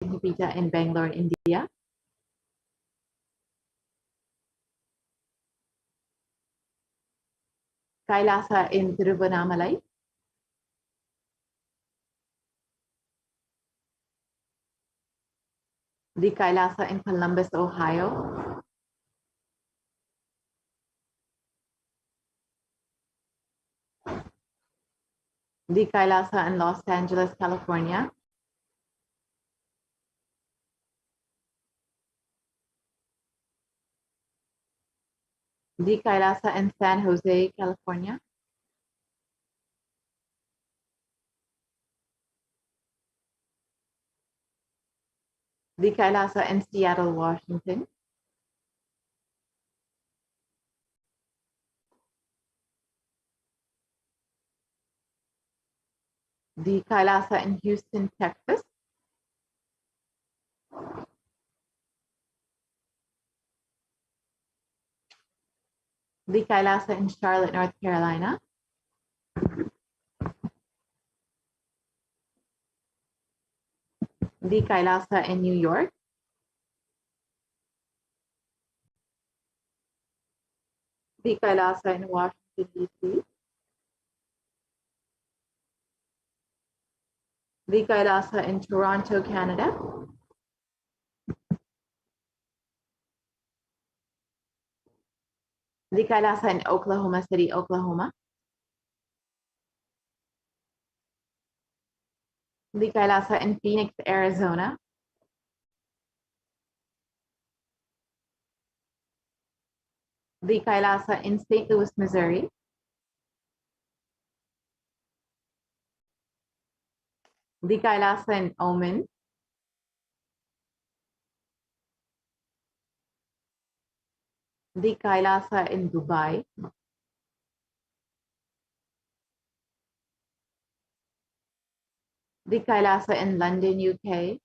Yajnapeeta in Bangalore, India. Kailasa in Tiruvannamalai. The Kailasa in Columbus, Ohio. The Kailasa in Los Angeles, California. The Kailasa in San Jose, California. The Kailasa in Seattle, Washington. The Kailasa in Houston, Texas. The Kailasa in Charlotte, North Carolina. The Kailasa in New York. The Kailasa in Washington, D.C. The Kailasa in Toronto, Canada. The Kailasa in Oklahoma City, Oklahoma. The Kailasa in Phoenix, Arizona. The Kailasa in St. Louis, Missouri. The Kailasa in Oman. The Kailasa in Dubai. The Kailasa in London, UK.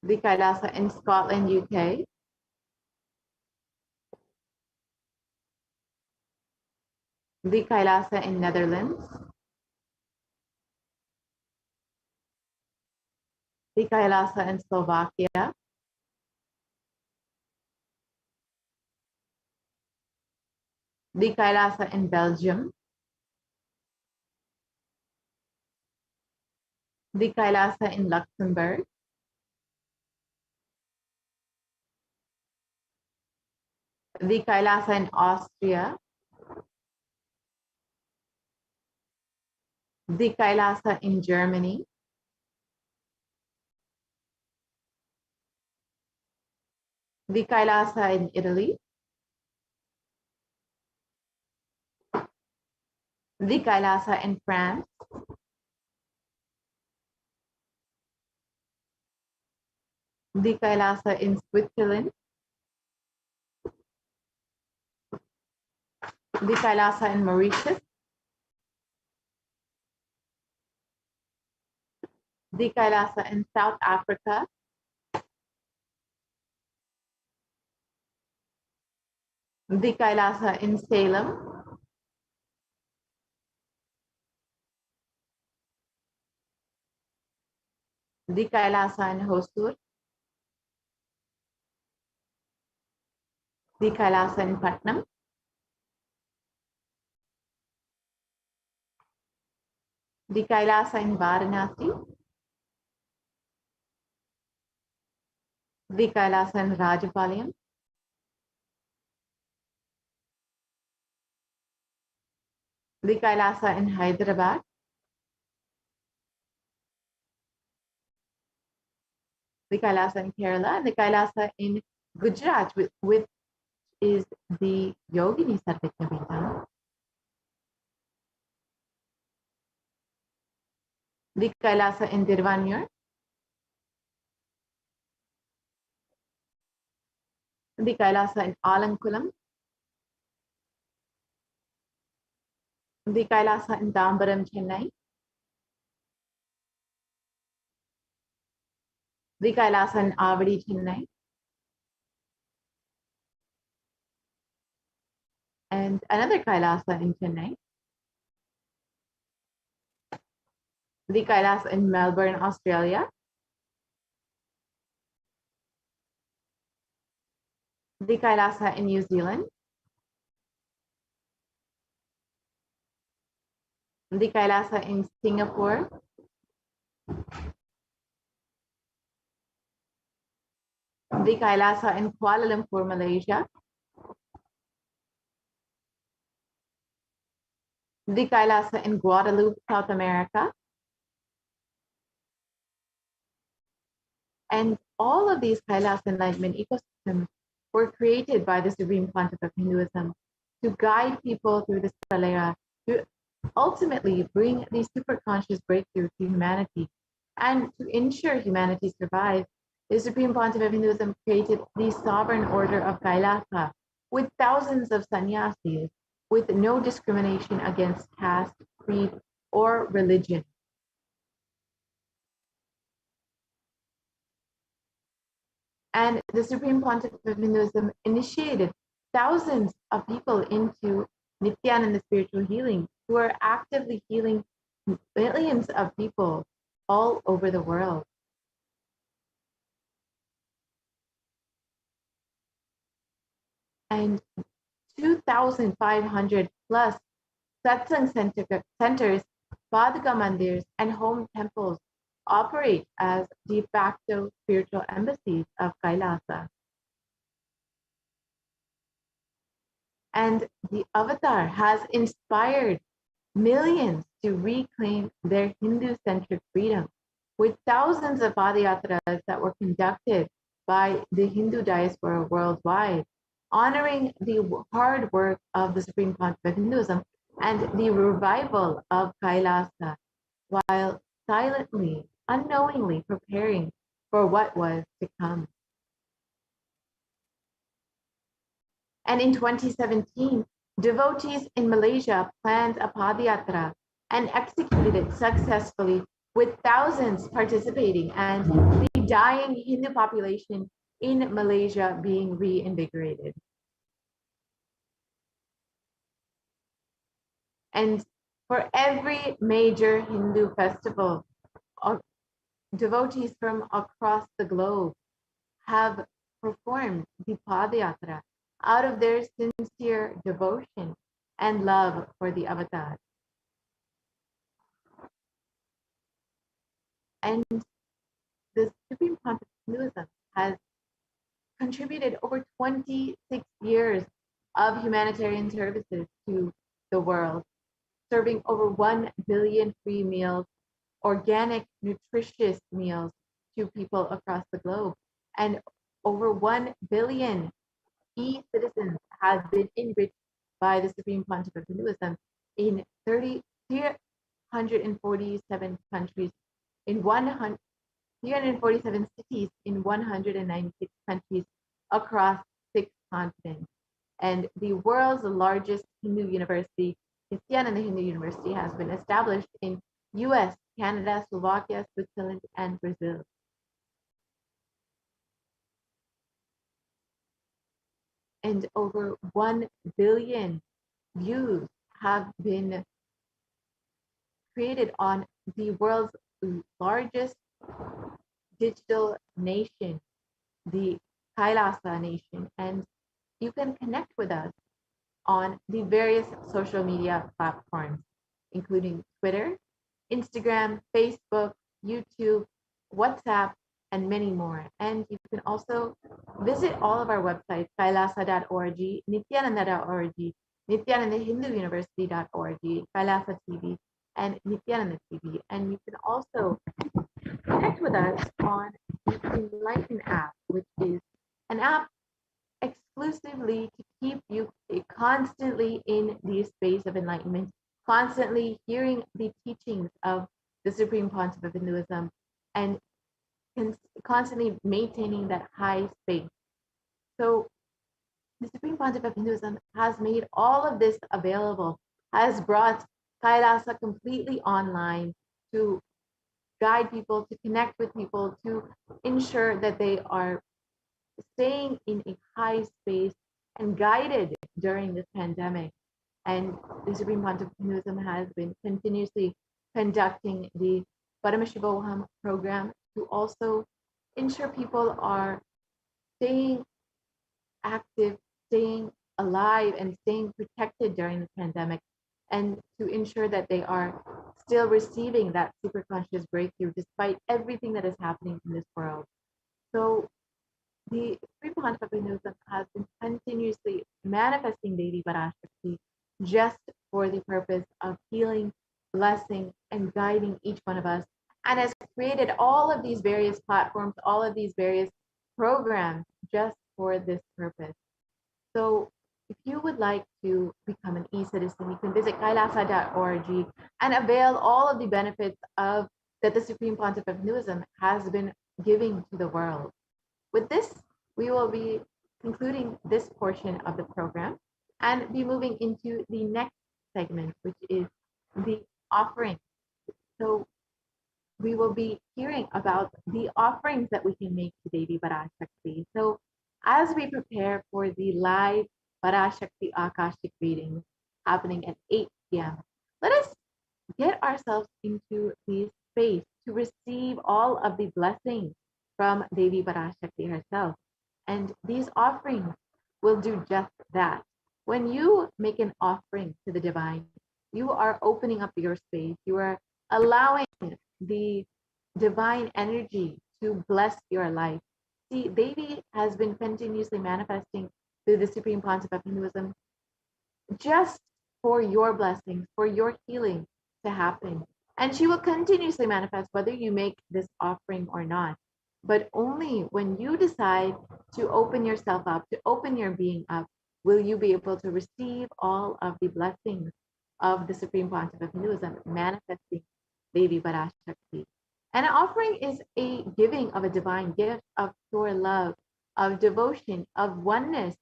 The Kailasa in Scotland, UK. The Kailasa in Netherlands. The Kailasa in Slovakia. The Kailasa in Belgium. The Kailasa in Luxembourg. The Kailasa in Austria. The Kailasa in Germany. The Kailasa in Italy. The Kailasa in France. The Kailasa in Switzerland. The Kailasa in Mauritius. The Kailasa in South Africa. The Kailasa in Salem. The Kailasa in Hosur. The Kailasa in Patnam. The Kailasa in Varanasi. The Kailasa in Rajapalayam. The Kailasa in Hyderabad. The Kailasa in Kerala. The Kailasa in Gujarat, which is the Yogini Sarvajnapeeta. The Kailasa in Dirvanur. The Kailasa in Alankulam. The Kailasa in Dambaram, Chennai. The Kailasa in Avadi, Chennai. And another Kailasa in Chennai. the Kailasa in Melbourne, Australia, the Kailasa in New Zealand, the Kailasa in Singapore, the Kailasa in Kuala Lumpur, Malaysia, the Kailasa in Guadeloupe, South America. And all of these Kailasa enlightenment ecosystems were created by the Supreme Pontiff of Hinduism to guide people through this Pralaya, to ultimately bring the superconscious breakthrough to humanity. And to ensure humanity survives, the Supreme Pontiff of Hinduism created the sovereign order of Kailasa with thousands of sannyasis, with no discrimination against caste, creed, or religion. And the Supreme Pontiff of Hinduism initiated thousands of people into Nithyananda spiritual healing, who are actively healing millions of people all over the world. And 2,500 plus satsang centers, Padhaka mandirs, and home temples operate as de facto spiritual embassies of Kailasa. And the avatar has inspired millions to reclaim their Hindu-centric freedom, with thousands of padayatras that were conducted by the Hindu diaspora worldwide, honoring the hard work of the Supreme Pontiff of Hinduism and the revival of Kailasa, while silently, unknowingly preparing for what was to come. And in 2017, devotees in Malaysia planned a padayatra and executed it successfully, with thousands participating and the dying Hindu population in Malaysia being reinvigorated. And for every major Hindu festival, devotees from across the globe have performed the padayatra out of their sincere devotion and love for the avatar. And the Supreme Pontiff of Hinduism has contributed over 26 years of humanitarian services to the world, serving over 1 billion free meals, organic, nutritious meals to people across the globe. And over 1 billion e-citizens have been enriched by the Supreme Pontiff of Hinduism in 347 countries, in 347 cities in 196 countries across 6 continents. And the world's largest Hindu university, Nithyananda Hindu University, has been established in US, Canada, Slovakia, Switzerland, and Brazil. And over 1 billion views have been created on the world's largest digital nation, the Kailasa nation. And you can connect with us on the various social media platforms, including Twitter, Instagram, Facebook, YouTube, WhatsApp, and many more. And you can also visit all of our websites, kailasa.org, nithyananda.org, nithyanandahinduuniversity.org, Kailasa TV, and Nithyananda TV. And you can also connect with us on the Enlighten app, which is an app exclusively to keep you constantly in the space of enlightenment, constantly hearing the teachings of the Supreme Pontiff of Hinduism, and constantly maintaining that high space. So the Supreme Pontiff of Hinduism has made all of this available, has brought Kailasa completely online to guide people, to connect with people, to ensure that they are staying in a high space and guided during this pandemic. And the Supreme Pontiff of Hinduism has been continuously conducting the Paramashivoham program to also ensure people are staying active, staying alive, and staying protected during the pandemic, and to ensure that they are still receiving that superconscious breakthrough despite everything that is happening in this world. So the Supreme Concept of Hinduism has been continuously manifesting Devi Parashakti just for the purpose of healing, blessing, and guiding each one of us, and has created all of these various platforms, all of these various programs just for this purpose. So if you would like to become an e-citizen, you can visit kailasa.org and avail all of the benefits of that the Supreme Concept of Hinduism has been giving to the world. With this, we will be concluding this portion of the program and be moving into the next segment, which is the offering. So we will be hearing about the offerings that we can make to Devi Parashakti. So as we prepare for the live Parashakti Akashic readings happening at 8 p.m., let us get ourselves into the space to receive all of the blessings from Devi Parashakti herself. And these offerings will do just that. When you make an offering to the divine, you are opening up your space. You are allowing the divine energy to bless your life. See, Devi has been continuously manifesting through the Supreme Concept of Hinduism just for your blessings, for your healing to happen. And she will continuously manifest whether you make this offering or not. But only when you decide to open yourself up, to open your being up, will you be able to receive all of the blessings of the Supreme Concept of Hinduism manifesting Devi Parashakti. An offering is a giving of a divine gift of pure love, of devotion, of oneness,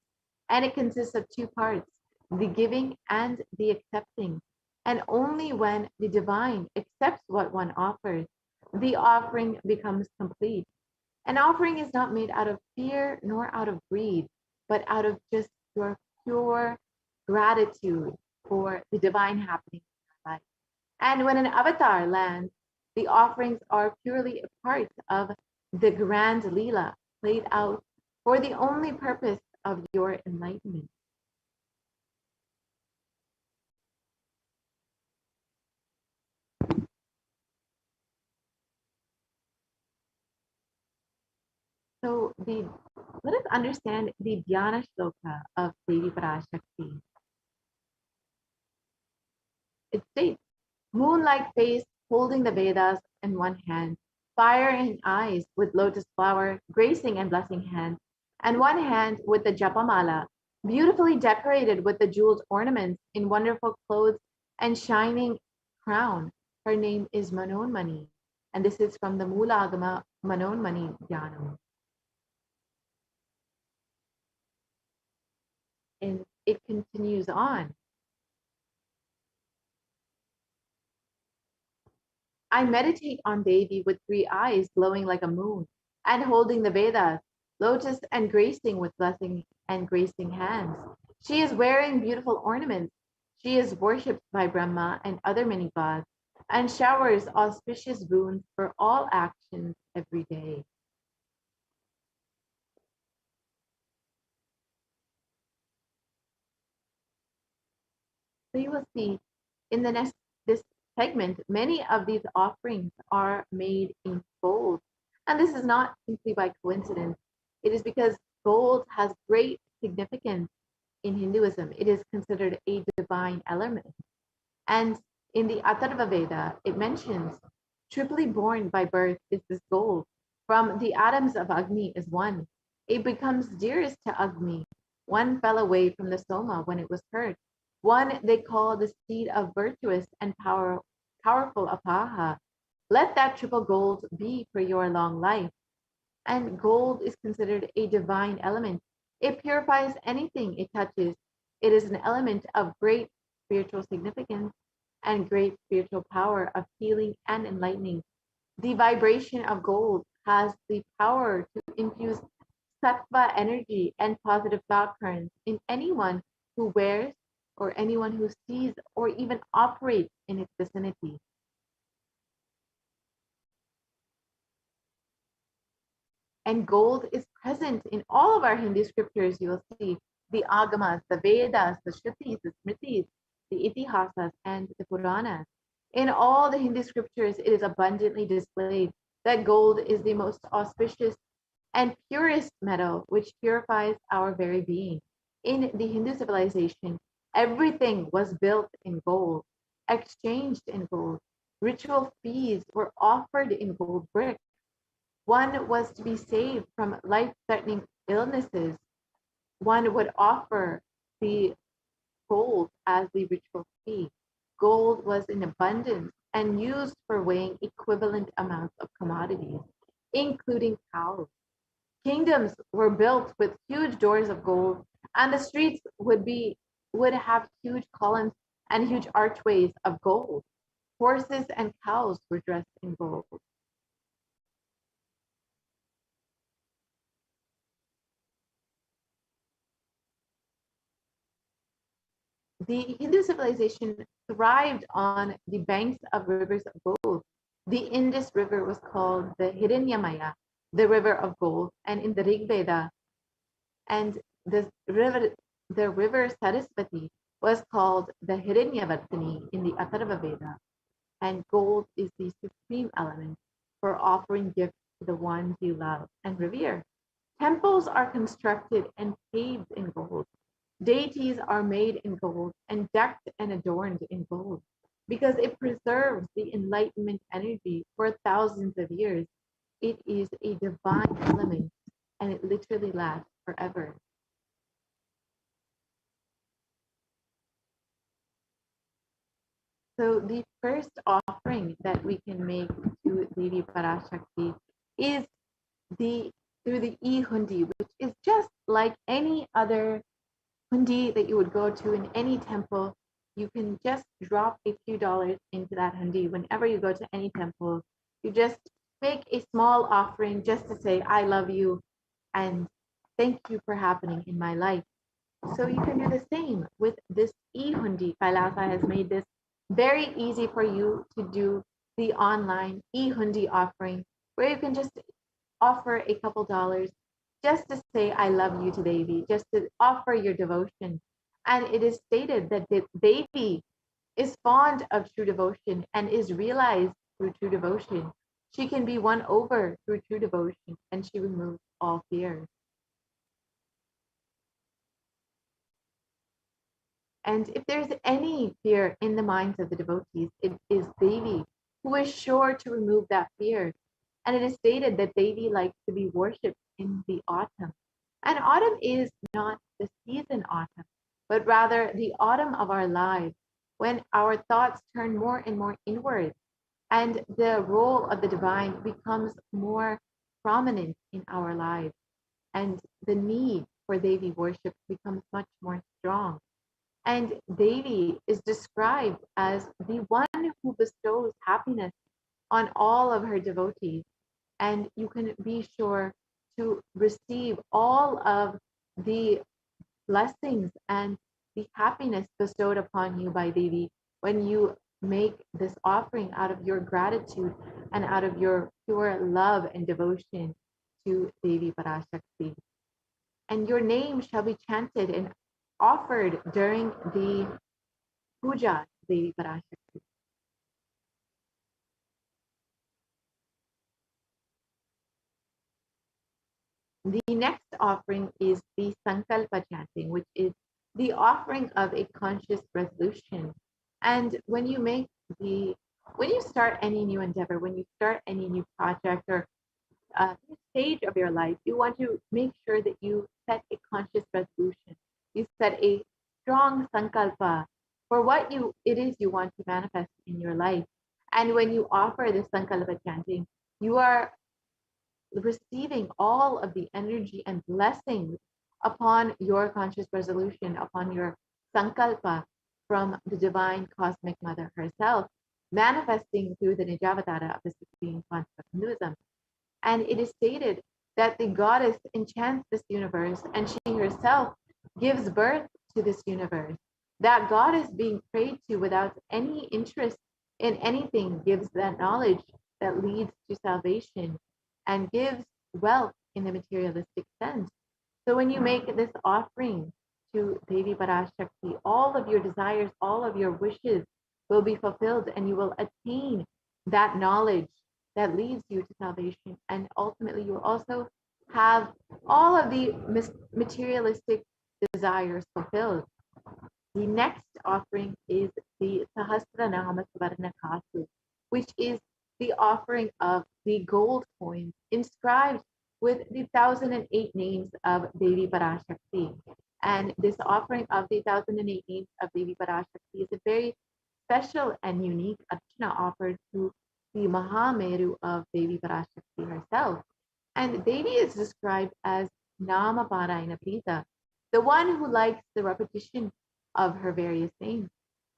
and it consists of two parts, the giving and the accepting. And only when the divine accepts what one offers, the offering becomes complete. An offering is not made out of fear nor out of greed, but out of just your pure gratitude for the divine happening in your life. And when an avatar lands, the offerings are purely a part of the grand Leela played out for the only purpose of your enlightenment. So let us understand the Dhyana Shloka of Devi Parashakti. It states, moon-like face holding the Vedas in one hand, fire in eyes with lotus flower gracing and blessing hand, and one hand with the Japamala, beautifully decorated with the jeweled ornaments in wonderful clothes and shining crown. Her name is Manonmani, and this is from the Mulagama Manonmani Dhyanam. And it continues on. I meditate on Devi with three eyes glowing like a moon and holding the Vedas, lotus and gracing with blessing and gracing hands. She is wearing beautiful ornaments. She is worshipped by Brahma and other many gods and showers auspicious boons for all actions every day. So you will see in the next this segment, many of these offerings are made in gold. And this is not simply by coincidence. It is because gold has great significance in Hinduism. It is considered a divine element. And in the Atharva Veda, it mentions, triply born by birth is this gold. From the atoms of Agni is one. It becomes dearest to Agni. One fell away from the Soma when it was hurt. One they call the seed of virtuous and powerful Apaha. Let that triple gold be for your long life. And gold is considered a divine element. It purifies anything it touches. It is an element of great spiritual significance and great spiritual power of healing and enlightening. The vibration of gold has the power to infuse sattva energy and positive thought currents in anyone who wears or anyone who sees or even operates in its vicinity. And gold is present in all of our Hindu scriptures. You will see the Agamas, the Vedas, the Shrutis, the Smritis, the Itihasas, and the Puranas. In all the Hindu scriptures, it is abundantly displayed that gold is the most auspicious and purest metal which purifies our very being. In the Hindu civilization, everything was built in gold, exchanged in gold. Ritual fees were offered in gold bricks. One was to be saved from life-threatening illnesses. One would offer the gold as the ritual fee. Gold was in abundance and used for weighing equivalent amounts of commodities, including cows. Kingdoms were built with huge doors of gold, and the streets would have huge columns and huge archways of gold. Horses and cows were dressed in gold. The Hindu civilization thrived on the banks of rivers of gold. The Indus River was called the Hiranyamaya, the river of gold, and in the Rig Veda, and the river Sarasvati was called the Hiranyavartini in the Atharva Veda. And gold is the supreme element for offering gifts to the ones you love and revere. Temples are constructed and paved in gold. Deities are made in gold and decked and adorned in gold because it preserves the enlightenment energy for thousands of years. It is a divine element and it literally lasts forever. So the first offering that we can make to Devi Parashakti is through the e-hundi, which is just like any other hundi that you would go to in any temple. You can just drop a few dollars into that hundi whenever you go to any temple. You just make a small offering just to say, I love you and thank you for happening in my life. So you can do the same with this e-hundi. Kailasa has made this very easy for you to do the online e-hundi offering, where you can just offer a couple dollars just to say I love you to Devi, just to offer your devotion. And it is stated that Devi is fond of true devotion and is realized through true devotion. She can be won over through true devotion, and she removes all fear. And if there's any fear in the minds of the devotees, it is Devi who is sure to remove that fear. And it is stated that Devi likes to be worshipped in the autumn. And autumn is not the season autumn, but rather the autumn of our lives, when our thoughts turn more and more inward, and the role of the divine becomes more prominent in our lives, and the need for Devi worship becomes much more strong. And Devi is described as the one who bestows happiness on all of her devotees. And you can be sure to receive all of the blessings and the happiness bestowed upon you by Devi when you make this offering out of your gratitude and out of your pure love and devotion to Devi Parashakti. And your name shall be chanted and offered during the puja to Devi Parashakti. The next offering is the Sankalpa chanting, which is the offering of a conscious resolution. And when you start any new endeavor, when you start any new project or new stage of your life, you want to make sure that you set a conscious resolution. You set a strong sankalpa for what it is you want to manifest in your life. And when you offer this sankalpa chanting, you are receiving all of the energy and blessings upon your conscious resolution, upon your sankalpa from the divine cosmic mother herself, manifesting through the Nijavatara of the Supreme concept of Hinduism. And it is stated that the goddess enchants this universe and she herself gives birth to this universe. That goddess being prayed to without any interest in anything gives that knowledge that leads to salvation and gives wealth in the materialistic sense. So when you make this offering to Devi Parashakti, all of your desires, all of your wishes will be fulfilled, and you will attain that knowledge that leads you to salvation. And ultimately, you will also have all of the materialistic desires fulfilled. The next offering is the Sahasranama Suvarnakasu, which is the offering of the gold coins inscribed with the 1008 names of Devi Parashakti. And this offering of the 1008 names of Devi Parashakti is a very special and unique archana offered to the Mahameru of Devi Parashakti herself. And Devi is described as Nama Parayana Prita, the one who likes the repetition of her various names.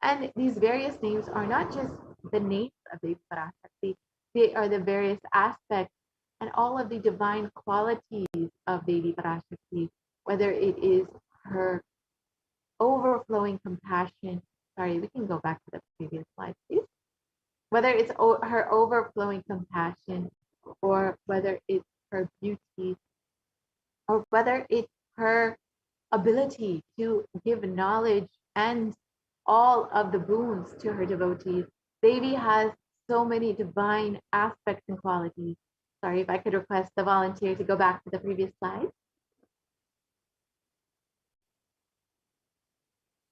And these various names are not just the names of Devi Parashakti, they are the various aspects and all of the divine qualities of Devi Parashakti, whether it is her overflowing compassion. Sorry, we can go back to the previous slide, please. Whether it's her overflowing compassion, or whether it's her beauty, or whether it's her ability to give knowledge and all of the boons to her devotees. Devi has so many divine aspects and qualities. Sorry, if I could request the volunteer to go back to the previous slide.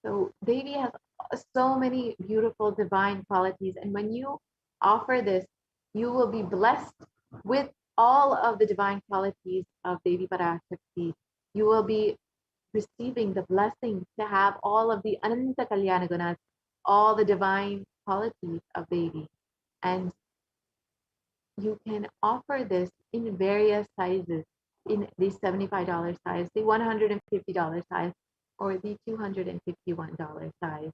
So Devi has so many beautiful divine qualities. And when you offer this, you will be blessed with all of the divine qualities of Devi Parashakti. You will be receiving the blessings to have all of the Ananta Kalyana Gunas, all the divine qualities of Devi. And you can offer this in various sizes, in the $75 size, the $150 size, or the $251 size.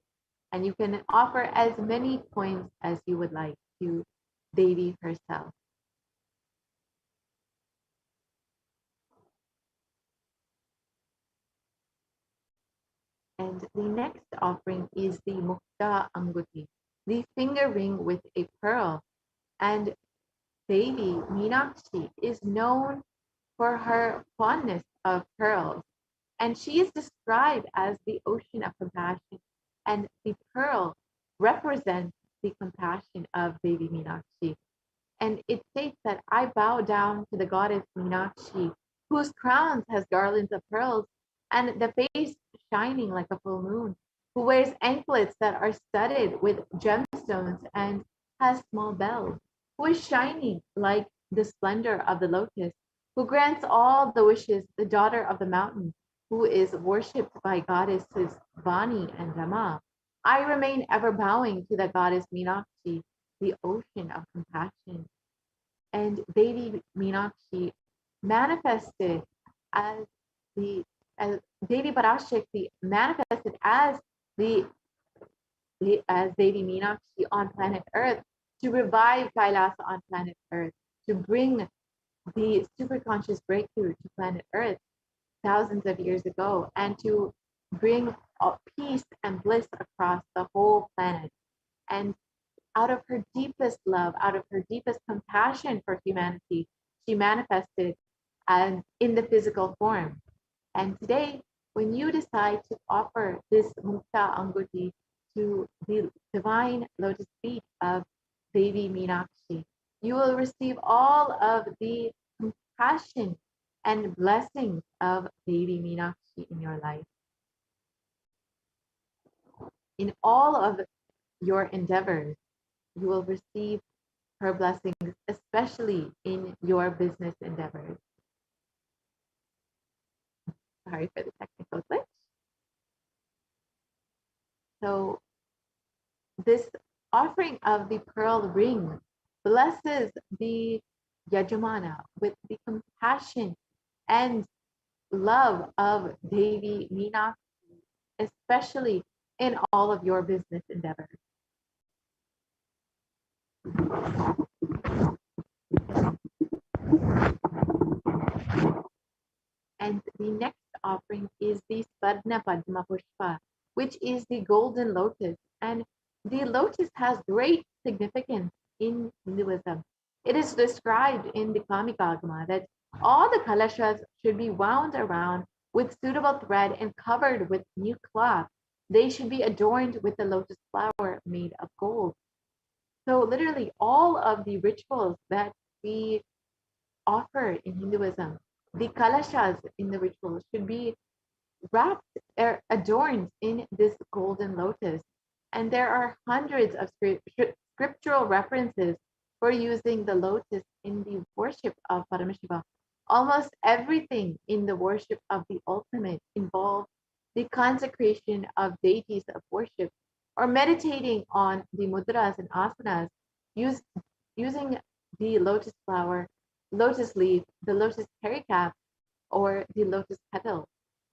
And you can offer as many coins as you would like to Devi herself. And the next offering is the Mukta Anguti, the finger ring with a pearl. And Devi Meenakshi is known for her fondness of pearls. And she is described as the ocean of compassion. And the pearl represents the compassion of Devi Meenakshi. And it states that I bow down to the goddess Meenakshi, whose crowns has garlands of pearls, and the face shining like a full moon, who wears anklets that are studded with gemstones and has small bells, who is shining like the splendor of the lotus, who grants all the wishes, the daughter of the mountain, who is worshipped by goddesses Vani and Rama. I remain ever bowing to the goddess Meenakshi, the ocean of compassion. And Devi Meenakshi manifested as Devi Parashakti manifested as as Devi Meenakshi on planet Earth to revive Kailasa on planet Earth, to bring the superconscious breakthrough to planet Earth thousands of years ago, and to bring peace and bliss across the whole planet. And out of her deepest love, out of her deepest compassion for humanity, she manifested as in the physical form. And today, when you decide to offer this Mukta Anguti to the divine lotus feet of Devi Meenakshi, you will receive all of the compassion and blessings of Devi Meenakshi in your life. In all of your endeavors, you will receive her blessings, especially in your business endeavors. Sorry for the technical glitch. So this offering of the pearl ring blesses the Yajamana with the compassion and love of Devi Meenakshi, especially in all of your business endeavors. And the next offering is the Sparna Padma Pushpa, which is the golden lotus. And the lotus has great significance in Hinduism. It is described in the Kamikagama that All the kalashas should be wound around with suitable thread and covered with new cloth. They should be adorned with the lotus flower made of gold. So, literally, all of the rituals that we offer in Hinduism, the kalashas in the rituals should be wrapped or adorned in this golden lotus. And there are hundreds of scriptural references for using the lotus in the worship of Paramashiva. Almost everything in the worship of the ultimate involves the consecration of deities of worship or meditating on the mudras and asanas use, using the lotus flower, lotus leaf, the lotus pericarp, or the lotus petal.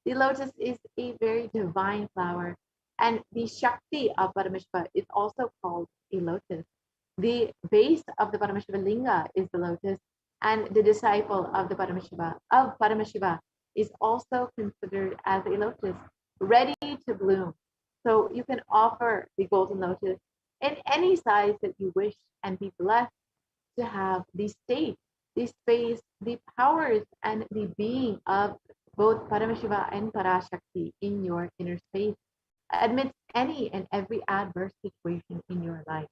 The lotus is a very divine flower, and the Shakti of Paramashiva is also called a lotus. The base of the Paramashiva Linga is the lotus, and the disciple of the Paramashiva is also considered as a lotus, ready to bloom. So you can offer the golden lotus in any size that you wish and be blessed to have the state, the space, the powers, and the being of both Paramashiva and Parashakti in your inner space amidst any and every adverse situation in your life.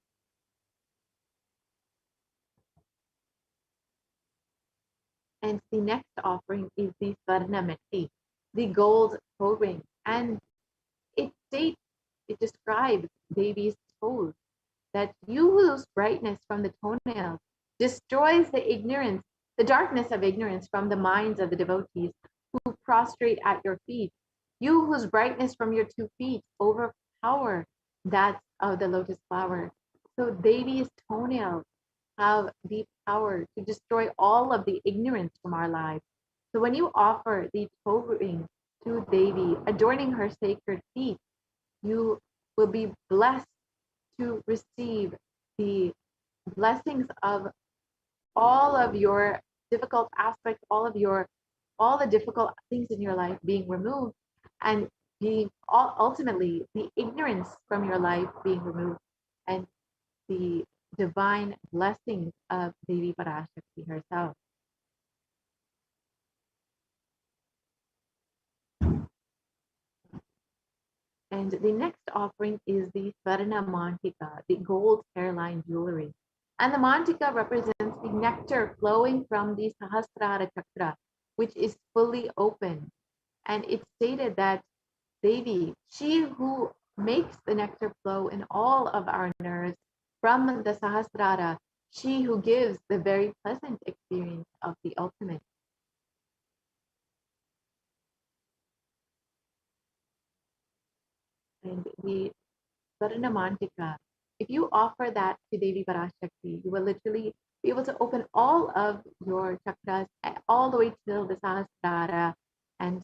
And the next offering is the Swarnameti, the gold toe ring. And it states, it describes Devi's toes, that you whose brightness from the toenails destroys the ignorance, the darkness of ignorance from the minds of the devotees who prostrate at your feet. You whose brightness from your 2 feet overpower that of the lotus flower. So Devi's toenails have the power to destroy all of the ignorance from our lives. So when you offer the toe ring to Devi, adorning her sacred feet, you will be blessed to receive the blessings of all of your difficult aspects, all the difficult things in your life being removed, and being ultimately the ignorance from your life being removed, and the divine blessings of Devi Parashakti herself. And the next offering is the Swarna Mantika, the gold hairline jewelry. And the Mantika represents the nectar flowing from the Sahasrara Chakra, which is fully open. And it's stated that Devi, she who makes the nectar flow in all of our nerves from the Sahasrara, she who gives the very pleasant experience of the ultimate. And the Varnamantika, if you offer that to Devi Parashakti, you will literally be able to open all of your chakras all the way till the Sahasrara, and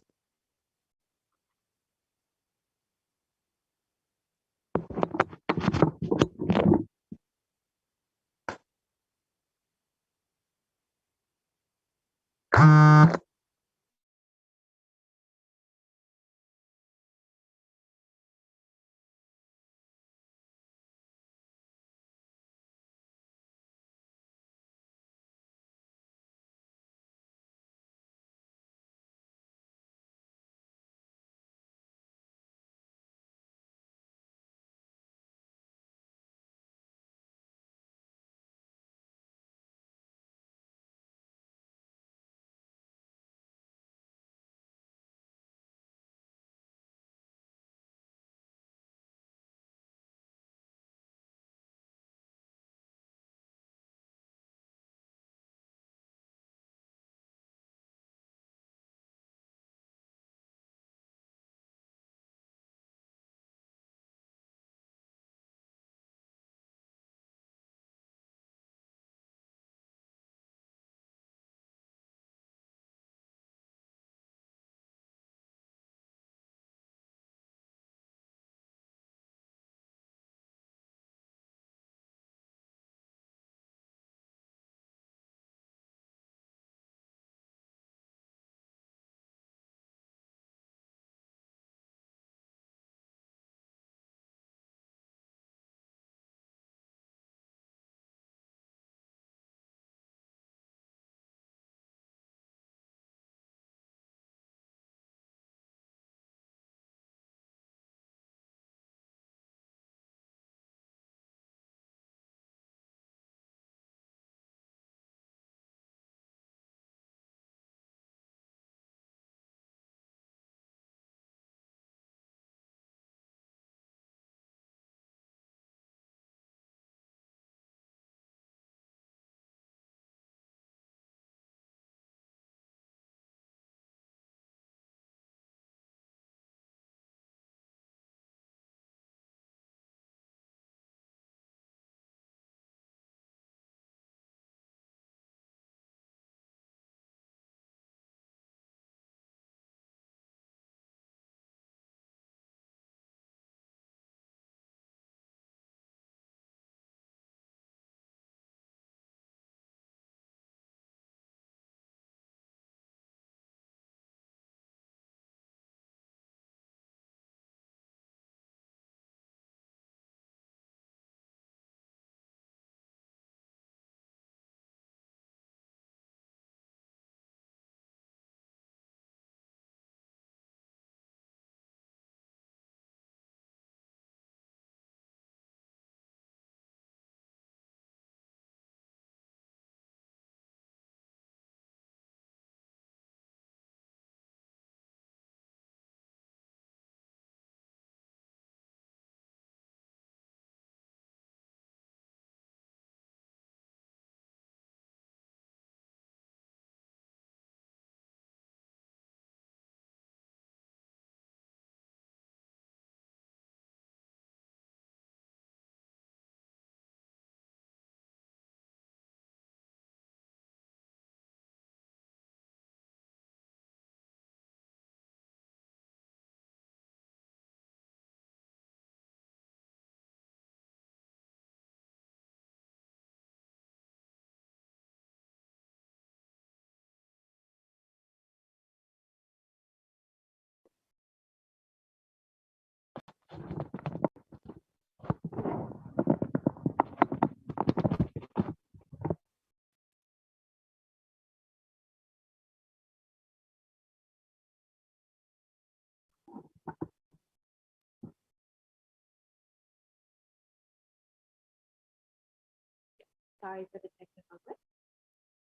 Sorry for the technical glitch.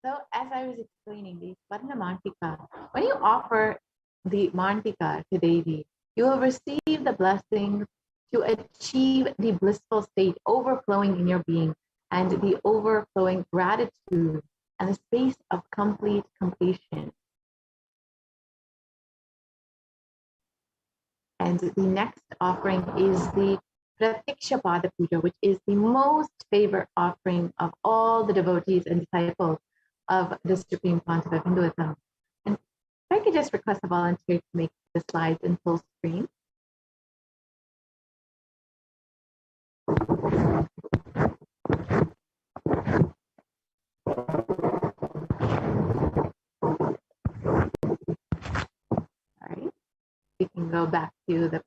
So as I was explaining, the Swarna Mantika, when you offer the Mantika to Devi, you will receive the blessings to achieve the blissful state overflowing in your being and the overflowing gratitude and the space of complete completion. And the next offering is the Pratiksha Pada Puja, which is the most favorite offering of all the devotees and disciples of the Supreme Concept of Hinduism. And if I could just request a volunteer to make the slides in full screen. All right, we can go back to the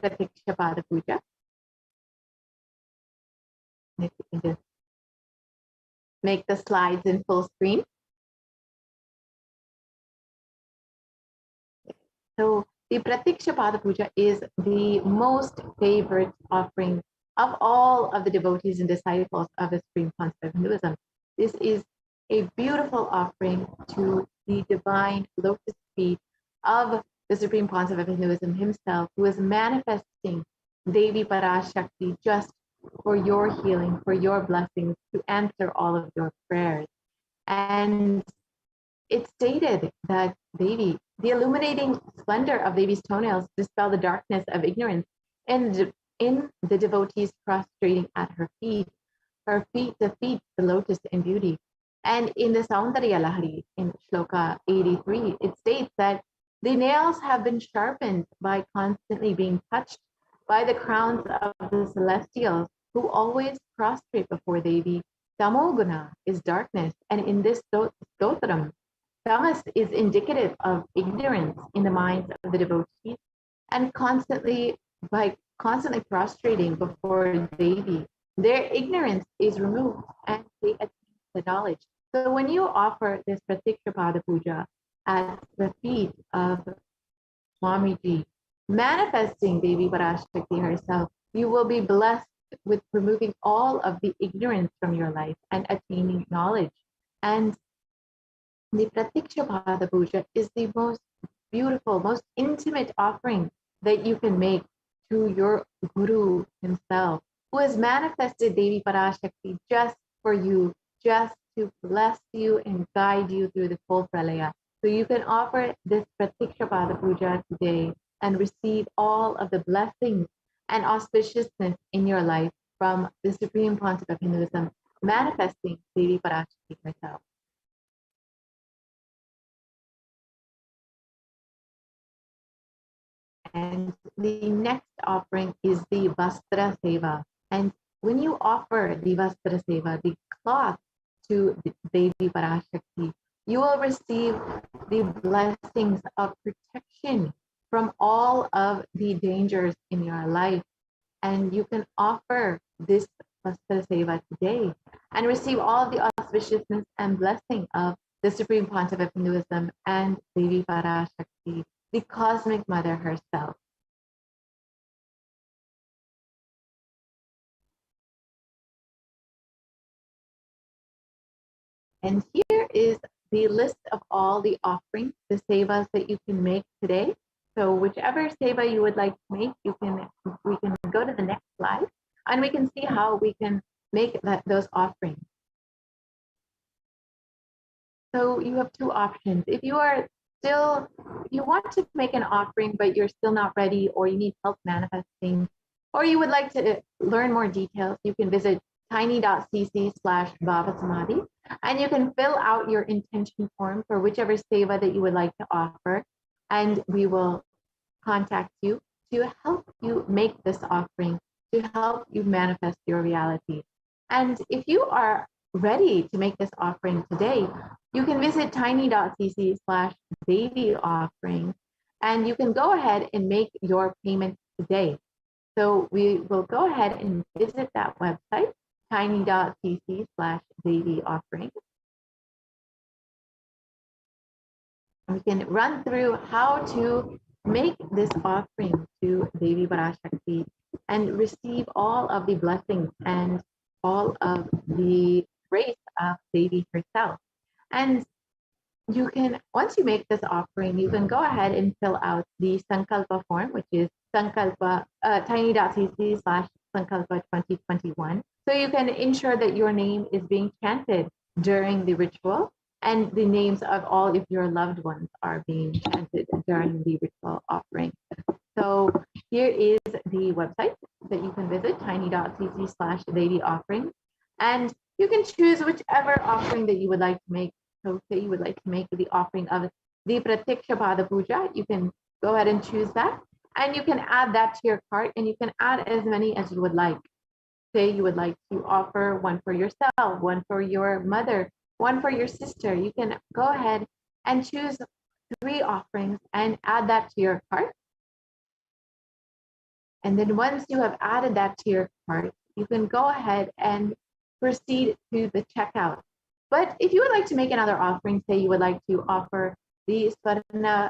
Pratiksha Pada Puja. If you can just make the slides in full screen. So the Pratiksha Pada Puja is the most favorite offering of all of the devotees and disciples of the Supreme Concept of Hinduism. This is a beautiful offering to the divine lotus feet of the Supreme Concept of Hinduism himself, who is manifesting Devi Parashakti just for your healing, for your blessings, to answer all of your prayers. And it's stated that Devi, the illuminating splendor of Devi's toenails, dispel the darkness of ignorance and in the devotees prostrating at her feet defeat the lotus in beauty. And in the Saundarya Lahari, in Shloka 83, it states that the nails have been sharpened by constantly being touched by the crowns of the celestials who always prostrate before Devi. Tamoguna is darkness, and in this stotram, tamas is indicative of ignorance in the minds of the devotees, and by constantly prostrating before Devi, their ignorance is removed and they attain the knowledge. So when you offer this Pratiksha Pada Puja at the feet of Swamiji, manifesting Devi Parashakti herself, you will be blessed with removing all of the ignorance from your life and attaining knowledge. And the Pratiksha Pada Puja is the most beautiful, most intimate offering that you can make to your Guru himself, who has manifested Devi Parashakti just for you, just to bless you and guide you through the full pralaya. So you can offer this Pratiksha Pada Puja today and receive all of the blessings and auspiciousness in your life from the Supreme Concept of Hinduism, manifesting Devi Parashakti herself. And the next offering is the Vastra Seva. And when you offer the Vastra Seva, the cloth to Devi Parashakti, you will receive the blessings of protection from all of the dangers in your life. And you can offer this Vastra Seva today and receive all of the auspiciousness and blessing of the Supreme Concept of Hinduism and Devi Parashakti, the cosmic mother herself. And here is the list of all the offerings, the sevas that you can make today. So whichever seva you would like to make, we can go to the next slide and we can see how we can make those offerings. So you have two options. If you want to make an offering, but you're still not ready, or you need help manifesting, or you would like to learn more details, you can visit tiny.cc/Bhava and you can fill out your intention form for whichever seva that you would like to offer, and we will contact you to help you make this offering, to help you manifest your reality. And if you are ready to make this offering today, you can visit tiny.cc/Devi offering, and you can go ahead and make your payment today. So we will go ahead and visit that website, tiny.cc/Devi offering. We can run through how to make this offering to Devi Parashakti and receive all of the blessings and all of the grace of Devi herself. And you can, once you make this offering, you can go ahead and fill out the Sankalpa form, which is Sankalpa, tiny.cc/Sankalpa 2021. So you can ensure that your name is being chanted during the ritual, and the names of all of your loved ones are being chanted during the ritual offering. So here is the website that you can visit, tiny.cc/Devi offering, and you can choose whichever offering that you would like to make. So say you would like to make the offering of the Pratiksha Pada Puja, you can go ahead and choose that, and you can add that to your cart, and you can add as many as you would like. Say you would like to offer one for yourself, one for your mother, one for your sister. You can go ahead and choose 3 offerings and add that to your cart. And then once you have added that to your cart, you can go ahead and proceed to the checkout. But if you would like to make another offering, say you would like to offer the Swarna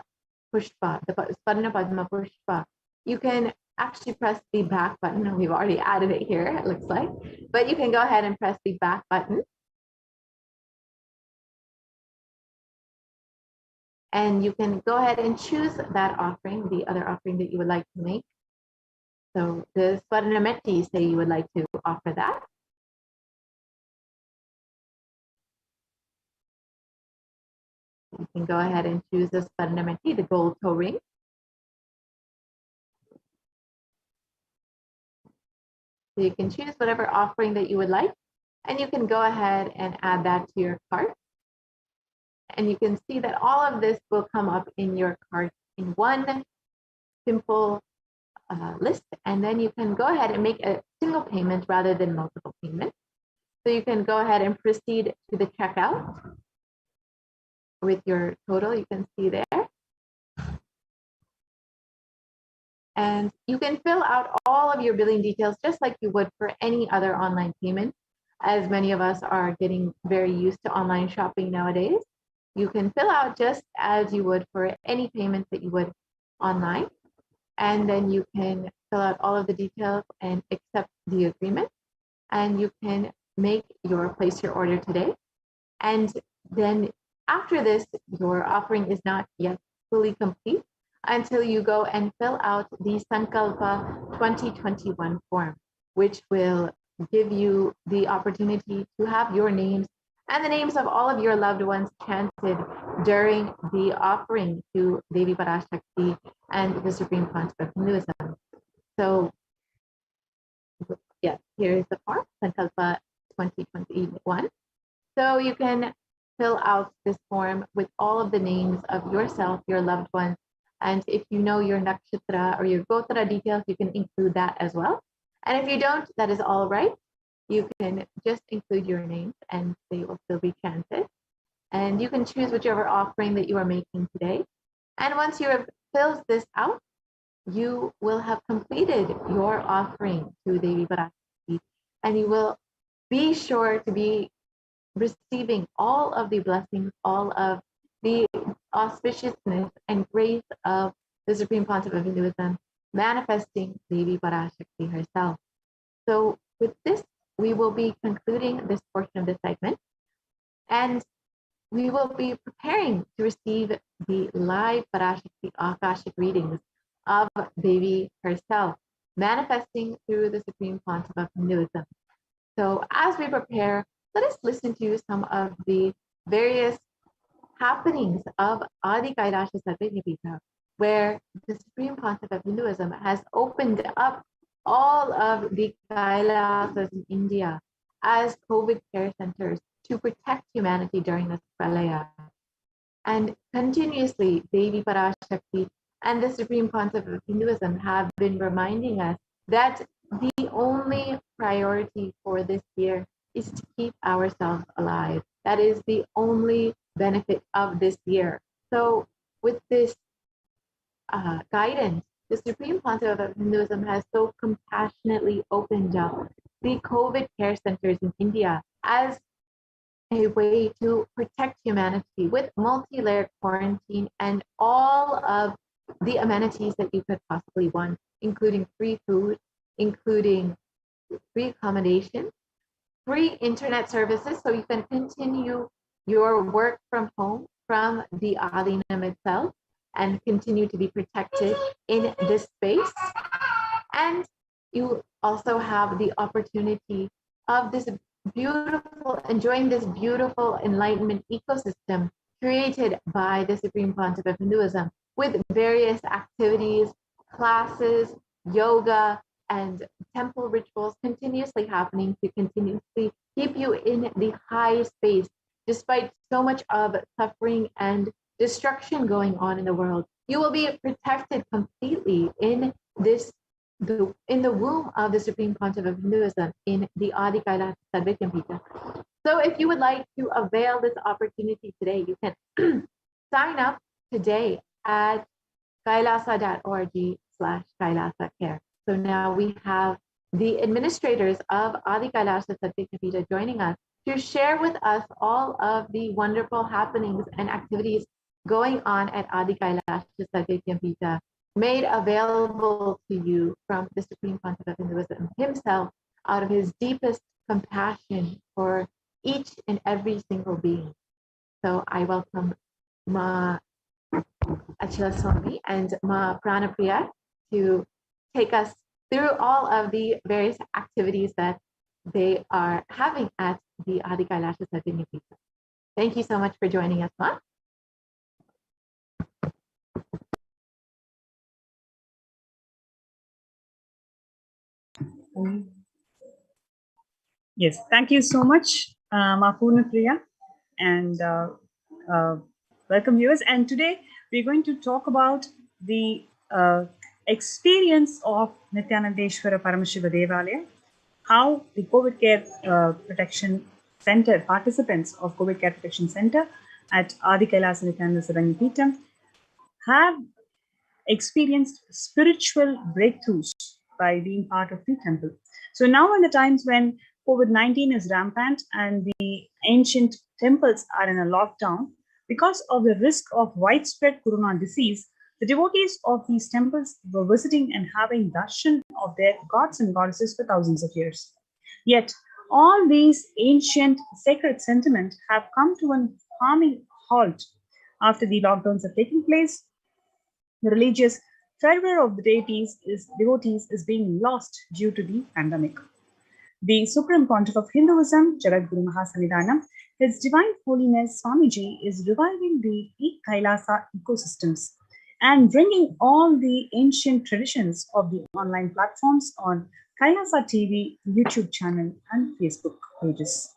Pushpa, the Swarna Padma Pushpa, you can actually press the back button. We've already added it here, it looks like, but you can go ahead and press the back button. And you can go ahead and choose that offering, the other offering that you would like to make. So the Swarnameti, say you would like to offer that. You can go ahead and choose the Swarnameti, the gold toe ring. So you can choose whatever offering that you would like, and you can go ahead and add that to your cart. And you can see that all of this will come up in your cart in one simple list, and then you can go ahead and make a single payment rather than multiple payments. So you can go ahead and proceed to the checkout with your total, you can see there. And you can fill out all of your billing details just like you would for any other online payment, as many of us are getting very used to online shopping nowadays. You can fill out just as you would for any payment that you would online. And then you can fill out all of the details and accept the agreement. And you can place your order today. And then after this, your offering is not yet fully complete until you go and fill out the Sankalpa 2021 form, which will give you the opportunity to have your names and the names of all of your loved ones chanted during the offering to Devi Parashakti and the Supreme Concept of Hinduism. So yes, here is the form, Sankalpa 2021. So you can fill out this form with all of the names of yourself, your loved ones, and if you know your nakshatra or your gotra details, you can include that as well. And if you don't, that is all right. You can just include your names and they will still be chanted. And you can choose whichever offering that you are making today. And once you have filled this out, you will have completed your offering to Devi Parashakti, and you will be sure to be receiving all of the blessings, all of the auspiciousness and grace of the Supreme Concept of Hinduism, manifesting Devi Parashakti herself. So with this, we will be concluding this portion of the segment, and we will be preparing to receive the live Parashakti Akashic readings of Devi herself, manifesting through the Supreme Concept of Hinduism. So as we prepare, let us listen to some of the various happenings of Adi Kailasa Sarvajñapita, where the Supreme Concept of Hinduism has opened up all of the Kailasas in India as COVID care centers to protect humanity during this pralaya. And continuously, Devi Parashakti and the Supreme Concept of Hinduism have been reminding us that the only priority for this year is to keep ourselves alive. That is the only benefit of this year. So with this guidance, the Supreme Concept of Hinduism has so compassionately opened up the COVID care centers in India as a way to protect humanity with multi-layered quarantine and all of the amenities that you could possibly want, including free food, including free accommodation, free internet services, so you can continue your work from home from the Alinam itself and continue to be protected in this space. And you also have the opportunity of this beautiful, enjoying this beautiful enlightenment ecosystem created by the Supreme Pontiff of Hinduism with various activities, classes, yoga, and temple rituals continuously happening to continuously keep you in the high space, despite so much of suffering and destruction going on in the world. You will be protected completely in in the womb of the Supreme Pontiff of Hinduism in the Adi Kailasa Sarvekyampita. So if you would like to avail this opportunity today, you can sign up today at kailasa.org/Kailasa Care. So now we have the administrators of Adi Kailasa Sarvekyampita joining us to share with us all of the wonderful happenings and activities going on at Adi Kailasa Sarvekyampita, made available to you from the Supreme Pontiff of Hinduism himself out of his deepest compassion for each and every single being. So I welcome Ma Achila Swami and Ma Pranapriya to take us through all of the various activities that they are having at the Adi Kailasa Sarvekyampita. Thank you so much for joining us, Ma. Yes, thank you so much, Mapurna Priya, and welcome viewers. And today we're going to talk about the experience of Nithyanandeshwara Paramashiva Devalaya, how the COVID Care Protection Center, participants of COVID Care Protection Center at Adi Kailasa Nithyananda Sarvekyampita have experienced spiritual breakthroughs by being part of the temple. So now in the times when COVID-19 is rampant and the ancient temples are in a lockdown, because of the risk of widespread corona disease, the devotees of these temples were visiting and having darshan of their gods and goddesses for thousands of years. Yet, all these ancient sacred sentiments have come to an harming halt after the lockdowns have taken place. The religious fervor of the devotees is being lost due to the pandemic. The Supreme Pontiff of Hinduism, Jagadguru Mahasannidhanam, His Divine Holiness Swamiji is reviving the Kailasa ecosystems and bringing all the ancient traditions of the online platforms on Kailasa TV, YouTube channel, and Facebook pages.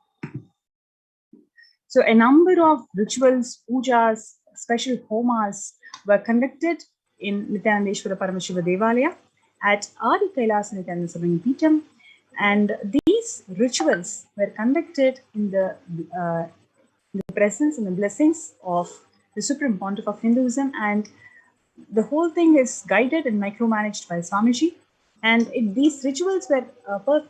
So a number of rituals, pujas, special homas were conducted in Nithyanandeshwara Paramashiva Devalaya at Adi Kailasa Nithyananda Sarvekyampita, and these rituals were conducted in the presence and the blessings of the Supreme Pontiff of Hinduism, and the whole thing is guided and micromanaged by Swamiji. And these rituals were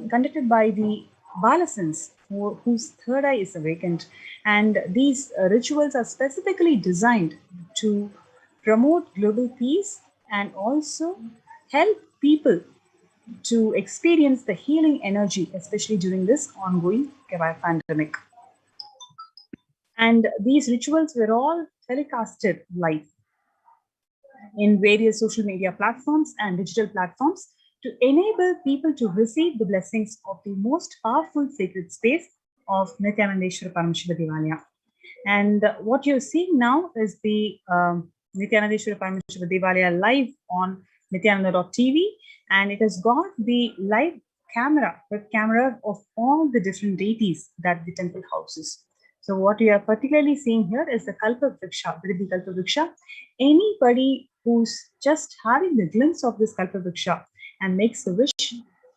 conducted by the Balasans, whose third eye is awakened. And these rituals are specifically designed to promote global peace and also help people to experience the healing energy, especially during this ongoing pandemic. And these rituals were all telecasted live in various social media platforms and digital platforms to enable people to receive the blessings of the most powerful sacred space of Nithyanandeshwara Paramashiva Devalaya. And what you're seeing now is the Nithyanandeshwara Paramashiva Devalaya live on Nithyananda.tv, and it has got the live web camera of all the different deities that the temple houses. So what we are particularly seeing here is the Kalpa Vriksha, the Kalpa Vriksha. Anybody who's just having the glimpse of this Kalpa Vriksha and makes a wish,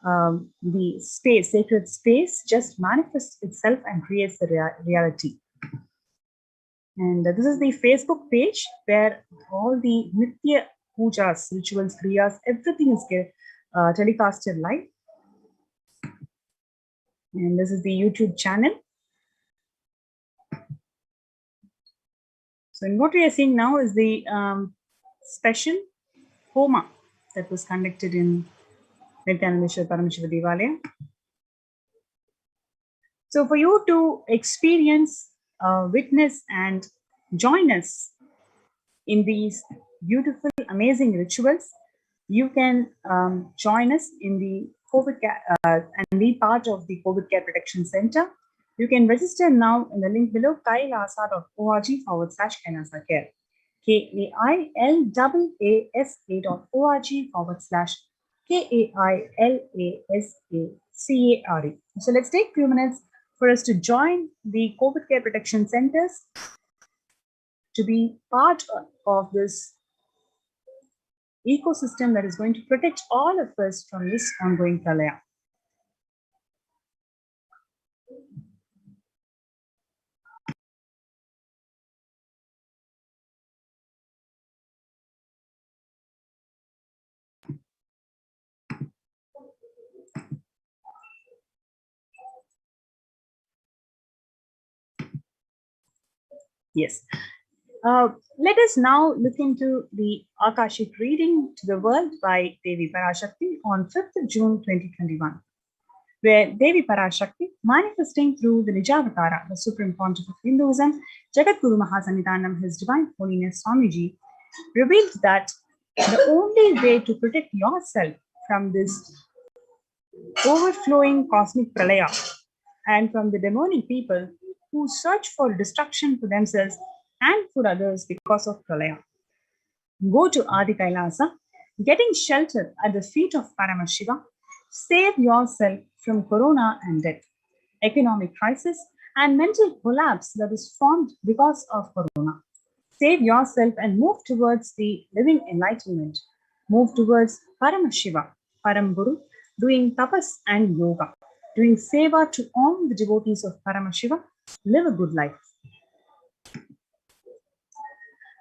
the space, sacred space, just manifests itself and creates the reality. And this is the Facebook page where all the Nitya pujas, rituals, kriyas, everything is telecasted live. And this is the YouTube channel. So what we are seeing now is the special homa that was conducted in Nithyanandeshwara Paramashiva Devalaya. So for you to experience, witness, and join us in these beautiful, amazing rituals, you can join us in the COVID and be part of the COVID Care Protection Center. You can register now in the link below, kailasa.org/Kailasa Care. KAILASA.org/KAILASACARE. So let's take a few minutes for us to join the COVID Care Protection Centers to be part of this ecosystem that is going to protect all of us from this ongoing pralaya. Yes. Let us now look into the Akashic reading to the world by Devi Parashakti on 5th of June 2021, where Devi Parashakti, manifesting through the Nijavatara, the Supreme Pontiff of Hinduism, Jagadguru Mahasannidhanam, His Divine Holiness Swamiji, revealed that the only way to protect yourself from this overflowing cosmic pralaya and from the demonic people who search for destruction for themselves and for others because of pralaya. Go to Adi Kailasa, getting shelter at the feet of Paramashiva, save yourself from corona and death, economic crisis, and mental collapse that is formed because of corona. Save yourself and move towards the living enlightenment. Move towards Paramashiva, Paramburu, doing tapas and yoga, doing seva to all the devotees of Paramashiva. Live a good life.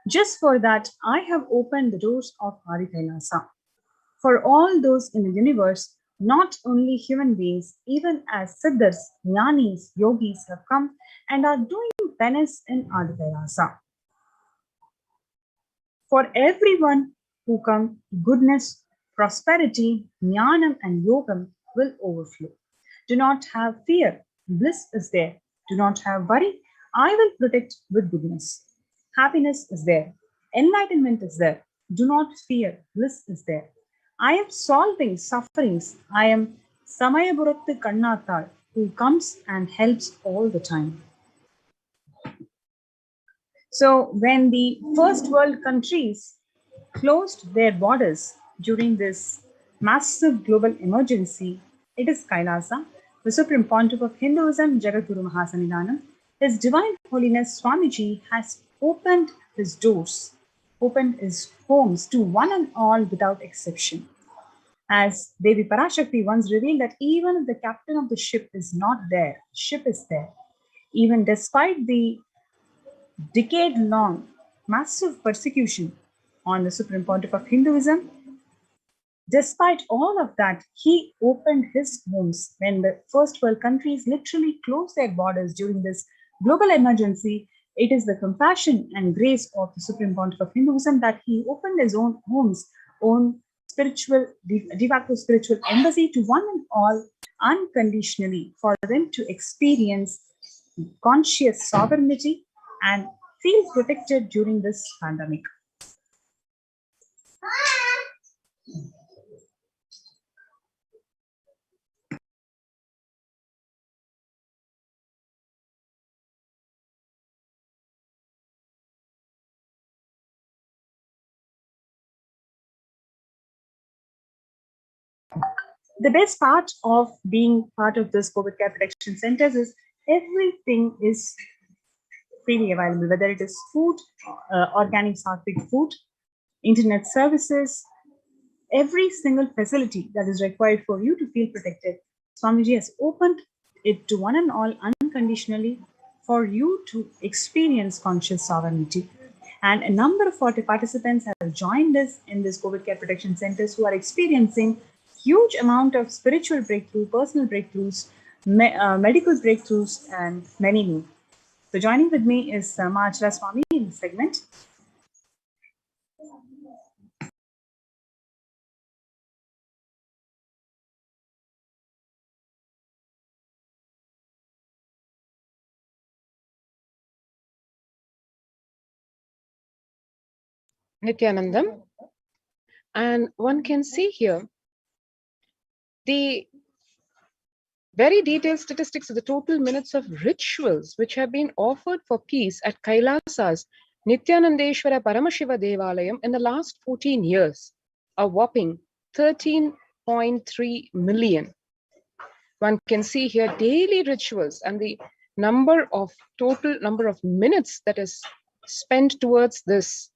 Just for that, I have opened the doors of Adi Kailasa. For all those in the universe, not only human beings, even as siddhas, jnanis, yogis have come and are doing penance in Adi Kailasa. For everyone who come, goodness, prosperity, jnanam and yogam will overflow. Do not have fear, bliss is there. Do not have worry, I will protect with goodness. Happiness is there, enlightenment is there. Do not fear, bliss is there. I am solving sufferings. I am Samayaburathu Kannathal, who comes and helps all the time. So when the first world countries closed their borders during this massive global emergency, it is Kailasa, the Supreme Pontiff of Hinduism, Jagadguru Mahasannidhanam, His Divine Holiness Swamiji has opened his doors, opened his homes to one and all without exception. As Devi Parashakti once revealed that even if the captain of the ship is not there, ship is there. Even despite the decade-long massive persecution on the Supreme Pontiff of Hinduism, despite all of that, he opened his homes when the first world countries literally closed their borders during this global emergency. It is the compassion and grace of the Supreme Pontiff of Hinduism that he opened his own homes, own spiritual, de facto spiritual embassy to one and all unconditionally for them to experience conscious sovereignty and feel protected during this pandemic. The best part of being part of this COVID care protection centers is everything is freely available, whether it is food, organic sattvic food, internet services, every single facility that is required for you to feel protected. Swamiji has opened it to one and all unconditionally for you to experience conscious sovereignty. And a number of participants have joined us in this COVID care protection centers who are experiencing huge amount of spiritual breakthrough, personal breakthroughs, medical breakthroughs, and many more. So joining with me is Mahachara Swami in this segment. Nithyanandam. And one can see here the very detailed statistics of the total minutes of rituals which have been offered for peace at Kailasa's Nithyanandeshwara Paramashiva Devalayam in the last 14 years, a whopping 13.3 million. One can see here daily rituals and the total number of minutes that is spent towards this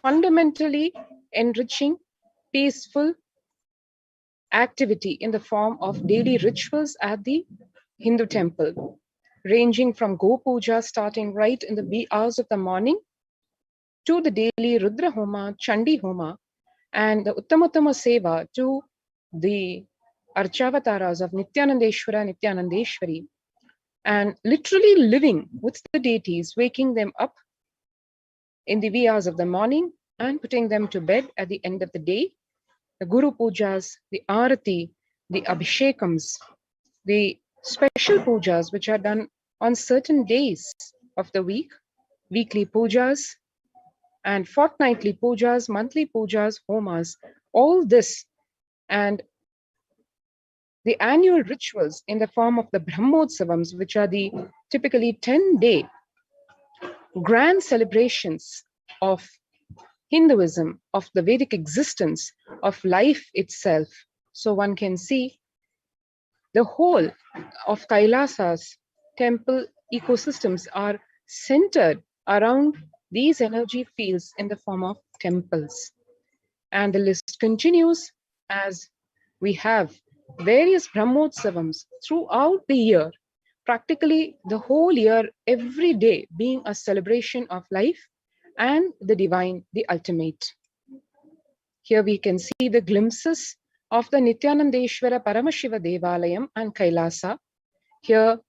fundamentally enriching, peaceful activity in the form of daily rituals at the Hindu temple, ranging from Go Puja starting right in the wee hours of the morning to the daily Rudra Homa, Chandi Homa, and the Uttamattama Seva to the Archavataras of Nithyanandeshwara, Nithyanandeshwari, and literally living with the deities, waking them up in the wee hours of the morning and putting them to bed at the end of the day. The Guru Pujas, the Arati, the Abhishekams, the special pujas which are done on certain days of the week, weekly pujas and fortnightly pujas, monthly pujas, homas, all this, and the annual rituals in the form of the Brahmotsavams, which are the typically 10-day grand celebrations of Hinduism, of the Vedic existence, of life itself. So one can see the whole of Kailasa's temple ecosystems are centered around these energy fields in the form of temples. And the list continues as we have various Brahmotsavams throughout the year, practically the whole year, every day being a celebration of life and the divine, the ultimate. Here we can see the glimpses of the Nithyanandeshwara Paramashiva Devalayam and Kailasa. Here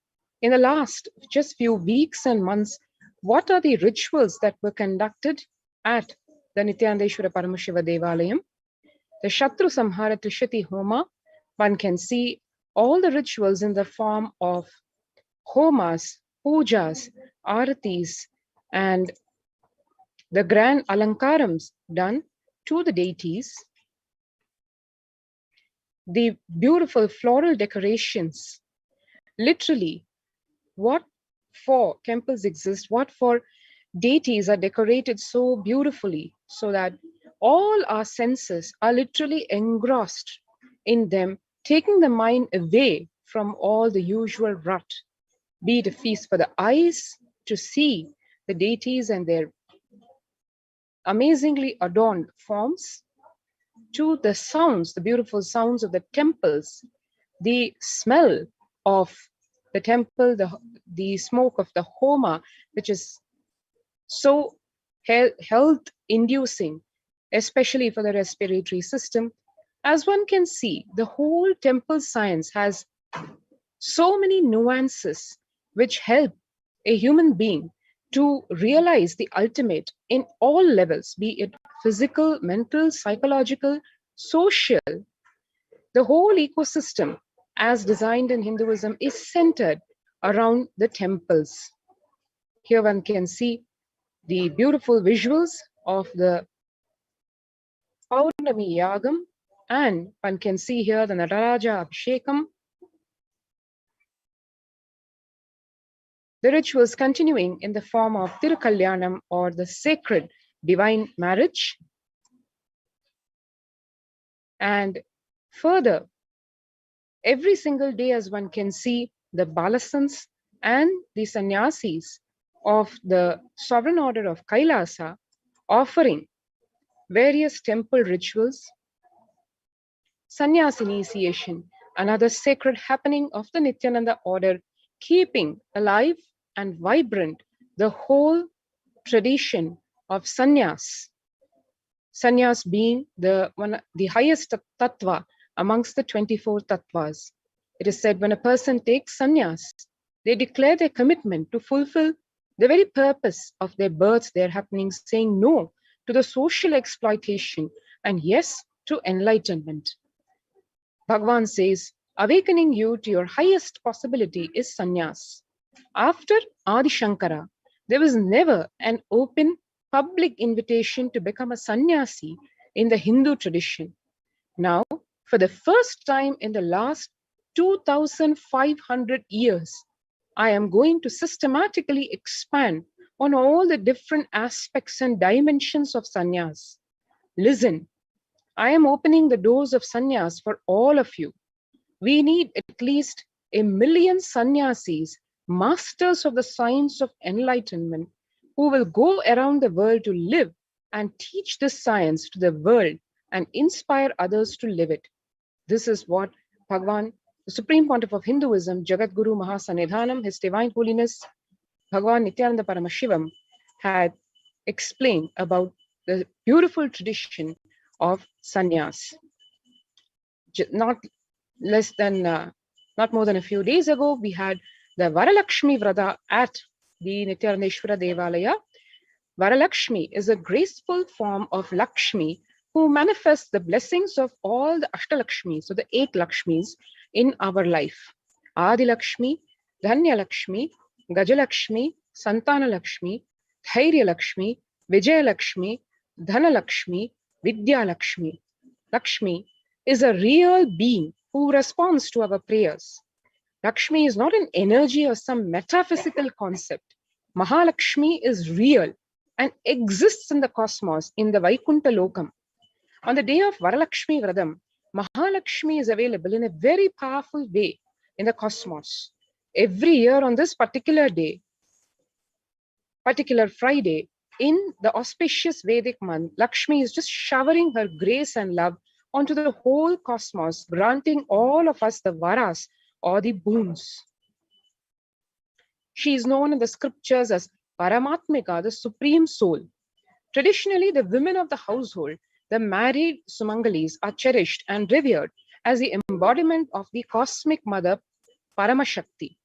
in the last just few weeks and months, what are the rituals that were conducted at the Nithyanandeshwara Paramashiva Devalayam? The Shatru Samhara Trishati Homa, one can see all the rituals in the form of homas, pujas, aratis, and the grand alankarams done to the deities, the beautiful floral decorations. Literally, what for temples exist, what for deities are decorated so beautifully so that all our senses are literally engrossed in them, taking the mind away from all the usual rut, be it a feast for the eyes to see the deities and their amazingly adorned forms, to the sounds, the beautiful sounds of the temples, the smell of the temple, the smoke of the homa, which is so health-inducing, especially for the respiratory system. As one can see, the whole temple science has so many nuances which help a human being to realize the ultimate in all levels, be it physical, mental, psychological, social. The whole ecosystem, as designed in Hinduism, is centered around the temples. Here one can see the beautiful visuals of the Paurnami Yagam, and one can see here the Nataraja Abhishekam. The rituals continuing in the form of Tirukalyanam, or the sacred divine marriage. And further, every single day, as one can see, the Balasans and the Sannyasis of the sovereign order of Kailasa offering various temple rituals, sannyas initiation, another sacred happening of the Nithyananda order, keeping alive and vibrant the whole tradition of sannyas. Sannyas being the highest tattva amongst the 24 tattvas. It is said when a person takes sannyas, they declare their commitment to fulfill the very purpose of their birth, their happenings, saying no to the social exploitation and yes to enlightenment. Bhagavan says, awakening you to your highest possibility is sannyas. After Adi Shankara, there was never an open public invitation to become a sannyasi in the Hindu tradition. Now, for the first time in the last 2,500 years, I am going to systematically expand on all the different aspects and dimensions of sannyas. Listen, I am opening the doors of sannyas for all of you. We need at least 1 million sannyasis, masters of the science of enlightenment, who will go around the world to live and teach this science to the world and inspire others to live it. This is what Bhagwan, the Supreme Pontiff of Hinduism, Jagadguru Mahasannidhanam, His Divine Holiness, Bhagwan Nithyananda Paramashivam, had explained about the beautiful tradition of sannyas. Not more than a few days ago, we had the Varalakshmi Vrata at the Nityanandeshwara Devalaya. Varalakshmi is a graceful form of Lakshmi who manifests the blessings of all the Ashtalakshmis, so the 8 Lakshmis in our life. Adi Lakshmi, Dhanya Lakshmi, Gajalakshmi, Santana Lakshmi, Dhairya Lakshmi, Vijaya Lakshmi, Dhana Lakshmi, Vidya Lakshmi. Lakshmi is a real being who responds to our prayers. Lakshmi is not an energy or some metaphysical concept. Mahalakshmi is real and exists in the cosmos, in the Vaikuntha Lokam. On the day of Varalakshmi Vradam, Mahalakshmi is available in a very powerful way in the cosmos. Every year on this particular day, particular Friday, in the auspicious Vedic month, Lakshmi is just showering her grace and love onto the whole cosmos, granting all of us the varas or the boons. She is known in the scriptures as Paramatmika, the supreme soul. Traditionally, the women of the household, the married Sumangalis, are cherished and revered as the embodiment of the cosmic mother, Paramasakti.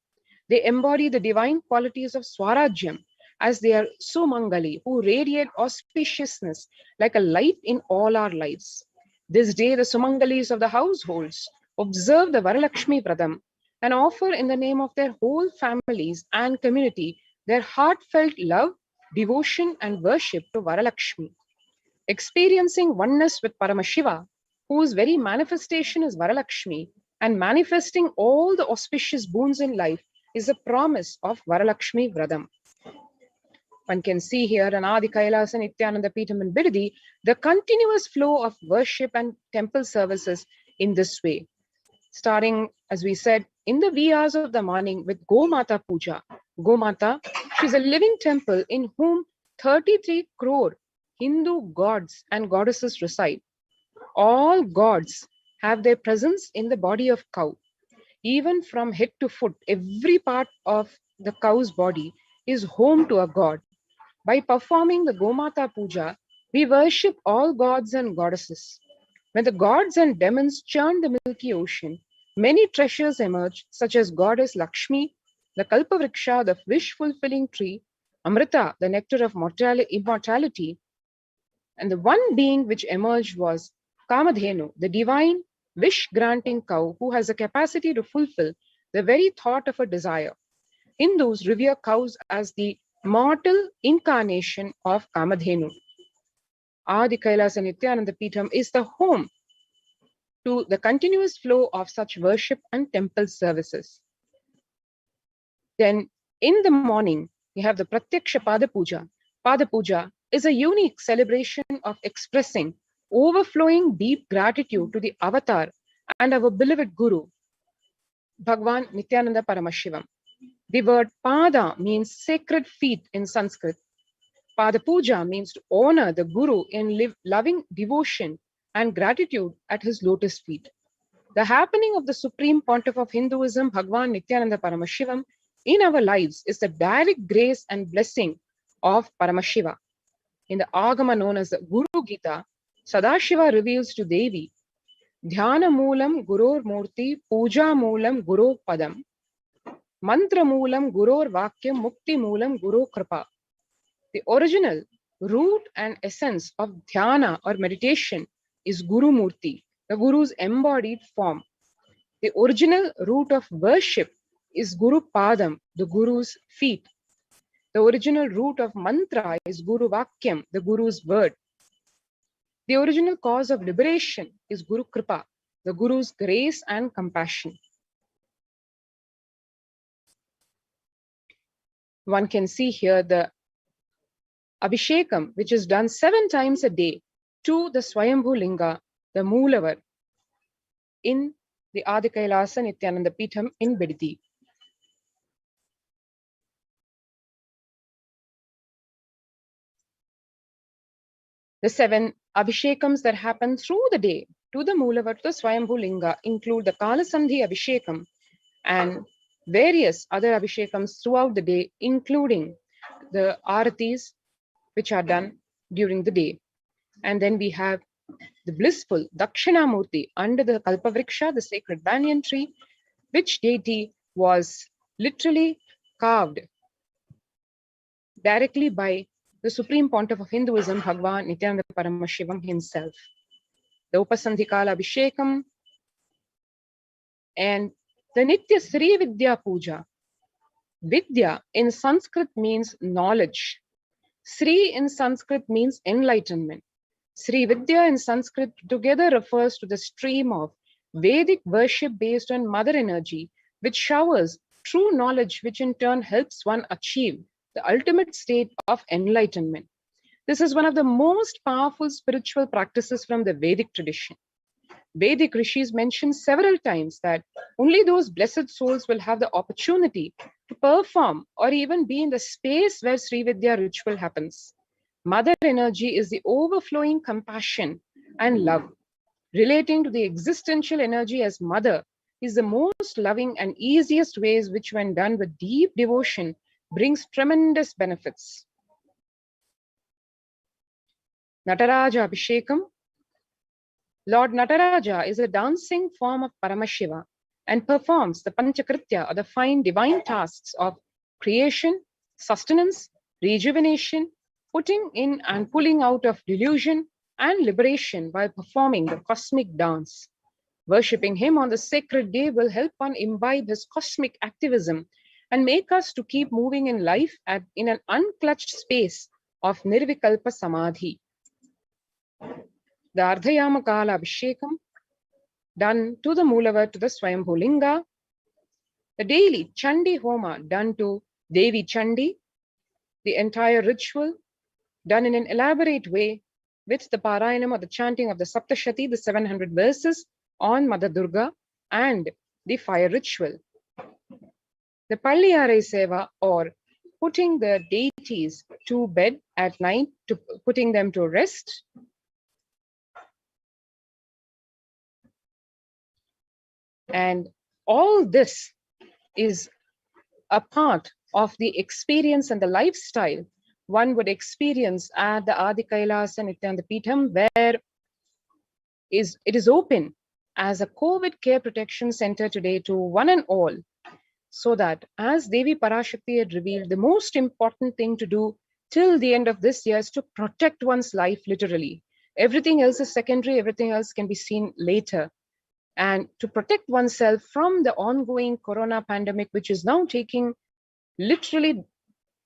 They embody the divine qualities of Swarajyam as they are Sumangali, who radiate auspiciousness like a light in all our lives. This day, the Sumangalis of the households observe the Varalakshmi Vradam and offer in the name of their whole families and community their heartfelt love, devotion, and worship to Varalakshmi. Experiencing oneness with Paramashiva, whose very manifestation is Varalakshmi, and manifesting all the auspicious boons in life is a promise of Varalakshmi Vradam. One can see here in Adi Kailasa Nithyananda Peetham in Bidadi, the continuous flow of worship and temple services in this way. Starting, as we said, in the wee hours of the morning with Gomata Puja. Gomata, she's a living temple in whom 33 crore Hindu gods and goddesses reside. All gods have their presence in the body of cow. Even from head to foot, every part of the cow's body is home to a god. By performing the Gomata Puja, we worship all gods and goddesses. When the gods and demons churn the milky ocean, many treasures emerge, such as goddess Lakshmi, the Kalpavriksha, the wish-fulfilling tree, Amrita, the nectar of immortality, and the one being which emerged was Kamadhenu, the divine wish-granting cow who has a capacity to fulfill the very thought of a desire. Hindus revere cows as the mortal incarnation of Kamadhenu. Adi Kailasa Nithyananda Peetham is the home to the continuous flow of such worship and temple services. Then in the morning, we have the Pratyaksha Pada Puja. Pada Puja is a unique celebration of expressing overflowing deep gratitude to the avatar and our beloved Guru, Bhagwan Nithyananda Paramashivam. The word Pada means sacred feet in Sanskrit. Pada Puja means to honor the Guru in loving devotion and gratitude at his lotus feet. The happening of the Supreme Pontiff of Hinduism, Bhagwan Nithyananda Paramashivam, in our lives is the direct grace and blessing of Paramashiva. In the Agama known as the Guru Gita, Sadashiva reveals to Devi, Dhyana Moolam Gurur Murti, Puja Moolam Guru Padam, Mantra Moolam Gurur Vakyam, Mukti Moolam Guru Kripa. The original root and essence of dhyana or meditation is Guru Murti, the Guru's embodied form. The original root of worship is Guru Padam, the Guru's feet. The original root of mantra is Guru Vakyam, the Guru's word. The original cause of liberation is Guru Kripa, the Guru's grace and compassion. One can see here the Abhishekam, which is done 7 times a day to the Swayambhu Linga, the Moolavar, in the Adi Kailasa Nithyananda Paramashivam in Biddi. The 7 Abhishekams that happen through the day to the Moolavar, to the Swayambhu Linga, include the Kalasandhi Abhishekam and various other Abhishekams throughout the day, including the Aratis, which are done during the day. And then we have the blissful Dakshinamurti under the Kalpavriksha, the sacred banyan tree, which deity was literally carved directly by the Supreme Pontiff of Hinduism, Bhagavan Nithyananda Paramashivam himself. The Upasandhikala Abhishekam and the Nitya Sri Vidya Puja. Vidya in Sanskrit means knowledge. Sri in Sanskrit means enlightenment. Sri Vidya in Sanskrit together refers to the stream of Vedic worship based on mother energy, which showers true knowledge, which in turn helps one achieve the ultimate state of enlightenment. This is one of the most powerful spiritual practices from the Vedic tradition. Vedic rishis mention several times that only those blessed souls will have the opportunity to perform or even be in the space where Sri Vidya ritual happens. Mother energy is the overflowing compassion and love. Relating to the existential energy as mother is the most loving and easiest ways which, when done with deep devotion, brings tremendous benefits. Nataraja Abhishekam. Lord Nataraja is a dancing form of Paramashiva and performs the Panchakritya, or the fine divine tasks of creation, sustenance, rejuvenation, putting in and pulling out of delusion, and liberation while performing the cosmic dance. Worshipping him on the sacred day will help one imbibe his cosmic activism and make us to keep moving in life in an unclutched space of Nirvikalpa Samadhi. The Ardhayama Kala Abhishekam, done to the Moolavar, to the Swayambhu Linga. The daily Chandi Homa, done to Devi Chandi. The entire ritual done in an elaborate way with the Parayanam, or the chanting of the Saptashati, the 700 verses on Mother Durga, and the fire ritual. The Palliyare Seva, or putting the deities to bed at night, to putting them to rest. And all this is a part of the experience and the lifestyle one would experience at the Adi Kailasa Nithyananda Paramashivam, where it is open as a COVID care protection center today to one and all, so that, as Devi Parashakti had revealed, the most important thing to do till the end of this year is to protect one's life, literally. Everything else is secondary, everything else can be seen later. And to protect oneself from the ongoing corona pandemic, which is now taking literally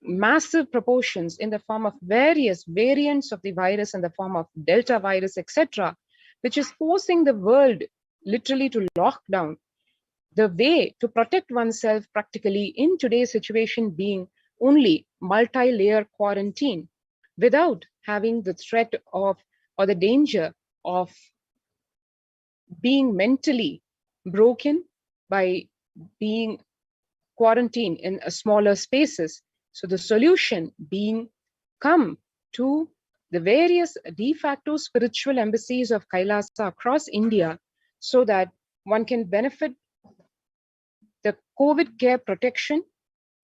massive proportions in the form of various variants of the virus, in the form of Delta virus, etc., which is forcing the world literally to lock down. The way to protect oneself practically in today's situation being only multi-layer quarantine, without having the threat of, or the danger of, being mentally broken by being quarantined in smaller spaces. So the solution being come to the various de facto spiritual embassies of Kailasa across India, so that one can benefit the COVID care protection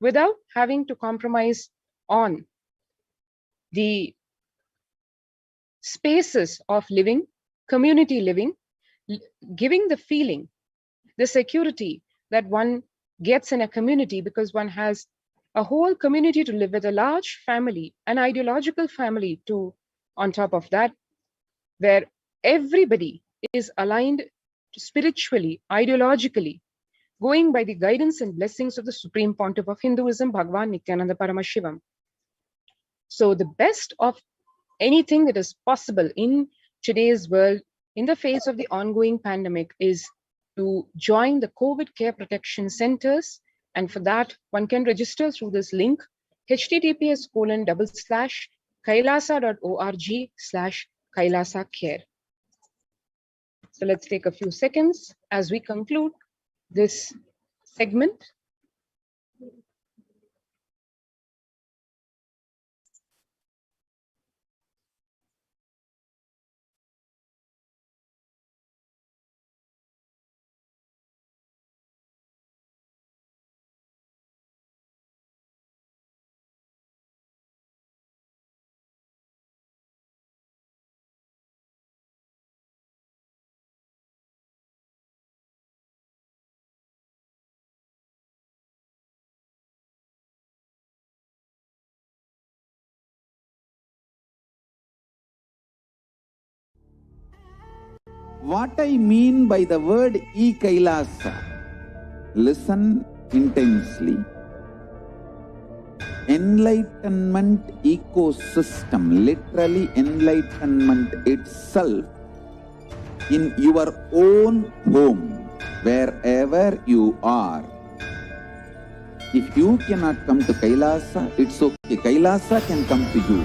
without having to compromise on the spaces of living, community living, giving the feeling, the security that one gets in a community, because one has a whole community to live with, a large family, an ideological family to on top of that, where everybody is aligned spiritually, ideologically, going by the guidance and blessings of the Supreme Pontiff of Hinduism, Bhagavan Nithyananda Paramashivam. So the best of anything that is possible in today's world, in the face of the ongoing pandemic, is to join the COVID care protection centers. And for that, one can register through this link, https://kailasa.org/Kailasa care. So let's take a few seconds as we conclude this segment. What I mean by the word Kailasa, listen intensely. Enlightenment ecosystem, literally enlightenment itself, in your own home, wherever you are. If you cannot come to Kailasa, it's okay. Kailasa can come to you.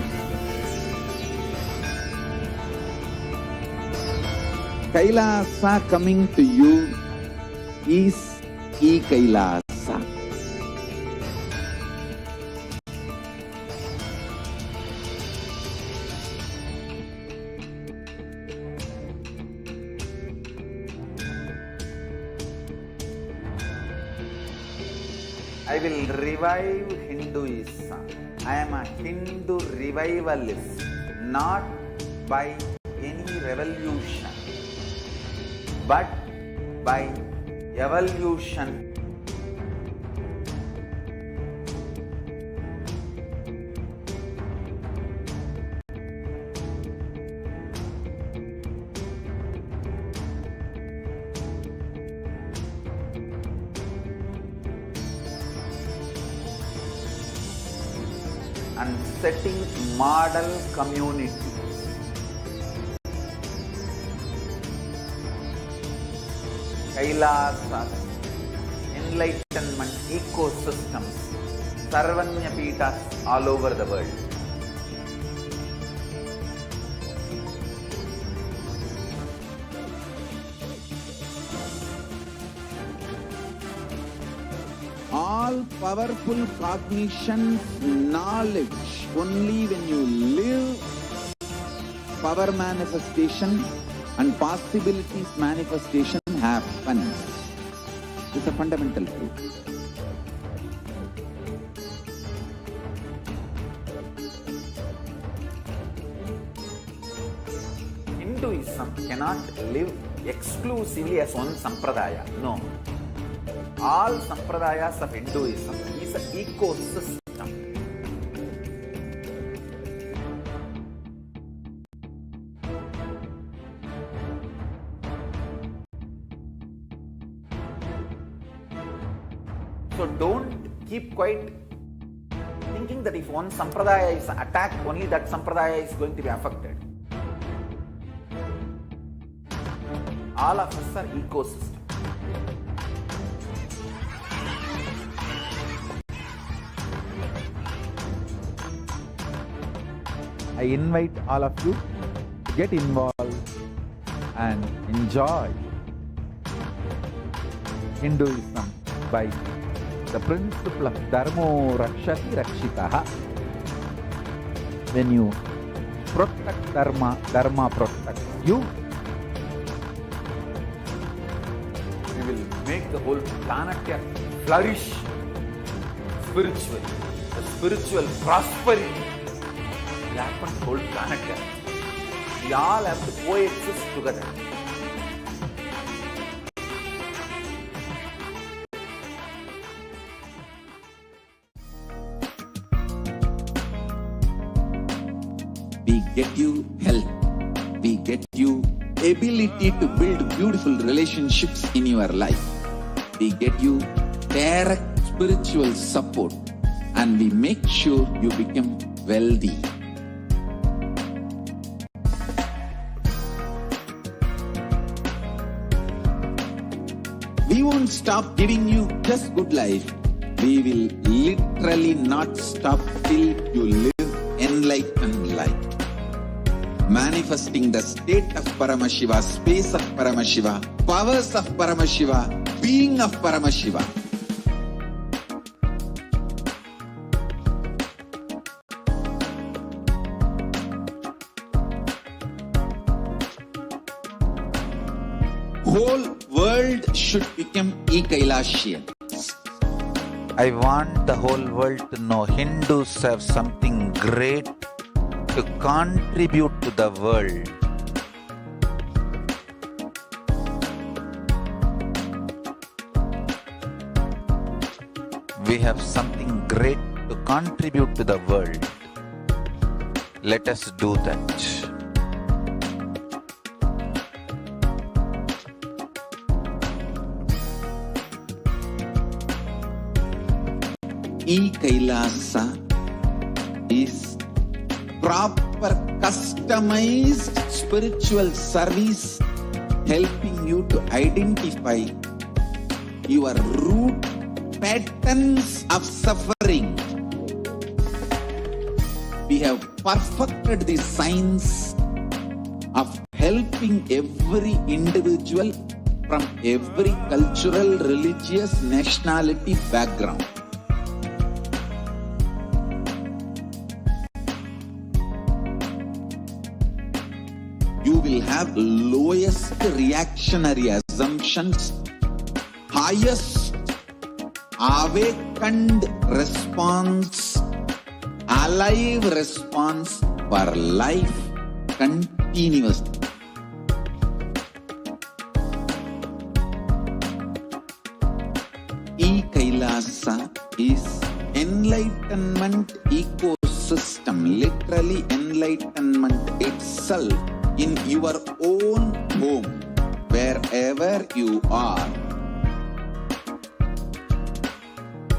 Kailasa coming to you is Kailasa. I will revive Hinduism. I am a Hindu revivalist, not by any revolution, but by evolution. And setting model community. Kailasa, enlightenment ecosystems, Sarvanya Peethas all over the world. All powerful cognition, knowledge, only when you live power manifestation and possibilities manifestation happens. It's a fundamental truth. Hinduism cannot live exclusively as one sampradaya. No. All sampradayas of Hinduism is an ecosystem. So don't keep quiet thinking that if one sampradaya is attacked, only that sampradaya is going to be affected. All of us are ecosystem. I invite all of you to get involved and enjoy Hinduism by the principle of Dharmo Rakshati Rakshitaha. When you protect Dharma, Dharma protects you. You will make the whole planet flourish spiritually. The spiritual prosperity will happen to the whole planet. We all have to coexist together. We get you health. We get you ability to build beautiful relationships in your life. We get you direct spiritual support, and we make sure you become wealthy. We won't stop giving you just good life. We will literally not stop till you live enlightened life. Manifesting the state of Paramashiva, space of Paramashiva, powers of Paramashiva, being of Paramashiva. Whole world should become Kailasian. I want the whole world to know Hindus have something great to contribute to the world. We have something great to contribute to the world. Let us do that. Kailasa is proper customized spiritual service helping you to identify your root patterns of suffering. We have perfected the science of helping every individual from every cultural, religious, nationality background. You will have lowest reactionary assumptions, highest awakened response, alive response for life continuously. Kailasa is enlightenment ecosystem, literally enlightenment itself in your own home, wherever you are.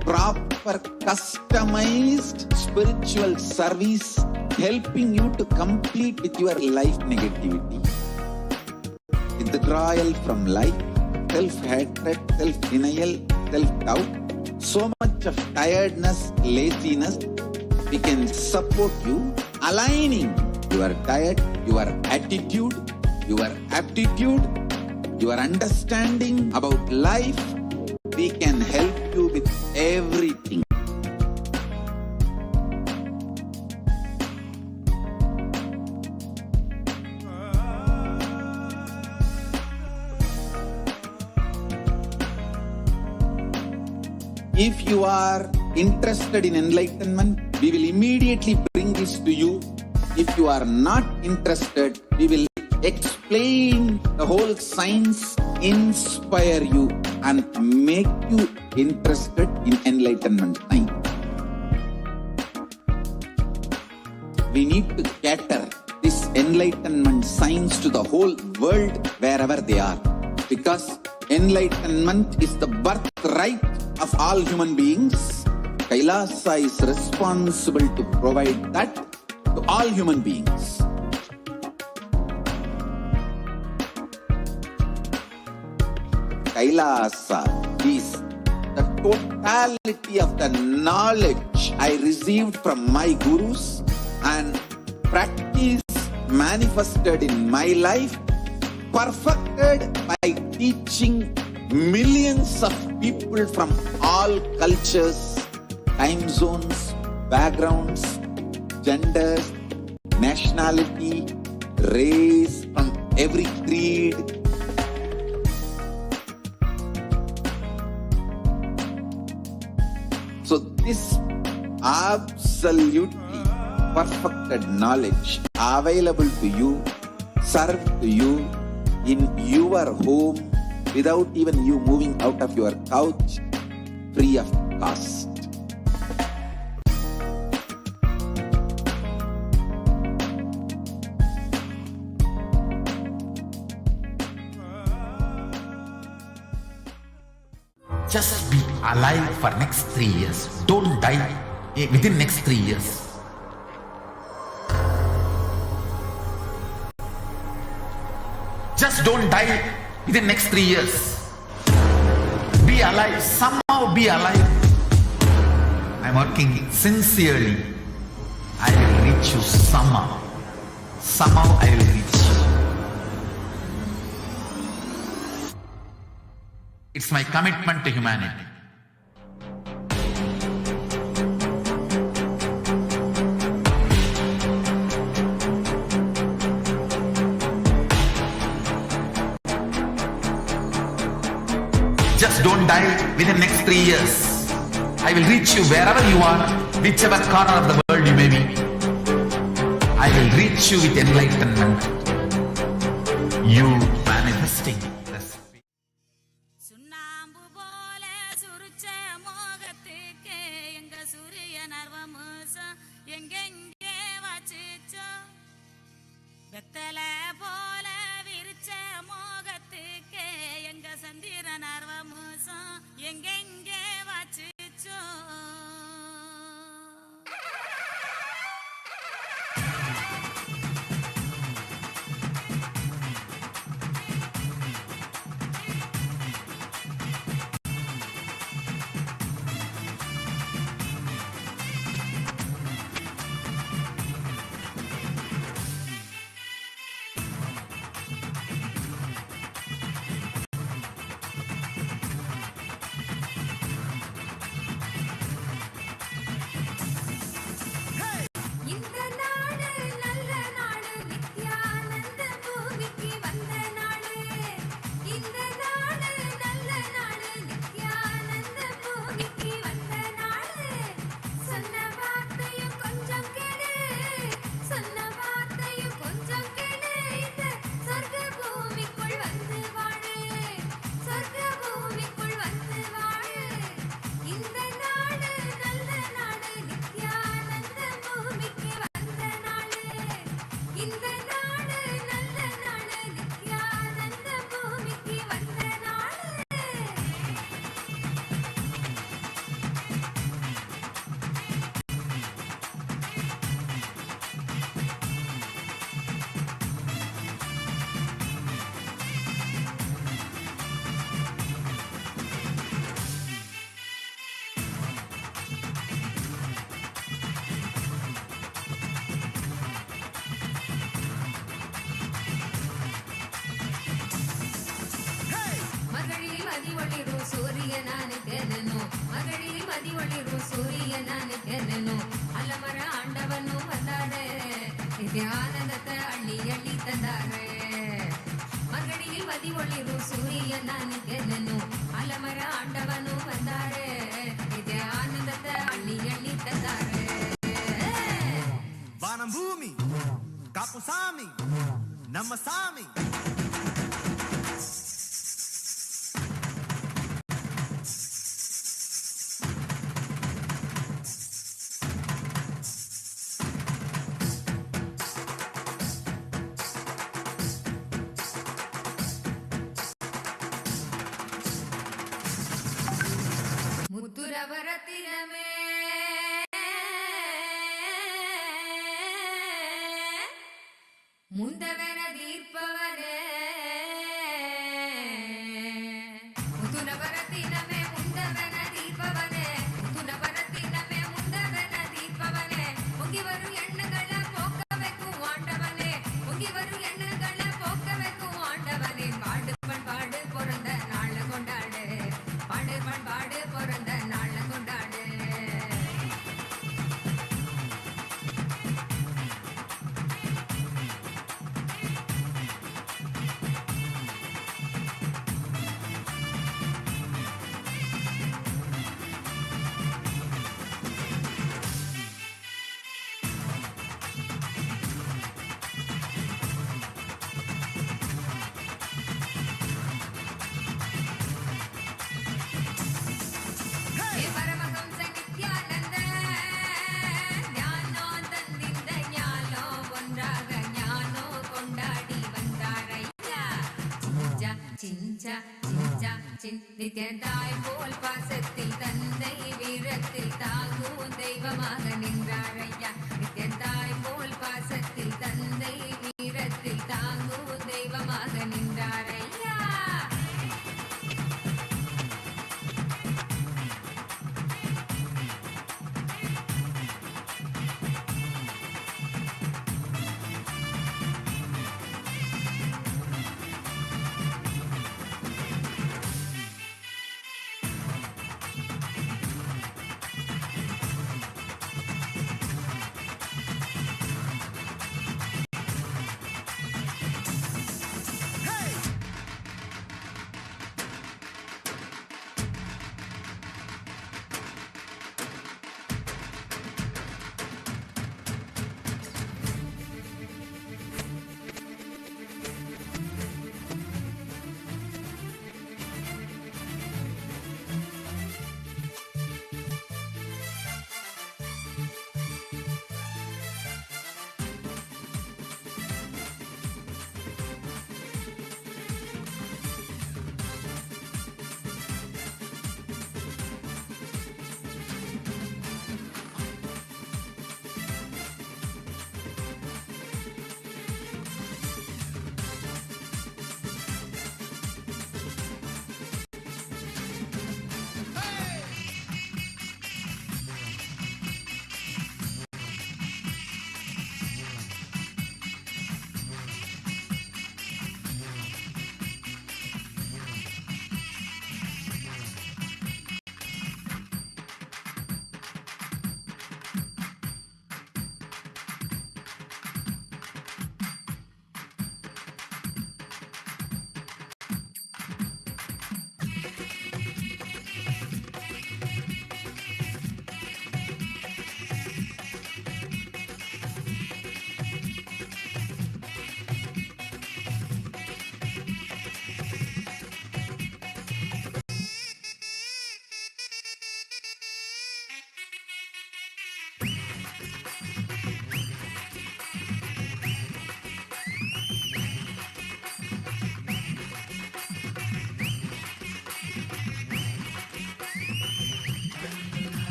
Proper customized spiritual service helping you to complete with your life negativity, withdrawal from life, self-hatred, self-denial, self-doubt, so much of tiredness, laziness. We can support you aligning your diet, your attitude, your aptitude, your understanding about life. We can help you with everything. If you are interested in enlightenment, we will immediately bring this to you. If you are not interested, we will explain the whole science, inspire you and make you interested in enlightenment time. We need to cater this enlightenment science to the whole world wherever they are, because enlightenment is the birthright of all human beings. Kailasa is responsible to provide that to all human beings. Kailasa is the totality of the knowledge I received from my gurus and practice manifested in my life, perfected by teaching millions of people from all cultures, time zones, backgrounds, genders, nationality, race, from every creed. So this absolutely perfected knowledge available to you, served to you in your home without even you moving out of your couch, free of cost. Just be alive for next 3 years. Don't die within next 3 years. Just don't die within next 3 years. Be alive, somehow be alive. I'm working sincerely. I will reach you somehow. Somehow I will reach you. It's my commitment to humanity. Just don't die within next 3 years. I will reach you wherever you are, whichever corner of the world you may be. I will reach you with enlightenment. You manifesting. சுண்ணாம்பு போல சுருச்ச மோகத்துக்கு எங்க சூரிய நர்வமோசம் எங்கெங்கே வச்சுச்சோ வெத்தல போல விரிச்ச மோகத்துக்கு எங்க சந்திர நர்வமோசம் எங்கெங்கே வச்சுச்சோ ಅಲಮರ ಆಂಡವನು ಬಂದಾರೆ ಆನಂದತೆ ಅಳ್ಳಿ ಅಳ್ಳಿ ತಂದಾರೆ ಮಗಡಿயில் ಮದಿ ಒಳಿರು ಸೂರ್ಯ ನಾನಿಗೆನನು ಅಲಮರ ಆಂಡವನು ಬಂದಾರೆ ಇದೆ ಆನಂದತೆ ಅಳ್ಳಿ ಅಳ್ಳಿ ತಂದಾರೆ வானம் பூமி காப்பு சாமி நம்ம சாமி ಮುತ್ತುರವರತಿನಮೇ ಮುಂದವನ ದೀರ್ಪವನೇ ಮುತ್ತುರವರತಿನಮೇ ಮುಂದವನ ದೀಪವನೇ ಮುತ್ತುರವರತಿನಮೇ ಮುಂದವನ ದೀಪವನೇ ಮುಗಿವರು ಎಣ್ಣಗಳ ಪೋಕಬೇಕು ಆಂಡವನೇ ಮುಗಿವರು ಎಣ್ಣಗಳ ಪೋಕಬೇಕು ಆಂಡವನೇ பாடு பண்பாடு பிறந்த நாள் கொண்டாடு பாடு பண்பாடு பிறந்த நாள் கொண்டாடு பரமஹம்ச நித்யானந்த ஞானோ தந்திந்த ஞானோ ஒன்றாக ஞானோ கொண்டாடி வந்தாரையா சிஞ்சா சிஞ்சா சிஞ்சா நித்யந்தாய் போல் பாசத்தில் தந்தை வீரத்தில் தாங்கும் தெய்வமாக நின்றாரையா நித்யந்தாய் போல் பாசத்தில் தந்தை வீரத்தில் தாங்கும் தெய்வமாக நின்றார்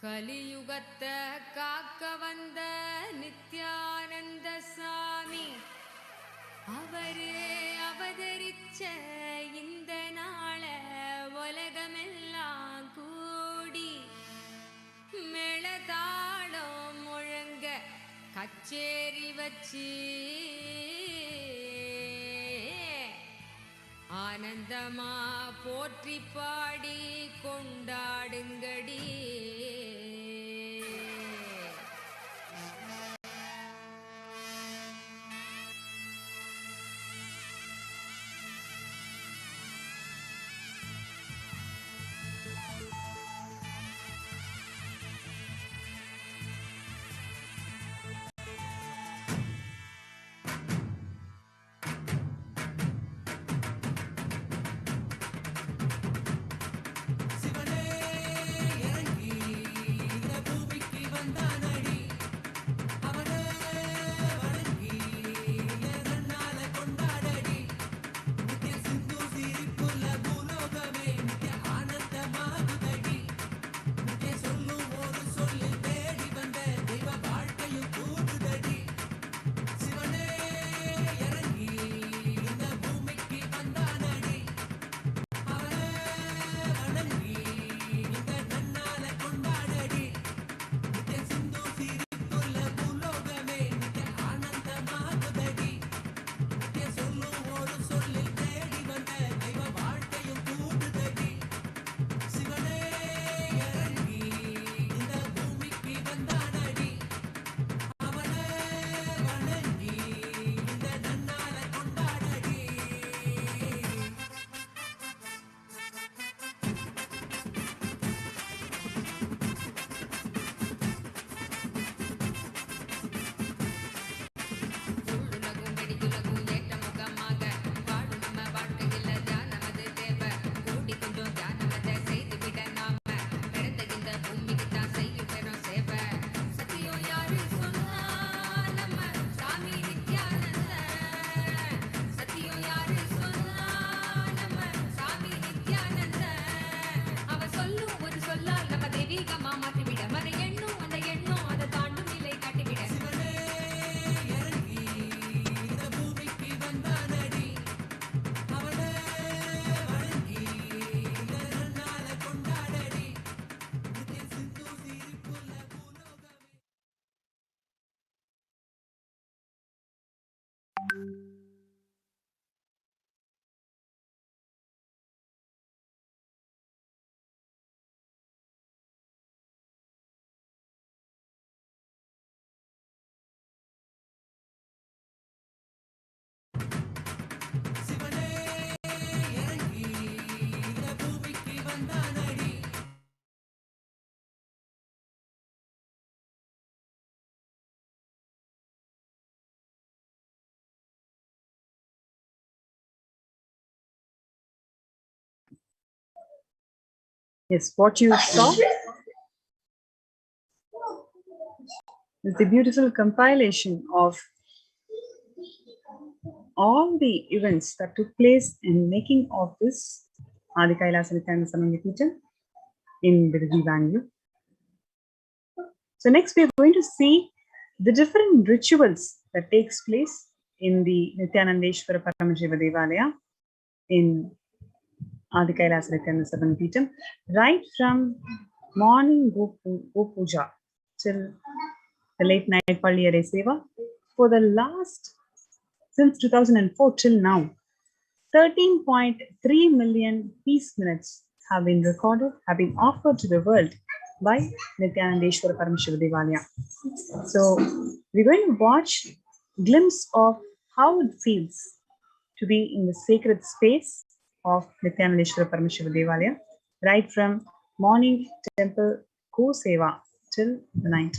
கலியுகத்தை காக்க வந்த நித்யானந்த சாமி அவரே அவதரிச்ச இந்த நாள உலகமெல்லாம் கூடி மேளதாளம் முழங்க கச்சேரி வச்சு ஆனந்தமா போற்றி பாடி கொண்டாடுங்கடி. சிவனே இறங்கி இந்த பூமிக்கு வந்தானடி, அவனே வணங்கி நன்னால கொண்டாடடி. நித்திய சிந்து சிரிப்புள்ள பூலோகமே நித்திய ஆனந்தமாகுதடி. நித்திய சொல்லும் ஒரு சொல்லு தேடி வந்த தெய்வ வாழ்க்கையும் கூடுதடி. சிவனே இறங்கி இந்த பூமிக்கு வந்தானடி, அவனே வணங்கி இந்த நன்னால கொண்டாடடி. நித்திய சிந்து சிரிப்புள்ள பூலோகமே நித்திய ஆனந்தமாகுதடி. நித்திய சொல்லும் ஒரு சொல்லில் தேடி வந்த தெய்வ வாழ்க்கையும் கூடுதடி. சிவனே இறங்கி இந்த பூமிக்கு வந்தானடி, அவனே வணங்கி இந்த நன்னால கொண்டாடடி. உள்ளுலகும் வெடித்துலகும் ஏற்ற முகமாக வாழும் நம்ம வாழ்க்கையில் தியானம் அது தேவை. கூடி கொஞ்சம் தியானம் அதை செய்துவிட நாம பிறந்த இந்த பூமிக்கு தான் செய்யும் பெரும் சேவை. சத்தியம் யாரு சொன்னா நம்ம சாமி நித்யானந்த. சத்தியம் யாரு சொன்னா நம்ம சாமி நித்யானந்த. அவ சொல்லும் ஒரு சொல்லால் நம்ம தெய்வீகமா மாற்றிவிட மன எண்ணும் அந்த எண்ணம் அதை தாண்டும் நிலை காட்டிவிட. சிவனே இறங்கி இந்த பூமிக்கு வந்தானடி, அவனே வணங்கி இந்த நன்னால கொண்டாடடி. நித்திய சிந்து சிரிப்புள்ள பூலோகமே. சிவனே இறங்கி இந்த பூமிக்கு Vandhanadi, Yes, what you saw is the beautiful compilation of all the events that took place in making of this Adi Kailasa Nithyananda Paramashivam in Viridi, Bangalore. So next we are going to see the different rituals that takes place in the Nithyanandeshwara Paramashiva Devalaya in Adi Kailasa Nithyananda Paramashivam, right from morning go puja till the late night Palliyare Seva. For the last, since 2004 till now, 13.3 million peace minutes have been recorded, have been offered to the world by Nithyanandeshwara Paramashiva Devalaya. So we're going to watch a glimpse of how it feels to be in the sacred space of Nithyanandeshwara Paramashiva Devalaya, right from morning temple Go Seva till the night.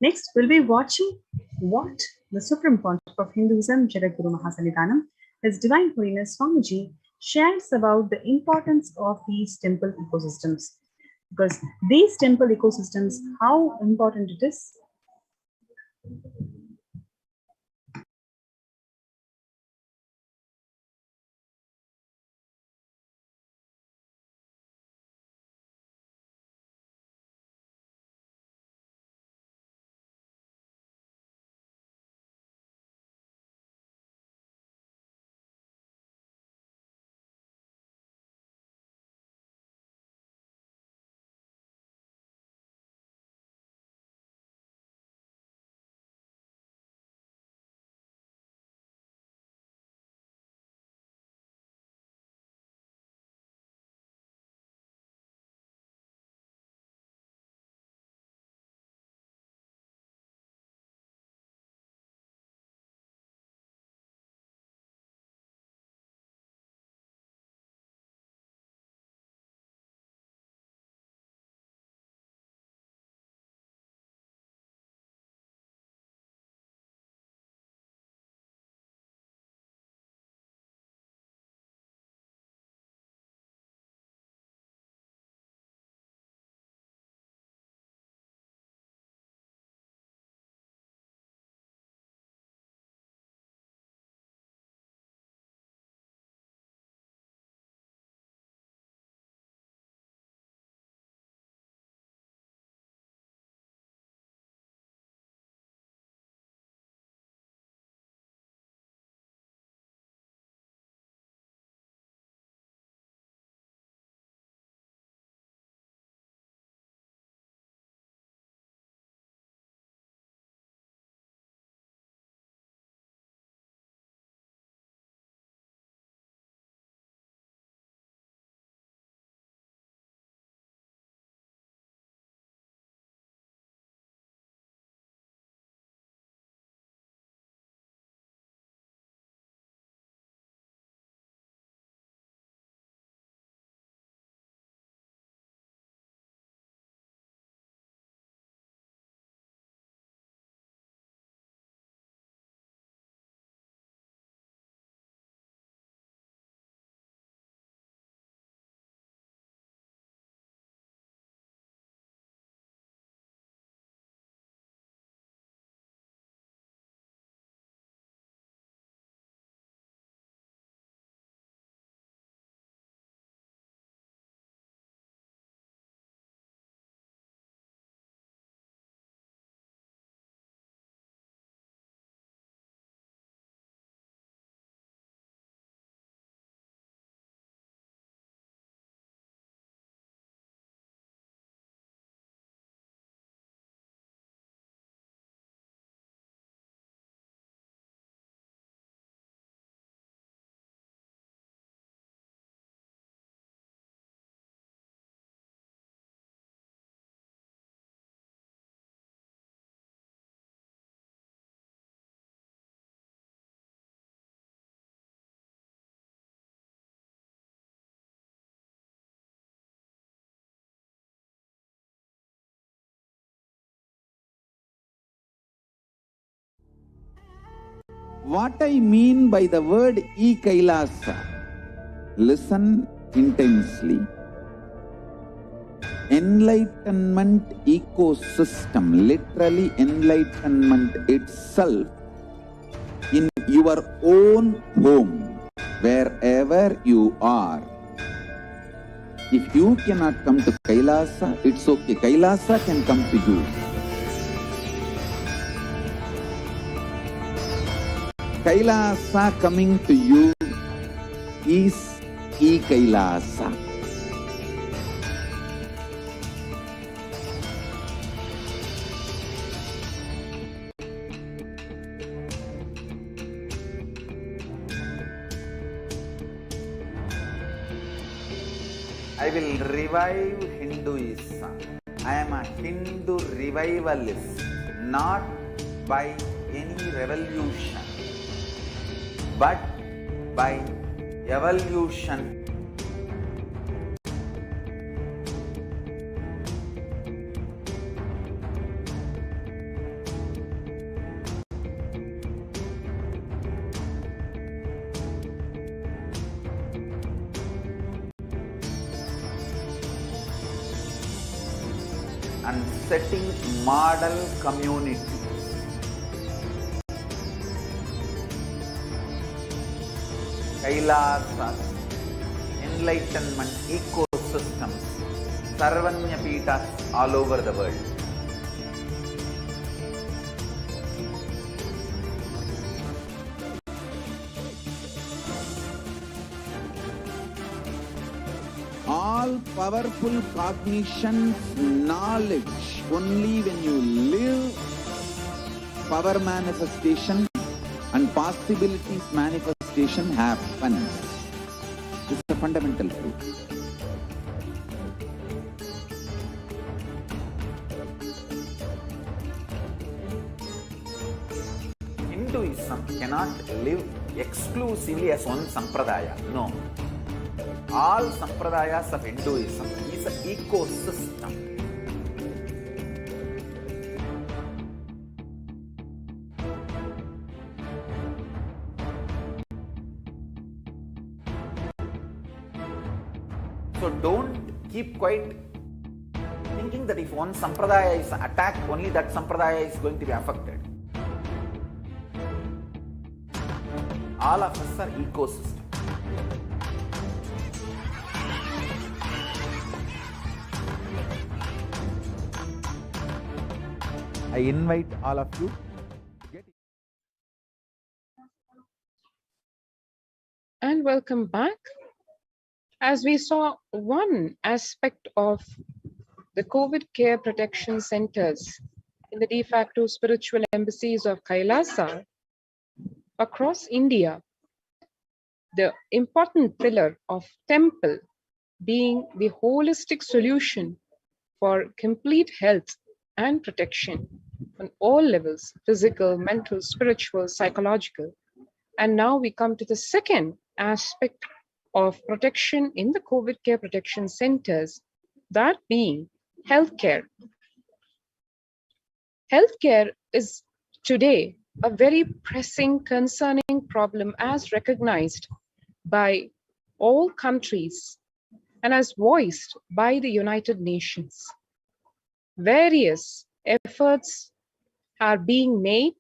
Next, we'll be watching what the Supreme Pontiff of Hinduism, Jagaguru Mahasanitanam, His Divine Holiness Swamiji, shares about the importance of these temple ecosystems. Because these temple ecosystems, how important it is. What I mean by the word Kailasa, listen intensely. Enlightenment ecosystem, literally enlightenment itself, in your own home, wherever you are. If you cannot come to Kailasa, it's okay. Kailasa can come to you. Kailasa coming to you is Kailasa. I will revive Hinduism. I am a Hindu revivalist, not by any revolution, but by evolution. and setting model community. Kailasa's enlightenment ecosystems, Sarvanya Peethas all over the world. All powerful cognition, knowledge, only when you live, power manifestation and possibilities manifestation happens. This is a fundamental truth. Hinduism cannot live exclusively as one sampradaya. No. All sampradayas of Hinduism is an ecosystem. So don't keep quiet thinking that if one sampradaya is attacked, only that sampradaya is going to be affected. All of us are ecosystem. I invite all of you to get it. And welcome back. As we saw, one aspect of the COVID care protection centers in the de facto spiritual embassies of Kailasa across India, the important pillar of temple being the holistic solution for complete health and protection on all levels, physical, mental, spiritual, psychological. And now we come to the second aspect of protection in the COVID care protection centers, that being healthcare. Healthcare is today a very pressing, concerning problem as recognized by all countries and as voiced by the United Nations. Various efforts are being made,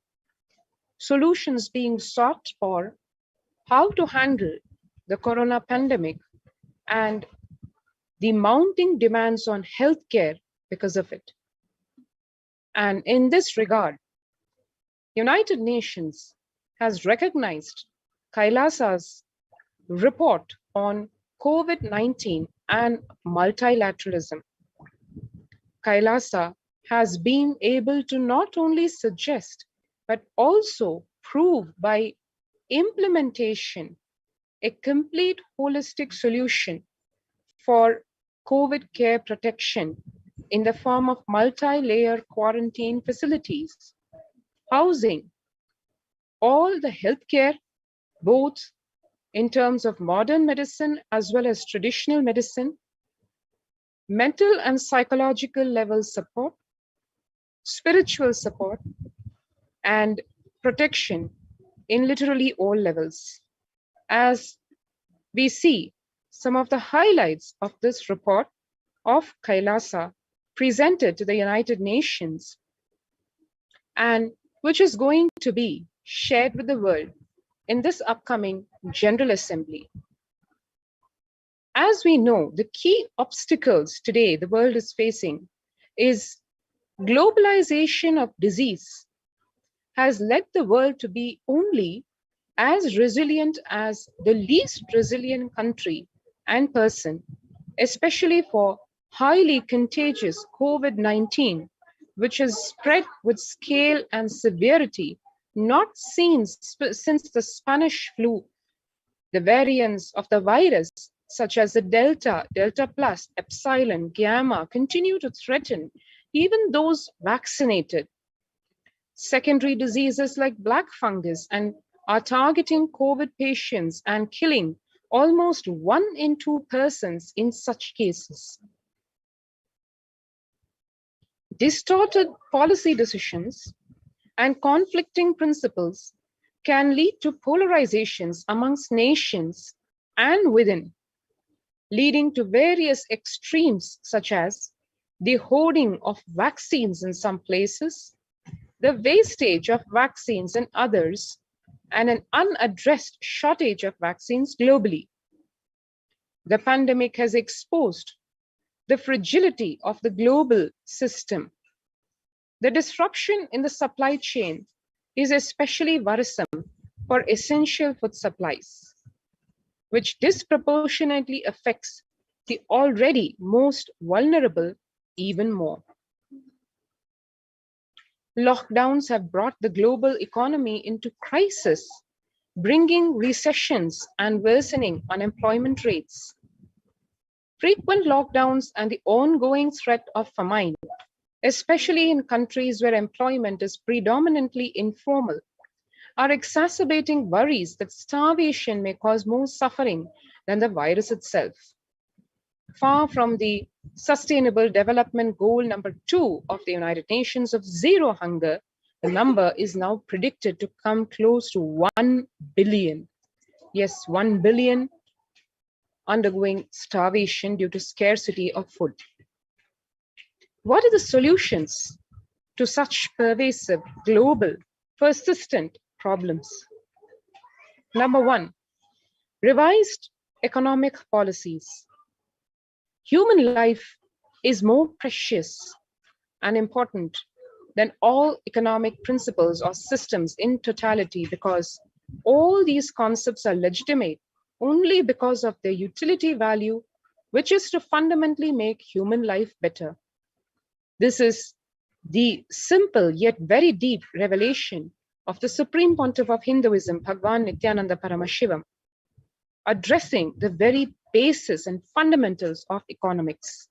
solutions being sought for how to handle the corona pandemic and the mounting demands on healthcare because of it. And in this regard, United Nations has recognized Kailasa's report on COVID-19 and multilateralism. Kailasa has been able to not only suggest, but also prove by implementation a complete holistic solution for COVID care protection in the form of multi-layer quarantine facilities, housing all the healthcare, both in terms of modern medicine as well as traditional medicine, mental and psychological level support, spiritual support, and protection in literally all levels. As we see some of the highlights of this report of Kailasa presented to the United Nations, and which is going to be shared with the world in this upcoming General Assembly. As we know, the key obstacles today the world is facing is globalization of disease has led the world to be only as resilient as the least resilient country and person, especially for highly contagious COVID-19, which has spread with scale and severity not seen since the Spanish flu. The variants of the virus, such as the Delta, Delta Plus, Epsilon, Gamma, continue to threaten even those vaccinated. Secondary diseases like black fungus and are targeting COVID patients and killing almost 1 in 2 persons in such cases. Distorted policy decisions and conflicting principles can lead to polarizations amongst nations and within, leading to various extremes such as the hoarding of vaccines in some places, the wastage of vaccines in others, and an unaddressed shortage of vaccines globally. The pandemic has exposed the fragility of the global system. The disruption in the supply chain is especially worrisome for essential food supplies, which disproportionately affects the already most vulnerable even more. Lockdowns have brought the global economy into crisis, bringing recessions and worsening unemployment rates. Frequent lockdowns and the ongoing threat of famine, especially in countries where employment is predominantly informal, are exacerbating worries that starvation may cause more suffering than the virus itself. Far from the Sustainable Development Goal number 2 of the United Nations of zero hunger, the number is now predicted to come close to 1 billion. Yes, 1 billion undergoing starvation due to scarcity of food. What are the solutions to such pervasive, global, persistent problems? Number 1, revised economic policies. Human life is more precious and important than all economic principles or systems in totality, because all these concepts are legitimate only because of their utility value, which is to fundamentally make human life better. This is the simple yet very deep revelation of the Supreme Pontiff of Hinduism, Bhagwan Nithyananda Paramashivam, addressing the very basis and fundamentals of economics.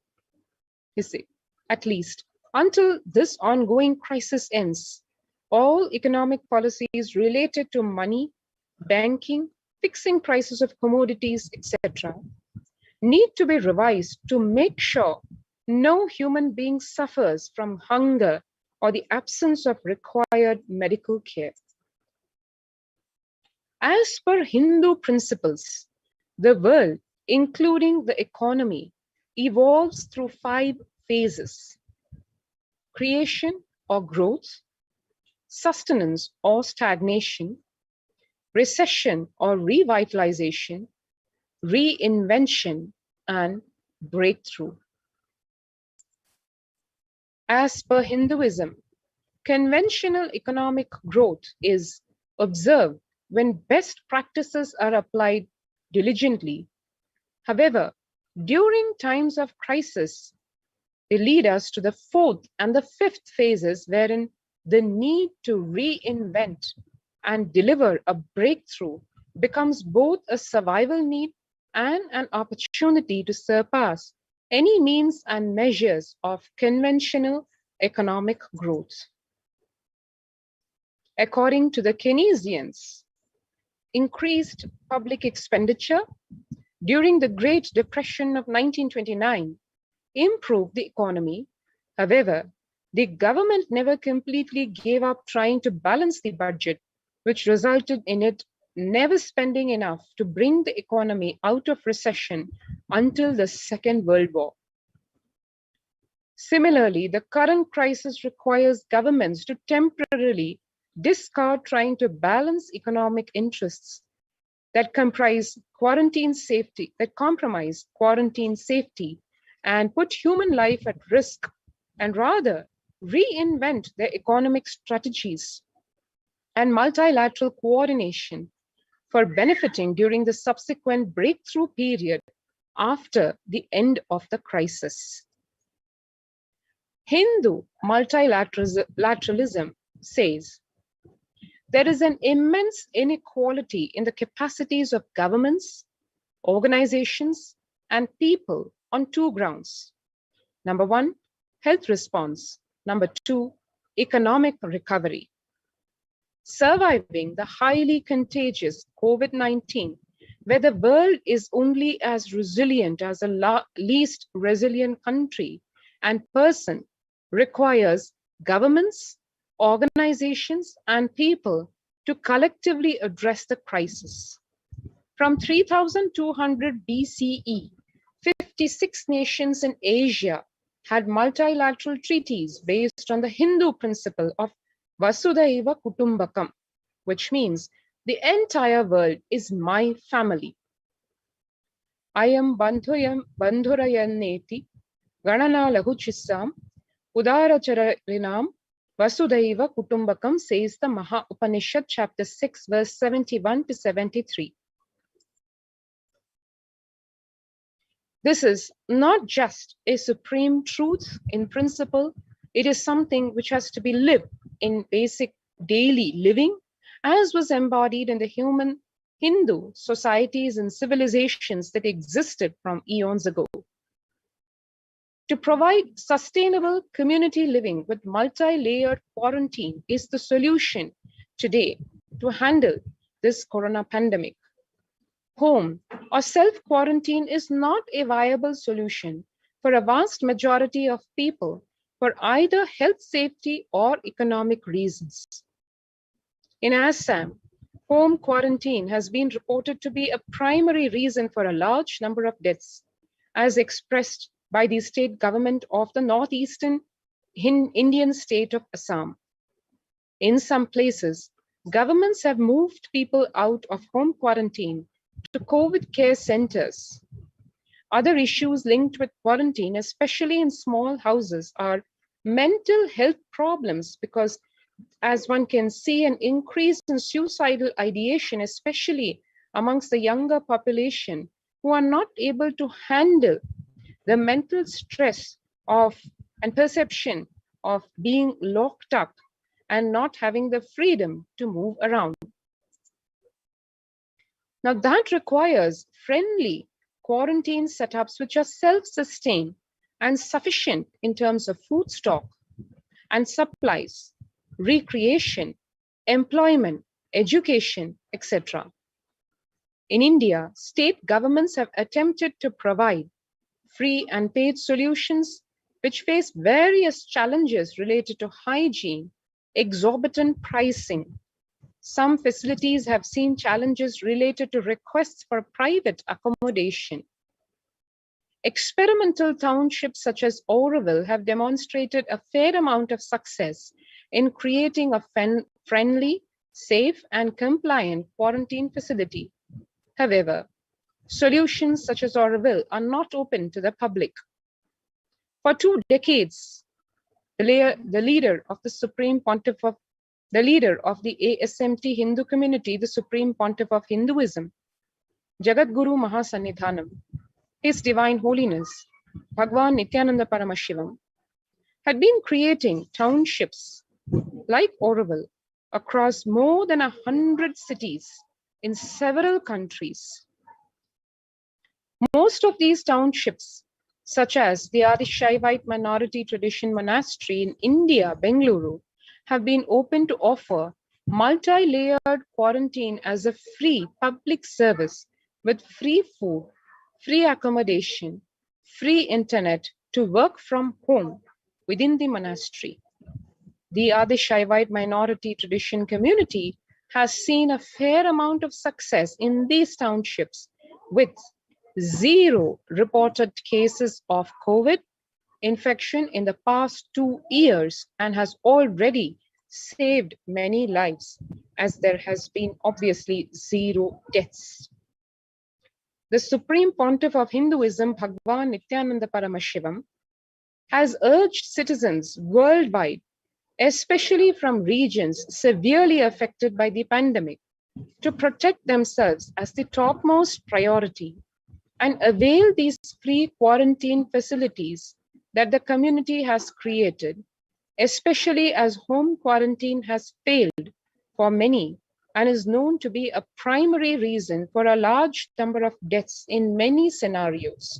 You see, at least until this ongoing crisis ends, all economic policies related to money, banking, fixing prices of commodities, etc., need to be revised to make sure no human being suffers from hunger or the absence of required medical care. As per Hindu principles, the world, including the economy, evolves through 5 phases: creation or growth, sustenance or stagnation, recession or revitalization, reinvention, and breakthrough. As per Hinduism, conventional economic growth is observed when best practices are applied diligently. However, during times of crisis, they lead us to the 4th and the 5th phases, wherein the need to reinvent and deliver a breakthrough becomes both a survival need and an opportunity to surpass any means and measures of conventional economic growth. According to the Keynesians, increased public expenditure during the Great Depression of 1929 improved the economy. However, the government never completely gave up trying to balance the budget, which resulted in it never spending enough to bring the economy out of recession until the Second World War. Similarly, the current crisis requires governments to temporarily discard trying to balance economic interests that compromise quarantine safety and put human life at risk, and rather reinvent their economic strategies and multilateral coordination for benefiting during the subsequent breakthrough period after the end of the crisis. Hindu multilateralism says there is an immense inequality in the capacities of governments, organizations, and people on 2 grounds. Number 1, health response. Number 2, economic recovery. Surviving the highly contagious COVID-19, where the world is only as resilient as the least resilient country and person, requires governments, organizations, and people to collectively address the crisis. From 3200 BCE, 56 nations in Asia had multilateral treaties based on the Hindu principle of Vasudhaiva Kutumbakam, which means the entire world is my family. Ayam bandhurayaneti ganana lahu chissam udaracharinam Vasudhaiva Kutumbakam, says the Maha Upanishad, chapter 6, verse 71 to 73. This is not just a supreme truth in principle, it is something which has to be lived in basic daily living, as was embodied in the human Hindu societies and civilizations that existed from eons ago. To provide sustainable community living with multi-layered quarantine is the solution today to handle this corona pandemic. Home or self-quarantine is not a viable solution for a vast majority of people for either health, safety, or economic reasons. In Assam, home quarantine has been reported to be a primary reason for a large number of deaths, as expressed by the state government of the northeastern Indian state of Assam. In some places, governments have moved people out of home quarantine to COVID care centers. Other issues linked with quarantine, especially in small houses, are mental health problems, because as one can see an increase in suicidal ideation, especially amongst the younger population who are not able to handle the mental stress of and perception of being locked up and not having the freedom to move around. Now that requires friendly quarantine setups which are self-sustained and sufficient in terms of food stock and supplies, recreation, employment, education, etc. In India, state governments have attempted to provide free and paid solutions which face various challenges related to hygiene, exorbitant pricing. Some facilities have seen challenges related to requests for private accommodation. Experimental townships such as Oroville have demonstrated a fair amount of success in creating a friendly, safe, and compliant quarantine facility. However, solutions such as Oroville are not open to the public. For 2 decades, the leader of the Supreme Pontiff of the leader of the ASMT Hindu community, the Supreme Pontiff of Hinduism, Jagadguru Mahasannidhanam, His Divine Holiness, Bhagwan Nithyananda Paramashivam, had been creating townships like Oroville across more than 100 cities in several countries. Most of these townships, such as the Adi-Shaivite minority tradition monastery in India, Bengaluru, have been open to offer multi-layered quarantine as a free public service with free food, free accommodation, free internet to work from home within the monastery. The Adi-Shaivite minority tradition community has seen a fair amount of success in these townships with 0 reported cases of COVID infection in the past 2 years and has already saved many lives, as there has been obviously 0 deaths. The Supreme Pontiff of Hinduism, Bhagwan Nithyananda Paramashivam, has urged citizens worldwide, especially from regions severely affected by the pandemic, to protect themselves as the topmost priority and avail these free quarantine facilities that the community has created, especially as home quarantine has failed for many and is known to be a primary reason for a large number of deaths in many scenarios.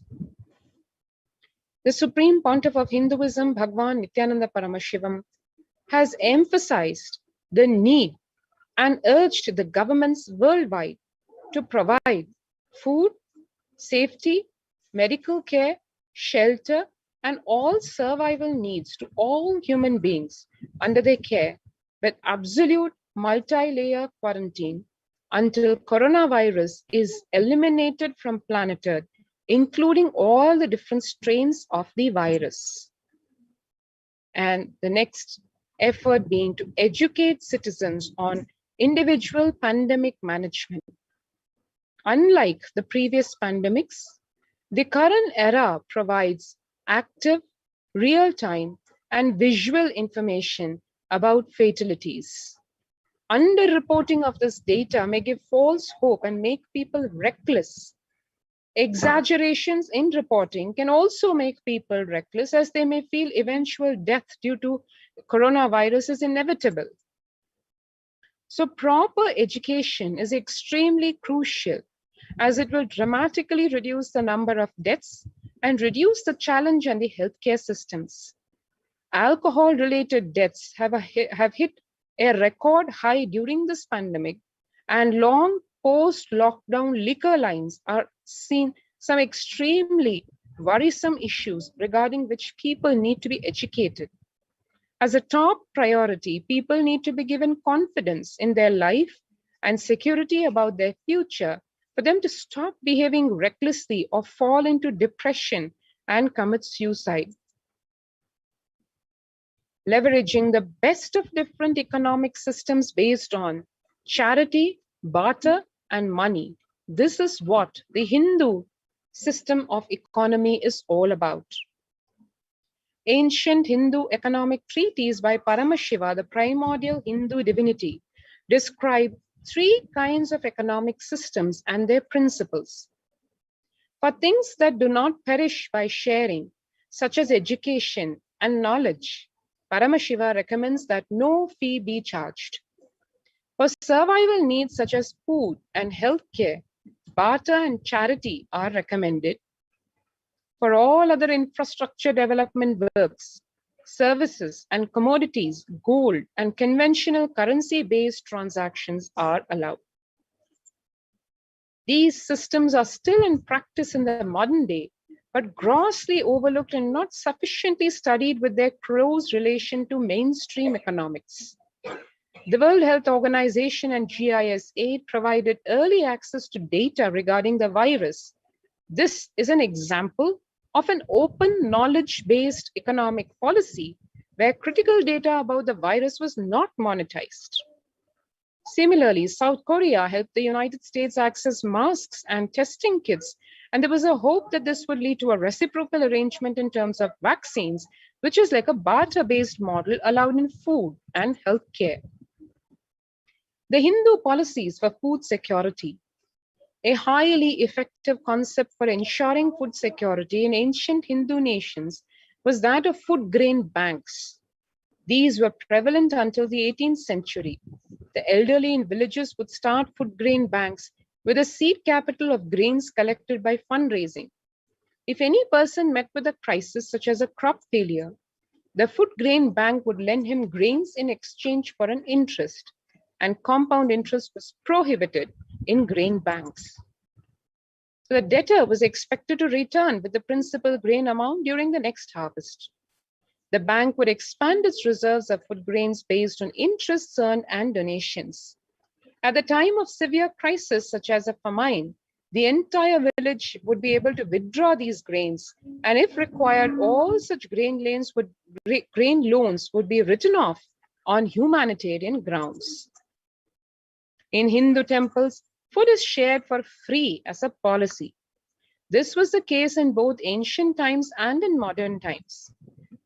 The Supreme Pontiff of Hinduism, Bhagwan Nithyananda Paramashivam, has emphasized the need and urged the governments worldwide to provide food, safety, medical care, shelter, and all survival needs to all human beings under their care with absolute multi-layer quarantine until coronavirus is eliminated from planet Earth, including all the different strains of the virus. and the next effort being to educate citizens on individual pandemic management. Unlike the previous pandemics, the current era provides active, real-time, and visual information about fatalities. Underreporting of this data may give false hope and make people reckless. Exaggerations in reporting can also make people reckless, as they may feel eventual death due to coronavirus is inevitable. So proper education is extremely crucial, as it will dramatically reduce the number of deaths and reduce the challenge on the healthcare systems. Alcohol-related deaths have hit a record high during this pandemic, and long post-lockdown liquor lines are seen some extremely worrisome issues regarding which people need to be educated. As a top priority, people need to be given confidence in their life and security about their future for them to stop behaving recklessly or fall into depression and commit suicide. Leveraging the best of different economic systems based on charity, barter, and money. This is what the Hindu system of economy is all about. Ancient Hindu economic treatises by Paramashiva, the primordial Hindu divinity, describe three kinds of economic systems and their principles. For things that do not perish by sharing, such as education and knowledge, Paramashiva recommends that no fee be charged. For survival needs such as food and healthcare, barter and charity are recommended. For all other infrastructure development works, services and commodities, gold and conventional currency-based transactions are allowed. These systems are still in practice in the modern day, but grossly overlooked and not sufficiently studied with their close relation to mainstream economics. The World Health Organization and GIS aid provided early access to data regarding the virus. This is an example of an open knowledge-based economic policy where critical data about the virus was not monetized. Similarly, South Korea helped the United States access masks and testing kits, and there was a hope that this would lead to a reciprocal arrangement in terms of vaccines, which is like a barter-based model allowed in food and healthcare. The Hindu policies for food security. A highly effective concept for ensuring food security in ancient Hindu nations was that of food grain banks. These were prevalent until the 18th century. The elderly in villages would start food grain banks with a seed capital of grains collected by fundraising. If any person met with a crisis such as a crop failure, the food grain bank would lend him grains in exchange for an interest, and compound interest was prohibited in grain banks. So the debtor was expected to return with the principal grain amount during the next harvest. The bank would expand its reserves of food grains based on interests earned and donations. At the time of severe crisis, such as a famine, the entire village would be able to withdraw these grains, and if required, all such grain loans would be written off on humanitarian grounds. In Hindu temples, food is shared for free as a policy. This was the case in both ancient times and in modern times.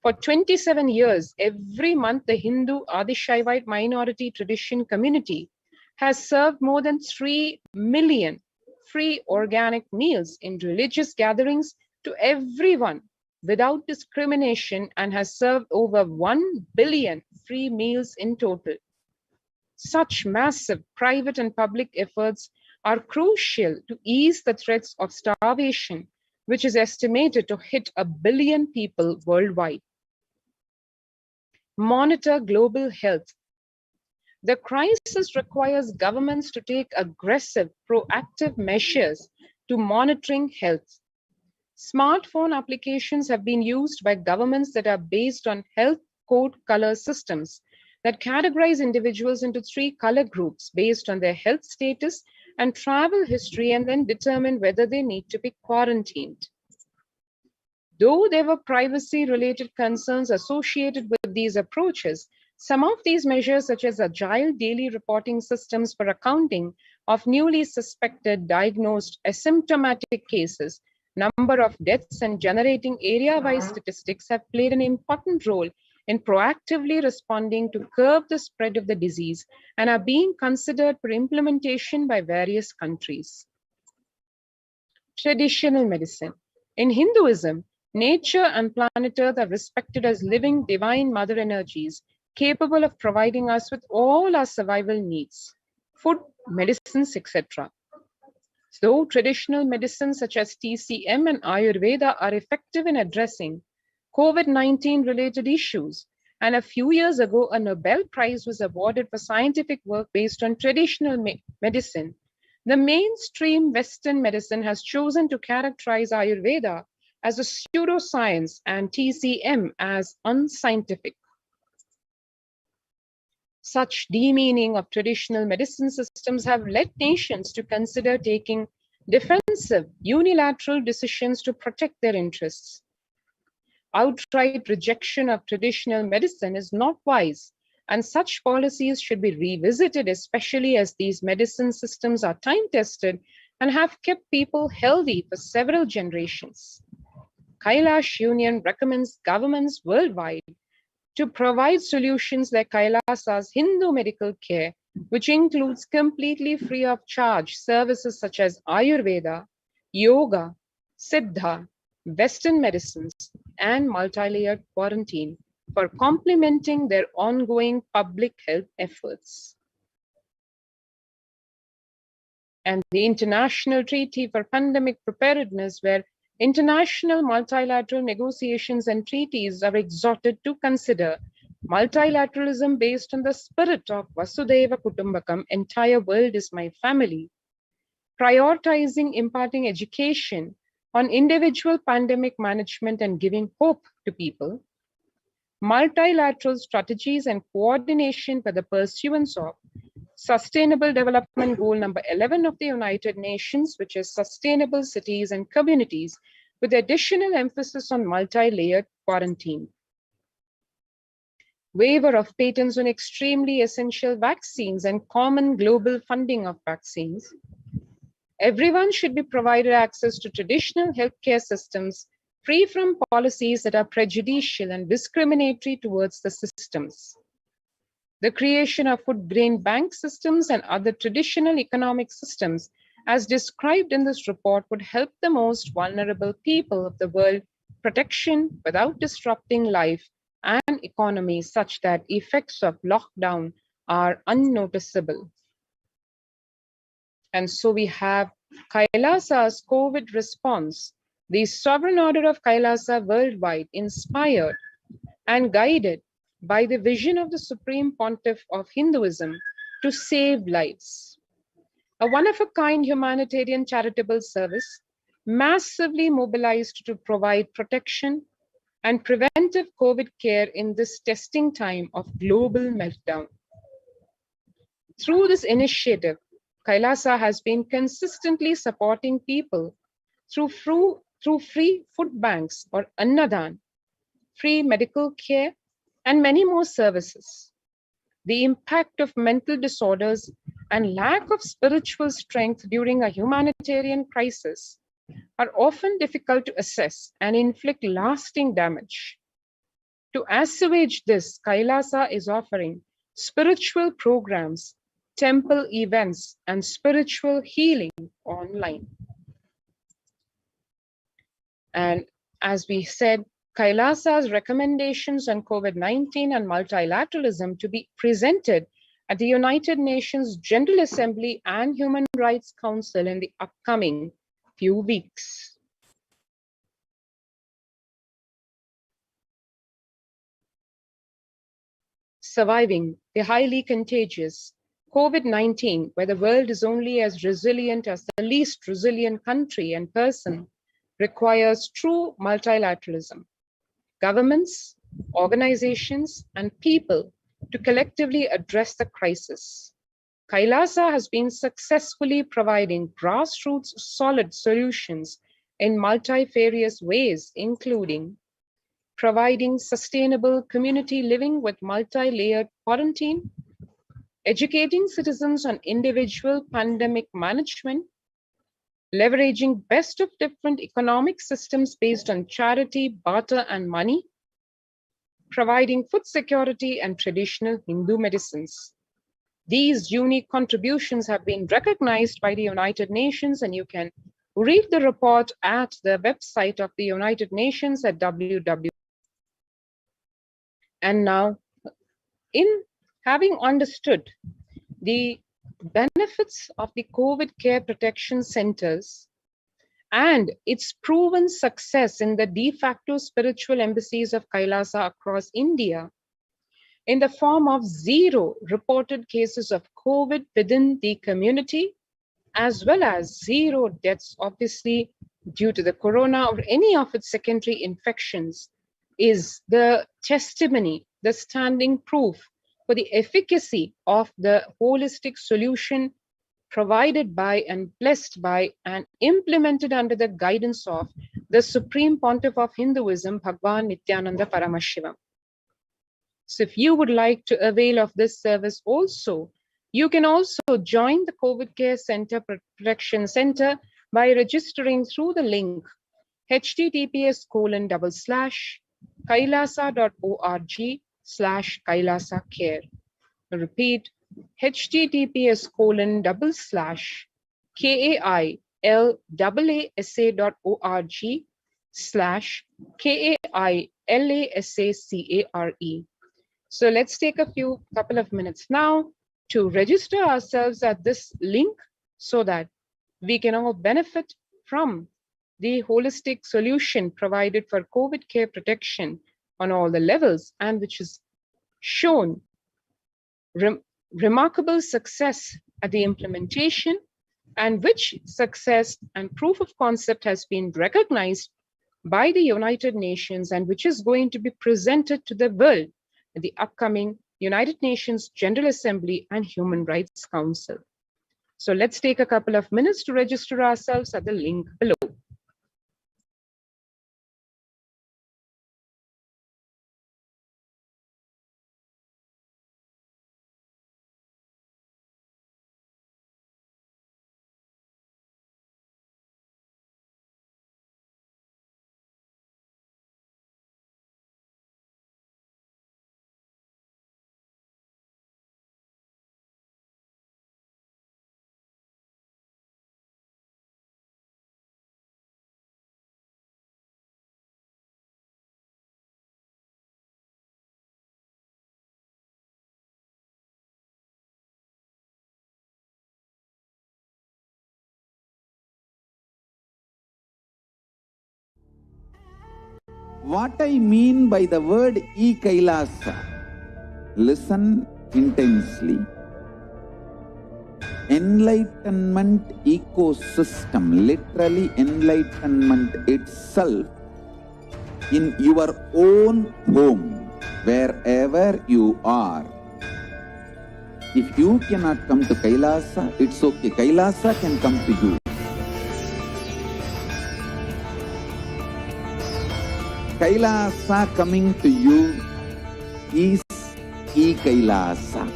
For 27 years, every month, the Hindu Adishaivite minority tradition community has served more than 3 million free organic meals in religious gatherings to everyone without discrimination, and has served over 1 billion free meals in total. Such massive private and public efforts are crucial to ease the threats of starvation, which is estimated to hit 1 billion people worldwide. Monitor global health. The crisis requires governments to take aggressive, proactive measures to monitoring health. Smartphone applications have been used by governments that are based on health code color systems that categorize individuals into 3 color groups based on their health status and travel history, and then determine whether they need to be quarantined. Though there were privacy-related concerns associated with these approaches, some of these measures, such as agile daily reporting systems for accounting of newly suspected, diagnosed, asymptomatic cases, number of deaths, and generating area-wise statistics, have played an important role in proactively responding to curb the spread of the disease and are being considered for implementation by various countries. Traditional medicine. In Hinduism, nature and planet Earth are respected as living divine mother energies, capable of providing us with all our survival needs, food, medicines, etc. So traditional medicines such as TCM and Ayurveda are effective in addressing COVID-19 related issues. And a few years ago, a Nobel Prize was awarded for scientific work based on traditional medicine. The mainstream Western medicine has chosen to characterize Ayurveda as a pseudoscience and TCM as unscientific. Such demeaning of traditional medicine systems have led nations to consider taking defensive, unilateral decisions to protect their interests. Outright rejection of traditional medicine is not wise, and such policies should be revisited, especially as these medicine systems are time-tested and have kept people healthy for several generations. Kailash Union recommends governments worldwide to provide solutions like Kailasa's Hindu medical care, which includes completely free of charge services such as Ayurveda, yoga, Siddha, Western medicines, and multi-layered quarantine for complementing their ongoing public health efforts. And the International Treaty for Pandemic Preparedness, where international multilateral negotiations and treaties are exhorted to consider multilateralism based on the spirit of Vasudhaiva Kutumbakam, entire world is my family, prioritizing imparting education on individual pandemic management and giving hope to people, multilateral strategies and coordination for the pursuance of Sustainable Development Goal number 11 of the United Nations, which is sustainable cities and communities, with additional emphasis on multi-layered quarantine. Waiver of patents on extremely essential vaccines and common global funding of vaccines. Everyone should be provided access to traditional healthcare systems, free from policies that are prejudicial and discriminatory towards the systems. The creation of food grain bank systems and other traditional economic systems, as described in this report, would help the most vulnerable people of the world protection without disrupting life and economy, such that effects of lockdown are unnoticeable. And so we have Kailasa's COVID response, the sovereign order of Kailasa worldwide, inspired and guided by the vision of the Supreme Pontiff of Hinduism to save lives. A one-of-a-kind humanitarian charitable service, massively mobilized to provide protection and preventive COVID care in this testing time of global meltdown. Through this initiative, Kailasa has been consistently supporting people through free food banks or Annadan, free medical care, and many more services. The impact of mental disorders and lack of spiritual strength during a humanitarian crisis are often difficult to assess and inflict lasting damage. To assuage this, Kailasa is offering spiritual programs, temple events, and spiritual healing online. And as we said, Kailasa's recommendations on COVID-19 and multilateralism to be presented at the United Nations General Assembly and Human Rights Council in the upcoming few weeks. Surviving the highly contagious COVID-19, where the world is only as resilient as the least resilient country and person, requires true multilateralism. Governments, organizations, and people to collectively address the crisis. Kailasa has been successfully providing grassroots solid solutions in multifarious ways, including providing sustainable community living with multi-layered quarantine, educating citizens on individual pandemic management, leveraging best of different economic systems based on charity, barter, and money, providing food security and traditional Hindu medicines. These unique contributions have been recognized by the United Nations, and you can read the report at the website of the United Nations at www. And now, in having understood the benefits of the COVID care protection centers and its proven success in the de facto spiritual embassies of Kailasa across India, in the form of 0 reported cases of COVID within the community, as well as 0 deaths, obviously, due to the corona or any of its secondary infections, is the testimony, the standing proof for the efficacy of the holistic solution provided by and blessed by and implemented under the guidance of the Supreme Pontiff of Hinduism, Bhagwan Nithyananda Paramashivam. So if you would like to avail of this service also, you can also join the COVID Care Center Protection Center by registering through the link https://kailasa.org/Kailasa Care. Repeat, https://kailasa.org/KAILASACARE. So let's take a couple of minutes now to register ourselves at this link so that we can all benefit from the holistic solution provided for COVID care protection on all the levels, and which is shown remarkable success at the implementation, and which success and proof of concept has been recognized by the United Nations, and which is going to be presented to the world at the upcoming United Nations General Assembly and Human Rights Council. So let's take a couple of minutes to register ourselves at the link below. What I mean by the word Kailasa, listen intensely. Enlightenment ecosystem, literally enlightenment itself, in your own home, wherever you are. If you cannot come to Kailasa, it's okay. Kailasa can come to you. Kailasa coming to you is Kailasa.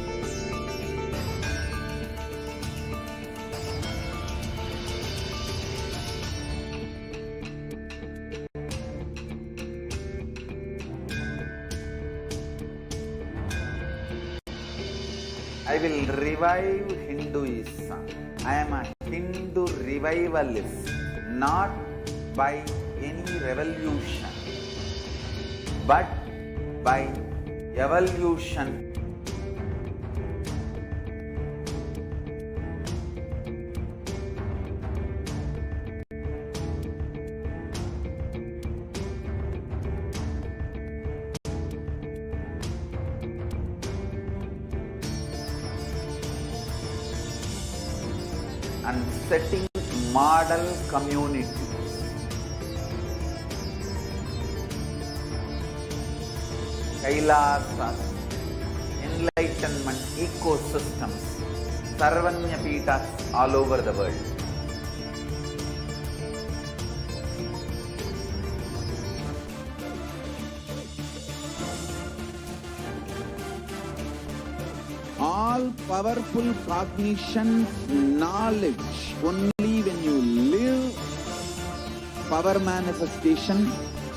I will revive Hinduism. I am a Hindu revivalist, not by any revolution, but by evolution. And setting model communities. Kailasas, enlightenment ecosystems, Sarvanya Peethas all over the world. all-powerful cognition, knowledge. Only when you live, power manifestation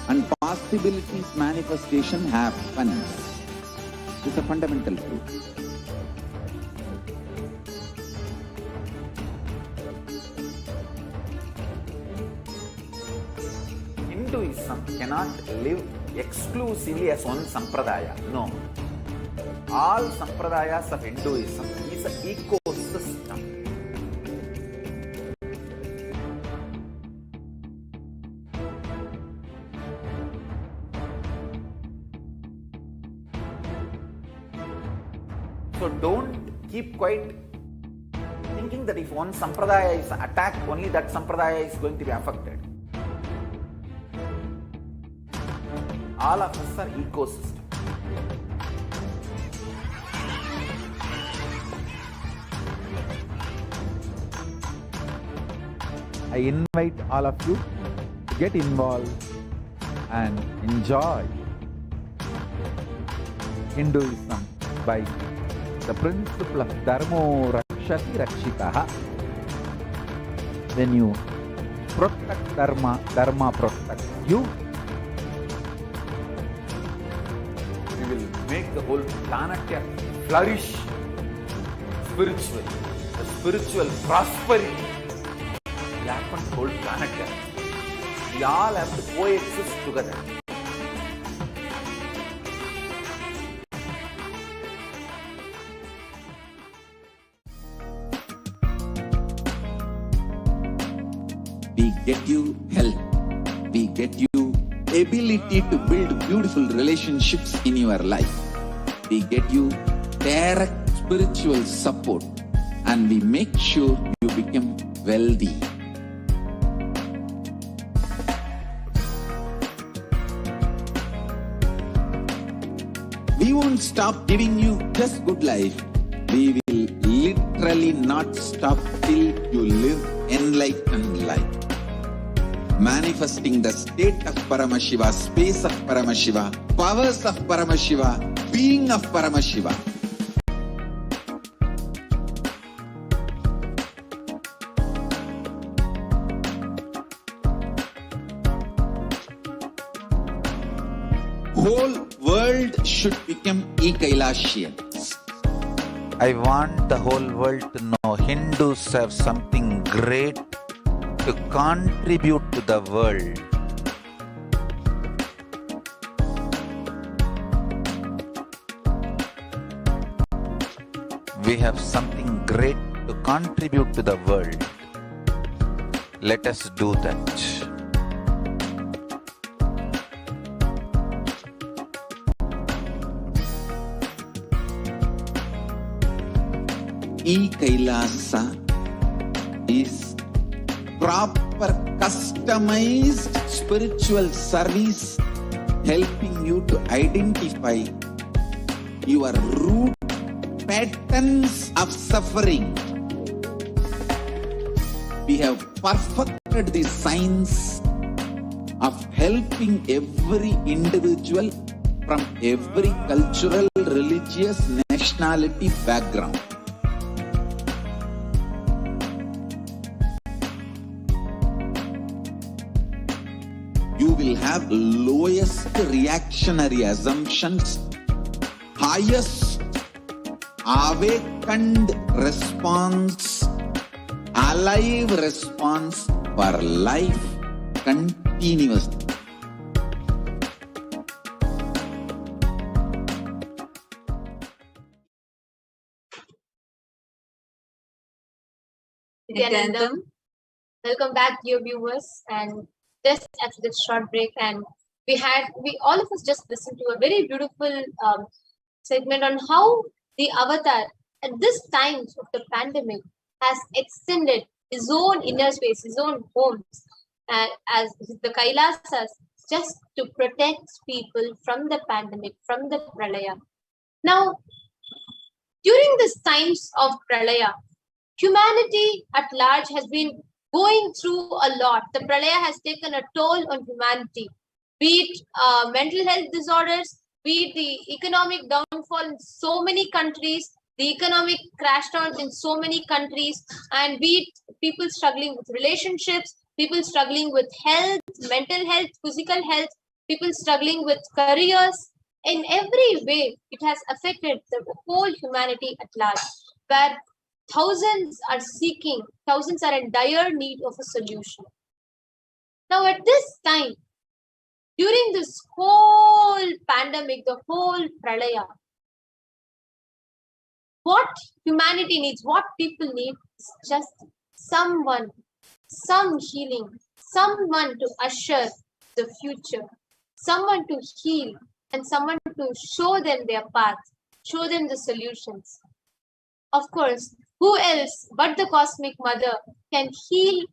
and possibilities manifestation happens. It's a fundamental truth. Hinduism cannot live exclusively as one sampradaya. No. All sampradayas of Hinduism is an ecosystem. So don't keep quiet thinking that if one sampradaya is attacked, only that sampradaya is going to be affected. All of us are ecosystem. I invite all of you to get involved and enjoy Hinduism by the principle of Dharmo Rakshati Rakshitaha. When you protect Dharma, Dharma protects you. We will make the whole planet flourish spiritually. The spiritual prosperity will happen to the whole planet. We all have to coexist together. We get you health. We get you ability to build beautiful relationships in your life. We get you direct spiritual support, and we make sure you become wealthy. We won't stop giving you just good life. We will literally not stop till you live enlightened life. Manifesting the state of Paramashiva, space of Paramashiva, powers of Paramashiva, being of Paramashiva. Whole world should become Kailasians. I want the whole world to know Hindus have something great to contribute to the world. We have something great to contribute to the world. Let us do that. Kailasa is proper customized spiritual service helping you to identify your root patterns of suffering. We have perfected the science of helping every individual from every cultural, religious, nationality background. You will have lowest reactionary assumptions, highest awakened response, alive response for life continuously. Nithyanandam. Welcome back, dear viewers. And just after this short break, and we all of us just listened to a very beautiful segment on how the avatar at this time of the pandemic has extended his own inner space, his own homes, as the Kailasas, just to protect people from the pandemic, from the pralaya. Now, during these times of pralaya, humanity at large has been going through a lot. The pralaya has taken a toll on humanity, be it mental health disorders, be it the economic downfall in so many countries, The economic crashed out in so many countries, and be it people struggling with relationships, people struggling with health, mental health, physical health, people struggling with careers. In every way, it has affected the whole humanity at large, where thousands are in dire need of a solution. Now, at this time, during this whole pandemic, the whole pralaya, what humanity needs, what people need is just someone, some healing, someone to usher the future, someone to heal, and someone to show them their path, show them the solutions. Of course, who else but the Cosmic Mother can heal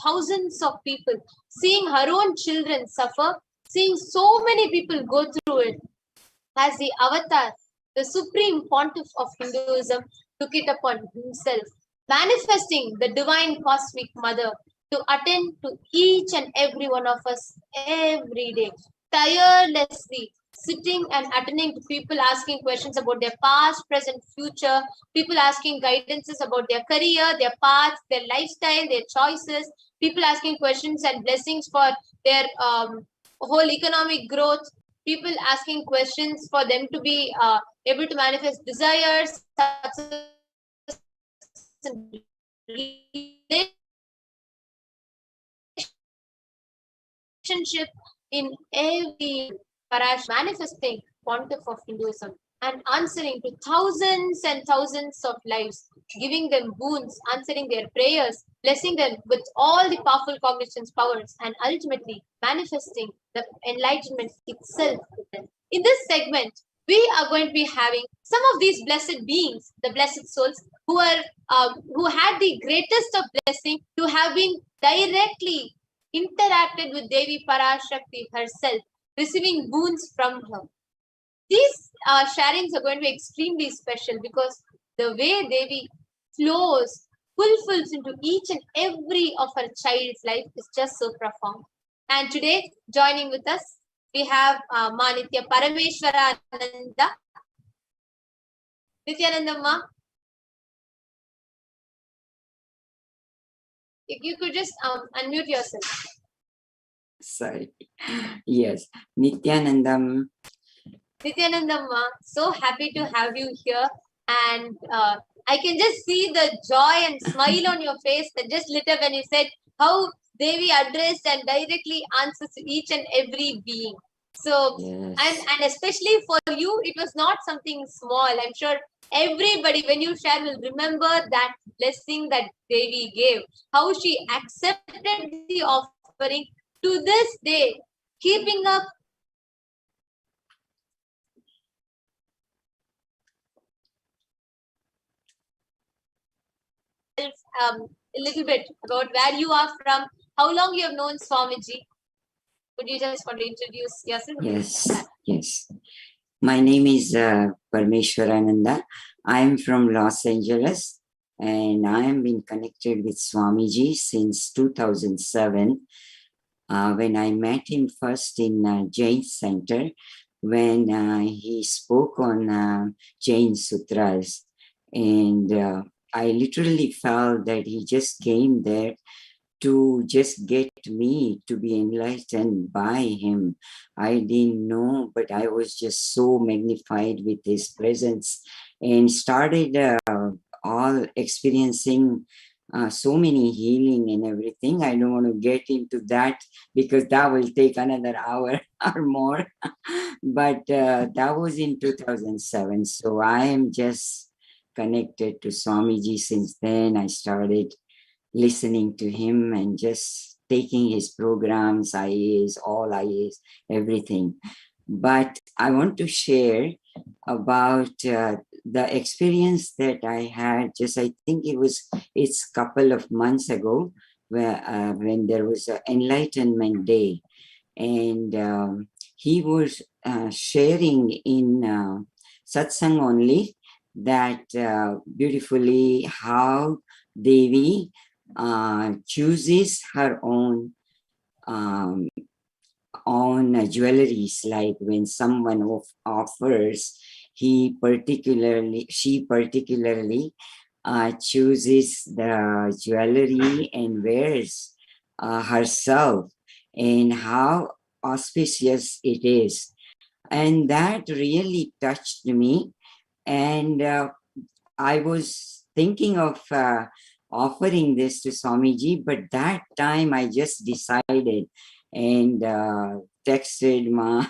thousands of people, seeing her own children suffer, seeing so many people go through it. As the avatar, the supreme pontiff of Hinduism took it upon himself, manifesting the divine Cosmic Mother to attend to each and every one of us every day, tirelessly sitting and attending to people asking questions about their past, present, future, people asking guidances about their career, their path, their lifestyle, their choices, people asking questions and blessings for their whole economic growth, people asking questions for them to be able to manifest desires, relationship in every manifesting pontiff of Hinduism and answering to thousands and thousands of lives, giving them boons, answering their prayers, blessing them with all the powerful cognitions, powers, and ultimately manifesting the enlightenment itself. In this segment, we are going to be having some of these blessed beings, the blessed souls, who had the greatest of blessing to have been directly interacted with Devi Parashakti herself, receiving boons from her. These sharings are going to be extremely special because the way Devi flows, fulfills into each and every of her child's life is just so profound. And today, joining with us, we have Manitya Parameshwarananda. Nithyanandamma, if you could just unmute yourself. Sorry. Yes. Nithyanandam. Nithyanandamma, so happy to have you here. And I can just see the joy and smile on your face that just lit up when you said how Devi addressed and directly answers to each and every being. So, Yes. and especially for you, it was not something small. I'm sure everybody, when you share, will remember that blessing that Devi gave, how she accepted the offering to this day, keeping up a little bit about where you are from, how long you have known Swamiji. Could you just want to introduce yourself? Yes. Yes. My name is Parameshwarananda. I am from Los Angeles and I have been connected with Swamiji since 2007 when I met him first in Jain Center when he spoke on Jain Sutras. And I literally felt that he just came there to just get me to be enlightened by him. I didn't know, but I was just so magnified with his presence and started all experiencing so many healing and everything. I don't want to get into that because that will take another hour or more. But that was in 2007. So I am just connected to Swamiji since then. I started listening to him and just taking his programs, IAs, all IAs, everything. But I want to share about the experience that I had just, I think it's a couple of months ago where, when there was an Enlightenment Day. And he was sharing in satsang only that beautifully how Devi chooses her own jewelries, like when someone offers, she particularly chooses the jewelry and wears herself, and how auspicious it is. And that really touched me. And I was thinking of offering this to Swamiji, but that time I just decided and texted Ma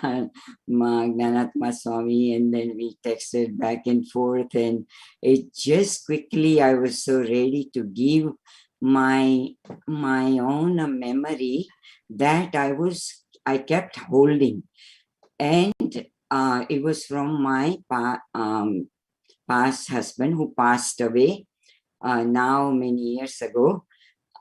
Gnanatma Swami, and then we texted back and forth, and it just quickly, I was so ready to give my own memory that I kept holding. And it was from my past husband who passed away now many years ago.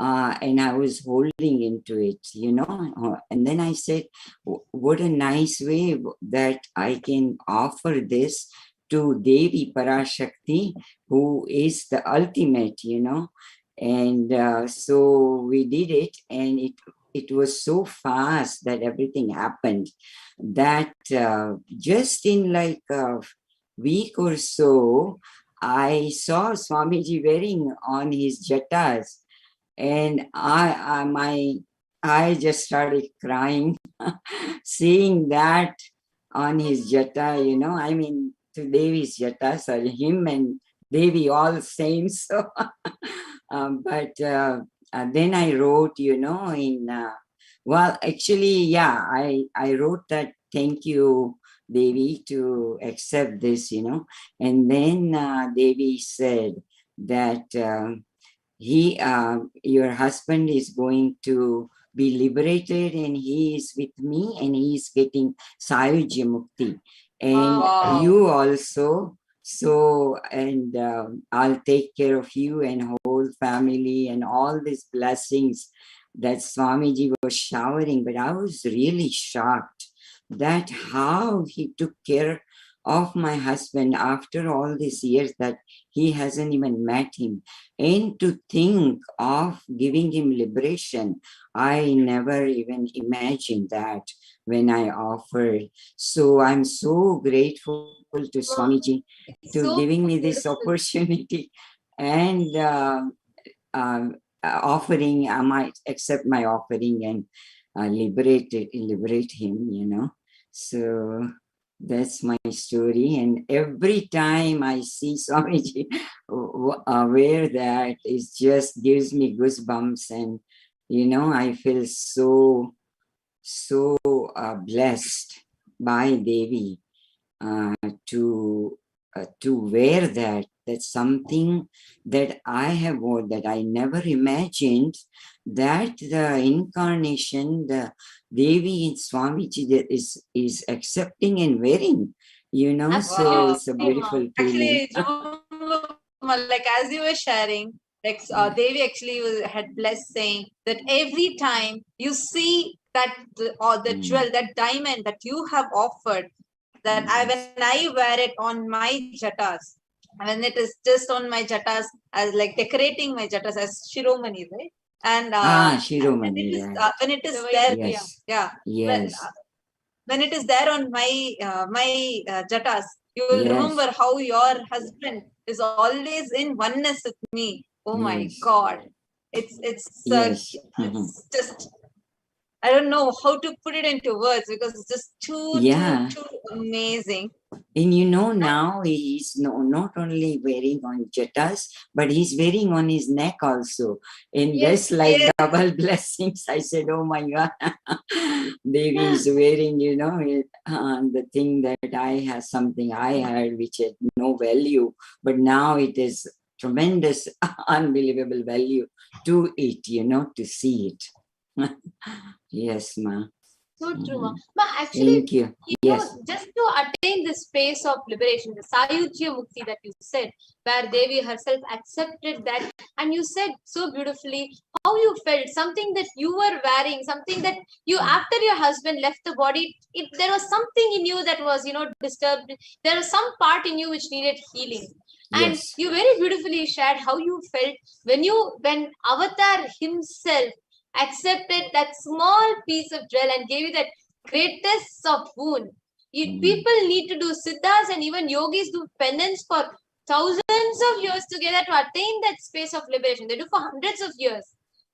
And I was holding into it, and then I said, what a nice way that I can offer this to Devi Parashakti, who is the ultimate, and so we did it, and it was so fast that everything happened, that just in like a week or so, I saw Swamiji wearing on his jatas, and I just started crying seeing that on his jata, I mean, to Devi's jata, sorry, him and Devi all same. So, but then I wrote, well, actually, yeah, I wrote that, thank you, Devi, to accept this, and then Devi said that your husband is going to be liberated, and he is with me, and he is getting Sayujya Mukti, and you also. So, and I'll take care of you and whole family and all these blessings that Swamiji was showering. But I was really shocked that how he took care of my husband after all these years that he hasn't even met him. And to think of giving him liberation, I never even imagined that when I offered. So I'm so grateful to Swamiji to giving me this opportunity, and offering, I might accept my offering and liberate him, So that's my story. And every time I see Swamiji wear that, it just gives me goosebumps, and I feel so blessed by Devi to wear that. That's something that I have worn, that I never imagined that the incarnation, the Devi in Swamiji, that is accepting and wearing, so it's a beautiful feeling. Actually, like as you were sharing, like Devi actually had blessed saying that every time you see that the jewel, that diamond that you have offered, that when I wear it on my jatas, when it is just on my jatas, as like decorating my jatas as Shiromani, right? And Shiromani, when it is there, yes. yeah, Yes. when it is there on my jatas, you will remember how your husband is always in oneness with me. Oh my God, it's it's just, I don't know how to put it into words, because it's just too amazing. And now he's not only wearing on jatas, but he's wearing on his neck also. And that's like double blessings. I said, oh my God, Devi is wearing, the thing that something I had which had no value, but now it is tremendous, unbelievable value to it, to see it. Yes, ma. So true, ma. Ma, actually, thank you. Yes. Just to attain this space of liberation, the Sayujya Mukti that you said, where Devi herself accepted that, and you said so beautifully how you felt, something that you were wearing, something that you, after your husband left the body, there was something in you that was, disturbed. There was some part in you which needed healing. And you very beautifully shared how you felt when Avatar himself accepted that small piece of jewel and gave you that greatest of boon. People need to do siddhas, and even yogis do penance for thousands of years together to attain that space of liberation. They do for hundreds of years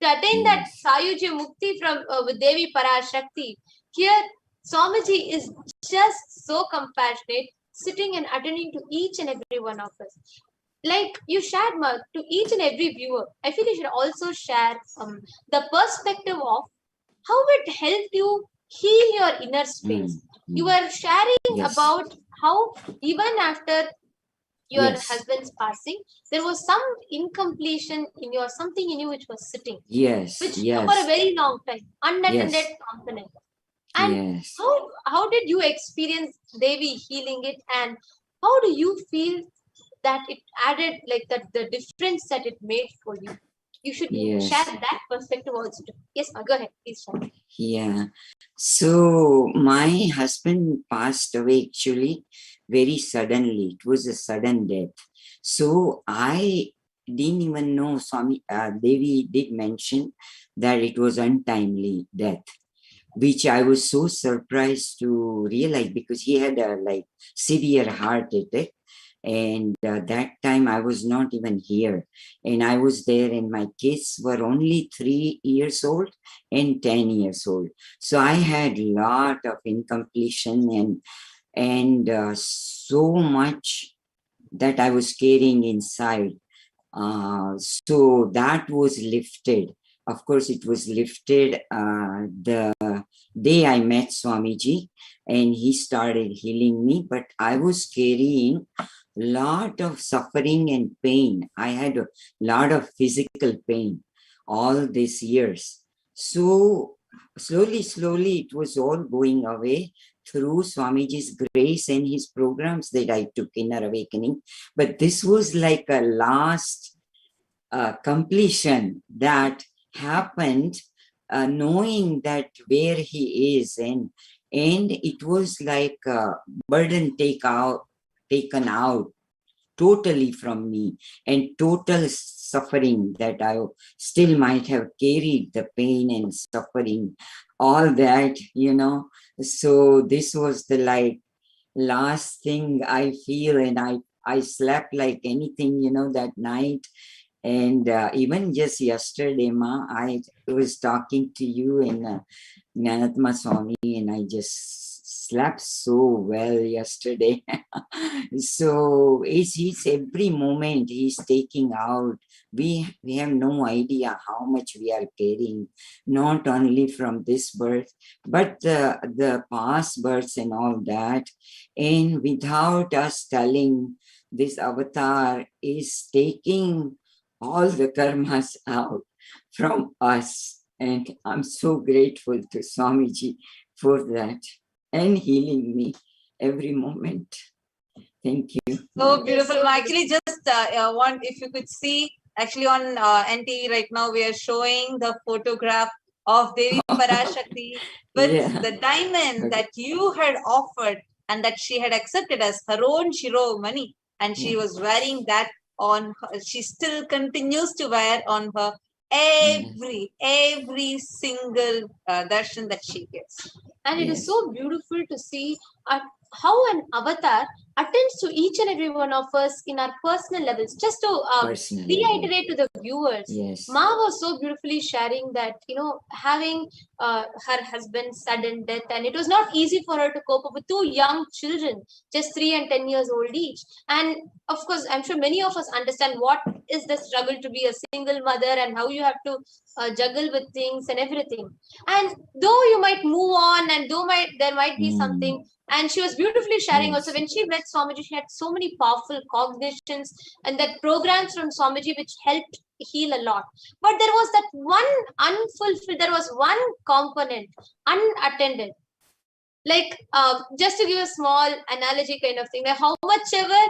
to attain that Yes. Sayuji Mukti from with Devi Parashakti. Here, Swamiji is just so compassionate, sitting and attending to each and every one of us. Like you shared, Mark, to each and every viewer, I feel you should also share the perspective of how it helped you heal your inner space. You were sharing Yes. about how even after your Yes. husband's passing, there was some incompletion in your something in you which was sitting, Yes. which Yes. for a very long time, unattended Yes. component. And Yes. how did you experience Devi healing it, and how do you feel that it added, like that the difference that it made for you? You should Yes. share that perspective also too. Yes, go ahead, please share. Yeah. So my husband passed away actually very suddenly. It was a sudden death. So I didn't even know Swami Devi did mention that it was untimely death, which I was so surprised to realize because he had a like severe heart attack. And that time I was not even here, and I was there, and my kids were only 3 years old and 10 years old. So I had a lot of incompletion and so much that I was carrying inside. So that was lifted. Of course, it was lifted the day I met Swamiji, and he started healing me. But I was carrying lot of suffering and pain. I had a lot of physical pain all these years. So slowly, it was all going away through Swamiji's grace and his programs that I took Inner Awakening. But this was like a last completion that happened, knowing that where he is, and it was like a burden taken out totally from me, and total suffering that I still might have carried, the pain and suffering, all that, So this was the like last thing I feel, and I slept like anything, that night. And even just yesterday, Ma, I was talking to you and Jnanatma Swami, and I just slept so well yesterday. So he's every moment he's taking out. We have no idea how much we are carrying, not only from this birth, but the past births and all that. And without us telling, this avatar is taking all the karmas out from us. And I'm so grateful to Swamiji for that and healing me every moment. Thank you. So beautiful. Actually, just want if you could see, actually on NT right now, we are showing the photograph of Devi Parashakti with the diamond that you had offered and that she had accepted as her own Shiromani. And she was wearing that on her, she still continues to wear on her every single darshan that she gets. And it is so beautiful to see how an avatar attends to each and every one of us in our personal levels. Just to reiterate to the viewers, Ma was so beautifully sharing that, having her husband's sudden death, and it was not easy for her to cope up with two young children, just 3 and 10 years old each. And of course, I'm sure many of us understand what is the struggle to be a single mother and how you have to juggle with things and everything. And though you might move on, and though there might be something, and she was beautifully sharing also when she met Swamiji, she had so many powerful cognitions and that programs from Swamiji which helped heal a lot. But there was that one unfulfilled, there was one component unattended. Like just to give a small analogy kind of thing, like how much ever,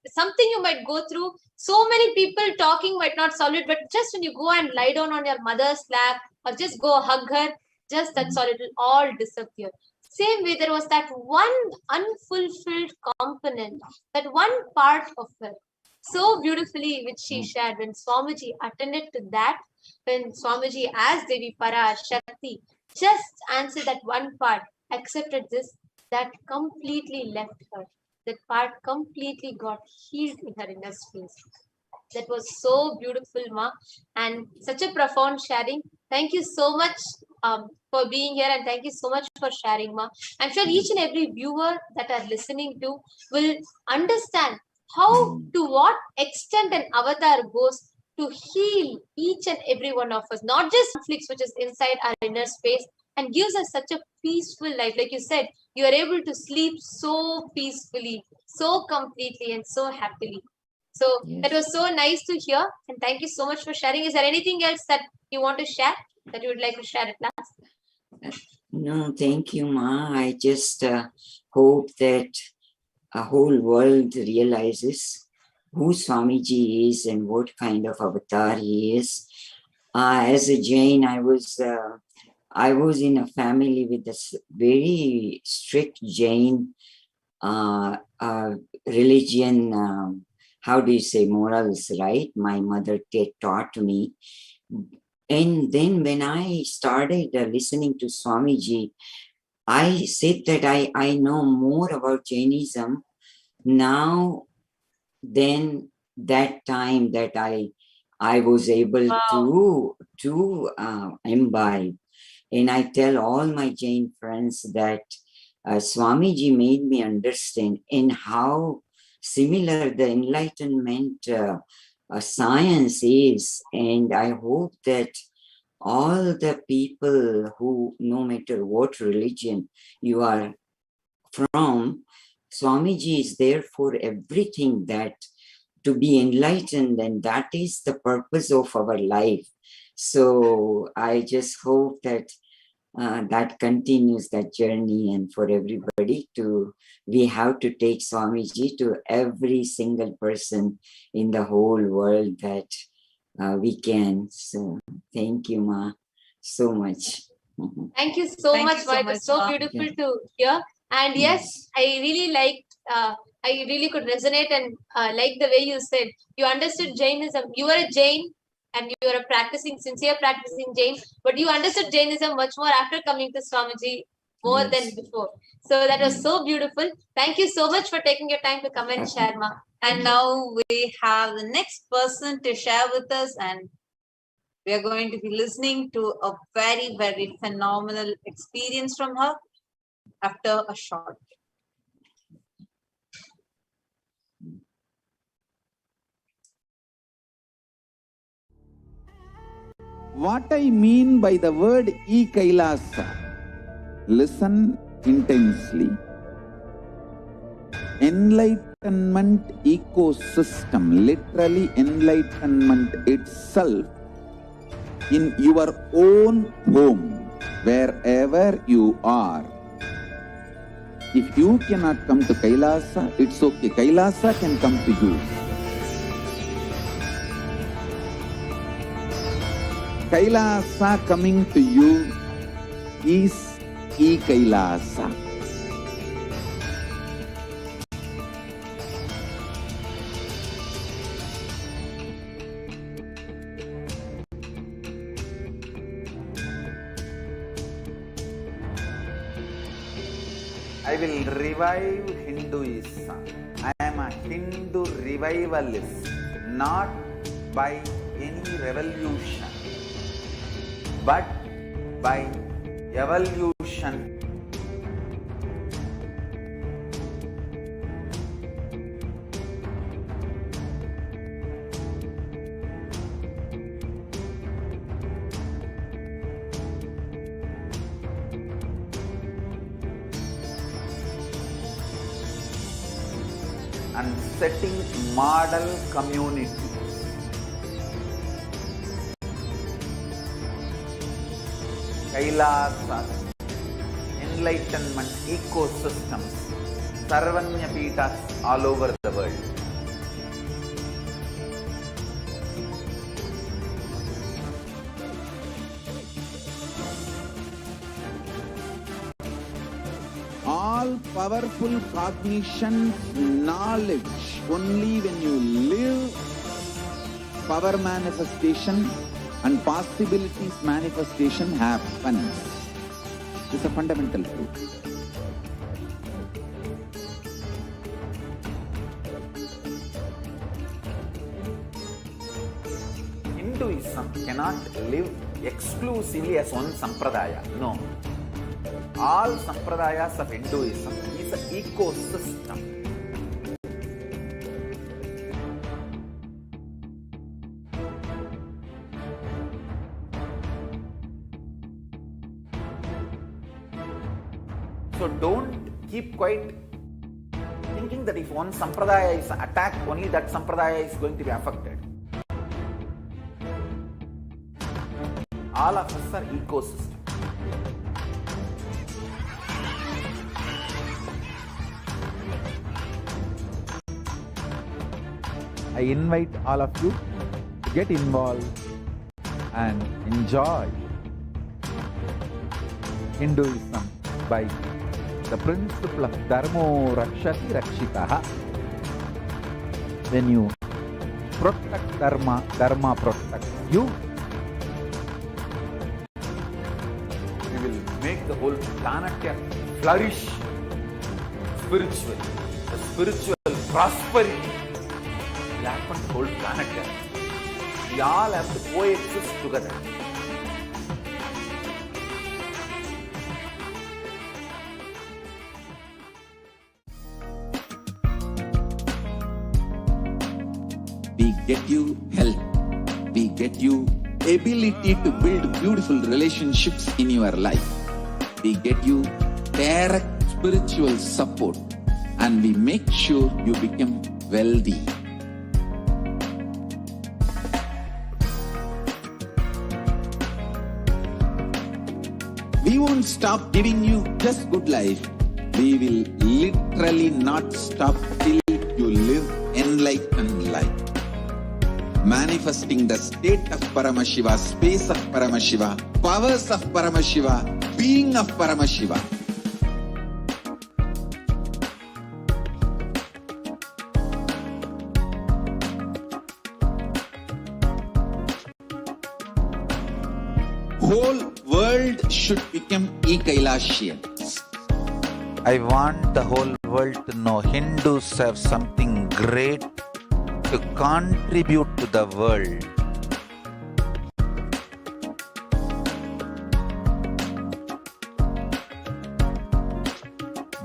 something you might go through, so many people talking might not solve it, but just when you go and lie down on your mother's lap or just go hug her, just that's all, it will all disappear. Same way, there was that one unfulfilled component, that one part of her, so beautifully which she shared. When Swamiji attended to that, when Swamiji as Devi Parashakti just answered that one part, accepted this, that completely left her. That part completely got healed in her inner space. That was so beautiful, Ma, and such a profound sharing. Thank you so much for being here, and thank you so much for sharing, Ma. I'm sure each and every viewer that are listening to will understand how, to what extent an avatar goes to heal each and every one of us, not just conflicts which is inside our inner space, and gives us such a peaceful life. Like you said, you are able to sleep so peacefully, so completely, and so happily. So that was so nice to hear, and thank you so much for sharing. Is there anything else that you want to share, that you would like to share at last? No, thank you, Ma. I just hope that a whole world realizes who Swamiji is and what kind of avatar he is. As a Jain, I was in a family with a very strict Jain religion. How do you say, morals, right? My mother taught me. And then when I started listening to Swamiji, I said that I know more about Jainism now than that time that I was able to imbibe. And I tell all my Jain friends that Swamiji made me understand in how similar the enlightenment science is. And I hope that all the people who, no matter what religion you are from, Swamiji is there for everything, that to be enlightened, and that is the purpose of our life. So I just hope that that continues, that journey, and for everybody we have to take Swamiji to every single person in the whole world that we can. So thank you, Ma, so much. Thank you so much, Ma. It was so beautiful to hear. And yes, I really liked, I really could resonate and like the way you said, you understood Jainism. You were a Jain and you were a sincere practicing Jain, but you understood Jainism much more after coming to Swamiji more than before. So that was so beautiful. Thank you so much for taking your time to come and share, Ma. And now we have the next person to share with us, and we are going to be listening to a very, very phenomenal experience from her after a short. What I mean by the word Kailasa, listen intensely. Enlightenment ecosystem, literally enlightenment itself, in your own home, wherever you are. If you cannot come to Kailasa, it's okay. Kailasa can come to you. Kailasa coming to you is Kailasa. I will revive Hinduism. I am a Hindu revivalist, not by any revolution, but by evolution. And setting model communities. Kailasa, enlightenment ecosystems, Sarvanya Peethas all over the world. All powerful cognition, knowledge, only when you live, power manifestation and possibilities manifestation happens. It's a fundamental truth. Hinduism cannot live exclusively as one sampradaya. No. All sampradayas of Hinduism is an ecosystem. So don't keep quiet thinking that if one sampradaya is attacked, only that sampradaya is going to be affected. All of us are ecosystem. I invite all of you to get involved and enjoy Hinduism by the principle of Dharmo Rakshati Rakshitaha. When you protect Dharma, Dharma protects you. We will make the whole planet flourish spiritually. The spiritual prosperity will happen to the whole planet. We all have to coexist together. We get you health. We get you ability to build beautiful relationships in your life. We get you direct spiritual support, and we make sure you become wealthy. We won't stop giving you just good life. We will literally not stop till you live enlightened life. Manifesting the state of Paramashiva, space of Paramashiva, powers of Paramashiva, being of Paramashiva. Whole world should become Kailasians. I want the whole world to know Hindus have something great to contribute to the world.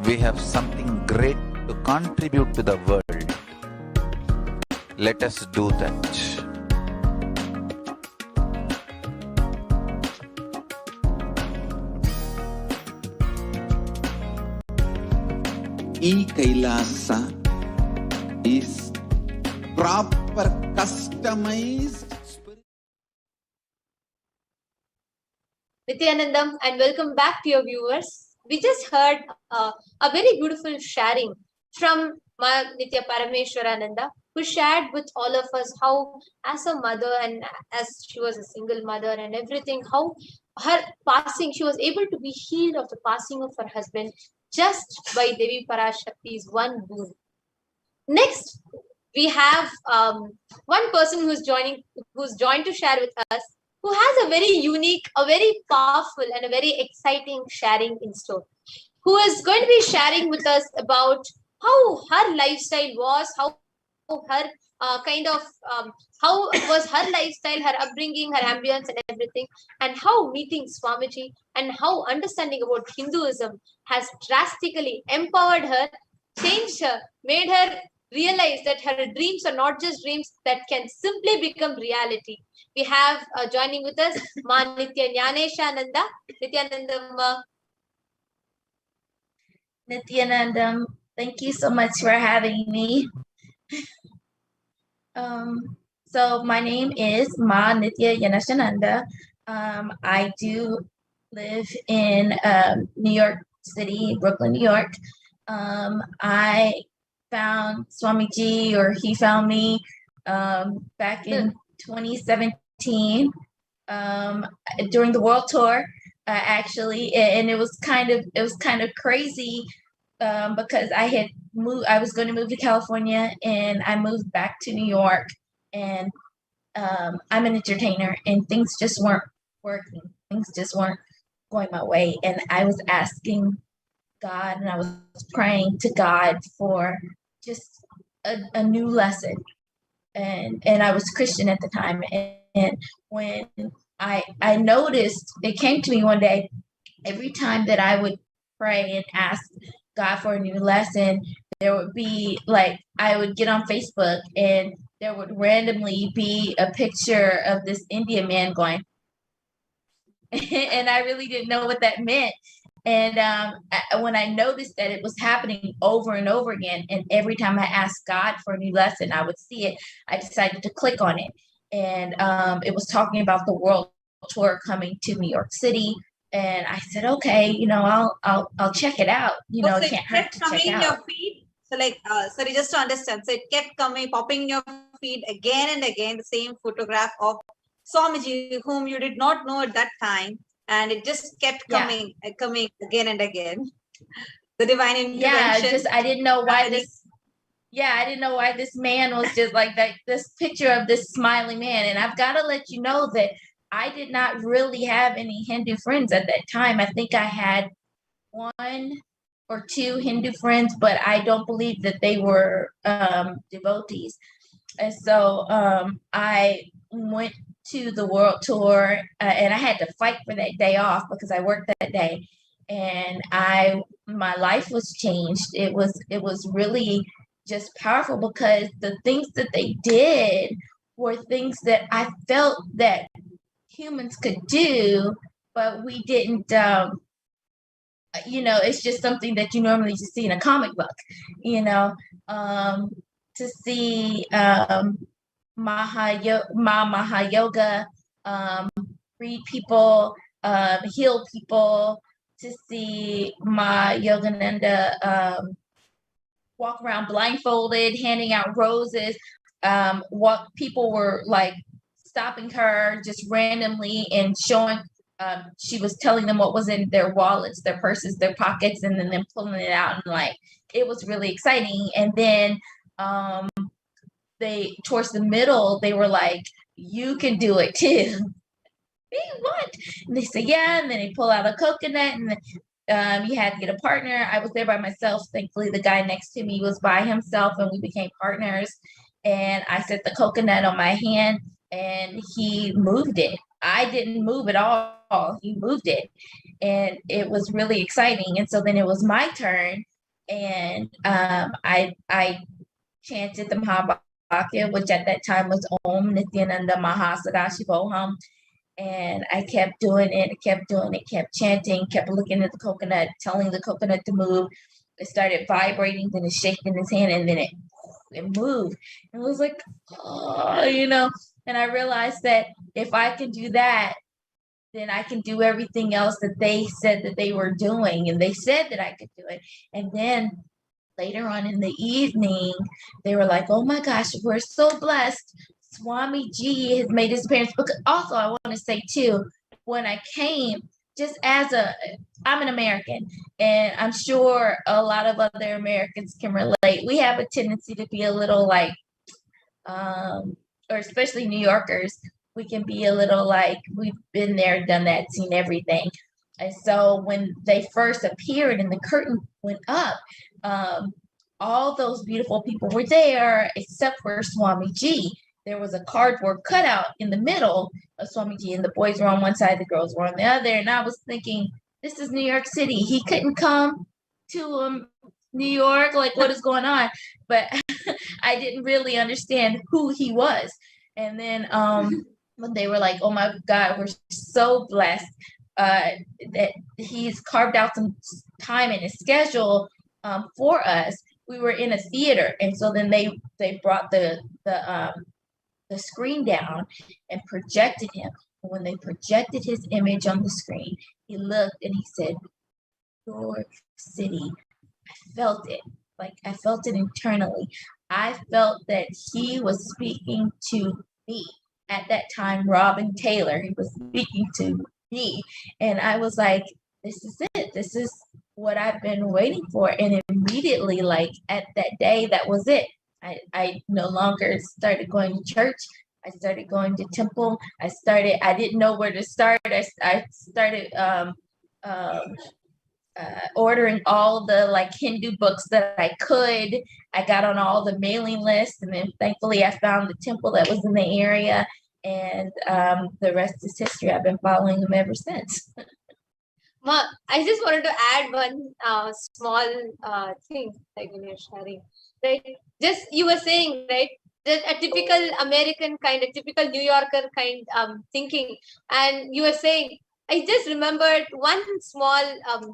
We have something great to contribute to the world. Let us do that. Kailasa is proper customized. Nithyanandam, and welcome back to your viewers. We just heard a very beautiful sharing from Ma Nithya Parameshwarananda, who shared with all of us how, as a mother and as she was a single mother and everything, how her passing, she was able to be healed of the passing of her husband just by Devi Parashakti's one boon. Next, we have one person who's joined to share with us, who has a very unique, a very powerful, and a very exciting sharing in store. Who is going to be sharing with us about how her lifestyle was, how her how was her lifestyle, her upbringing, her ambience, and everything, and how meeting Swamiji and how understanding about Hinduism has drastically empowered her, changed her, made her realize that her dreams are not just dreams that can simply become reality. We have joining with us Ma Nithyananda. Nithyanandam. Nithyanandam, thank you so much for having me. So my name is Ma Nithyananda. I do live in New York City, Brooklyn, New York. I found Swamiji, or he found me back in 2017 during the world tour, actually, and it was kind of crazy because I was going to move to California, and I moved back to New York, and I'm an entertainer, and things just weren't working. Things just weren't going my way, and I was asking God, and I was praying to God for just a new lesson. And I was Christian at the time, And when I noticed, it came to me one day, every time that I would pray and ask God for a new lesson, there would be like, I would get on Facebook and there would randomly be a picture of this Indian man going, and I really didn't know what that meant. And when I noticed that it was happening over and over again, and every time I asked God for a new lesson, I would see it, I decided to click on it. And it was talking about the world tour coming to New York City. And I said, okay, I'll check it out. So It can't hurt to check coming in out. your feed. So like, sorry, just to understand. So it kept popping in your feed again and again, the same photograph of Swamiji, whom you did not know at that time. And it just kept coming again and again. The divine intervention. Yeah, I didn't know why this. Yeah, I didn't know why this man was just like that. This picture of this smiling man, and I've got to let you know that I did not really have any Hindu friends at that time. I think I had 1 or 2 Hindu friends, but I don't believe that they were devotees. And so I went to the world tour, and I had to fight for that day off because I worked that day, and my life was changed. It was really just powerful because the things that they did were things that I felt that humans could do, but we didn't. It's just something that you normally just see in a comic book. To see Mahayoga read people, heal people, to see Ma Yogananda walk around blindfolded, handing out roses. What people were like stopping her just randomly and showing. She was telling them what was in their wallets, their purses, their pockets, and then them pulling it out, and like it was really exciting. And then they towards the middle, they were like, "You can do it too." What? And they say, yeah, and then they pull out a coconut, and then you had to get a partner. I was there by myself. Thankfully, the guy next to me was by himself, and we became partners. And I set the coconut on my hand, and he moved it. I didn't move at all. He moved it, and it was really exciting. And so then it was my turn, and I chanted the Mahabhakya, which at that time was Om Nithyananda Paramashivoham. And I kept doing it, kept chanting, kept looking at the coconut, telling the coconut to move. It started vibrating, then it shook in his hand, and then it moved. And it was like, oh, and I realized that if I can do that, then I can do everything else that they said that they were doing. And they said that I could do it. And then later on in the evening, they were like, oh my gosh, we're so blessed. Swamiji has made his appearance. Because also, I want to say too, when I came, I'm an American, and I'm sure a lot of other Americans can relate. We have a tendency to be a little like, or especially New Yorkers, we can be a little like, we've been there, done that, seen everything. And so when they first appeared and the curtain went up, all those beautiful people were there except for Swamiji. There was a cardboard cutout in the middle of Swamiji, and the boys were on one side, the girls were on the other. And I was thinking, this is New York City. He couldn't come to New York. Like, what is going on? But I didn't really understand who he was. And then when they were like, oh my God, we're so blessed that he's carved out some time in his schedule for us. We were in a theater, and so then they brought the screen down and projected him. And when they projected his image on the screen, he looked and he said, New York City. I felt it. Like, I felt it internally. I felt that he was speaking to me. At that time, Robin Taylor, he was speaking to me. And I was like, this is it. This is what I've been waiting for. And immediately, like at that day, that was it. I no longer started going to church. I started going to temple. I didn't know where to start. I started ordering all the like Hindu books that I could. I got on all the mailing lists, and then thankfully I found the temple that was in the area. And the rest is history. I've been following him ever since. Ma, I just wanted to add one small thing, like when you're sharing, right? Just you were saying, right? That a typical American kind, a typical New Yorker kind thinking, and you were saying, I just remembered one small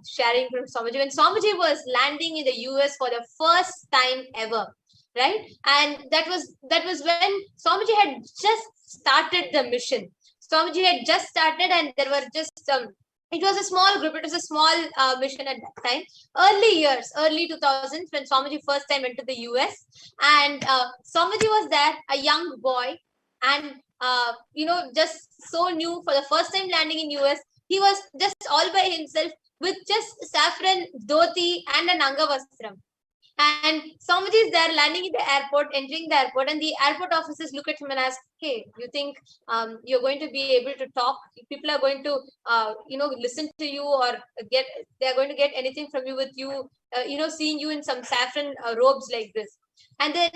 sharing from Swamiji when Swamiji was landing in the US for the first time ever, right? And that was when Swamiji had just started the mission. Swamiji had just started, and there were just it was a small group. It was a small mission at that time. Early years, early 2000s, when Swamiji first time went to the US, and Swamiji was there, a young boy, and just so new for the first time landing in US. He was just all by himself with just saffron dhoti and an angavastram. And Swamiji is there landing in the airport, entering the airport, and the airport officers look at him and ask, hey, you think you're going to be able to talk? People are going to, listen to you, or they're going to get anything from you with you, seeing you in some saffron robes like this. And then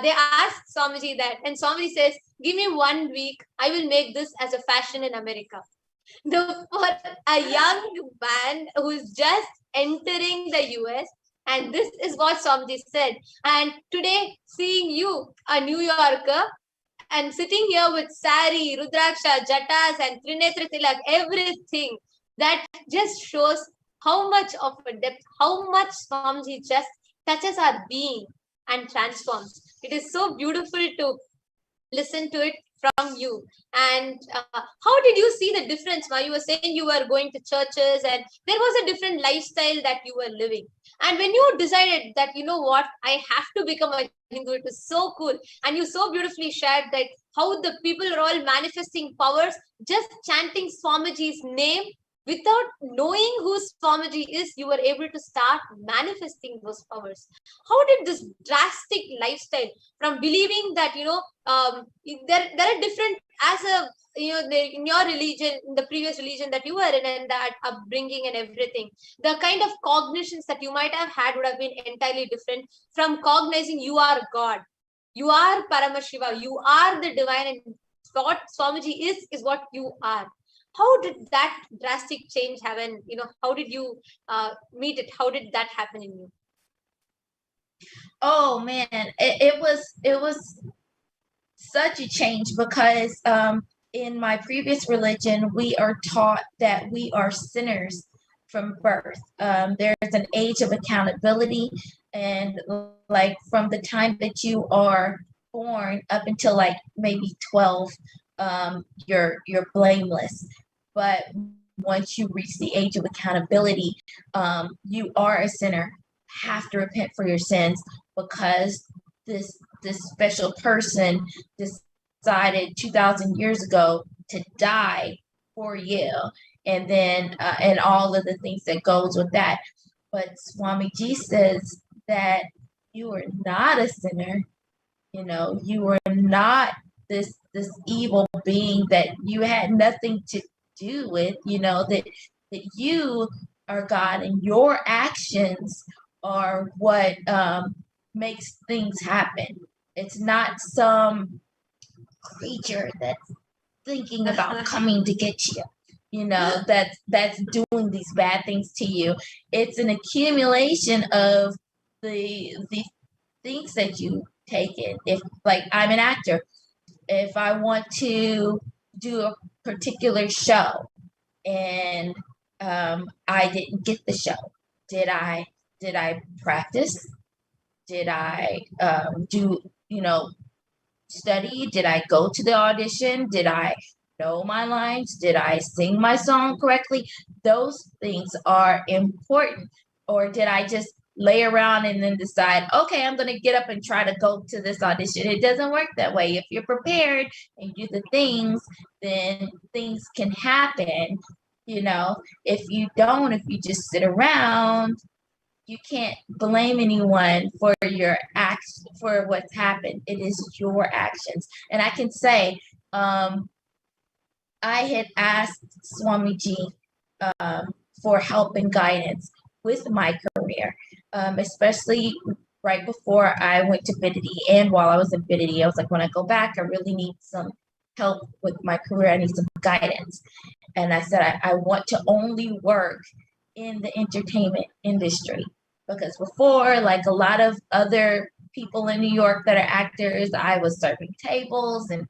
they ask Swamiji that, and Swamiji says, give me 1 week, I will make this as a fashion in America. For a young man who's just entering the US, and this is what Swamiji said. And today, seeing you, a New Yorker, and sitting here with sari, rudraksha, jatas, and trinetra tilak, everything, that just shows how much of a depth, how much Swamiji just touches our being and transforms. It is so beautiful to listen to it from you. And how did you see the difference? Ma, you were saying you were going to churches, and there was a different lifestyle that you were living. And when you decided that, you know what, I have to become a Hindu, it was so cool. And you so beautifully shared that how the people are all manifesting powers, just chanting Swamiji's name. Without knowing who Swamiji is, you were able to start manifesting those powers. How did this drastic lifestyle, from believing that, there are different, as a, in your religion, in the previous religion that you were in, and that upbringing and everything, the kind of cognitions that you might have had would have been entirely different from cognizing you are God, you are Paramashiva, you are the divine, and what Swamiji is what you are. How did that drastic change happen? How did you meet it? How did that happen in you? Oh man, it was such a change, because in my previous religion, we are taught that we are sinners from birth. There's an age of accountability, and like from the time that you are born up until like maybe 12, you're blameless. But once you reach the age of accountability, you are a sinner, have to repent for your sins, because this special person decided 2,000 years ago to die for you, and then and all of the things that goes with that. But Swamiji says that you are not a sinner. You are not this evil being that you had nothing to do with. That you are God, and your actions are what makes things happen. It's not some creature that's thinking about coming to get you, that's doing these bad things to you. It's an accumulation of the things that you take in. If, like, I'm an actor, if I want to do a particular show and I didn't get the show, did I practice? Did I do study? Did I go to the audition? Did I know my lines? Did I sing my song correctly? Those things are important. Or did I just lay around and then decide, okay, I'm going to get up and try to go to this audition? It doesn't work that way. If you're prepared and you do the things, then things can happen. If you don't, if you just sit around, you can't blame anyone for your acts, for what's happened. It is your actions. And I can say, I had asked Swamiji for help and guidance with my career, especially right before I went to Bidity. And while I was in Bidity, I was like, when I go back, I really need some help with my career. I need some guidance. And I said, I want to only work in the entertainment industry, because before, like a lot of other people in New York that are actors, I was serving tables and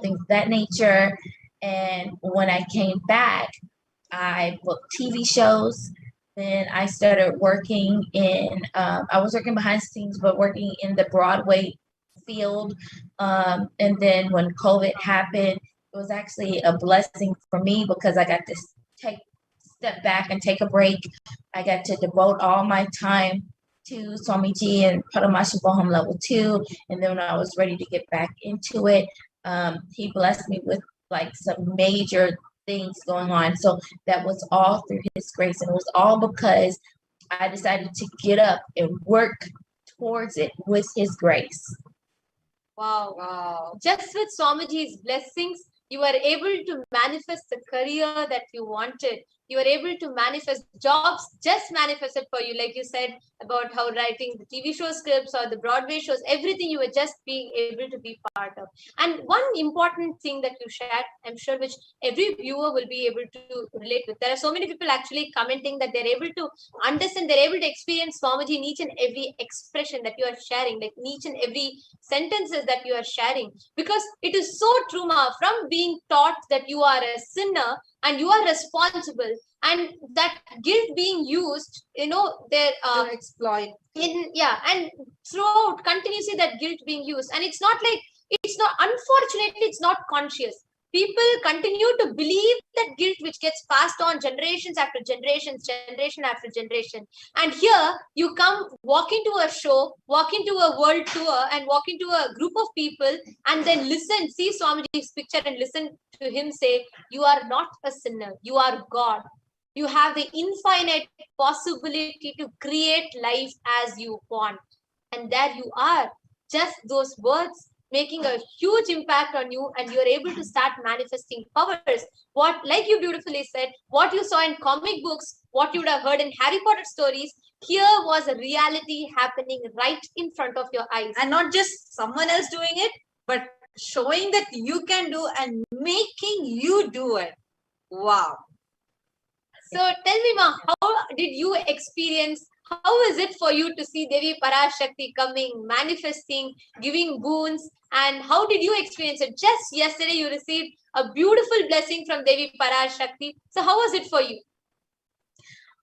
things of that nature. And when I came back, I booked TV shows. Then I started working in, I was working behind the scenes, but working in the Broadway field. And then when COVID happened, it was actually a blessing for me because I got to step back and take a break. I got to devote all my time to Swamiji and Paramashivoham level 2. And then when I was ready to get back into it, he blessed me with like some major things going on. So that was all through his grace. And it was all because I decided to get up and work towards it with his grace. Wow. Wow. Just with Swamiji's blessings, you were able to manifest the career that you wanted. You were able to manifest jobs, just manifested for you. Like you said about how writing the TV show scripts or the Broadway shows, everything you were just being able to be part of. And one important thing that you shared, I'm sure, which every viewer will be able to relate with. There are so many people actually commenting that they're able to understand, they're able to experience Swamiji in each and every expression that you are sharing, like in each and every sentences that you are sharing. Because it is so true, Ma, from being taught that you are a sinner and you are responsible, and that guilt being used, their exploit. And throughout continuously that guilt being used, and it's not, unfortunately, it's not conscious. People continue to believe that guilt, which gets passed on generations after generations, generation after generation. And here you come, walk into a show, walk into a world tour, and walk into a group of people, and then listen, see Swamiji's picture and listen to him say, you are not a sinner, you are God. You have the infinite possibility to create life as you want. And there you are, just those words making a huge impact on you, and you're able to start manifesting powers. What, like you beautifully said, what you saw in comic books, what you would have heard in Harry Potter stories, here was a reality happening right in front of your eyes. And not just someone else doing it, but showing that you can do and making you do it. Wow. So tell me, Ma, how did you experience, how is it for you to see Devi Parashakti coming, manifesting, giving boons, and how did you experience it? Just yesterday you received a beautiful blessing from Devi Parashakti. So how was it for you?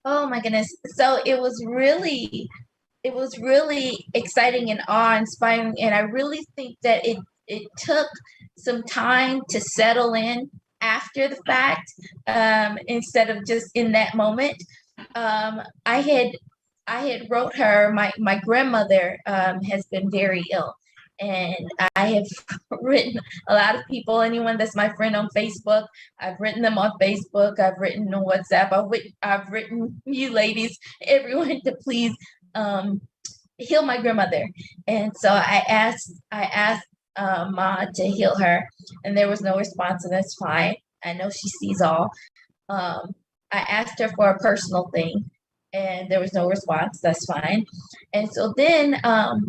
Oh my goodness. So it was really exciting and awe-inspiring. And I really think that it took some time to settle in after the fact, instead of just in that moment. I had wrote her, my grandmother has been very ill, and I have written a lot of people, anyone that's my friend on Facebook, I've written them on Facebook, I've written on WhatsApp, I've written you ladies, everyone, to please heal my grandmother. And so I asked Ma to heal her, and there was no response, and that's fine. I know she sees all. I asked her for a personal thing, and there was no response. That's fine. And so then a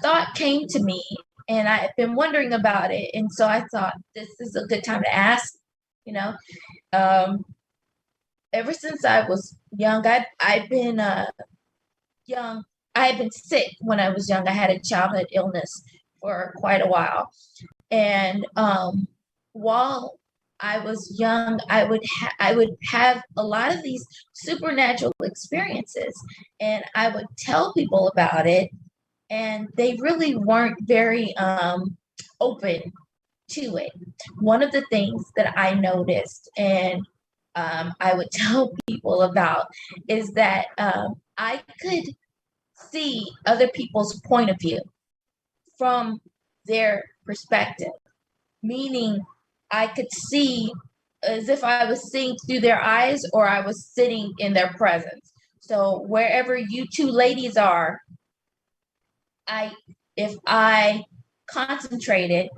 thought came to me, and I've been wondering about it. And so I thought, this is a good time to ask, ever since I was young, I've been young. I had been sick when I was young. I had a childhood illness for quite a while. And while I was young, I would have a lot of these supernatural experiences, and I would tell people about it, and they really weren't very open to it. One of the things that I noticed, and I would tell people about, is that I could see other people's point of view from their perspective, meaning I could see as if I was seeing through their eyes, or I was sitting in their presence. So wherever you two ladies are, if I concentrated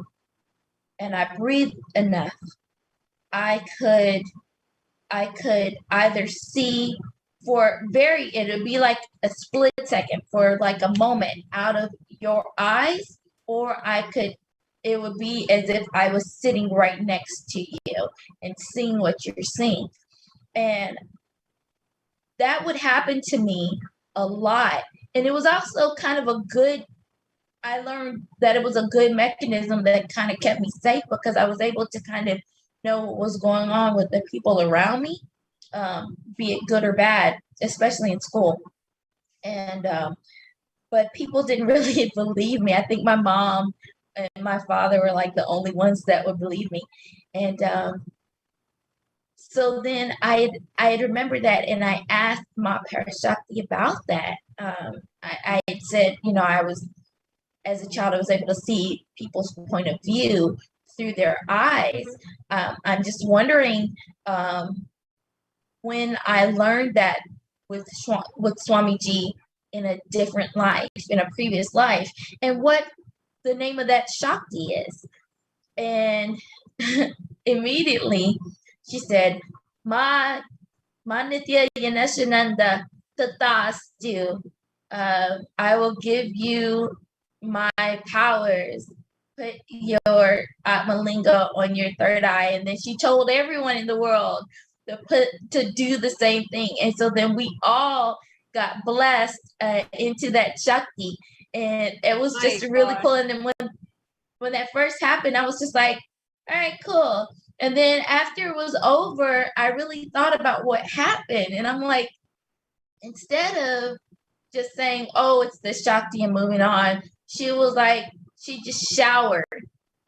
and I breathed enough, I could either see it would be like a split second, for like a moment, out of your eyes, or it would be as if I was sitting right next to you and seeing what you're seeing. And that would happen to me a lot. And it was also kind of a good, I learned that it was a good mechanism that kind of kept me safe, because I was able to kind of know what was going on with the people around me, be it good or bad, especially in school. And but people didn't really believe me. I think my mom and my father were like the only ones that would believe me. And so then I had remembered that, and I asked my Parashakti about that. I had said, I was, as a child, I was able to see people's point of view through their eyes. I'm just wondering, when I learned that with Swamiji in a different life, in a previous life, and what the name of that Shakti is. And immediately she said, Ma Nithyananda Tatastu, I will give you my powers. Put your Atmalinga on your third eye. And then she told everyone in the world to do the same thing. And so then we all got blessed into that Shakti. And it was just really cool. And then when that first happened, I was just like, all right, cool. And then after it was over, I really thought about what happened. And I'm like, instead of just saying, oh, it's the Shakti and moving on, she was like, she just showered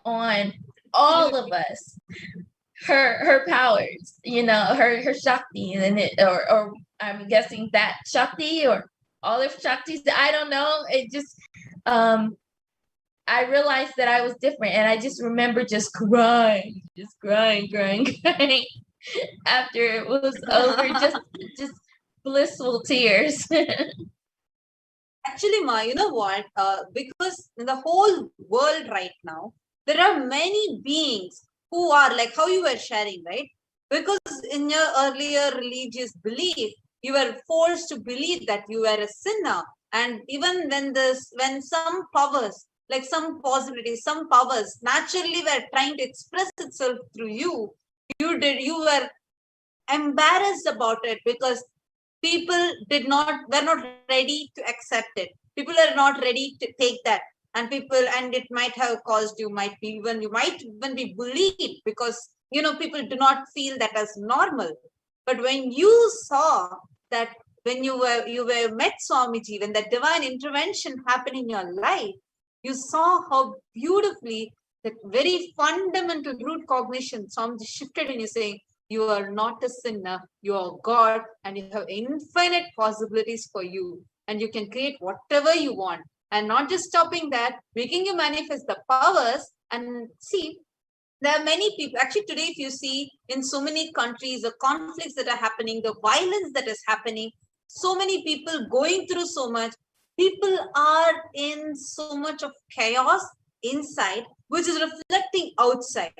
on all of us her powers, her Shakti, and or I'm guessing that Shakti or all of Shaktis, I don't know. It just, I realized that I was different, and I just remember just crying after it was over, just blissful tears. Actually, Ma, you know what? Because in the whole world right now, there are many beings who are like how you were sharing, right? Because in your earlier religious belief, you were forced to believe that you were a sinner. And even when some powers, like some possibilities, some powers naturally were trying to express itself through you, you were embarrassed about it because people were not ready to accept it. People are not ready to take that. And it might have caused you might even be bullied because, people do not feel that as normal. But when you saw that, when you were met Swamiji, when that divine intervention happened in your life, you saw how beautifully that very fundamental root cognition Swamiji shifted in you, saying, you are not a sinner, you are God, and you have infinite possibilities for you. And you can create whatever you want. And not just stopping that, making you manifest the powers. And see, there are many people, actually today, if you see in so many countries, the conflicts that are happening, the violence that is happening, so many people going through so much, people are in so much of chaos inside, which is reflecting outside.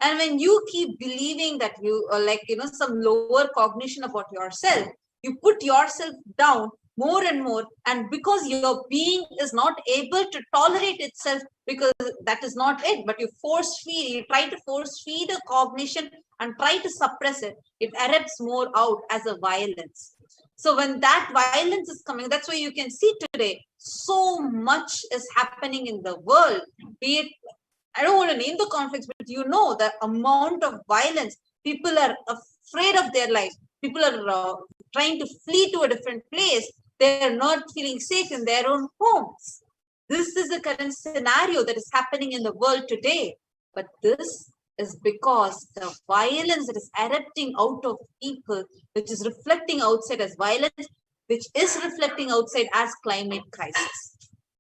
And when you keep believing that you are some lower cognition about yourself, you put yourself down more and more. And because your being is not able to tolerate itself, because that is not it, but you try to force feed a cognition and try to suppress it, it erupts more out as a violence. So when that violence is coming, that's why you can see today, so much is happening in the world, be it, I don't want to name the conflicts, but the amount of violence, people are afraid of their lives. People are trying to flee to a different place. They're not feeling safe in their own homes. This is the current scenario that is happening in the world today. But this is because the violence that is erupting out of people, which is reflecting outside as violence, which is reflecting outside as climate crisis.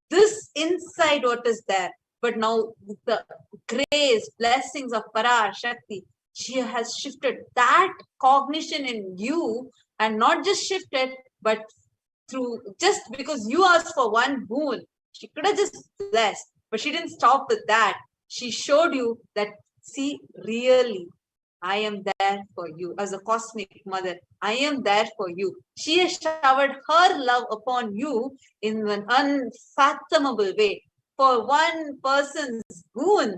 This inside what is there. But now the grace, blessings of Parashakti, she has shifted that cognition in you, and not just shifted, but through, just because you asked for one boon, she could have just blessed, but she didn't stop with that. She showed you that, see, really, I am there for you as a cosmic mother. I am there for you. She has showered her love upon you in an unfathomable way. for one person's boon,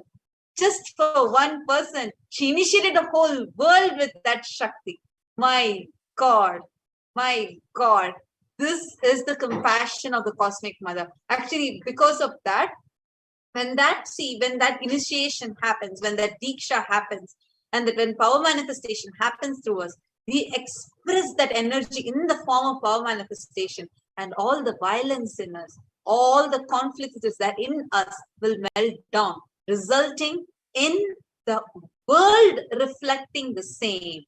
just for one person, she initiated the whole world with that Shakti. My God, my God, this is the compassion of the Cosmic Mother. Actually, because of that, when that initiation happens, when that Diksha happens, and that when power manifestation happens through us, we express that energy in the form of power manifestation, and all the violence in us, all the conflicts that in us will melt down, resulting in the world reflecting the same.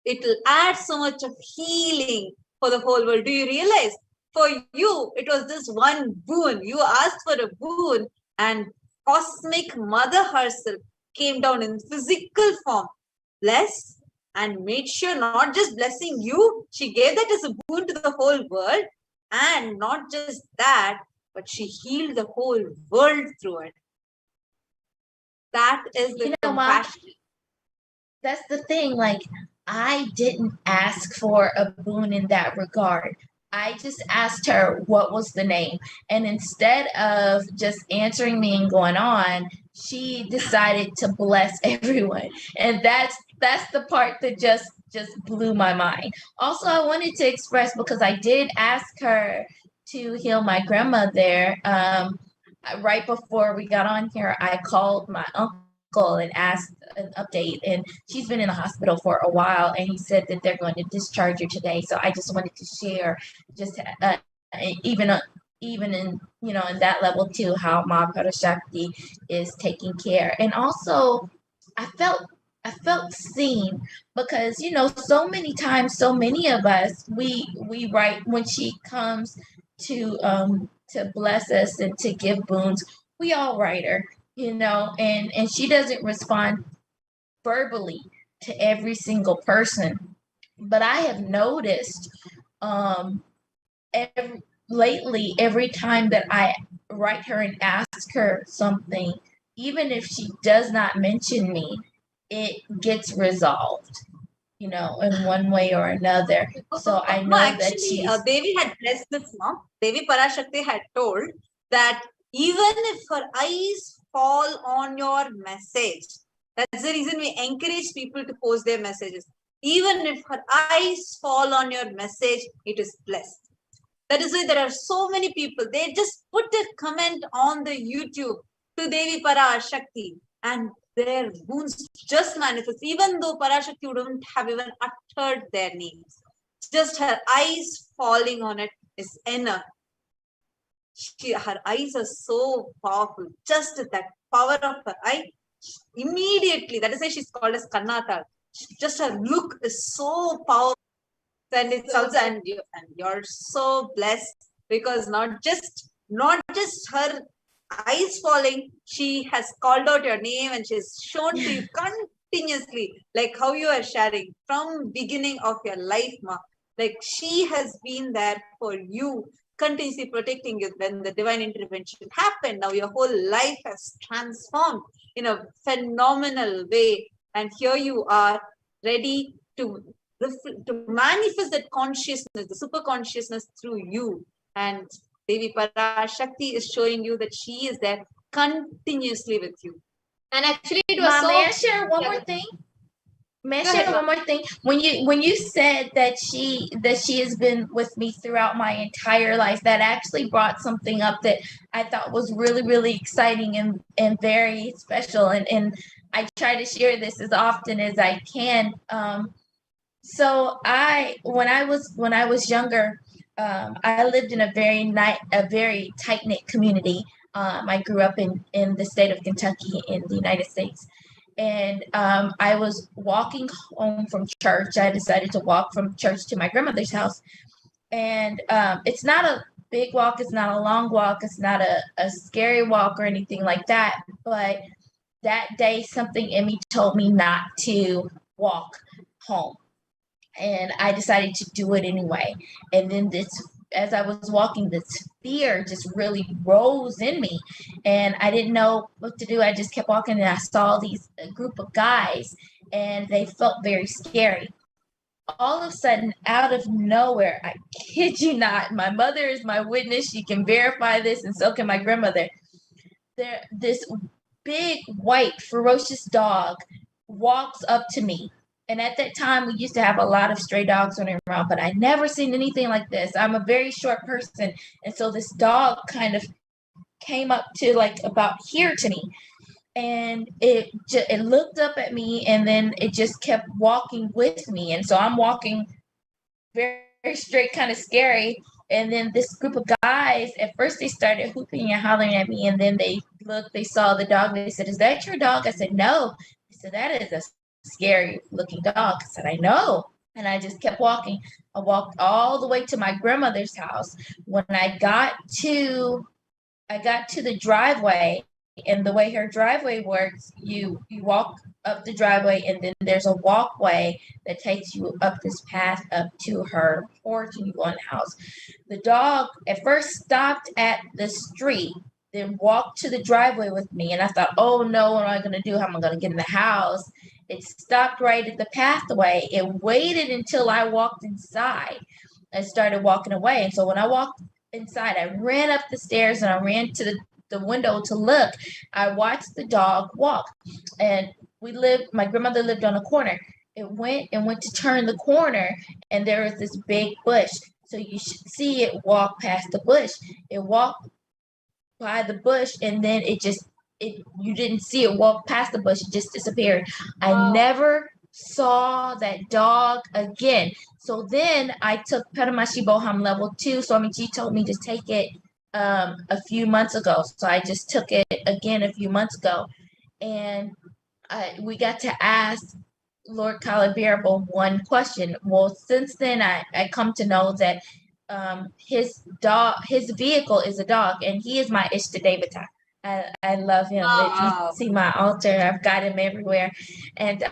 It will add so much of healing for the whole world. Do you realize? For you, it was this one boon. You asked for a boon, and Cosmic Mother herself came down in physical form, bless, and made sure not just blessing you, she gave that as a boon to the whole world. And not just that, but she healed the whole world through it. That is the compassion. That's the thing. Like, I didn't ask for a boon in that regard. I just asked her what was the name. And instead of just answering me and going on, she decided to bless everyone. And that's the part that just blew my mind. Also, I wanted to express, because I did ask her to heal my grandmother. Right before we got on here, I called my uncle and asked an update, and she's been in the hospital for a while, and he said that they're going to discharge her today. So I just wanted to share, just even in, you know, in that level too, how Ma Parashakti is taking care. And also I felt seen, because, you know, so many times, so many of us, we write when she comes to bless us and to give boons, we all write her, you know, and she doesn't respond verbally to every single person. But I have noticed lately, every time that I write her and ask her something, even if she does not mention me, it gets resolved, you know, in one way or another. So I know that she's... Devi had blessed this, mom. Devi Parashakti had told that even if her eyes fall on your message, that's the reason we encourage people to post their messages. Even if her eyes fall on your message, it is blessed. That is why there are so many people, they just put a comment on the YouTube to Devi Parashakti, and their boons just manifest, even though Parashakti wouldn't have even uttered their names. Just her eyes falling on it is enough. Her eyes are so powerful. Just that power of her eye, immediately, that is why she's called as Kannata. Just her look is so powerful. And it's also, and you're so blessed, because not just her eyes falling, she has called out your name and she's shown to you continuously, like how you are sharing from beginning of your life, ma. Like she has been there for you, continuously protecting you. When the divine intervention happened, now your whole life has transformed in a phenomenal way, and here you are ready to manifest that consciousness, the super consciousness through you. And Devi Parashakti is showing you that she is there continuously with you. And actually, it was Mom, may I share one more thing? May I share one more thing? When you said that she has been with me throughout my entire life, that actually brought something up that I thought was really, really exciting and very special. And I try to share this as often as I can. So when I was younger, I lived in a very tight-knit community. I grew up in the state of Kentucky in the United States. And I was walking home from church. I decided to walk from church to my grandmother's house. And it's not a big walk. It's not a long walk. It's not a scary walk or anything like that. But that day, something in me told me not to walk home. And I decided to do it anyway. And then as I was walking, this fear just really rose in me, and I didn't know what to do. I just kept walking, and I saw a group of guys, and they felt very scary. All of a sudden, out of nowhere, I kid you not, my mother is my witness. She can verify this, and so can my grandmother. this big white ferocious dog walks up to me. And at that time, we used to have a lot of stray dogs running around, but I never seen anything like this. I'm a very short person, and so this dog kind of came up to like about here to me, and it looked up at me, and then it just kept walking with me. And so I'm walking very, very straight, kind of scary. And then this group of guys, at first they started hooping and hollering at me, and then they looked, they saw the dog, they said, "Is that your dog?" I said, "No." They said, "That is a scary looking dog." I said, "I know." And I just kept walking. I walked all the way to my grandmother's house. When I got to the driveway, and the way her driveway works, you walk up the driveway, and then there's a walkway that takes you up this path up to her porch, and you go in the house. The dog at first stopped at the street, then walked to the driveway with me, and I thought, "Oh no, what am I going to do? How am I going to get in the house?" It stopped right at the pathway. It waited until I walked inside. I started walking away, and so when I walked inside, I ran up the stairs and I ran to the window to look. I watched the dog walk, and my grandmother lived on a corner. It went to turn the corner, and there was this big bush. So you should see it walk past the bush. It walked by the bush, and then you didn't see it walk past the bush. It just disappeared. I never saw that dog again. So then I took Paramashivoham level 2. Swamiji told me to take it a few months ago. So I just took it again a few months ago. And we got to ask Lord Kalabirable one question. Well, since then I come to know that his vehicle is a dog, and he is my Ishtadevata. I love him. If you see my altar, I've got him everywhere. And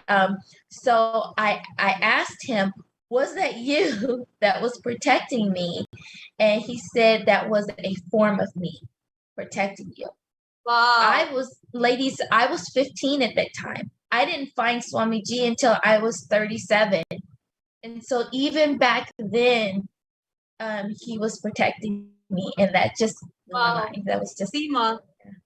so I asked him, "Was that you that was protecting me?" And he said that was a form of me protecting you. Wow. I was 15 at that time. I didn't find Swamiji until I was 37. And so even back then, he was protecting me, and that just blew my mind. That was just Seema,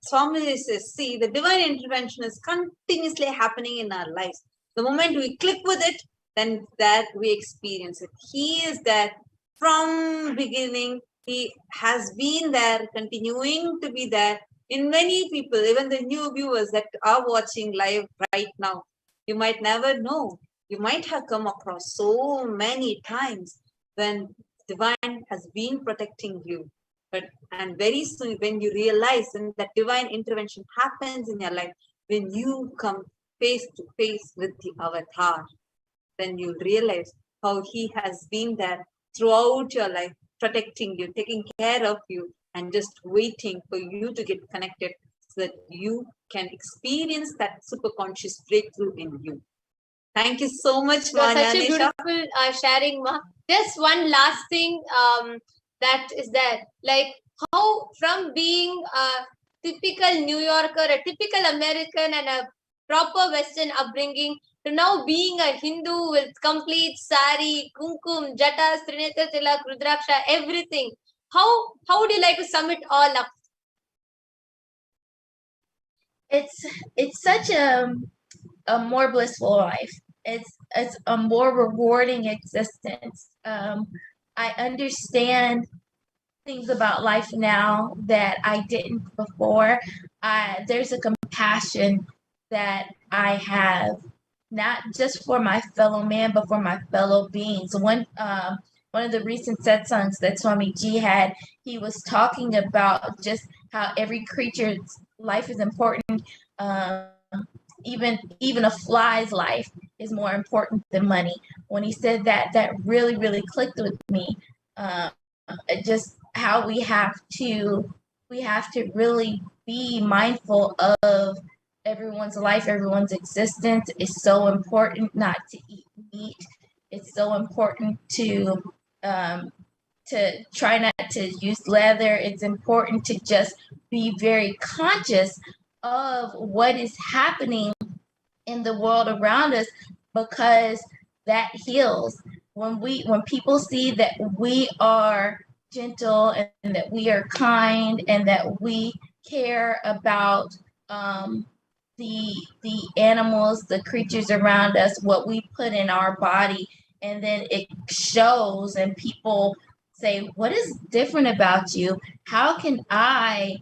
Swami says, see, the divine intervention is continuously happening in our lives. The moment we click with it, then that we experience it. He is there from beginning. He has been there, continuing to be there in many people, even the new viewers that are watching live right now. You might never know. You might have come across so many times when divine has been protecting you. And very soon, when you realize and that divine intervention happens in your life, when you come face to face with the avatar, then you realize how he has been there throughout your life, protecting you, taking care of you, and just waiting for you to get connected so that you can experience that superconscious breakthrough in you. Thank you so much, Ma. Such a beautiful sharing, Ma. Just one last thing that is that, like how from being a typical New Yorker, a typical American, and a proper Western upbringing to now being a Hindu with complete sari, kumkum, jatas, trineta tilak, rudraksha, everything. How would you like to sum it all up? It's such a more blissful life. It's a more rewarding existence. I understand things about life now that I didn't before. There's a compassion that I have, not just for my fellow man, but for my fellow beings. One of the recent satsangs that Swamiji had, he was talking about just how every creature's life is important. Even a fly's life is more important than money. When he said that, that really, really clicked with me. Just how we have to really be mindful of everyone's life, everyone's existence. Is so important not to eat meat. It's so important to try not to use leather. It's important to just be very conscious of what is happening in the world around us, because that heals. When people see that we are gentle and that we are kind and that we care about the animals, the creatures around us, what we put in our body, and then it shows, and people say, "What is different about you? How can I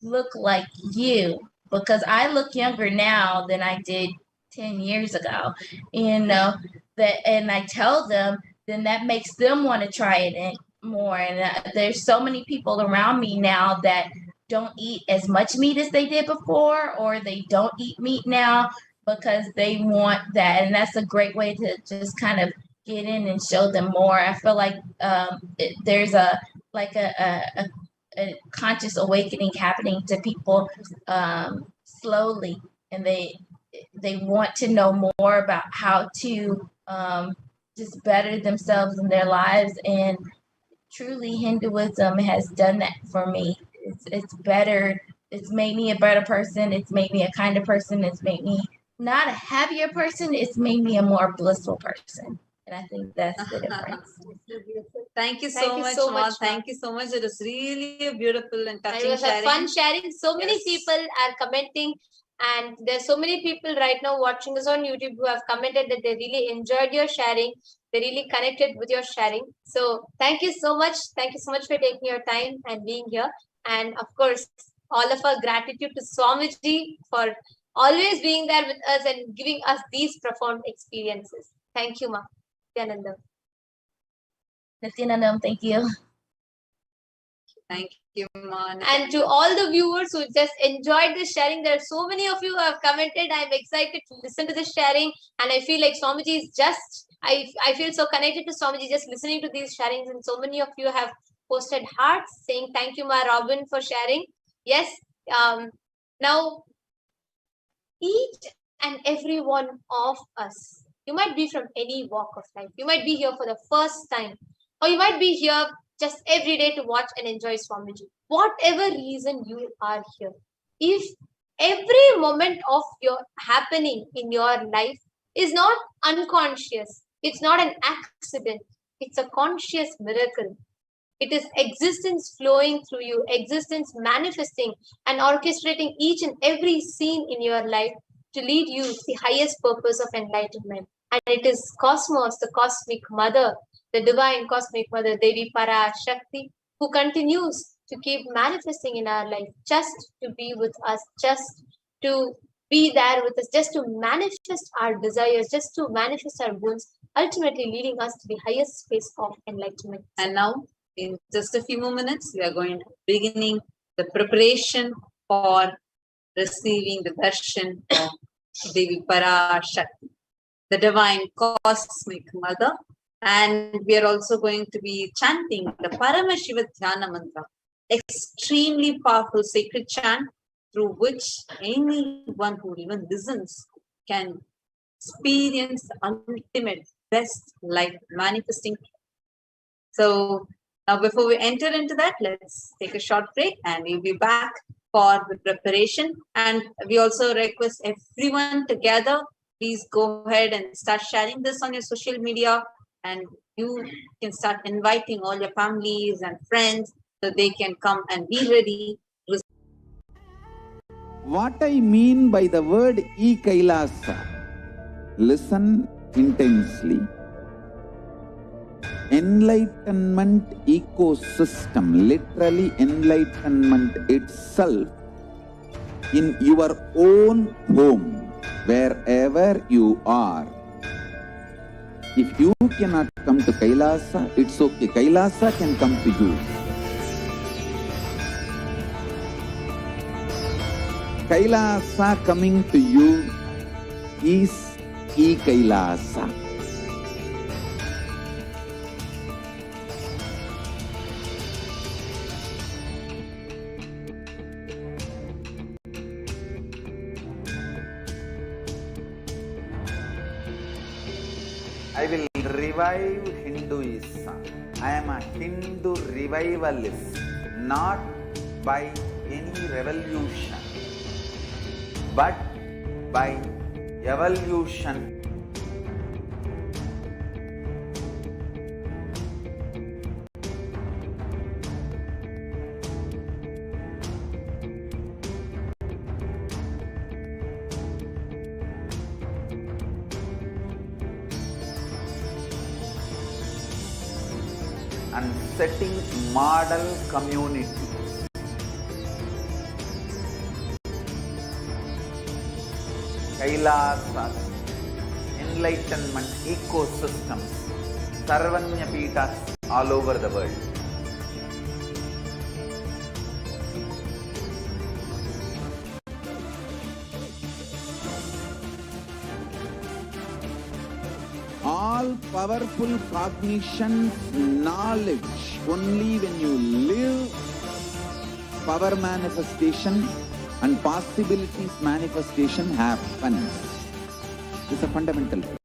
look like you?" Because I look younger now than I did 10 years ago, and I tell them, then that makes them want to try it more. And there's so many people around me now that don't eat as much meat as they did before, or they don't eat meat now because they want that. And that's a great way to just kind of get in and show them more. I feel like there's a conscious awakening happening to people slowly, and they want to know more about how to just better themselves in their lives. And truly, Hinduism has done that for me. It's better. It's made me a better person. It's made me a kinder person. It's made me not a happier person. It's made me a more blissful person. And I think that's the difference. Thank you so much, Ma. Thank you so much. It was really a beautiful and touching It was sharing. a fun sharing. So many Yes. people are commenting, and there's so many people right now watching us on YouTube who have commented that they really enjoyed your sharing. They really connected with your sharing. So thank you so much. Thank you so much for taking your time and being here. And of course, all of our gratitude to Swamiji for always being there with us and giving us these profound experiences. Thank you, Ma. Nithyananda. Nithyanandam, thank you. Thank you, Ma. And to all the viewers who just enjoyed this sharing, there are so many of you who have commented. I'm excited to listen to this sharing, and I feel like Swamiji is just, I feel so connected to Swamiji just listening to these sharings, and so many of you have posted hearts saying thank you, Ma Robin, for sharing. Yes, now each and every one of us, you might be from any walk of life. You might be here for the first time, or you might be here just every day to watch and enjoy Swamiji. Whatever reason you are here, if every moment of your happening in your life is not unconscious, it's not an accident, it's a conscious miracle. It is existence flowing through you, existence manifesting and orchestrating each and every scene in your life to lead you to the highest purpose of enlightenment. And it is Cosmos, the cosmic mother, the divine cosmic mother, Devi Parashakti, who continues to keep manifesting in our life, just to be with us, just to be there with us, just to manifest our desires, just to manifest our goals, ultimately leading us to the highest space of enlightenment. And now, in just a few more minutes, we are going to beginning the preparation for receiving the darshan of Devi Parashakti, the divine cosmic mother. And we are also going to be chanting the Paramashiva Dhyana mantra, extremely powerful sacred chant through which anyone who even listens can experience the ultimate best life manifesting. So now before we enter into that, let's take a short break and we'll be back for the preparation. And we also request everyone together, please go ahead and start sharing this on your social media, and you can start inviting all your families and friends so they can come and be ready. What I mean by the word Kailasa, listen intensely. Enlightenment ecosystem, literally enlightenment itself, in your own home, wherever you are. If you cannot come to Kailasa, it's okay. Kailasa can come to you. Kailasa coming to you is Kailasa. I will revive Hinduism. I am a Hindu revivalist, not by any revolution, but by evolution. and setting model community. Kailasa, enlightenment ecosystems, Sarvanya Peethas all over the world. All powerful cognition, knowledge, only when you live power manifestation and possibilities manifestation happens. It's a fundamental truth.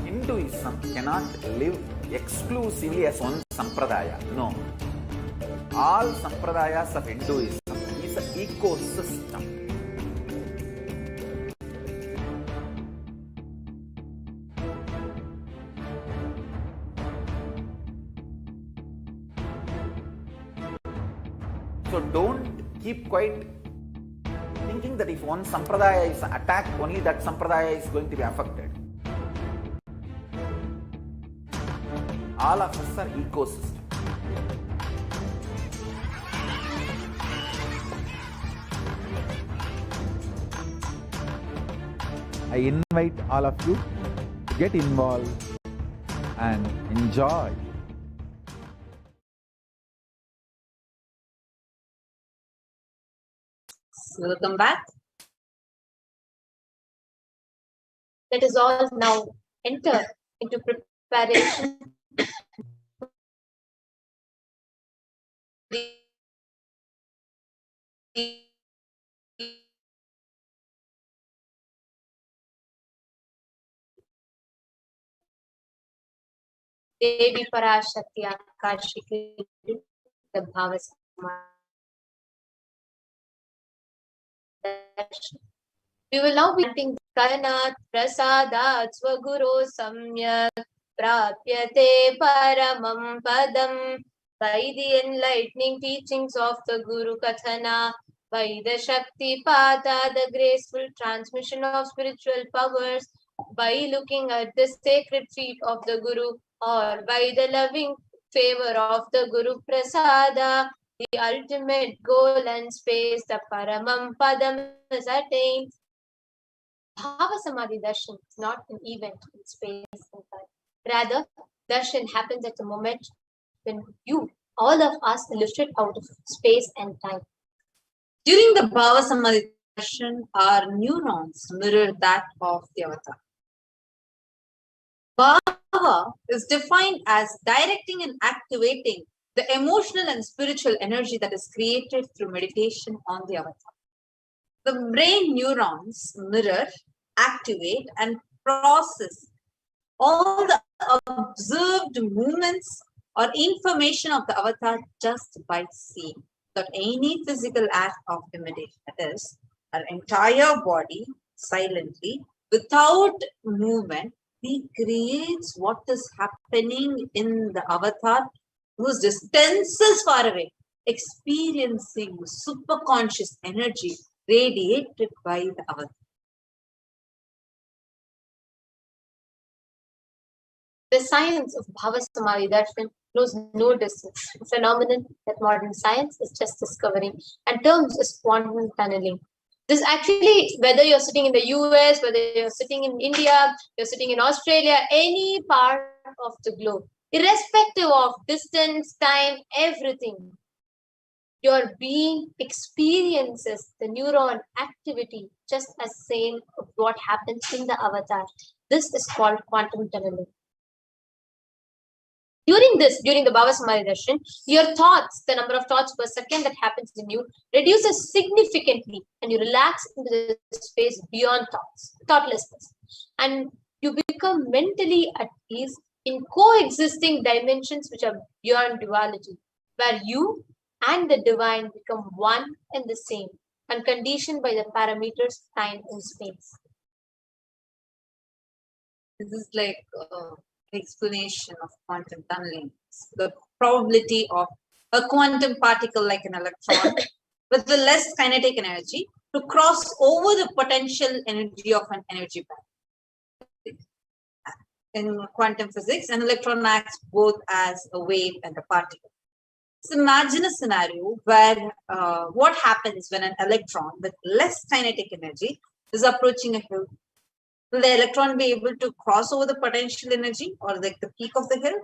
Hinduism cannot live exclusively as one sampradaya. No. All sampradayas of Hinduism is an ecosystem. So don't keep quiet thinking that if one sampradaya is attacked, only that sampradaya is going to be affected. All of us are ecosystem. I invite all of you to get involved and enjoy. Welcome back. Let us all now enter into preparation. Devi Parashakti Akashic, the Bhavas. We will now be chanting Karnat Prasadat Swaguru Samyak Prapyate Paramam Padam by the enlightening teachings of the Guru Kathana, by the Shakti Pada, the graceful transmission of spiritual powers, by looking at the sacred feet of the Guru, or by the loving favor of the Guru Prasada, the ultimate goal and space, the Paramam Padam is attained. Bhava Samadhi Darshan is not an event in space and time. Rather, Darshan happens at the moment when you, all of us, are lifted out of space and time. During the Bhava Samadhi darshan, our neurons mirror that of the avatar. Bhava is defined as directing and activating the emotional and spiritual energy that is created through meditation on the avatar. The brain neurons mirror, activate, and process all the observed movements or information of the avatar just by seeing, without any physical act of imitation. That is, our entire body silently, without movement, recreates what is happening in the avatar, whose distance is far away, experiencing superconscious energy radiated by the avatar. The science of Bhava Samadhi Darshan knows no distance, a phenomenon that modern science is just discovering and terms as quantum tunneling. This actually, whether you're sitting in the US, whether you're sitting in India, you're sitting in Australia, any part of the globe, irrespective of distance, time, everything, your being experiences the neuron activity just as same of what happens in the avatar. This is called quantum tunneling. During the Bhava Samadhi Darshan, your thoughts, the number of thoughts per second that happens in you, reduces significantly and you relax into the space beyond thoughts, thoughtlessness. And you become mentally at ease in coexisting dimensions which are beyond duality, where you and the divine become one and the same, unconditioned by the parameters time and space. This is like explanation of quantum tunneling. The probability of a quantum particle like an electron with the less kinetic energy to cross over the potential energy of an energy band. In quantum physics, an electron acts both as a wave and a particle. So imagine a scenario where what happens when an electron with less kinetic energy is approaching a hill. Will the electron be able to cross over the potential energy or like the peak of the hill?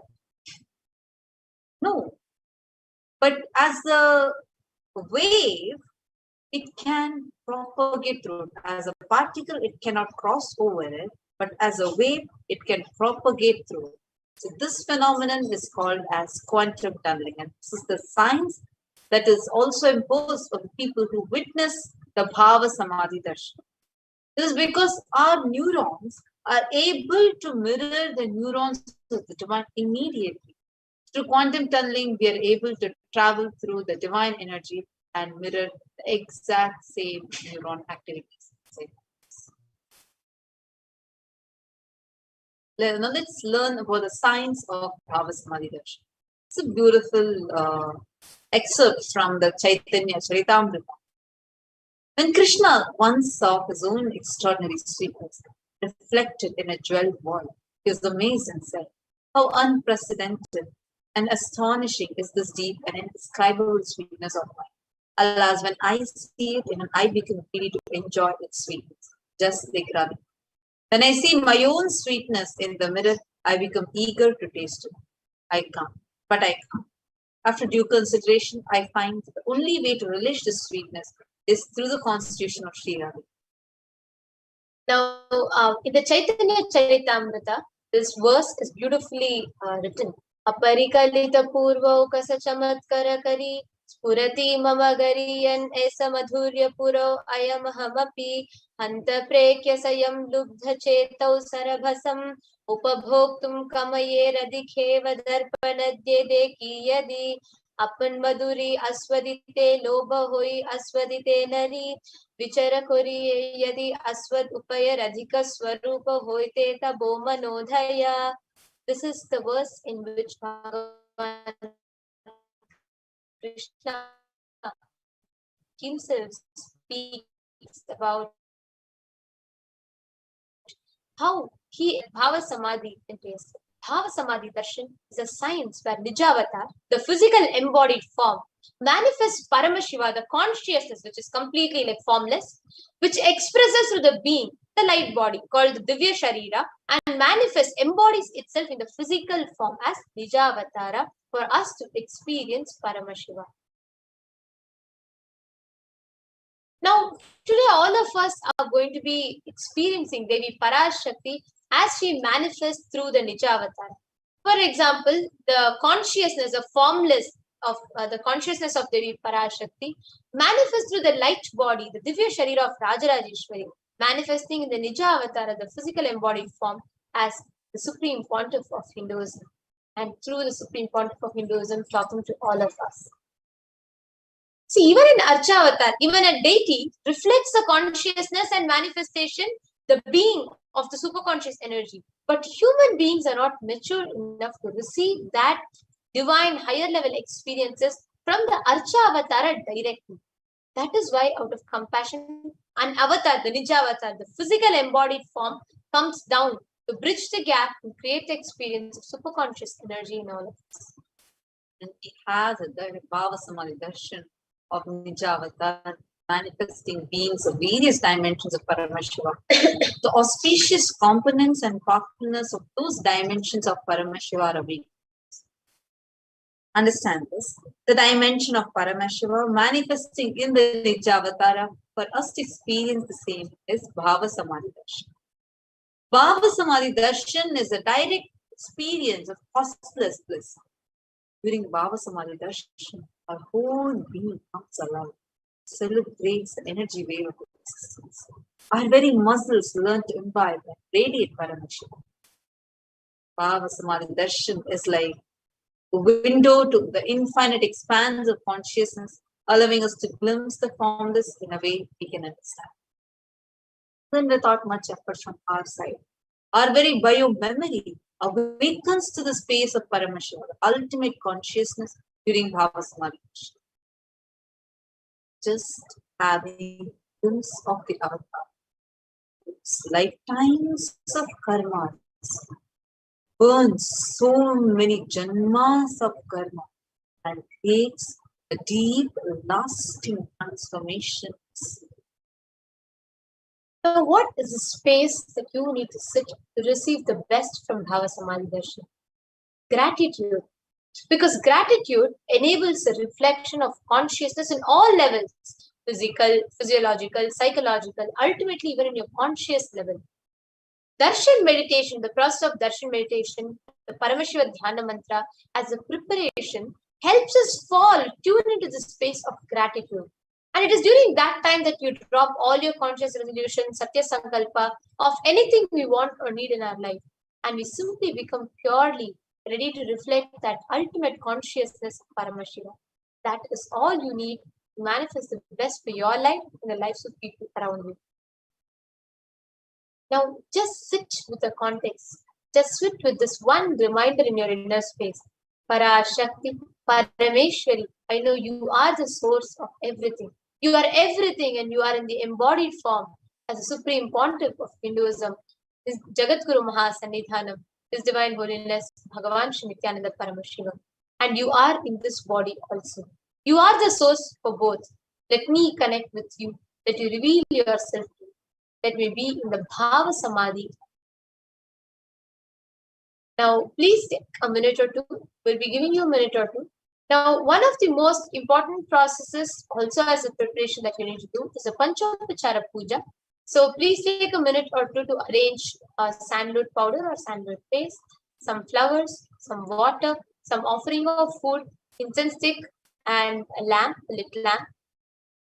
No. But as a wave, it can propagate through it. As a particle, it cannot cross over it, but as a wave, it can propagate through it. So this phenomenon is called as quantum tunneling, and this is the science that is also imposed on the people who witness the Bhava Samadhi Darshan. This is because our neurons are able to mirror the neurons of the divine immediately. Through quantum tunneling, we are able to travel through the divine energy and mirror the exact same neuron activities. Now let's learn about the science of Bhava Samadhi Darshan. It's a beautiful excerpt from the Chaitanya Charitamrita. When Krishna once saw his own extraordinary sweetness reflected in a jeweled world, he was amazed and said, "How unprecedented and astonishing is this deep and indescribable sweetness of mine. Alas, when I see it, I become greedy to enjoy its sweetness, just like Ravi. When I see my own sweetness in the mirror, I become eager to taste it. I can't, but I can't. After due consideration, I find the only way to relish this sweetness is through the constitution of Sri Ravi." Now, in the Chaitanya Charitamrita, this verse is beautifully written. Aparikalita purva kasa chamatkara kari spurati mama gariyan esa madhurya puro ayam hamapi hanta prekya sayam lubdha chetau sarabhasam upabhoktum kamaye radikeva darpanadye deki yadi अपन मधुरी अस्वदिते लोभ होई अस्वदिते नरी विचर करिये यदि Aswad उपयर अधिक स्वरूप होइते तबो मनोधया. This is the verse in which Bhagavan Krishna himself speaks about how he Bhava Samadhi interest. Bhava Samadhi Darshan is a science where Nijavatar, the physical embodied form, manifests Paramashiva, the consciousness which is completely like formless, which expresses through the being, the light body called the Divya Sharira, and manifests, embodies itself in the physical form as Nijavatara for us to experience Paramashiva. Now, today all of us are going to be experiencing Devi Parashakti as she manifests through the Nijavatar. For example, the consciousness, the formless of the consciousness of Devi Parashakti manifests through the light body, the Divya Sharira of Rajarajeshwari, manifesting in the Nijavatara, the physical embodied form, as the Supreme Pontiff of Hinduism, and through the Supreme Pontiff of Hinduism talking to all of us. See, even in Archavatar, even a deity reflects the consciousness and manifestation, the being of the superconscious energy. But human beings are not mature enough to receive that divine higher level experiences from the Archa-avatara directly. That is why out of compassion, an avatar, the Nijavatar, the physical embodied form, comes down to bridge the gap and create the experience of superconscious energy in all of us. And we have the Bhava Samadhi Darshan of Nijavatar, manifesting beings of various dimensions of Paramashiva. The auspicious components and powerfulness of those dimensions of Paramashiva are weak. Understand this. The dimension of Paramashiva manifesting in the Nijavatara, for us to experience the same, is Bhava Samadhi Darshan. Bhava Samadhi Darshan is a direct experience of costless bliss. During Bhava Samadhi Darshan, our whole being comes alive, celebrates the energy wave of existence. Our very muscles learn to imbibe and radiate Paramashiva. Bhava Samadhi Darshan is like a window to the infinite expanse of consciousness, allowing us to glimpse the formless in a way we can understand. Then, without much effort from our side, our very bio-memory awakens to the space of Paramashiva, the ultimate consciousness, during Bhava Samadhi. Just having glimpse of the avatar. It's lifetimes of karma. Burns so many janmas of karma and creates a deep, lasting transformations. Now, what is the space that you need to sit to receive the best from Bhava Samadhi Darshan? Gratitude. Because gratitude enables a reflection of consciousness in all levels, physical, physiological, psychological, ultimately even in your conscious level. Darshan meditation, the process of darshan meditation, the Paramashiva Dhyana mantra as a preparation helps us tune into the space of gratitude. And it is during that time that you drop all your conscious resolutions, Satya Sankalpa, of anything we want or need in our life. And we simply become purely ready to reflect that ultimate consciousness of Paramashiva. That is all you need to manifest the best for your life and the lives of people around you. Now, just sit with the context. Just sit with this one reminder in your inner space. Parashakti, Parameshwari, I know you are the source of everything. You are everything and you are in the embodied form as a supreme pontiff of Hinduism, His Jagadguru Mahasannidhanam, His Divine Holiness, Bhagavan Shri Nithyananda Paramashivam. And you are in this body also. You are the source for both. Let me connect with you. Let you reveal yourself to me. Let me be in the Bhava Samadhi. Now, please take a minute or two. We'll be giving you a minute or two. Now, one of the most important processes also as a preparation that you need to do is a Panchopachara Puja. So please take a minute or two to arrange sandalwood powder or sandalwood paste, some flowers, some water, some offering of food, incense stick, and a lamp, a little lamp.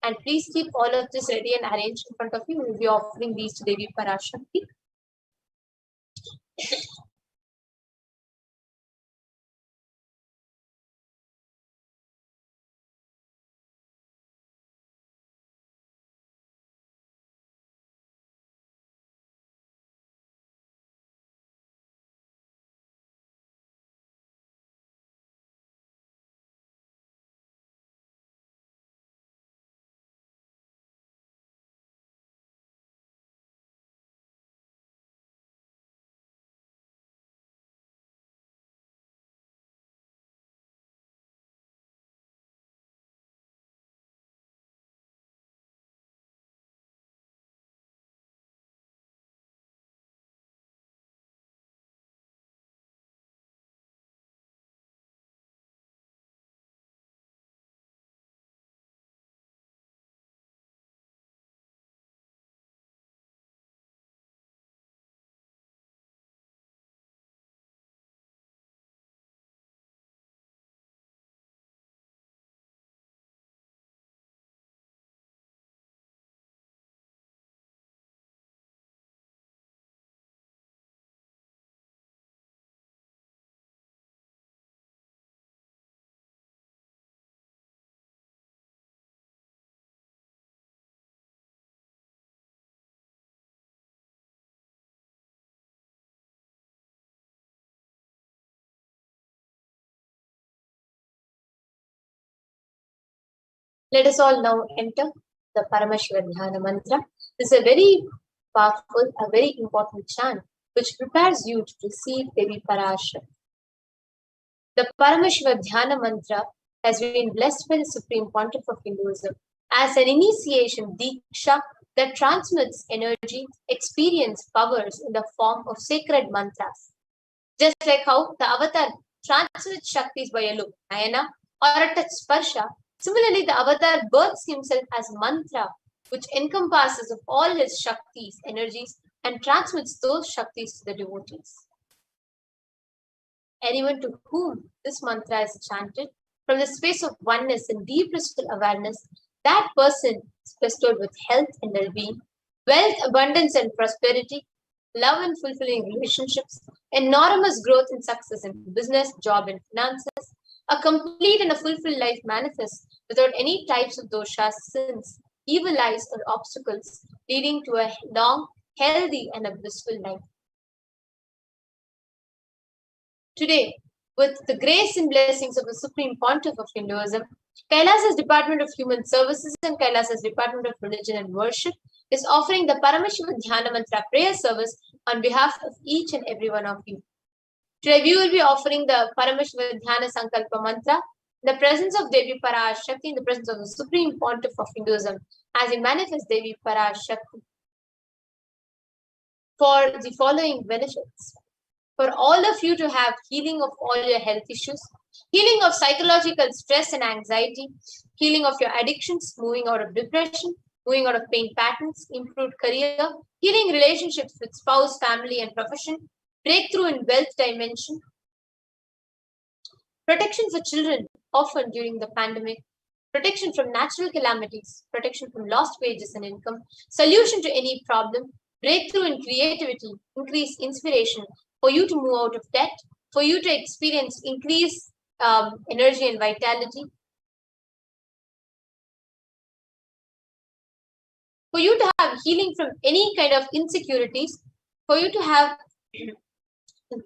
And please keep all of this ready and arranged in front of you. We will be offering these to Devi Parashakti. Let us all now enter the Paramashiva Dhyana mantra. This is a very powerful, a very important chant which prepares you to receive Devi Parashakti. The Paramashiva Dhyana mantra has been blessed by the Supreme Pontiff of Hinduism as an initiation diksha that transmits energy, experience, powers in the form of sacred mantras. Just like how the avatar transmits Shaktis by a look, ayana, or a touch sparsha, similarly the avatar births himself as mantra, which encompasses of all his Shaktis, energies, and transmits those Shaktis to the devotees. Anyone to whom this mantra is chanted from the space of oneness and deep blissful awareness, that person is bestowed with health and well-being, wealth, abundance and prosperity, love and fulfilling relationships, enormous growth and success in business, job and finances, a complete and a fulfilled life manifest without any types of doshas, sins, evil eyes or obstacles, leading to a long, healthy and a blissful life. Today, with the grace and blessings of the Supreme Pontiff of Hinduism, Kailasa's Department of Human Services and Kailasa's Department of Religion and Worship is offering the Paramashiva Dhyana Mantra prayer service on behalf of each and every one of you. Today we will be offering the Paramashiva Dhyana Sankalpa Mantra in the presence of Devi Parashakti, in the presence of the Supreme Pontiff of Hinduism, as he manifests Devi Parashakti for the following benefits. For all of you to have healing of all your health issues, healing of psychological stress and anxiety, healing of your addictions, moving out of depression, moving out of pain patterns, improved career, healing relationships with spouse, family, and profession, breakthrough in wealth dimension, protection for children often during the pandemic, protection from natural calamities, protection from lost wages and income, solution to any problem, breakthrough in creativity, increased inspiration, for you to move out of debt, for you to experience increased energy and vitality, for you to have healing from any kind of insecurities, for you to have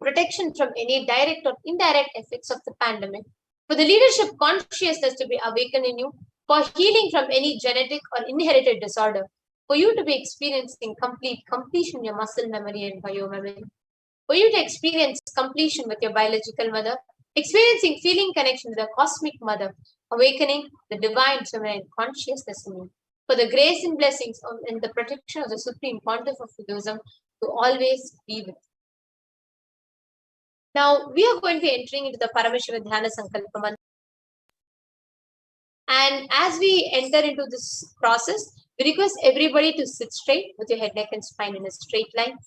protection from any direct or indirect effects of the pandemic, for the leadership consciousness to be awakened in you, for healing from any genetic or inherited disorder, for you to be experiencing completion in your muscle memory and biomemory, for you to experience completion with your biological mother, experiencing feeling connection with the cosmic mother, awakening the divine feminine consciousness in you, for the grace and blessings and the protection of the Supreme Pontiff of Hinduism to always be with you. Now, we are going to be entering into the Paramashiva Dhyana Sankalpa Mantra. And as we enter into this process, we request everybody to sit straight with your head, neck, and spine in a straight line.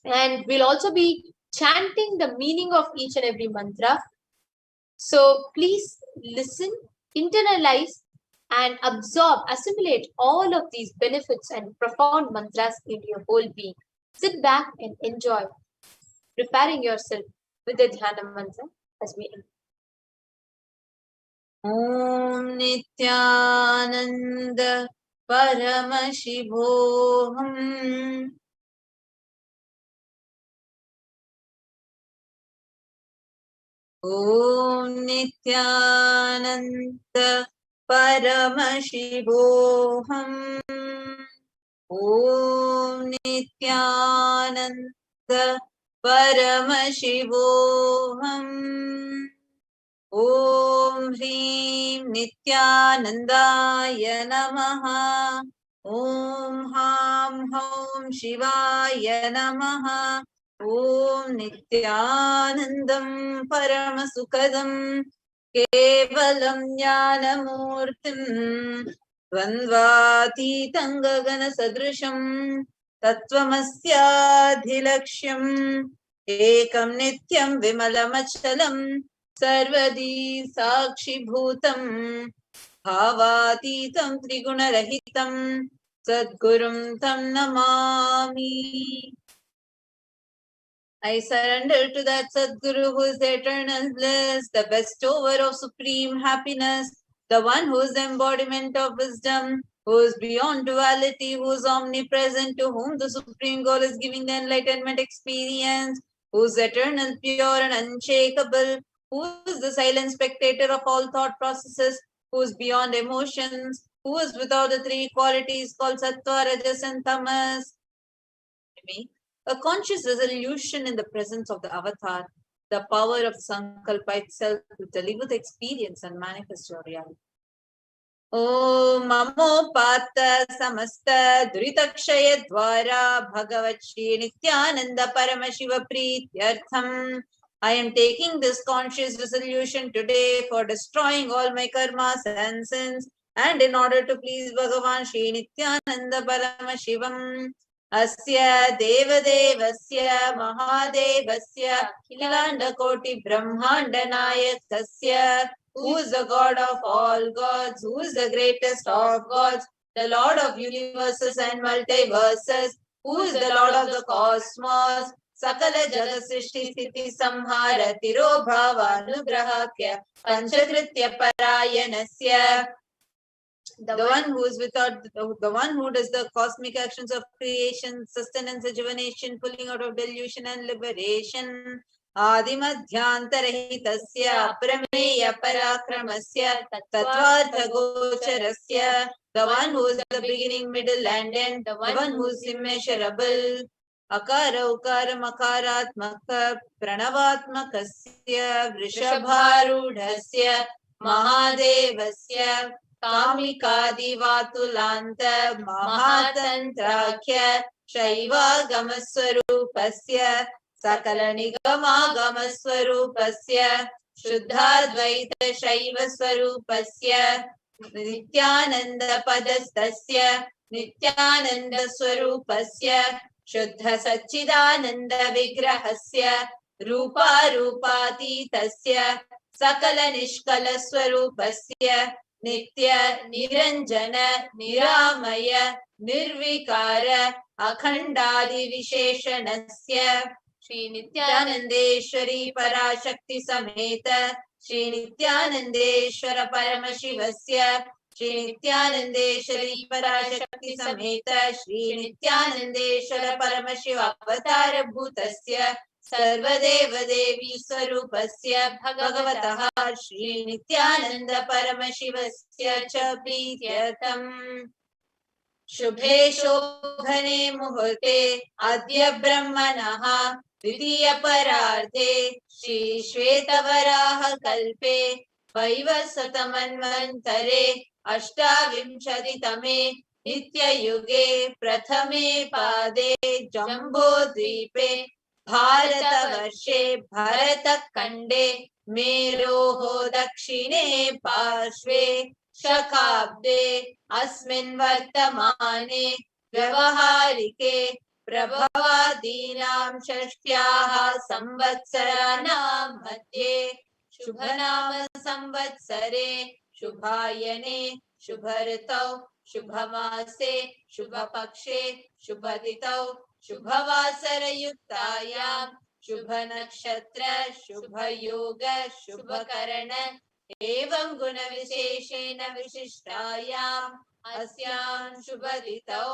And we'll also be chanting the meaning of each and every mantra. So please listen, internalize, and absorb, assimilate all of these benefits and profound mantras into your whole being. Sit back and enjoy, preparing yourself with the Dhyana mantra as we end. Om Nithyananda Paramashivoham. Om Nithyananda Paramashivoham. Om Nithyananda Paramashivoham. Om Hrim Nithyanandaya Namaha. Om Ham Hom Shivaya Namaha. Om Nithyanandam Paramasukadam Kevalam Jnanamurtim Dvandvatitam Gagana Sadrisham Tattvamasyaadhilaksham Ekam Nityam Vimalamachalam Sarvadi Sakshi Bhutam Bhavatitam Trigunarahitam Sadgurum Tam Namami. I surrender to that Sadguru who is the eternal bliss, the bestower of supreme happiness, the one who is the embodiment of wisdom, who is beyond duality, who is omnipresent, to whom the supreme goal is giving the enlightenment experience, who is eternal, pure and unshakable, who is the silent spectator of all thought processes, who is beyond emotions, who is without the three qualities called Sattva, Rajas and Tamas. A conscious resolution in the presence of the avatar, the power of Sankalpa itself to deliver the experience and manifest your reality. Om Mamo Pata Samasta Duritakshaya Dwara Bhagavat Shri Nithyananda Paramashiva Prityartham. I am taking this conscious resolution today for destroying all my karmas and sins, and in order to please Bhagavan Shri Nithyananda Paramashivam. Asya Devadevasya Mahadevasya Khilanda Koti Brahmanda Nayakasya, who is the God of all gods, who is the greatest of gods, the Lord of universes and multiverses, who is the Lord of the cosmos, Sakala Jagasrishti Sthiti Samhara Tiro Bhava Anugrahakya Panchakritya Parayanasya. The one who is without, the one who does the cosmic actions of creation, sustenance, rejuvenation, pulling out of delusion and liberation. आदिमध्यान्तरहितस्य अप्रमेय पराक्रमस्य तत्त्वार्थगोचरस्य, the one who is the beginning, middle and end, the one who is immeasurable. Akara ukara makaratmaka pranavatmakasya vrishabharudhasya mahadevasya kamikadivatulanta mahatantrakhya shaiva sakala nigama gama swarupasya shuddhadvaita shaiva swarupasya nityananda padastasya nityananda swarupasya shuddha sachidananda vigrahasya rupa rupatītasya sakala nishkala swarupasya nitya niranjana niramaya nirvikara akhandadi visheshanasya Shri Nithyanandeshwari Parashakti Sameta Shri Nithyanandeshwara Paramashivasya Shri Nithyanandeshwari Parashakti Sameta Shri Nithyanandeshwara Paramashiva Avatara Bhutasya Sarvadeva Devi Swarupasya Bhagavataha Shri Nithyananda Paramashivasya Cha Prithyatam शुभे शोभने मुहूर्ते अद्य ब्रह्मणः द्वितीय परार्धे श्री श्वेतवराह कल्पे वैवस्वतमन्वन्तरे अष्टाविंशतितमे नित्ययुगे प्रथमे पादे जम्बूद्वीपे भारतवर्षे भरतखण्डे मेरोः दक्षिणे पार्श्वे शकाब्दे अस्मिन् वर्तमाने व्यवहारिके प्रभवादीनां षष्ट्याः संवत्सराणां मध्ये शुभनाम संवत्सरे शुभायने शुभऋतौ शुभमासे शुभपक्षे शुभतिथौ शुभवासरयुक्तायां शुभनक्षत्र शुभयोग शुभकरण एवं गुणविशेषेण विशिष्टायाम् अस्यां शुभतिथौ.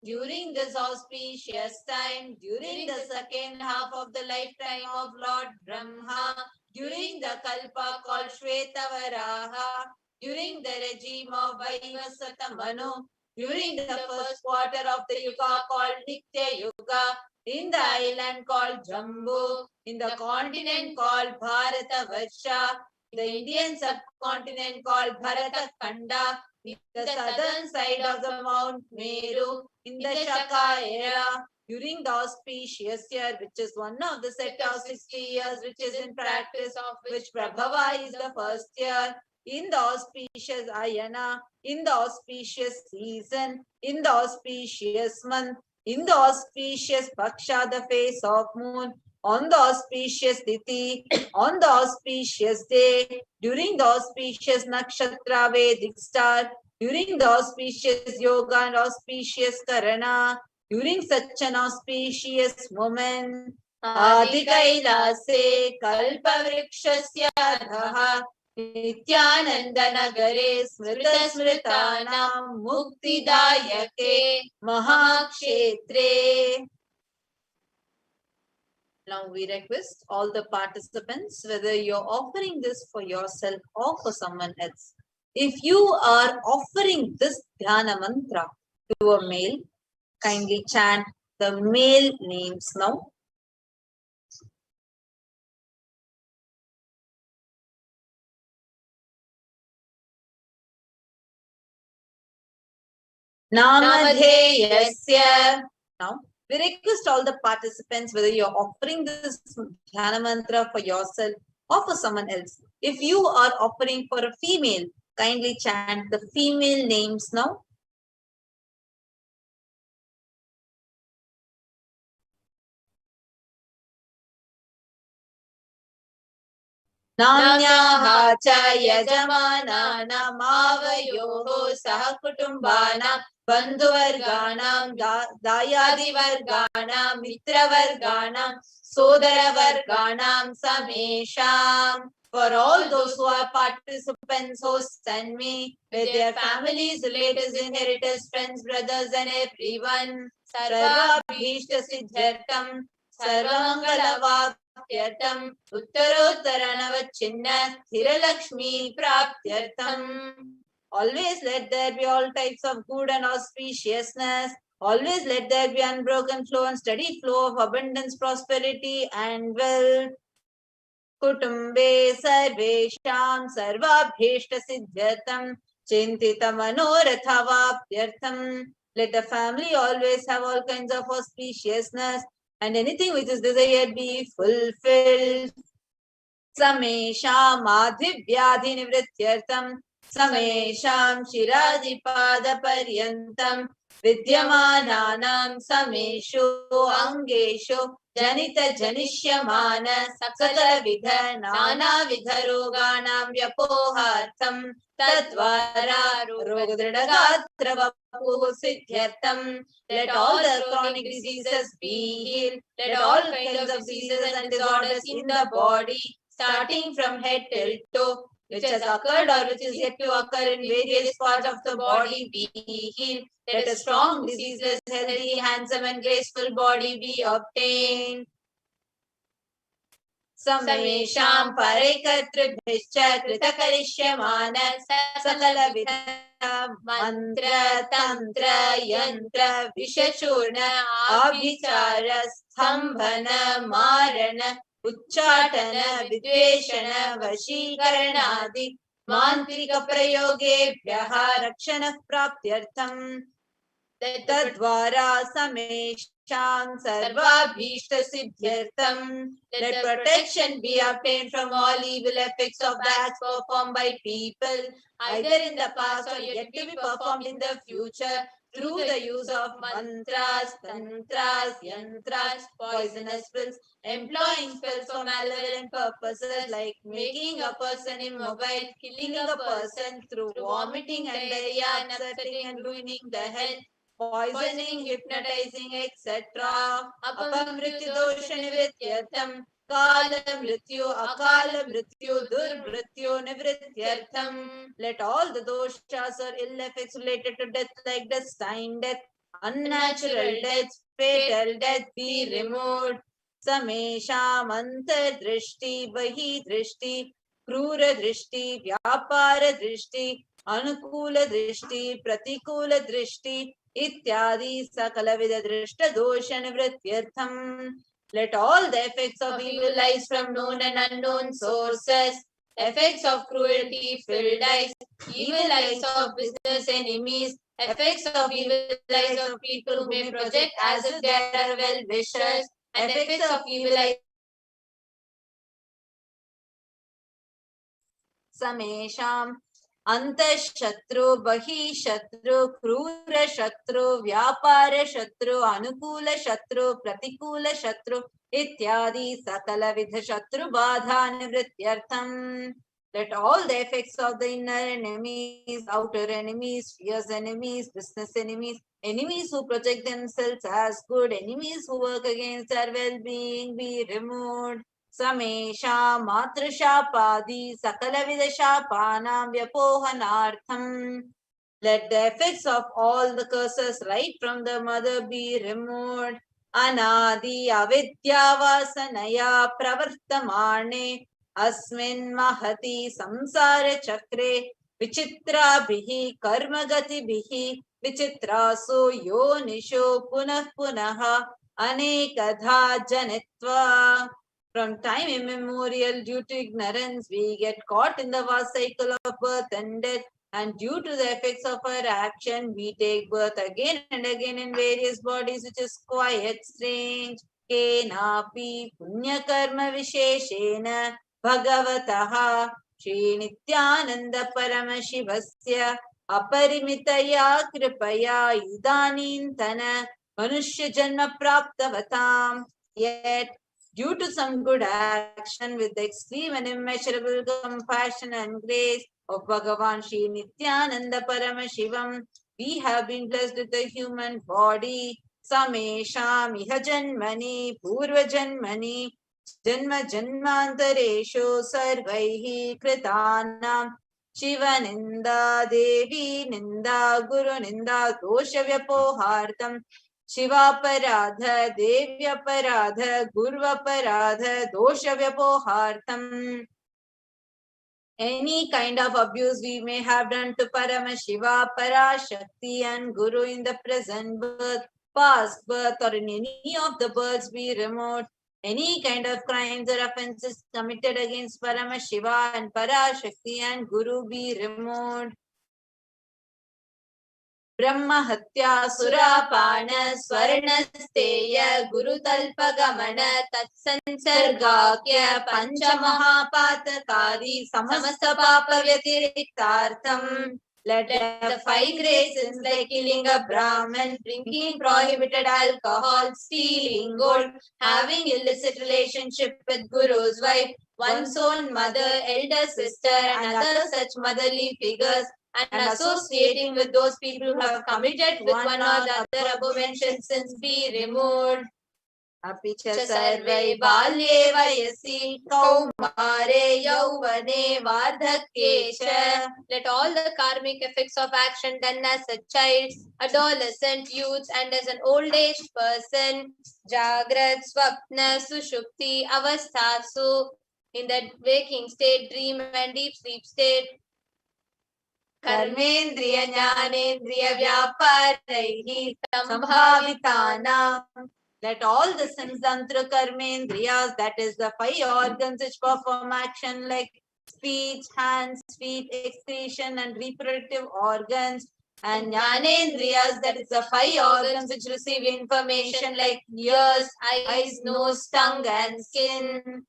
During this auspicious time, during the second half of the lifetime of Lord Brahma, during the Kalpa called Shvetavaraha, during the regime of Vaivasvata Manu, during the first quarter of the Yuga called Nitya Yuga, in the island called Jambu, in the continent called Bharata Varsha, the Indian subcontinent called Bharata Khanda, in the southern side of the Mount Meru, in the Shaka era, during the auspicious year, which is one of the set of 60 years, which is in practice, of which Prabhava is the first year, in the auspicious Ayana, in the auspicious season, in the auspicious month, in the auspicious Paksha, the face of moon, on the auspicious Tithi, on the auspicious day, during the auspicious Nakshatra Vedic star, during the auspicious Yoga and auspicious Karana, during such an auspicious moment, Adi Kailase Kalpa Vrikshasya Adhaha Nithyananda Nagare Smrita Smritanam Muktidayake Mahakshetre. Now we request all the participants, whether you're offering this for yourself or for someone else. If you are offering this Dhyana mantra to a male, kindly chant the male names now. Namadheyasya. Now, we request all the participants, whether you're offering this Dhyana mantra for yourself or for someone else. If you are offering for a female, kindly chant the female names now. Namnyaha cha yajamanana mavayoho sahakutumbana bandhuvarganam dayadivarganam mitravarganam sodaravarganam samesham. For all those who are participants, hosts and me, with their families, relatives, inheritors, friends, brothers and everyone, Sarva Bhishta Siddhartham, Sarva Mangala प्राप्त्यर्थम उत्तरोत्तरनवच्छिन्न स्थिरलक्ष्मी प्राप्त्यर्थम. Always let there be all types of good and auspiciousness. Always let there be unbroken flow and steady flow of abundance, prosperity and wealth. कुटुम्बे सर्वेषां सर्वाभीष्टसिद्ध्यर्थं चिन्तितमनोरथावाप्त्यर्थं. Let the family always have all kinds of auspiciousness and anything which is desired be fulfilled. Samesham adhivyadhinivrityartham Samesham shirajipadaparyantam Vidyamananam Sameshu Angeshu Janita Janishyamana Sakala Vidha Nana Vidharoganam Vyapohartham Tadvara Rogadridagatra Vapuh Siddhyartham. Let all the chronic diseases be healed. Let all kinds of diseases and disorders in the body, starting from head till toe, which has occurred or which is yet to occur in various parts of the body, be healed. Let a strong, diseaseless, healthy, handsome and graceful body be obtained. Samesham parekatrbhishcha kritakarishymana sakala vidha mantra tantra yantra vishachurna abhichara stambhana marana ucchatana vidveshana vashikaranadi mantrika prayogevyaha rakshana praptyartham. Tadvara samesham sarvabhishta siddhyartham. Let protection be obtained from all evil effects of the acts performed by people, either in the past or yet to be performed in the future, through the use of mantras, tantras, yantras, poisonous spells, employing spells for malevolent purposes like making a person immobile, killing a person through vomiting and diarrhea, and upsetting and ruining the health, poisoning, hypnotizing, etc. Apamrityu dosha nivrityartham Kala mrityu, akala mrityu, durmrityu, nivrityartham. Let all the doshas or ill effects related to death like destined death, unnatural death, fatal death be removed. Samesham antardrishti, bahi drishti, krura drishti, vyapara drishti, anukula drishti, pratikula drishti, ityadi sakalavida drishta dosha nivrityartham. Let all the effects of evil eyes from known and unknown sources, effects of cruelty, filled eyes, evil eyes of business enemies, effects of evil eyes of people who may project as if they are well-wishers, and effects of evil eyes Samesham Antashatru, Bahi Shatru, Krura Shatru, Vyapara Shatru, Anukula Shatru, Pratikula Shatru, Ityadi Sakala Vidha Shatru Badha Nivrityartham. Let all the effects of the inner enemies, outer enemies, fierce enemies, business enemies, enemies who project themselves as good, enemies who work against our well-being be removed. Samesha Matrashapadi Sakalavidashapanam Vyapohanartham. Let the effects of all the curses right from the mother be removed. Anadi avidyavasanaya pravartamane asmin mahati samsara chakre vichitrabhihi karmagatibihi vichitraso yonisho punah punaha anekadha janitva. From time immemorial, due to ignorance, we get caught in the vast cycle of birth and death, and due to the effects of our action, we take birth again and again in various bodies, which is quite strange. Kenapi punya karma visheshena bhagavataha Shri Nithyananda Paramashivasya aparimitaya kripaya idanintana manushya janma praptavatam. Yet, due to some good action with the extreme and immeasurable compassion and grace of Bhagavan Shri Nithyananda Paramashivam, we have been blessed with a human body. Samesham iha janmani purva janmani janma janmantareshu sarvaihi kritanam Shiva ninda devi ninda guru ninda dosha vyapohartam Shivaparadha, Devyaparadha, Gurvaparadha, Dosha Vyapohartham. Any kind of abuse we may have done to Paramashiva, Parashakti and Guru in the present birth, past birth or in any of the births be removed. Any kind of crimes or offences committed against Paramashiva and Parashakti and Guru be removed. Brahma Hatya Surapana Swarnasteya Guru Talpagamana Tatsansargakya Panchamahapatakari Samasta Papa Vyatiriktartham. Let the 5 great sins like killing a Brahman, drinking prohibited alcohol, stealing gold, having illicit relationship with Guru's wife, one's own mother, elder sister and other such motherly figures, and associating with those people who have committed with one or the other above mentioned sins be removed. Apicha sarve balye vayasi kaumare yauvane vardhakkesha. Let all the karmic effects of action done as a child, adolescent, youth and as an old age person, jagrat, swapna, sushupti, avasthasu, in the waking state, dream and deep sleep state, Karmendriya Jnanendriya Vyaparaihi Sambhavitanam. Let all the sins done through Karmendriyas, that is the 5 organs which perform action like speech, hands, feet, excretion and reproductive organs, and Jnanendriyas, that is the 5 organs which receive information like ears, eyes, nose, tongue and skin.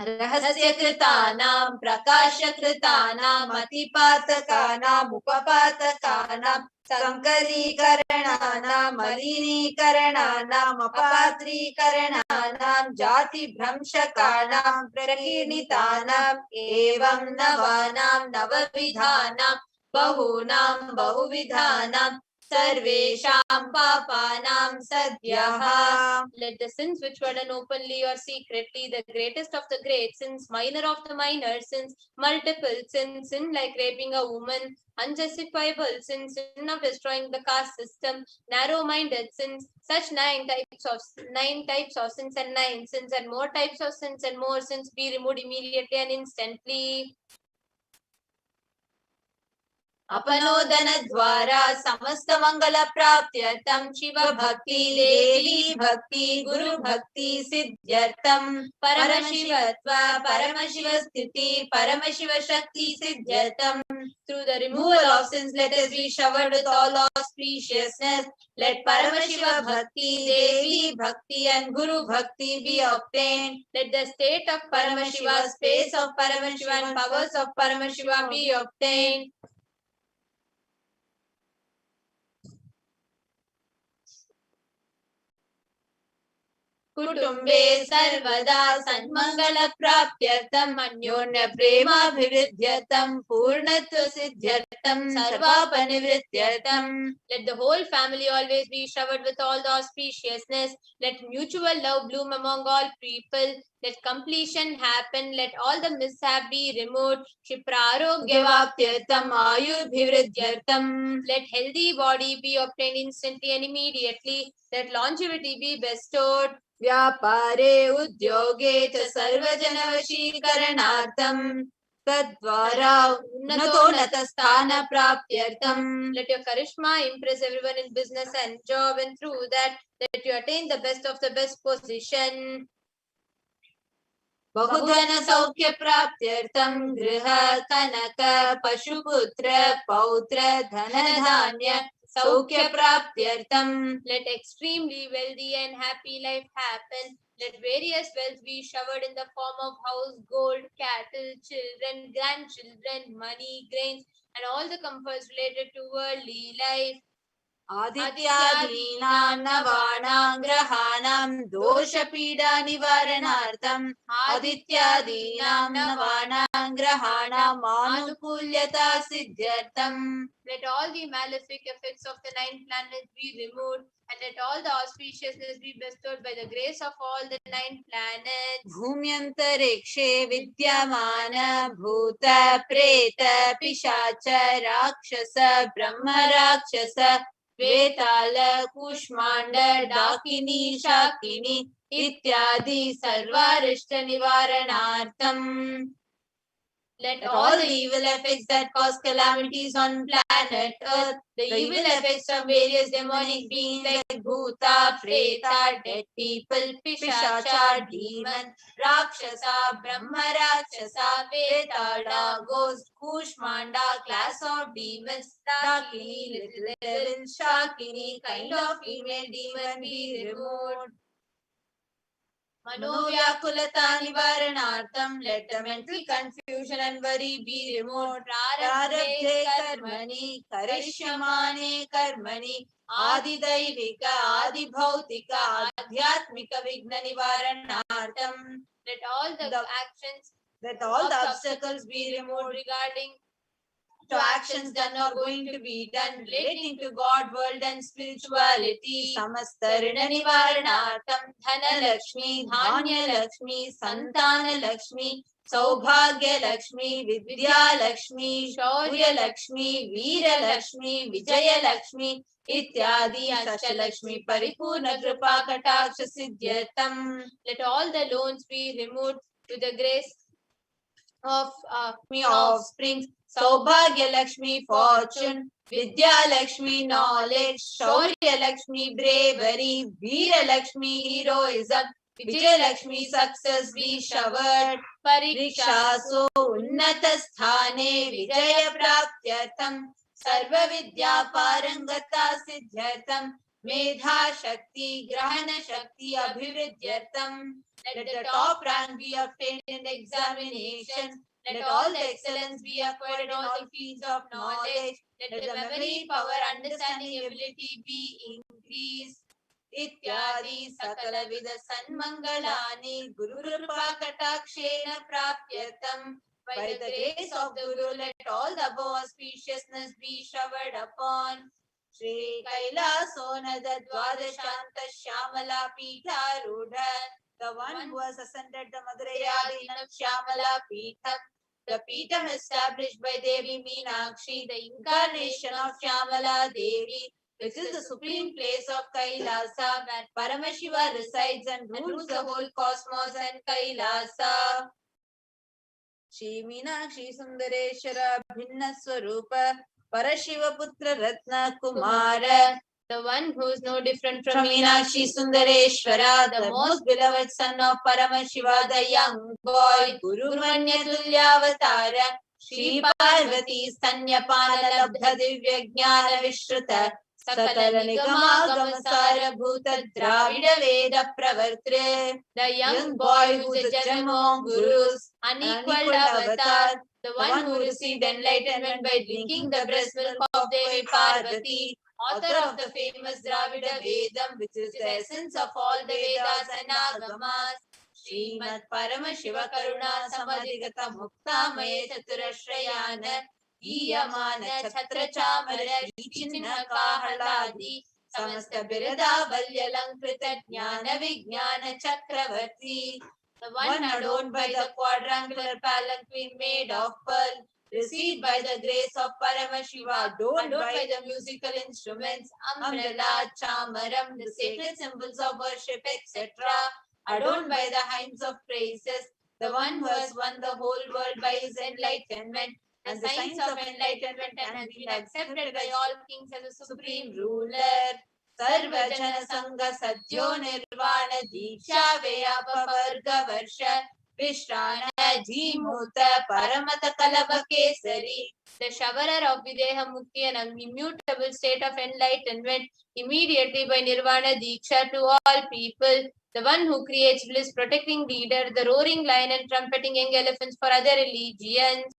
Rahasyakrtanam, Prakashakrtanam, Atipatakanam, Upapatakanam, Sankarikarananam, Malinikarananam, Apatrikarananam, Jati Bhramshakanam, Prakirnitanam, Evam Navanam, Navavidhanam, Bahunam, Bahuvidhanam, Sarvesham Papanam Sadhyaha. Let the sins which were done openly or secretly, the greatest of the great sins, minor of the minor sins, multiple sins, sin like raping a woman, unjustifiable sins, sin of destroying the caste system, narrow-minded sins, such 9 types of sins and 9 sins and more types of sins and more sins be removed immediately and instantly. Apanodana dwara samasta mangala praptyartam Shiva bhakti devi bhakti guru bhakti siddhyartam Paramashivatva Paramashiva-sthiti Paramashiva shakti siddhyartam. Through the removal of sins, let us be showered with all auspiciousness. Let Paramashiva bhakti devi bhakti and guru bhakti be obtained. Let the state of Paramashiva, space of Paramashiva and powers of Paramashiva be obtained. Kutumbe sarvada sanmangala praptyartam anyonya premabhividyartam purnatva siddhyartam sarvapanivrityartam. Let the whole family always be showered with all the auspiciousness. Let mutual love bloom among all people. Let completion happen. Let all the mishap be removed. Shiprarogyavaptyartam ayurvivridyartam. Let healthy body be obtained instantly and immediately. Let longevity be bestowed. Vyapare udyoge cha sarvajanavashikaranartham tadvara unnatonata sthana praptyartham. Let your charisma impress everyone in business and job, and through that let you attain the best of the best position. Bahudana saukya praptyartham griha kanaka pashuputra pautra dhanadhanya Saukya praptyartham. Let extremely wealthy and happy life happen. Let various wealth be showered in the form of house, gold, cattle, children, grandchildren, money, grains, and all the comforts related to worldly life. Adityadinam navanam grahanam dosha pida nivaranartham Adityadinam navanam grahanam anukulyata siddhyartham. Let all the malefic effects of the 9 planets be removed, and let all the auspiciousness be bestowed by the grace of all the 9 planets. Bhumyantarekshe vidyamana bhuta preta pishacha rakshasa brahma rakshasa Vetala, Kushmanda, Dakini, Shakini, Ityadi, Sarvarishta Nivaranartham. Let all the evil effects that cause calamities on planet Earth, the evil effects of various demonic beings like Bhuta, Preta, dead people, Pishacha, demon, Rakshasa, Brahma Rakshasa, Vetada, ghost, Kushmanda, class of demons, Dakini, little devil, Shakini, kind of female demon, be removed. Manovyakulata nivaranartham, let the mental confusion and worry be removed. Prarabdhe karmani, karishyamane karmani, adi daivika, adi bhautika, adhyatmika vigna nivaranartham. Let all the actions, let all the obstacles be removed regarding to actions done or going to be done relating to God, world and spirituality. Samasta Rina Nivaranartham, Dhana Lakshmi, Dhanya Lakshmi, Santana Lakshmi, Saubhagya Lakshmi, Vidya Lakshmi, Shaurya Lakshmi, Veera Lakshmi, Vijaya Lakshmi, Ityadi Ashta Lakshmi, Paripurna Kripa Kataksha Siddhyatam. Let all the loans be removed to the grace of offspring. Saubhagya Lakshmi, fortune, Vidya Lakshmi, knowledge, Shaurya Lakshmi, bravery, Veera Lakshmi, heroism, Vijay Lakshmi, success be showered, Parikshaso, Unnata Sthane, Vijaya Praptyartham, Sarva Vidya Parangata Siddhyartham, Medha Shakti, Grahana Shakti, Abhivridyartham. Let the top rank be obtained in the examination. Let all the excellence be acquired in all the fields of knowledge. Let the memory, power, understanding, ability be increased. Ityadi sakala vida sanmangalani Guru Kripa Katakshena Prapyatam. By the grace of the Guru, let all the above auspiciousness be showered upon. Shri Kailasa Dvadashanta Shyamala Pitha Rudha, the one who has ascended the Madhurayadinam Shyamala Peetham, the Peetham established by Devi Meenakshi, the incarnation of Shyamala Devi, which is the supreme place of Kailasa, where Paramashiva resides and rules the whole cosmos and Kailasa. Shri Meenakshi Sundareshwara Bhinna Swarupa Parashiva Putra Ratna Kumara, the one who is no different from Meenakshi Sundareshwara, the most beloved son of Paramashiva, the young boy, Guru Manya Tulyavatara, Shri Parvati Stanyapana Labdha Divya Jnana Vishruta, Sakala Nigama Gamasara Bhuta Dravida Veda Pravartre, the young boy who is a gem among gurus, unequaled avatar, the one who received enlightenment by drinking the breast milk of Devi Parvati, author of the famous Dravida Vedam, which is the essence of all the Vedas and Agamas, Srimad Paramashiva Karuna Samadhigata Mukta Maya Chaturashrayana, Iyamana Chatra Chamara Chinna Kahaladi, Samasta Birada Valyalankrita Jnana Vijnana Chakravarti, the one adorned by the quadrangular palanquin made of pearl, received by the grace of Paramashiva, adorned by the musical instruments, umbrella, chamaram, the sacred symbols of worship, etc., adorned by the hymns of praises, the one who has won the whole world by his enlightenment, and the signs of enlightenment, and has been accepted by all kings as a supreme ruler. Sarva Jana Sangha Sadhyo Nirvana Diksha Vyapa Varga Varsha Vishrana Jimuta Paramata Kalava Kesari, the showerer of Videha Mukti and an immutable state of enlightenment, immediately by Nirvana Diksha to all people, the one who creates bliss, protecting leader, the roaring lion and trumpeting young elephants for other religions.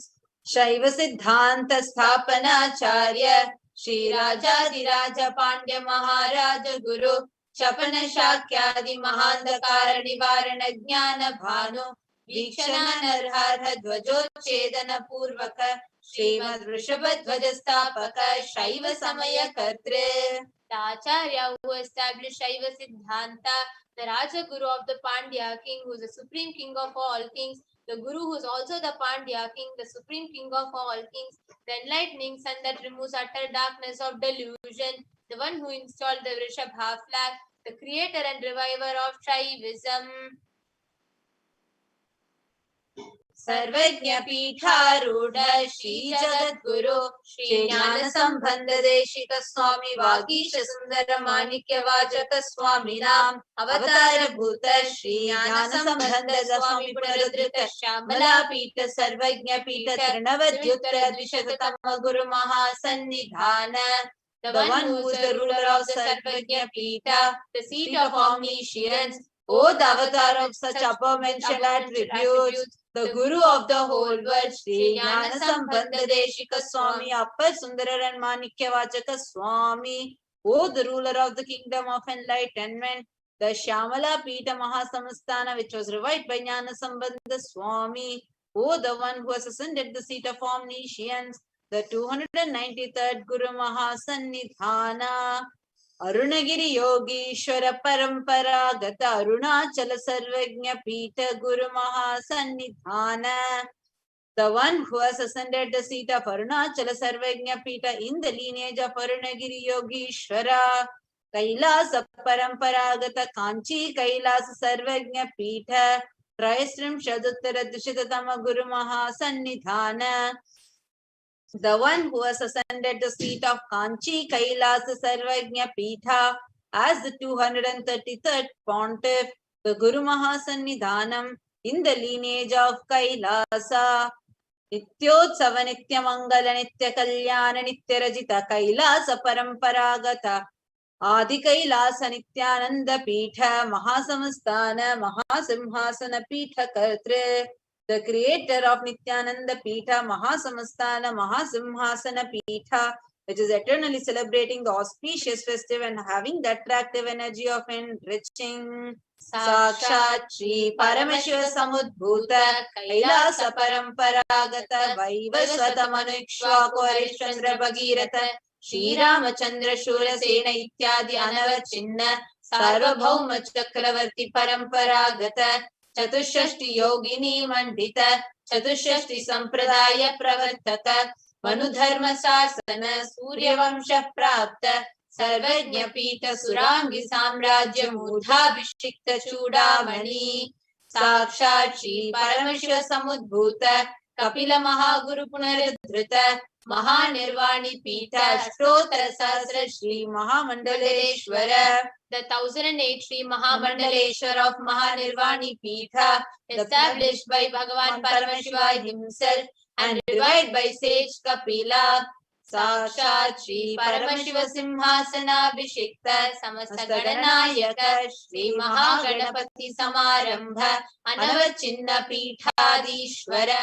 Shaiva Siddhanta Sthapana Acharya, Shri Rajadiraja Pandya Maharaja Guru, Chapana Shakyadi Mahandakara Nivarana Jnana Bhanu, Vikshana Narhara Dvajochedana Purvaka, Srimad Vrishabhadvaja Sthapaka, Shaiva Samaya Kartre, the Acharya who established Shaiva Siddhanta, the Raja Guru of the Pandya king, who is the supreme king of all kings, the Guru who is also the Pandya king, the supreme king of all kings, the enlightening sun that removes utter darkness of delusion, the one who installed the Vrishabha flag, the creator and reviver of Shaivism. सर्वज्ञ पीठारूढ़ श्री जगद्गुरु श्री ज्ञान संबंध देशिक स्वामी वागीश सुंदर माणिक्य वाचक स्वामी नाम अवतार भूत श्री ज्ञान संबंध स्वामी पुनरुद्धृत श्यामला पीठ सर्वज्ञ पीठ तृणवद्युत्तर द्विशततम गुरु महासन्निधान. The one who is the ruler of the Sarvajna Pita, the seat of omniscience, O the avatar of such upper-mentioned attributes, the Guru of the whole world, Sri Jnana Sambandha Deshika Swami, Appar Sundara and Manikya Vachaka Swami, O the ruler of the kingdom of enlightenment, the Shyamala Pita Mahasamastana, which was revived by Jnana Sambandha Swami, O the one who has ascended the seat of omniscience, the 293rd Guru Mahasannidhana. Arunagiri Yogishwara Paramparagata Arunachala Sarvajna Pita Guru Mahasannidhana. The one who has ascended the seat of Arunachala Sarvajna Pita in the lineage of Arunagiri Yogishwara. Kailasa Paramparagata Kanchi Kailasa Sarvajna Pita Trayastrim Shaduttara Dushitatama Guru Mahasannidhana. The one who has ascended the seat of Kanchi Kailasa Sarvajna Pita as the 233rd pontiff, the Guru Mahasannidhanam in the lineage of Kailasa. Nityotsava Nityamangala Nitya Kalyana Nityarajita Kailasa Paramparagata Adi Kailasa Nithyananda Pitha Mahasamastana Mahasimhasana Pitha Kartre. The creator of Nithyananda Pitha, Mahasamastana, Mahasimhasana Pitha, which is eternally celebrating the auspicious festive and having the attractive energy of enriching. Sakshat Shri Paramashiva Samudbhuta, Kailasa Paramparagata, Vaivasvata Manukshwako Harishchandra Bhagirata, Shri Ramachandra Shura Sena Ityadi Anavachinna, Sarvabhauma Chakravarti Paramparagata, Chatushashti Yogini Mandita, Chatushashti Sampradaya Pravartaka, Manudharma Sasana, Surya Vamsha Prapta, Sarvajna Pita Surangi Samrajya Mudha Bishikta Chudamani, Sakshat Shri Paramashiva Samudbhuta, Kapila Mahaguru Punaradhrita, Mahanirvani Pita, Ashtotara Sahasra Shri Mahamandaleshwara, the 1008 Shri Mahamandaleshwara of Mahanirvani Pita, established by Bhagavan Paramashiva himself and revived by sage Kapila. Sakshat Shri Paramashiva Simhasana Abhishekta Samasta Gadanayaka Shri Mahaganapati Samarambha Anavachinna Pitadishwara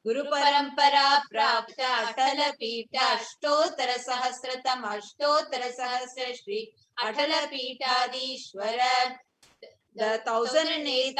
Guru Parampara Prapta Atala Pita Ashtotara Sahasratam Ashtotara Sahasra Shri Atala Pitadishwara. The 1008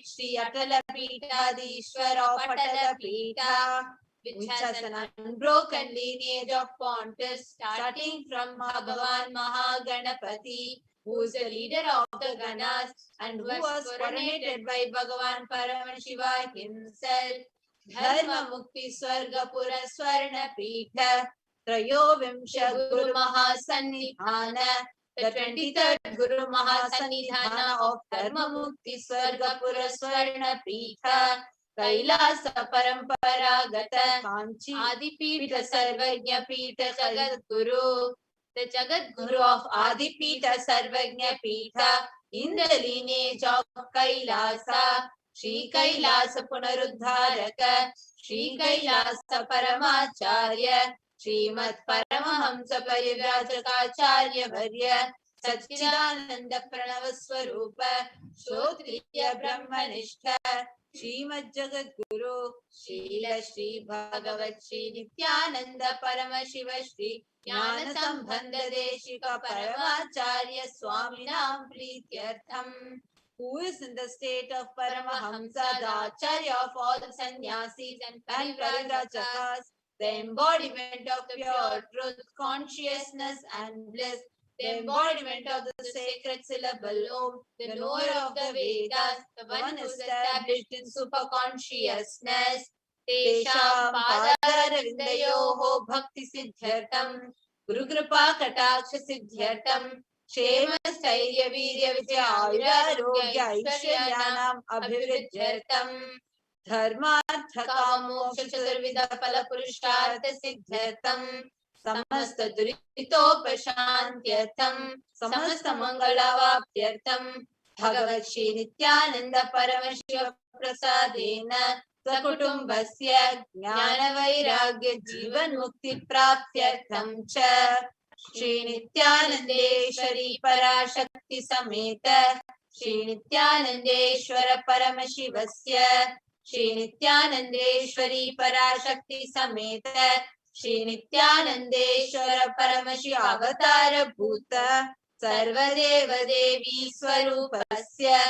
Shri Atala Pitadishwara of Atala Pita, which has an unbroken lineage of pontiffs starting from Bhagavan Mahaganapati, who is the leader of the Ganas and who was coronated by Bhagavan Paramashiva himself. Dharma Mukti Swarga Pura Swarna Pita, Trayovimsha Guru Mahasannidhana, the 23rd Guru Mahasannidhana of Dharma Mukti Swarga Pura Swarna Pita, Kailasa Paramparagata Kanchi Adipita Sarvajna Pita Jagat Guru, the Jagat Guru of Adipita Sarvajna Pita in the lineage of Kailasa, Shri Kailasa Punaruddharaka, Shri Kailasa Paramacharya, Srimad Paramahamsa Parivrajaka Varya, Satchidananda Pranava Swarupa, Shrotriya Brahmanishta, Srimad Jagat Guru, Srila Shri Bhagavat Shri Nithyananda Paramashiva Shri Jnana Sambandha Deshika Paramacharya Swaminam Prityartham, who is in the state of Paramahamsa, the Acharya of all sannyasis and Parivrajakakas, the embodiment of pure truth, consciousness and bliss, the embodiment of the sacred syllable Om, the knower of the Vedas, the one who is established in superconsciousness. Tesham Padaravindayoho Bhakti Siddhyartam Guru Kripa Kataksha Siddhyartam Shema Stairya Virya Vijaya Ayurarogya Aishwaryanam Abhivridyartam Dharmartha Kamoksha Chaturvida Phala Purushartha Siddhyartam Samasta Duritopashantyartam Samasta Mangalavaptyartam Bhagavat Shri Nithyananda Paramashivam Prasadena Sakutumbasya Jnana Vairagya Jivan Mukti Praptyartham Cha Shri Nithyanandeshwari Parashakti Sameta Shri Nithyanandeshwara Paramashivasya Shri Nithyanandeshwari Parashakti Sameta Shri Nithyanandeshwara Paramashi Avatara Bhuta Sarvadeva Devi Swarupasya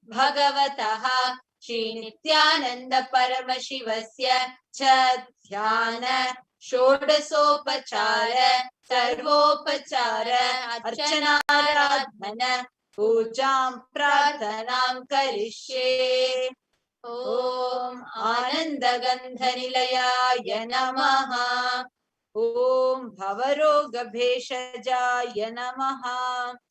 Bhagavataha Shri Nithyananda Paramashivasya Cha Dhyana Shodasopachara Sarvopachara Archanaradhana Pujam Prarthanam Karishye Om Anandagandhanilaya Namaha Om Bhavarogabheshajaya Namaha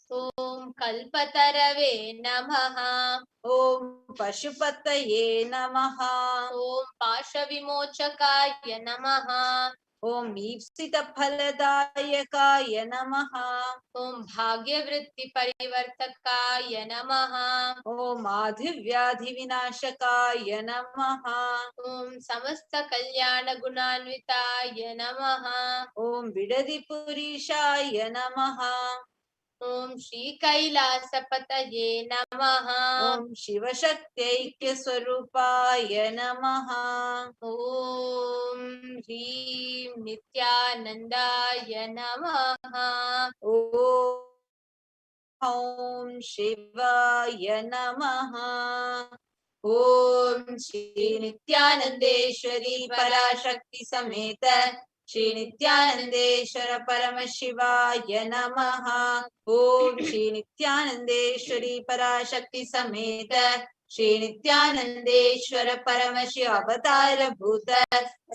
Om Kalpatarave Namaha Om Pashupataye Namaha Om Pashavimochakaya Namaha Om Ipsita Phaladayakaya Namaha Om Bhagyavritti Parivartakaya Namaha Om Adhivyadhi Vinashakaya Namaha Om Samasta Kalyana Gunanvitaya Namaha Om Vidadi Purishaya Namaha Om Shri Kailasa Pataye Namaha Om Shiva Shakti Swarupaya Namaha Om Shri Nithyanandaya Namaha Om Shivaya Namaha Om Shri Nithyanandeshwari Parashakti Sameta Shri Nithyanandeshwara Paramashivaya Namaha Om Shri Nithyanandeshwari Parashakti Sameta Shri Nithyanandeshwara Paramashi Avatara Bhuta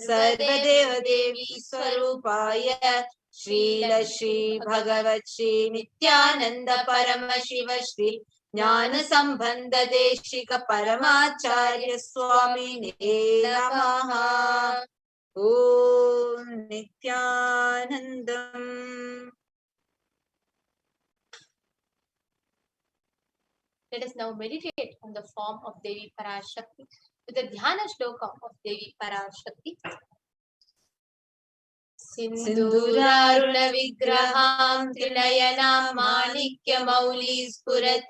Sarvadeva Devi Swarupaya Srila Shri Bhagavat Shri Nithyananda Paramashiva Shri Jnana Sambandha Deshika Paramacharya Swamine Namaha Om Nithyanandam. Let us now meditate on the form of Devi Parashakti with the Dhyana Shloka of Devi Parashakti. Sindhuraruna Vigraham Trinayana Manikya Mauli Spurat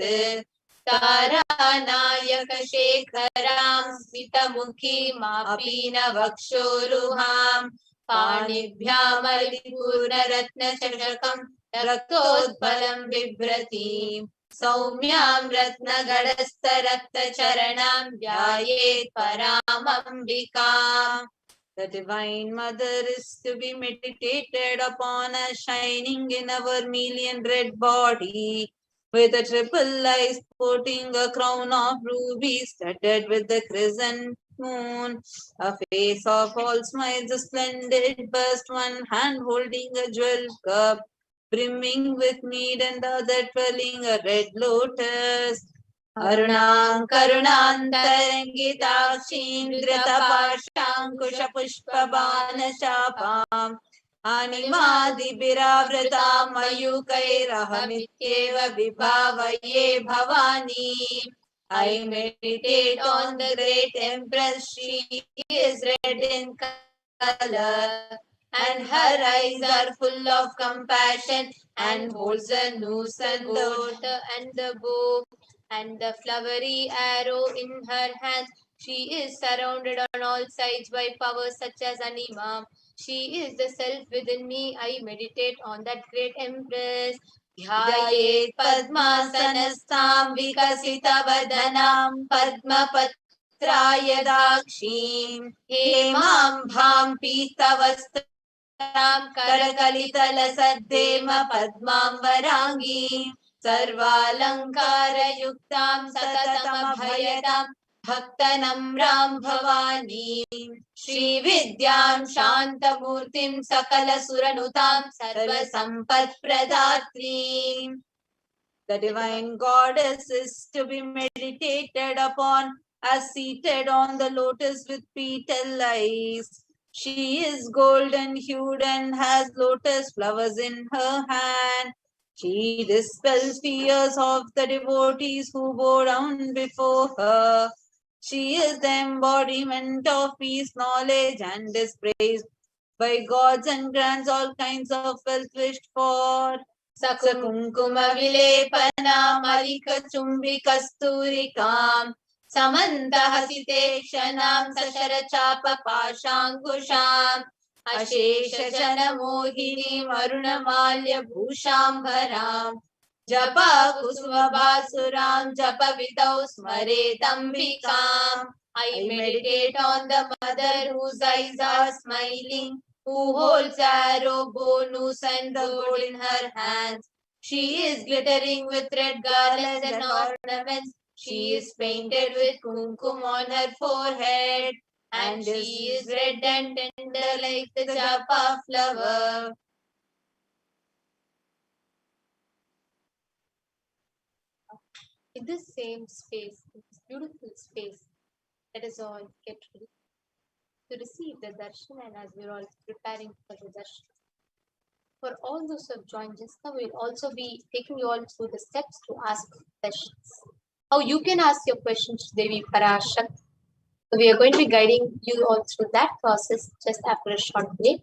Taranayaka Shekharam Smitamukhi Mapina Vakshoruham Panibhyam Purna Ratna Chashakam Raktodbalam Vibratim Saumyam Ratna Gadastha Rakta Charanam Vyayet Paramambikam. The Divine Mother is to be meditated upon as shining in a vermilion red body, with a triple eye sporting a crown of rubies studded with the crescent moon, a face of all smiles, a splendid bust, one hand holding a jewel cup, brimming with mead, and the other twirling a red lotus. Arunam Karunantarangitakshim Dritapashankusha Pushpabana Shapam Animadibhiravritam Mayukairahamityeva Vibhavaye Bhavani. I meditate on the great Empress. She is red in color, and her eyes are full of compassion, and holds a noose and the bow and the flowery arrow in her hands. She is surrounded on all sides by powers such as Anima. She is the self within me. I meditate on that great Empress. Dhyayet Padmasanastham Vikasita Vadanam Padmapatraya Dakshim Hemam Bham Pita करकलितलसद्धेम पद्माम्बराङ्गीं सर्वालङ्कारयुक्तां सततमभयतां भक्तनम्रां भवानीं श्रीविद्यां शान्तमूर्तिं सकलसुरनुतां सर्वसम्पत्प्रदात्रीम्. The divine goddess is to be meditated upon as seated on the lotus with petal eyes. She is golden hued and has lotus flowers in her hand. She dispels fears of the devotees who bow down before her. She is the embodiment of peace, knowledge, and is praised by gods and grants all kinds of wealth wished for. Sakunkuma vilepana malika chumbi kasturikam samantahasite kshanam sasharachapa pashankusham ashesha jana mohini marunamalya bhushambaram japa kusuma basuram japa vidau smare dambikam. I meditate on the mother whose eyes are smiling, who holds arrow, bow, noose and the gold in her hands. She is glittering with red garlands and ornaments. She is painted with kumkum on her forehead, and she is red and tender like the japa flower. In this same space, in this beautiful space, let us all get ready to receive the darshan, and as we're all preparing for the darshan, for all those who have joined just now, we'll also be taking you all through the steps to ask questions. How you can ask your questions to Devi Parashakti. So we are going to be guiding you all through that process just after a short break.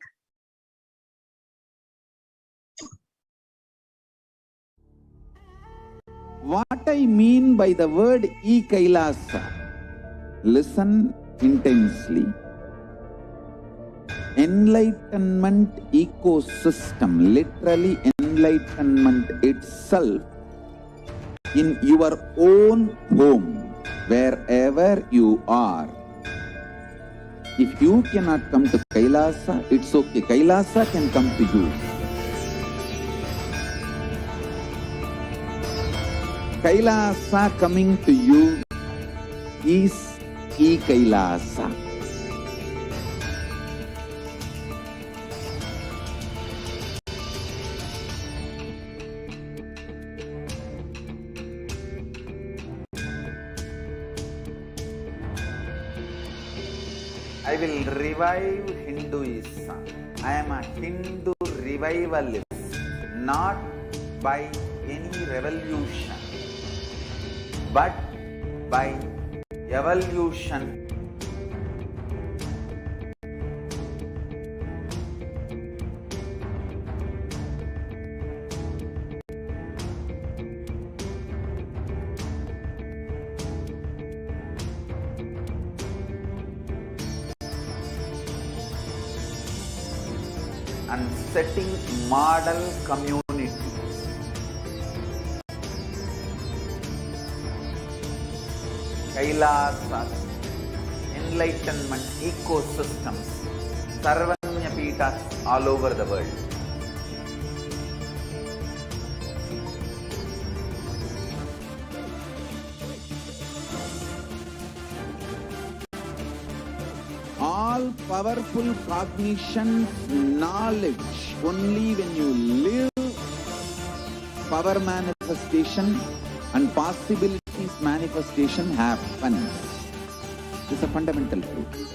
What I mean by the word Kailasa, listen intensely. Enlightenment ecosystem, literally enlightenment itself, in your own home, wherever you are. If you cannot come to Kailasa, it's okay. Kailasa can come to you. Kailasa coming to you is Kailasa. I will revive Hinduism. I am a Hindu revivalist, not by any revolution, but by evolution. And setting model community. Kailasa, enlightenment ecosystems, Sarvanya Pitas all over the world. All powerful cognition, knowledge, only when you live, power manifestation and possibilities manifestation happens. This is a fundamental truth.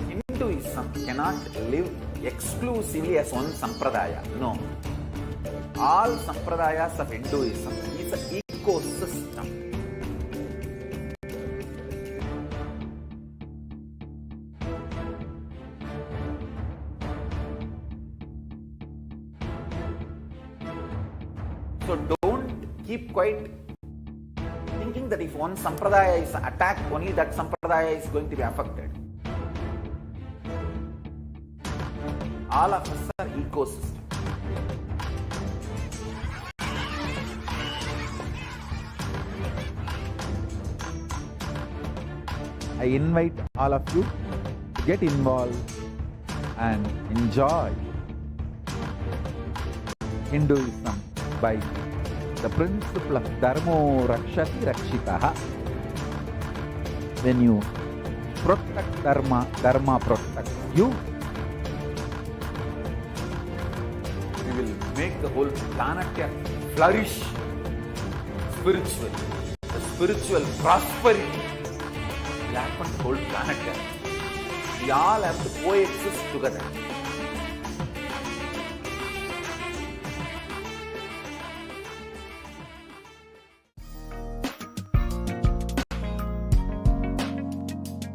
Hinduism cannot live exclusively as one sampradaya. No. All sampradayas of Hinduism is an ecosystem. So don't keep quiet thinking that if one sampradaya is attacked, only that sampradaya is going to be affected. All of us are ecosystem. I invite all of you to get involved and enjoy Hinduism by the principle of Dharmo Rakshati Rakshitaha. When you protect Dharma, Dharma protects you. We will make the whole planet flourish spiritually. The spiritual prosperity will happen to the whole planet. We all have to coexist together.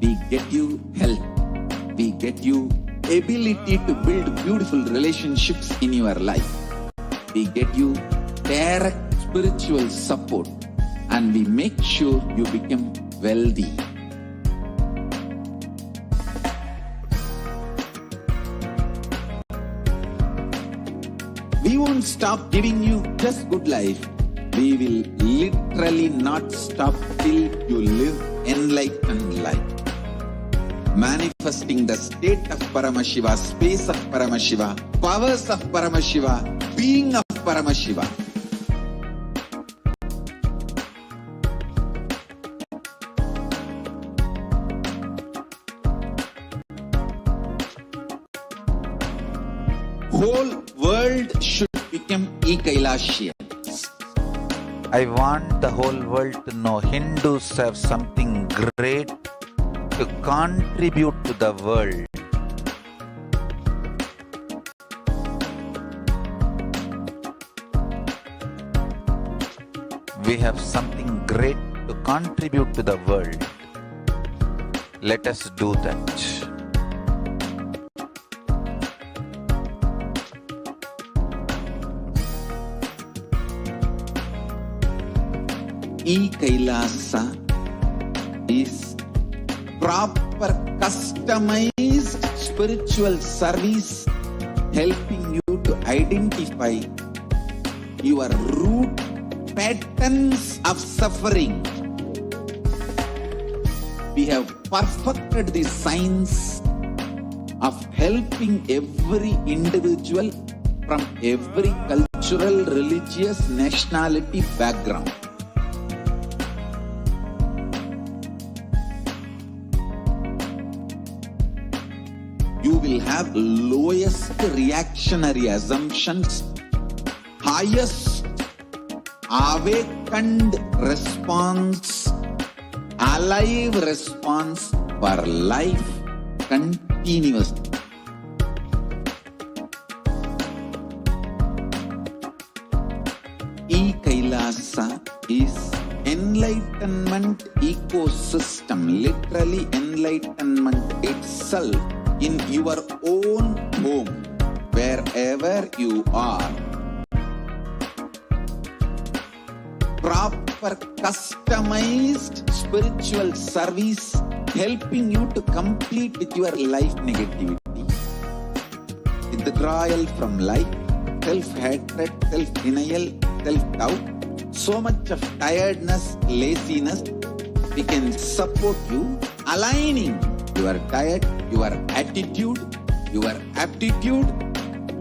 We get you health. We get you ability to build beautiful relationships in your life. We get you direct spiritual support, and we make sure you become wealthy. We won't stop giving you just good life. We will literally not stop till you live enlightened life. Manifesting the state of Paramashiva, space of Paramashiva, powers of Paramashiva, being of Paramashiva. Whole world should become Kailasians. I want the whole world to know Hindus have something great to contribute to the world. We have something great to contribute to the world. Let us do that. Kailasa is proper customized spiritual service helping you to identify your root patterns of suffering. We have perfected the science of helping every individual from every cultural, religious, nationality background. You will have lowest reactionary assumptions, highest awakened response, alive response for life continuously. Kailasa is enlightenment ecosystem, literally enlightenment itself in your own home, wherever you are. Proper customized spiritual service helping you to complete with your life negativity, withdrawal from life, self-hatred, self-denial, self-doubt, so much of tiredness, laziness. We can support you aligning your diet, your attitude, your aptitude,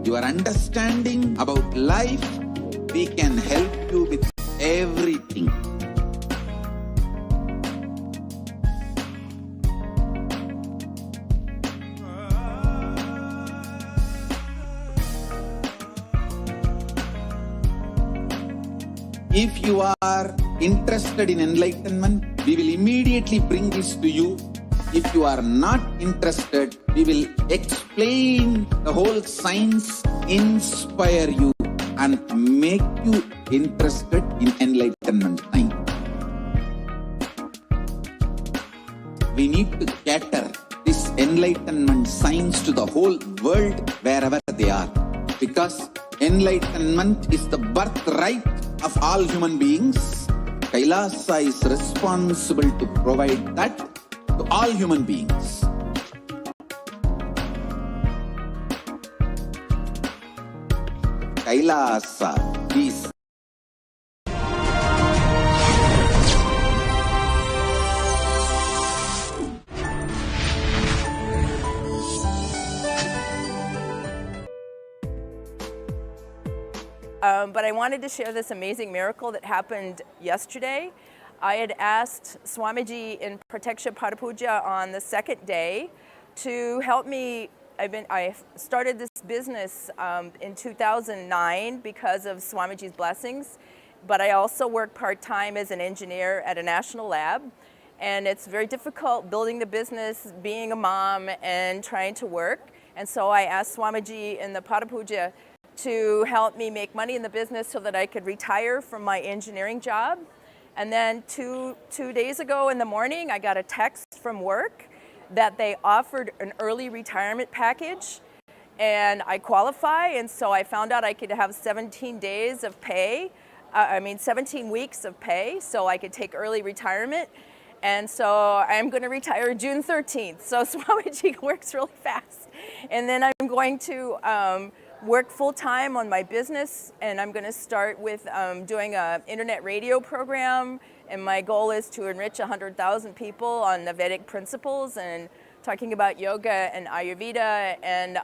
your understanding about life. We can help you with everything. If you are interested in enlightenment, we will immediately bring this to you. If you are not interested, we will explain the whole science, inspire you, and make you interested in enlightenment time. We need to cater this enlightenment science to the whole world wherever they are, because enlightenment is the birthright of all human beings. Kailasa is responsible to provide that to all human beings. Kailasa is But I wanted to share this amazing miracle that happened yesterday. I had asked Swamiji in Prataksha Padapuja on the second day to help me. I started this business in 2009 because of Swamiji's blessings, but I also work part-time as an engineer at a national lab. And it's very difficult building the business, being a mom, and trying to work. And so I asked Swamiji in the Padapuja to help me make money in the business so that I could retire from my engineering job. And then two days ago in the morning, I got a text from work that they offered an early retirement package, and I qualify. And so I found out I could have 17 days of pay, 17 weeks of pay, so I could take early retirement. And so I'm going to retire June 13th. So Swamiji works really fast. And then I'm going to work full-time on my business, and I'm going to start with doing an internet radio program. And my goal is to enrich 100,000 people on the Vedic principles and talking about yoga and Ayurveda. And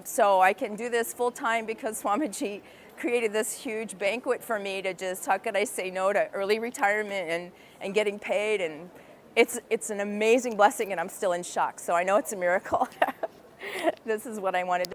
so I can do this full-time because Swamiji created this huge banquet for me to just, how could I say no to early retirement and getting paid. And it's an amazing blessing, and I'm still in shock. So I know it's a miracle. This is what I wanted to.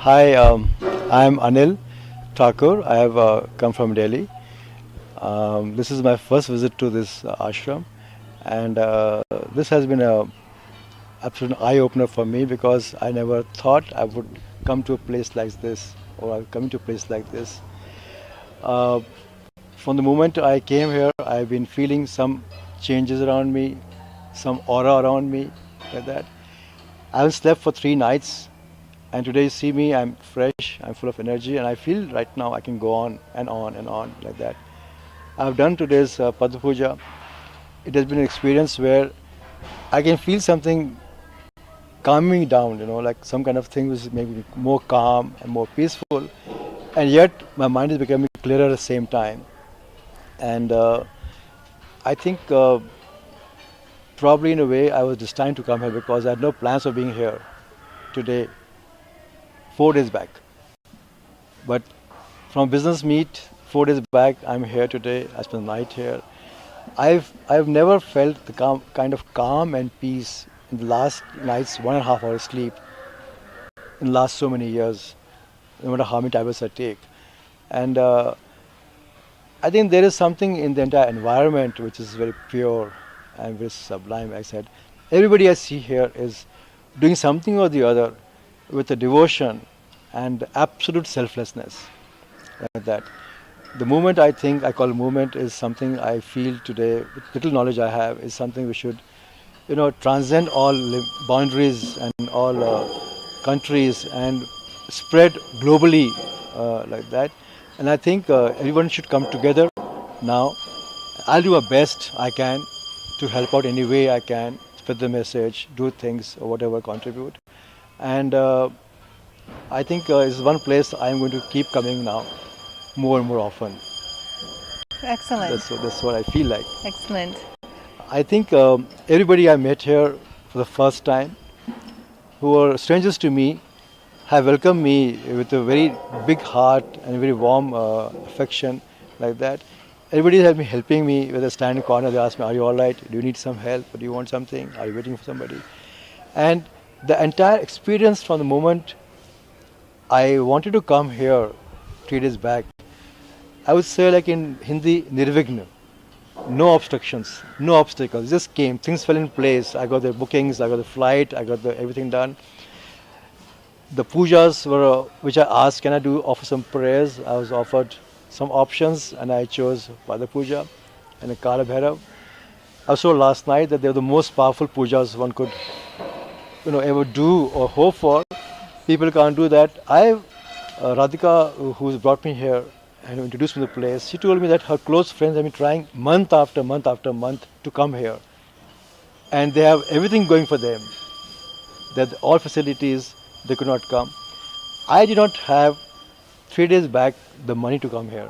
Hi, I'm Anil Thakur. I have come from Delhi. This is my first visit to this ashram, and this has been an absolute eye-opener for me because I never thought I would come to a place like this, or I'll come to a place like this. From the moment I came here, I've been feeling some changes around me, some aura around me, like that. I haven't slept for 3 nights. And today you see me, I'm fresh, I'm full of energy, and I feel right now I can go on and on and on like that. I've done today's Pada Puja. It has been an experience where I can feel something calming down, like some kind of thing which is maybe more calm and more peaceful. And yet my mind is becoming clearer at the same time. And I think probably in a way I was destined to come here because I had no plans of being here today. 4 days back, but from business meet 4 days back, I'm here today. I spent the night here. I've never felt the kind of calm and peace in the last night's 1.5 hours sleep in the last so many years, no matter how many tablets I take. And I think there is something in the entire environment which is very pure and very sublime. I said, everybody I see here is doing something or the other with a devotion and absolute selflessness, like that. The movement, I think, I call movement, is something I feel today, with little knowledge I have, is something we should, transcend all boundaries and all countries and spread globally like that. And I think everyone should come together now. I'll do my best I can to help out any way I can, spread the message, do things or whatever, contribute. And I think it's one place I'm going to keep coming now, more and more often. Excellent. That's what I feel like. Excellent. I think everybody I met here for the first time, who are strangers to me, have welcomed me with a very big heart and a very warm affection, like that. Everybody has been helping me, whether stand in the corner, they ask me, are you all right? Do you need some help? Or do you want something? Are you waiting for somebody? And the entire experience from the moment I wanted to come here 3 days back, I would say like in Hindi, nirvigna. No obstructions, no obstacles, just came, things fell in place. I got the bookings, I got the flight, I got everything done. The pujas were, which I asked, can I offer some prayers? I was offered some options and I chose Pada Puja and a Kala Bhairav. I saw last night that they were the most powerful pujas one could ever do or hope for. People can't do that. Radhika, who's brought me here, and introduced me to the place. She told me that her close friends have been trying month after month after month to come here. And they have everything going for them. That all facilities, they could not come. I did not have 3 days back the money to come here.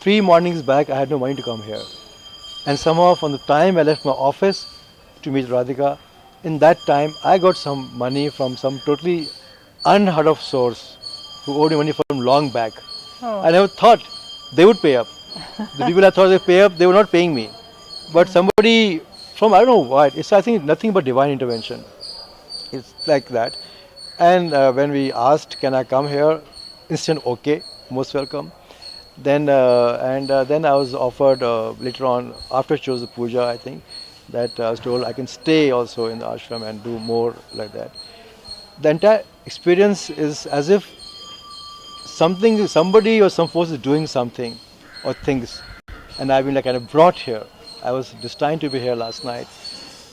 3 mornings back, I had no money to come here. And somehow from the time I left my office to meet Radhika, in that time I got some money from some totally unheard of source who owed me money from long back. Oh. I never thought they would pay up. The people I thought they pay up, they were not paying me. But somebody from, I don't know what, it's I think nothing but divine intervention. It's like that. And when we asked, can I come here? Instant okay, most welcome. Then then I was offered later on, after chose the puja, I think, that I was told I can stay also in the ashram and do more like that. The entire experience is as if somebody or some force is doing something or things, and I've been like kind of brought here. I was destined to be here last night.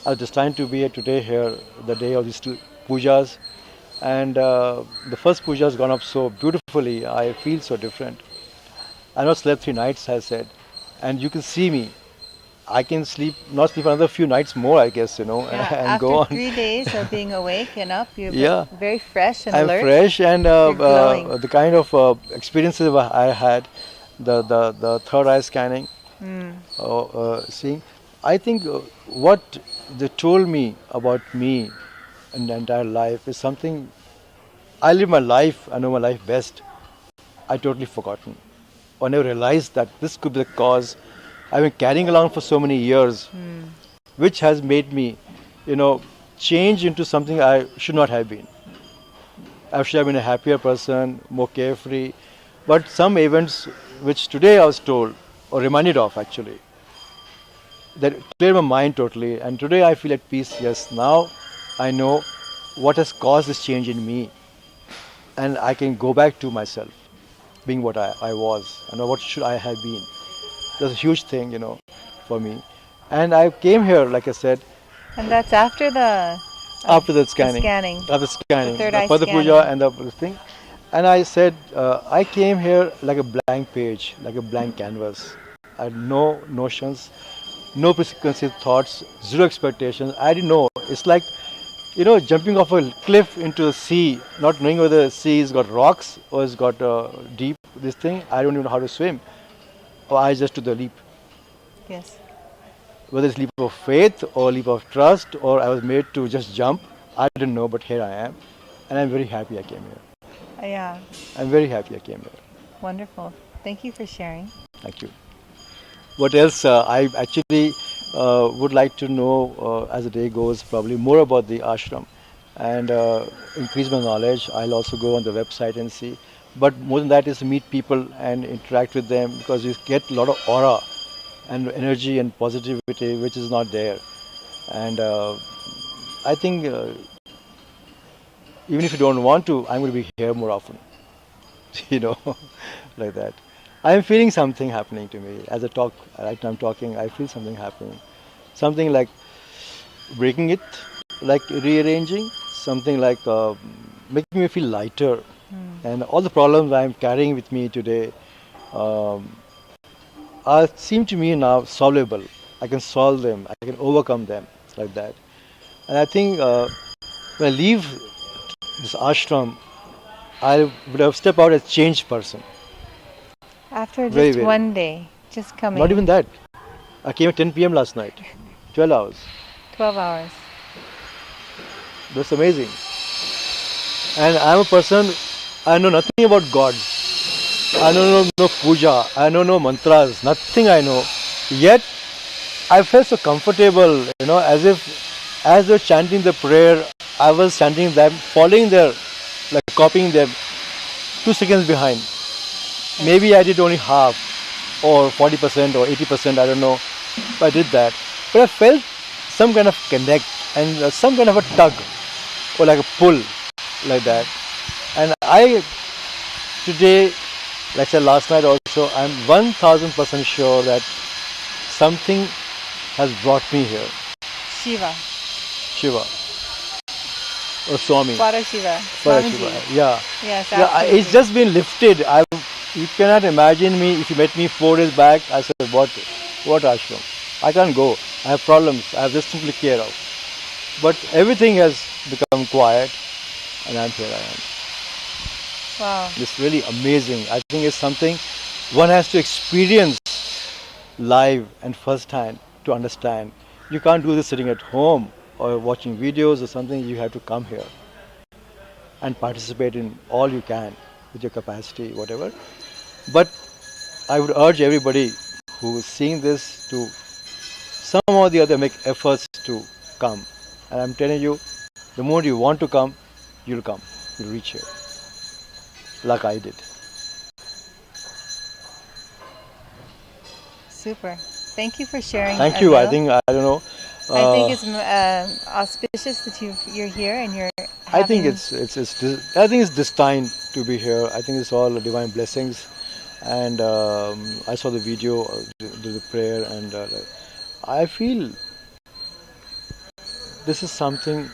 I was destined to be here today here, the day of these two pujas. And the first puja has gone up so beautifully. I feel so different. I not slept 3 nights, I said, and you can see me. I can not sleep another few nights more, I guess, and after go on. 3 days of being awake and up, you're very fresh and I'm alert. fresh, and glowing. the kind of experiences I had, the third eye scanning, seeing. I think what they told me about me and the entire life is something. I live my life. I know my life best. I totally forgotten. I never realized that this could be the cause I've been carrying along for so many years, which has made me, change into something I should not have been. I should have been a happier person, more carefree. But some events which today I was told, or reminded of actually, that cleared my mind totally. And today I feel at peace. Yes, now I know what has caused this change in me. And I can go back to myself, being what I was, and what should I have been. That's a huge thing, for me. And I came here, like I said. And that's after the scanning. After the scanning. The third eye for the scanning. puja and the thing. And I said, I came here like a blank page, like a blank canvas. I had no notions, no preconceived thoughts, zero expectations. I didn't know. It's like, jumping off a cliff into the sea, not knowing whether the sea has got rocks or it's got deep, this thing. I don't even know how to swim. Or I just took the leap. Yes. Whether it's leap of faith or leap of trust, or I was made to just jump, I didn't know, but here I am. And I'm very happy I came here. Yeah. I'm very happy I came here. Wonderful. Thank you for sharing. Thank you. What else? I actually would like to know, as the day goes, probably more about the ashram and increase my knowledge. I'll also go on the website and see. But more than that is to meet people and interact with them, because you get a lot of aura and energy and positivity which is not there. And I think even if you don't want to, I'm going to be here more often. Like that. I'm feeling something happening to me. As I talk, right now I'm talking, I feel something happening. Something like breaking it, like rearranging, something like making me feel lighter. And all the problems I'm carrying with me today seem to me now solvable. I can solve them, I can overcome them, like that. And I think when I leave this ashram, I would have stepped out as a changed person. After just one day, just coming. Not even that. I came at 10 p.m. last night. 12 hours. 12 hours. That's amazing. And I'm a person, I know nothing about God. I know no puja. I know no mantras. Nothing I know. Yet, I felt so comfortable, as if as they were chanting the prayer, I was chanting them, following their, like copying them, 2 seconds behind. Maybe I did only half, or 40% or 80%, I don't know. But I did that. But I felt some kind of connect and some kind of a tug, or like a pull, like that. And I, today, like I said last night also, I'm 1000% sure that something has brought me here. Shiva. Shiva. Swami. Parashiva. Parashiva. Swamiji. Yeah. Yes, Yeah, absolutely. it's just been lifted. You cannot imagine me if you met me 4 days back. I said, what ashram? I can't go. I have problems. I have this to take care of. But everything has become quiet, and I'm here. I am. Wow. It's really amazing. I think it's something one has to experience live and first hand to understand. You can't do this sitting at home or watching videos or something. You have to come here and participate in all you can with your capacity, whatever. But I would urge everybody who is seeing this to some or the other make efforts to come. And I'm telling you, the more you want to come, you'll come. You'll reach here. Like I did. Super. Thank you for sharing. Thank you. Adil. I think, I don't know. I think it's auspicious that you're here and you're I think having... I think it's destined to be here. I think it's all divine blessings. And I saw the video, the prayer, and I feel this is something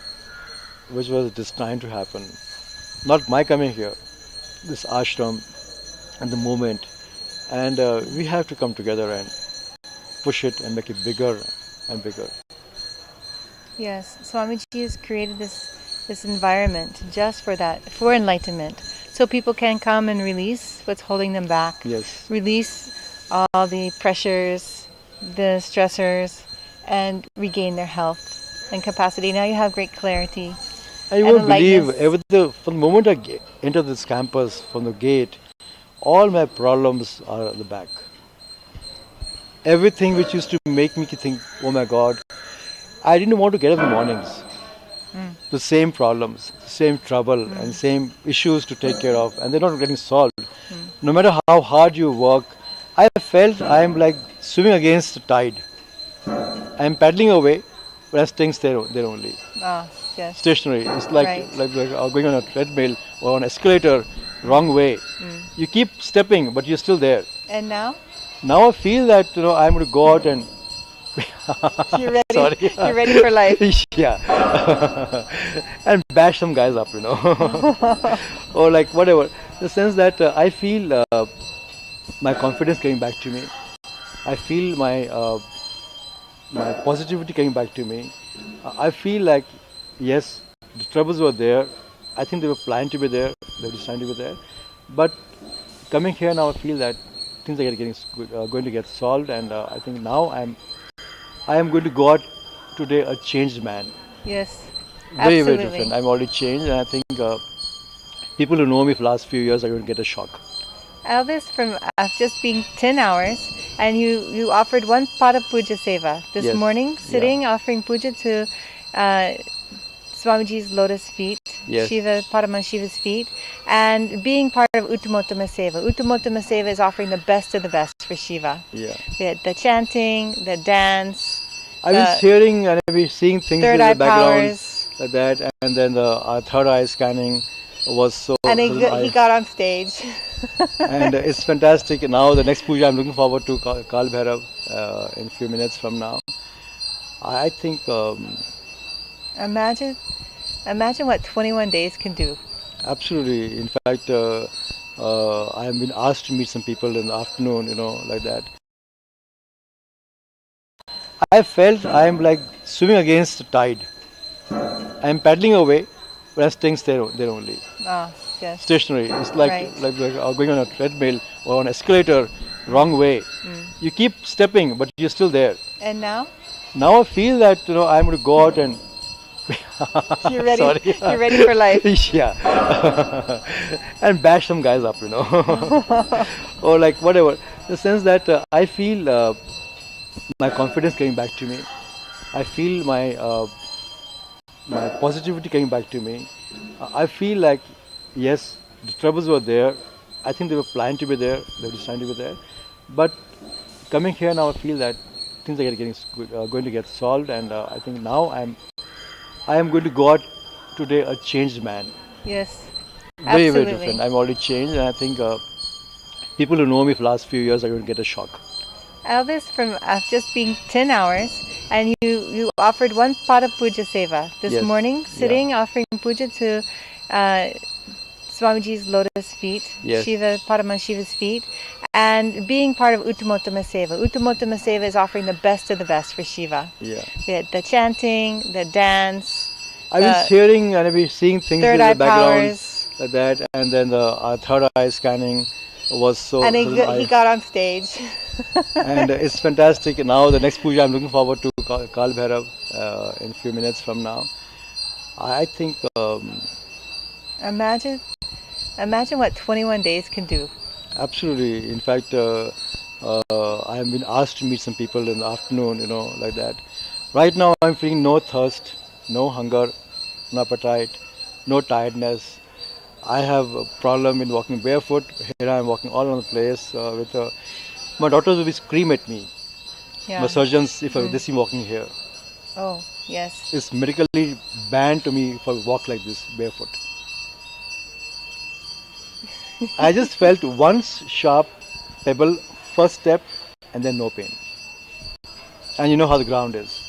which was destined to happen. Not my coming here, this ashram and the movement. And we have to come together and push it and make it bigger and bigger. Yes, Swamiji has created this environment just for that, for enlightenment. So people can come and release what's holding them back. Yes. Release all the pressures, the stressors, and regain their health and capacity. Now you have great clarity. I won't believe, from the moment I enter this campus, from the gate, all my problems are at the back. Everything which used to make me think, oh my God, I didn't want to get up in the mornings. The same problems, the same trouble, and same issues to take care of, and they're not getting solved. No matter how hard you work, I felt I am like swimming against the tide. I am paddling away, but I'm staying there only. Yes. Stationary. It's like going on a treadmill or on an escalator, wrong way. You keep stepping, but you're still there. And now? Now I feel that I'm going to go out and You're ready. Sorry. You're ready for life. Yeah. And bash some guys up, or like whatever. In the sense that I feel my confidence coming back to me. I feel my positivity coming back to me. I feel like, yes, the troubles were there. I think they were planned to be there. They were designed to be there. But coming here now, I feel that things are going to get solved, and I think now I am going to go out today a changed man. Yes, very, absolutely. very different. I'm already changed, and I think people who know me for the last few years are going to get a shock. All this from just being 10 hours, and you offered one pot of puja seva this morning, sitting, offering puja to Swamiji's lotus feet, Shiva, Paramashiva's feet, and being part of Uttamottama Seva. Uttamottama Seva is offering the best of the best for Shiva. Yeah. The chanting, the dance. I was hearing and I was seeing things in the background like that, and then the third eye scanning was so. And he got on stage. And it's fantastic. Now the next puja, I'm looking forward to Kal Bhairav in a few minutes from now. I think. Imagine what 21 days can do. Absolutely. In fact, I have been asked to meet some people in the afternoon, like that. I felt I am like swimming against the tide. I am paddling away, but I'm staying there only. Yes. Stationary. It's like going on a treadmill or on an escalator, wrong way. You keep stepping, but you're still there. And now? Now I feel that I'm going to go out and. You're ready. Sorry. You're ready for life. Yeah. And bash some guys up, or like whatever. In the sense that I feel my confidence coming back to me. I feel my positivity coming back to me. I feel like, yes, the troubles were there. I think they were planned to be there. They were designed to be there. But coming here now, I feel that things are going to get solved, and I think now I am going to go out today a changed man. Yes, very, absolutely. very different. I'm already changed, and I think people who know me for the last few years are going to get a shock. eldest from just being 10 hours, and you offered one pada puja seva this Yes. morning, sitting offering puja to Swamiji's lotus feet, Yes. Shiva Paramashiva's feet, and being part of Uttamottama Seva. Uttamottama Seva is offering the best of the best for Shiva. Yeah. The chanting, the dance. I was hearing and I was seeing things in third the eye background powers. like that, and then the third eye scanning was so. And he got on stage. And it's fantastic. Now the next puja I'm looking forward to Kal Bhairav in a few minutes from now. I think Imagine what 21 days can do. absolutely. In fact, I have been asked to meet some people in the afternoon, like that. Right now I'm feeling no thirst, no hunger, no appetite, no tiredness. I have a problem in walking barefoot. Here I am walking all over the place with my daughters will scream at me. Yeah. My surgeons, if they see me walking here. Oh, yes. It's medically banned to me for a walk like this barefoot. I just felt one sharp pebble, first step, and then no pain. And you know how the ground is.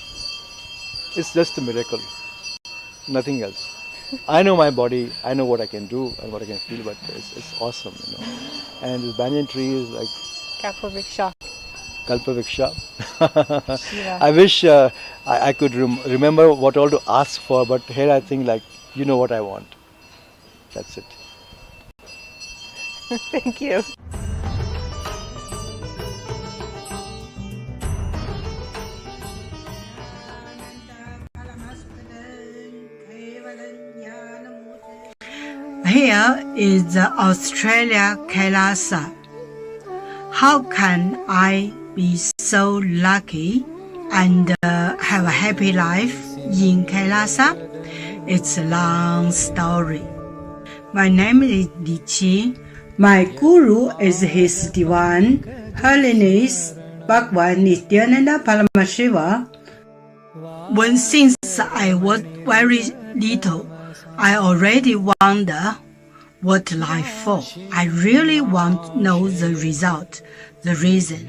It's just a miracle, nothing else. I know my body, I know what I can do and what I can feel, but it's awesome, And this banyan tree is like Kalpavriksha. Kalpavriksha. Yeah. I wish I could remember what all to ask for, but here I think like, you know what I want. That's it. Thank you. Here is Australia, Kailasa. How can I be so lucky and have a happy life in Kailasa? It's a long story. My name is Li Qi. My guru is His Divine Holiness Bhagwan Nithyananda Paramashivam. Since I was very little, I already wonder what life for. I really want to know the result, the reason.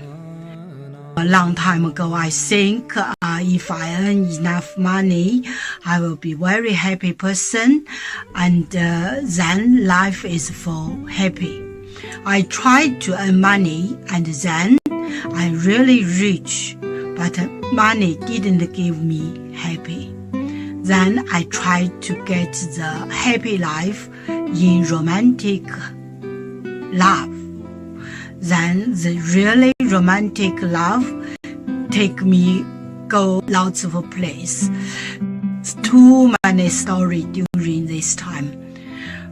A long time ago, I think if I earn enough money, I will be very happy person, and then life is for happy. I tried to earn money, and then I really rich, but money didn't give me happy. Then I tried to get the happy life in romantic love. Then the really romantic love take me go lots of place. Too many stories during this time.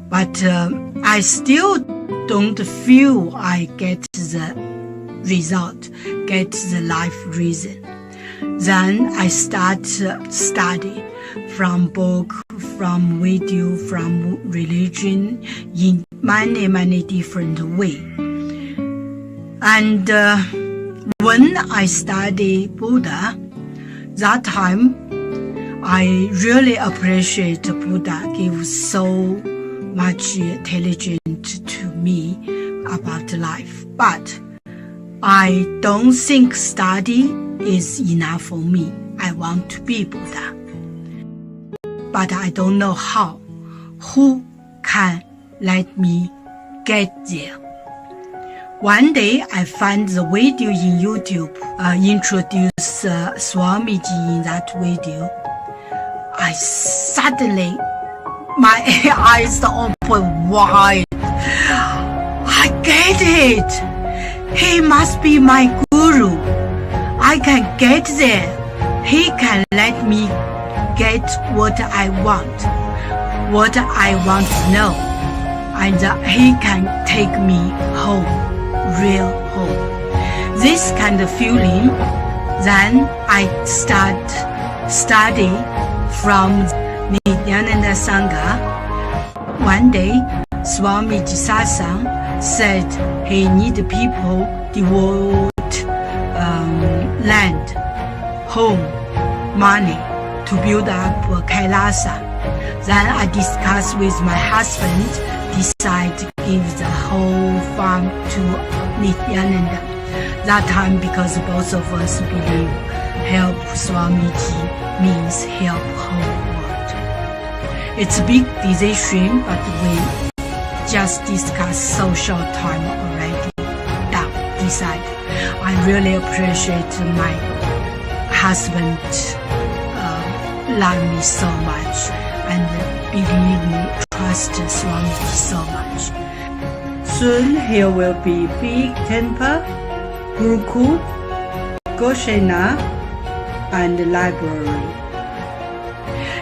But I still don't feel I get the result, get the life reason. Then I start study from book, from video, from religion in many different ways. And when I study Buddha, that time I really appreciate Buddha gives so much intelligence to me about life. But I don't think study is enough for me. I want to be Buddha. But I don't know how. Who can let me get there? One day I found the video in YouTube, introduce Swamiji in that video. I suddenly, my eyes open wide. I get it. He must be my guru. I can get there. He can let me get what I want to know. And he can take me home, real home. This kind of feeling, then I start study from Nithyananda Sangha. One day, Swamiji Satsang said he need people devote land, home, money to build up Kailasa. Then I discussed with my husband, decide to give the whole farm to Nithyananda. That time, because both of us believe help Swamiji means help whole world. It's a big decision, but we just discussed so short time already. That decide. I really appreciate my husband love me so much and believe me, trust Swamiji so much. Soon here will be big temple, Gurukul, Goshena, and library.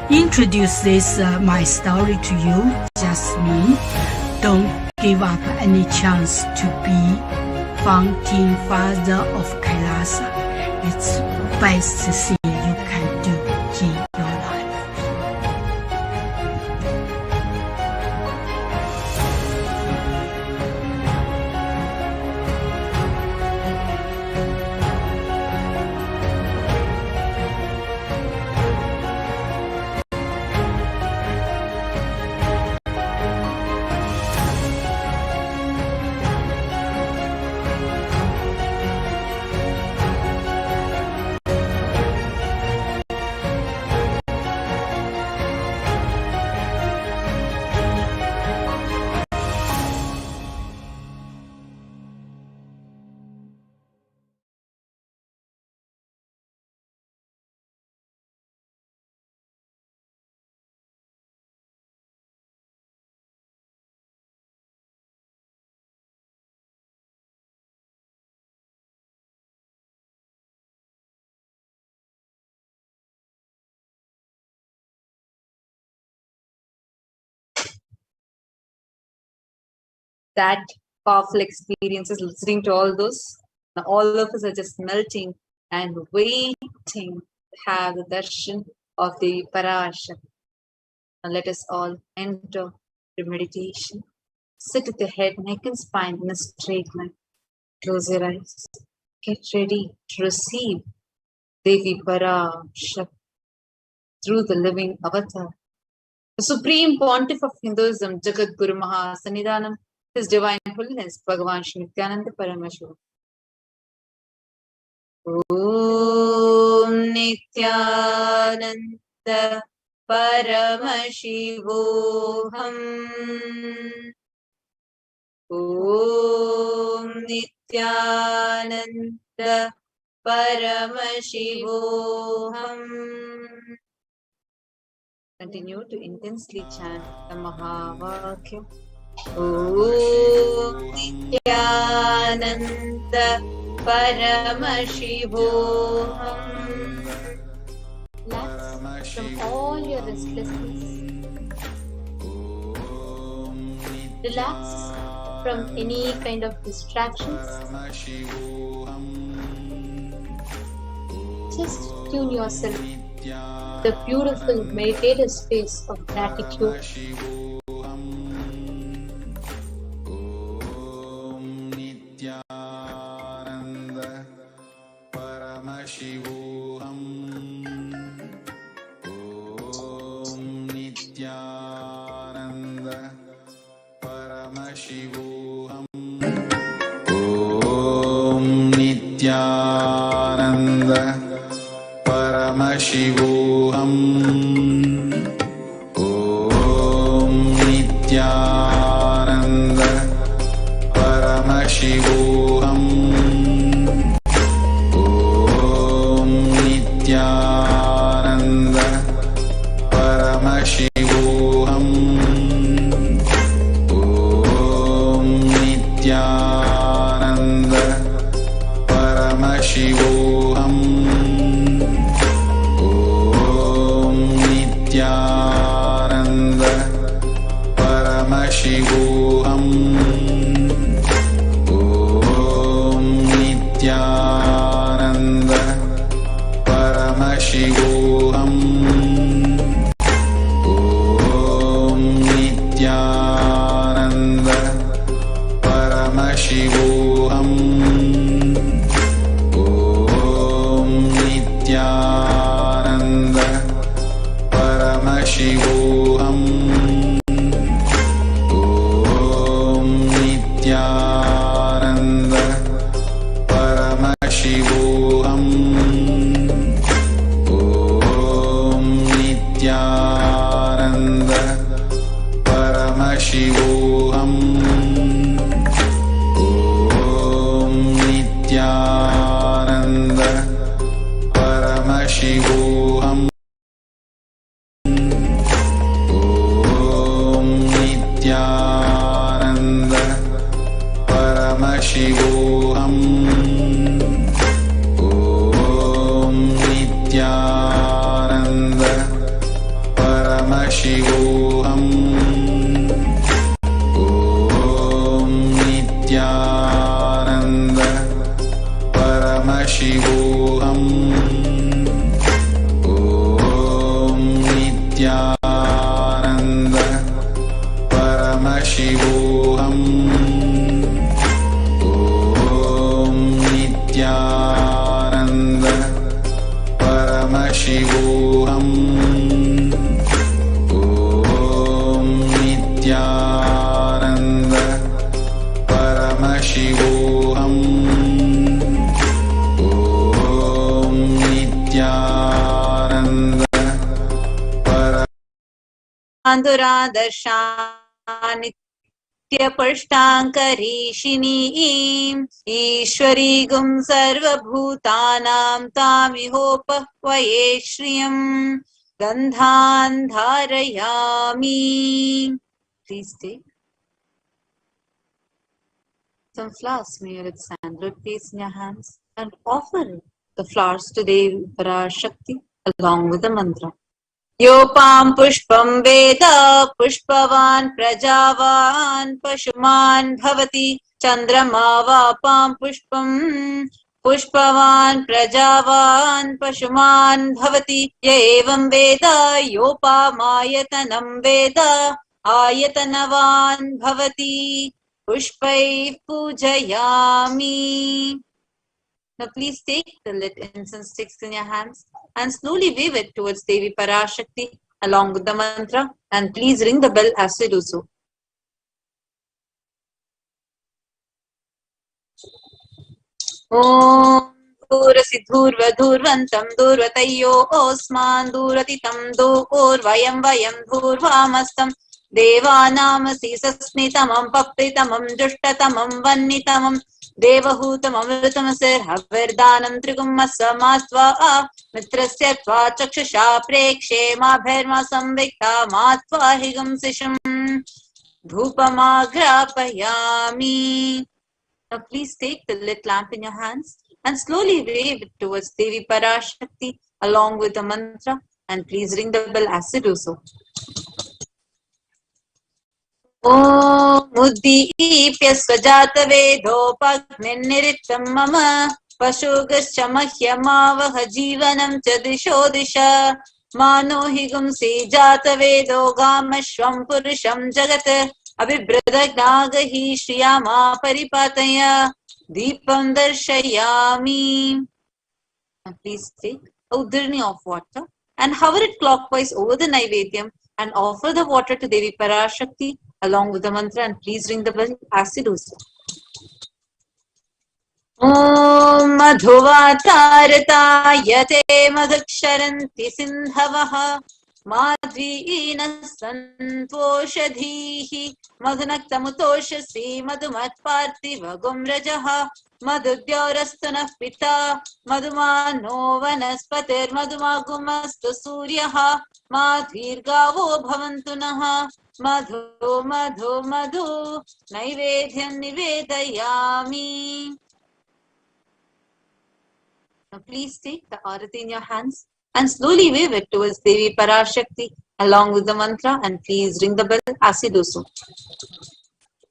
Introduce this my story to you, just me. Don't give up any chance to be founding father of Kailasa. It's best thing you can do in your life. That powerful experiences, listening to all those. Now all of us are just melting and waiting to have the darshan of the Parashakti. Now let us all enter the meditation. Sit with the head, neck and spine in a straight line. Close your eyes. Get ready to receive Devi Parashakti through the living avatar. The Supreme Pontiff of Hinduism, Jagat Guru Maha Sannidhanam, His Divine Holiness, Bhagavan Shri Nithyananda Paramashivam. Om Nithyananda Paramashivoham. Om Nithyananda Paramashivoham. Continue to intensely chant the Mahavakya. Om Nithyananda Paramashivoham. Relax from all your restlessness. Relax from any kind of distractions. Just tune yourself to the beautiful meditative space of gratitude. Paramashivoham. Om Nithyananda Paramashivoham. Om Nithyananda Paramashivoham. Om Nithyananda Paramashivoham. Nithyananda Paramashivoham. Om Nithyananda Paramashivoham. Om Nithyananda Paramashivoham. Om Nithyananda Paramashivoham. Om Nithyananda Paramashivoham. Om Nithyananda Paramashivoham. Om Nithyananda Paramashivoham. Om Nithyananda Paramashivoham. Om Nithyananda Paramashivoham. Om Nithyananda Paramashivoham. Om Nithyananda Paramashivoham. Om Nithyananda Paramashivoham. Om Nithyananda Paramashivoham. Om Nithyananda Paramashivoham. Om Nithyananda Anduradarshanityapushtankariishiniim Ishwarigum sarvabhutanam tamihopakhvaye shriyam Gandhan dharayami. Please take some flowers from your sandalwood paste in your hands and offer the flowers to Devi Parashakti along with the mantra. Yopam pushpam veda pushpavan prajavan pashuman bhavati chandrama vapam pushpam pushpavan prajavan pashuman bhavati yevam veda yopamayatanam veda ayatanavan bhavati pushpai pujayami. Now please take the lit incense sticks in your hands and slowly wave it towards Devi Parashakti along with the mantra, and please ring the bell as you do so. Om Durasi Dhurva Dhurvantam Durvatayyo Osman Duratitam Durvayam Vayam Dhurvamastam Devanamasi Sasmitamam Papritamam Jushtatamam Vannitamam Devahutam Amritam Havirdanam Trigumasa Matva Mitrasya Tva Chakshasha Prekshe Mabherma Samvikta Matva Higam Sisham Dhupamagrapayami. Now please take the lit lamp in your hands and slowly wave it towards Devi Parashakti along with the mantra, and please ring the bell as you do so. Om Uddipya Swajata Vedopagnirittam Mama Pashugascha Mahyamavaha Jivanam Chadisho Disha Manohigum Sejata Vedo Gamashvam Purusham Jagat Abhibradagnaga Shriyama Paripataya Deepam Darshayami. And please take a uddirni of water and hover it clockwise over the Naivedyam and offer the water to Devi Parashakti along with the mantra, and please ring the bell as you do so. Om Madhuvatartayate Madhuksharanti Sindhavaha Madhvina Santoshadhihi Madhunaktamutoshasi Madhumatparthiva Gumrajaha Madhudyaurastuna Pita Madhumano Vanaspatir Madhumagumastu Suryaha Madhvirgavo Bhavantunaha Madhu Madhu Madhu Naivedhyam Nivedayami. Now please take the arati in your hands and slowly wave it towards Devi Parashakti along with the mantra, and please ring the bell as you do so.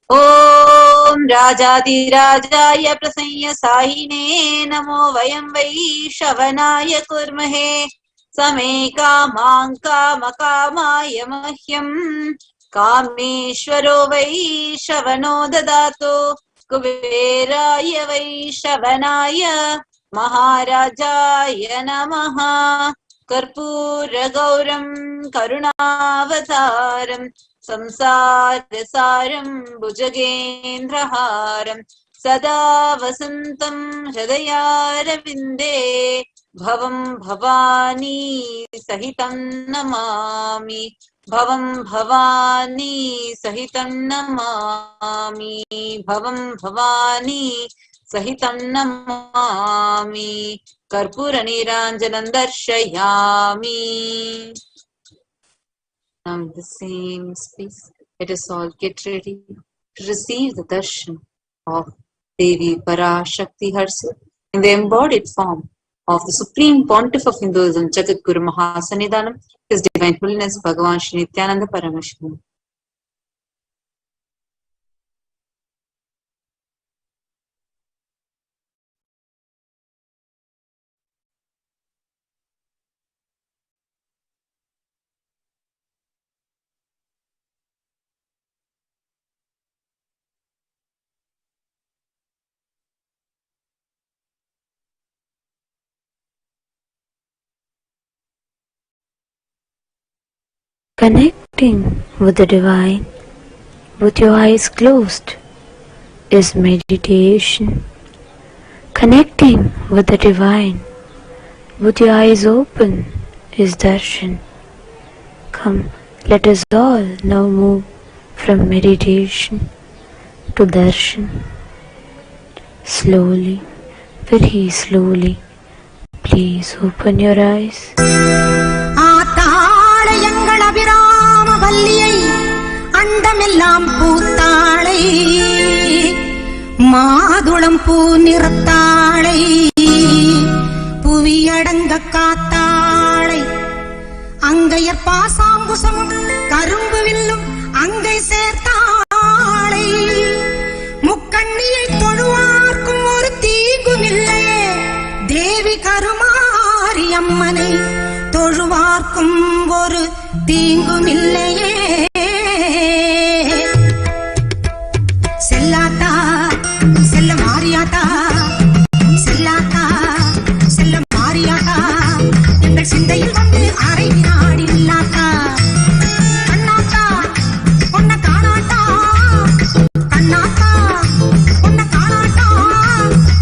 Om Rajadi Rajaya Prasanya Sahine Namo Vayam Vai Shavanaya Kurmahe Same Kamang Makamaya Mahyam Kameshwaro Vai Shavano Dadato Kuberaya Vai Shavanaya Maharajaya Namaha Karpura Gauram Karunavataram Samsarasaram Bhujagendraharam Sada Vasantam Hridayarvinde Bhavam Bhavani Sahitam Namami Bhavam Bhavani Sahitam Namami. Bhavam Bhavani Sahitam Namami. Karpura Niranjanam Darshayami. Now in the same space, let us all get ready to receive the darshan of Devi Parashakti herself in the embodied form of the Supreme Pontiff of Hinduism, Jagat Guru Mahasannidhanam, His Divine Holiness Bhagavan Shri Nithyananda Paramashivam. Connecting with the divine with your eyes closed is meditation. Connecting with the divine with your eyes open is darshan. Come, let us all now move from meditation to darshan. Slowly, very slowly, please open your eyes. அண்டமெல்லாம் பூத்தாளை மாதுளம் பூ நிறத்தாளை புவியடங்க காத்தாளை அங்கையர் பாசாங்குசமும் கரும்பு வில்லும் அங்கை சேர்த்தாளை முக்கண்ணியை தொழுவார்க்கும் ஒரு தீங்கும் இல்லையே தேவி கருமாரி அம்மனை தொழுவார்க்கும் ஒரு தீங்கும் இல்லையே செல்லாத்தா செல்ல மாரியாத்தா செல்லாத்தா செல்ல மாரியாத்தா எங்கள் சிந்தையில் வந்து அரை வினாடி இல்லாத்தா கண்ணாத்தா பொன்ன காணாட்டா கண்ணாத்தா பொன்ன காணாட்டா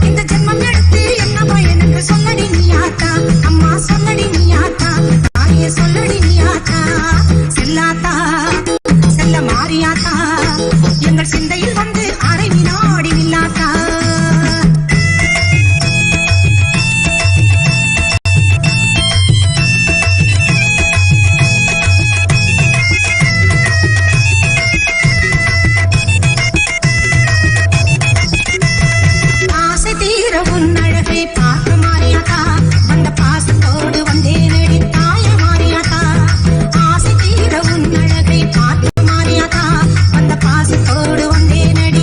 இந்த ஜென்மம் எடுத்து என்ன பயன் என்று சொல்லடி நீயாத்தா அம்மா சொல்லடி நீயாத்தா தாயே சொல்லடி நீயாத்தா செல்லாத்தா செல்ல மாரியாத்தா எங்கள் சிந்தையில் வந்து அரை வினாடி நில்லாத்தா ஆசை தீர உன் அழகை பார்க்க மாறியாத்தா வந்த பாசத்தோடு வந்தே நடி தாய மாறியாத்தா ஆசை தீர உன் அழகை பார்க்க மாறியாத்தா வந்த பாசத்தோடு வந்தே நடி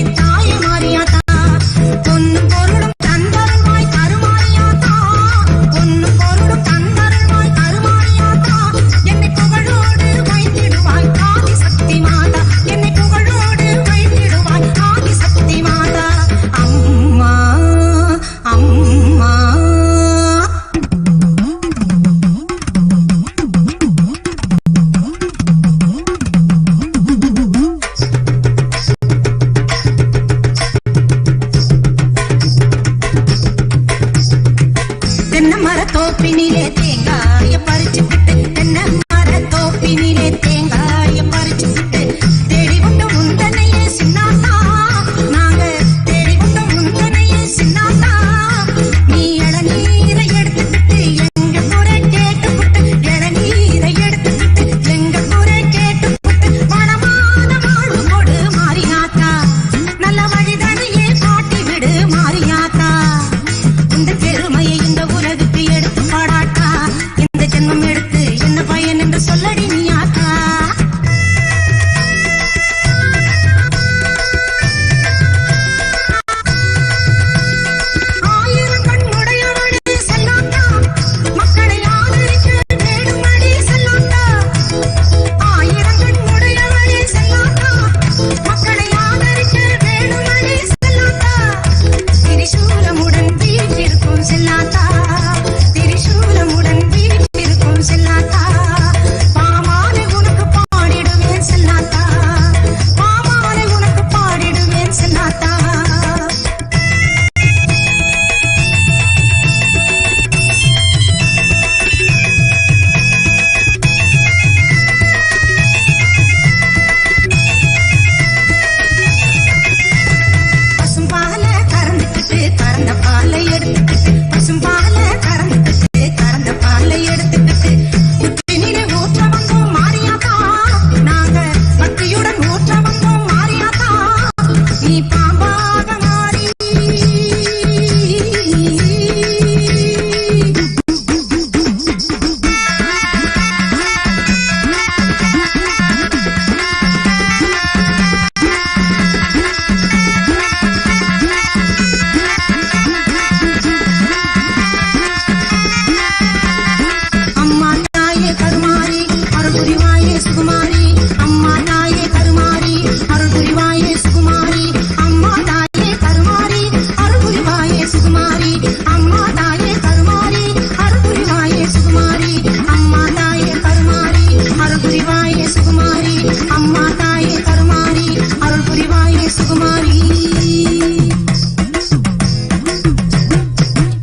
சுகுமாரி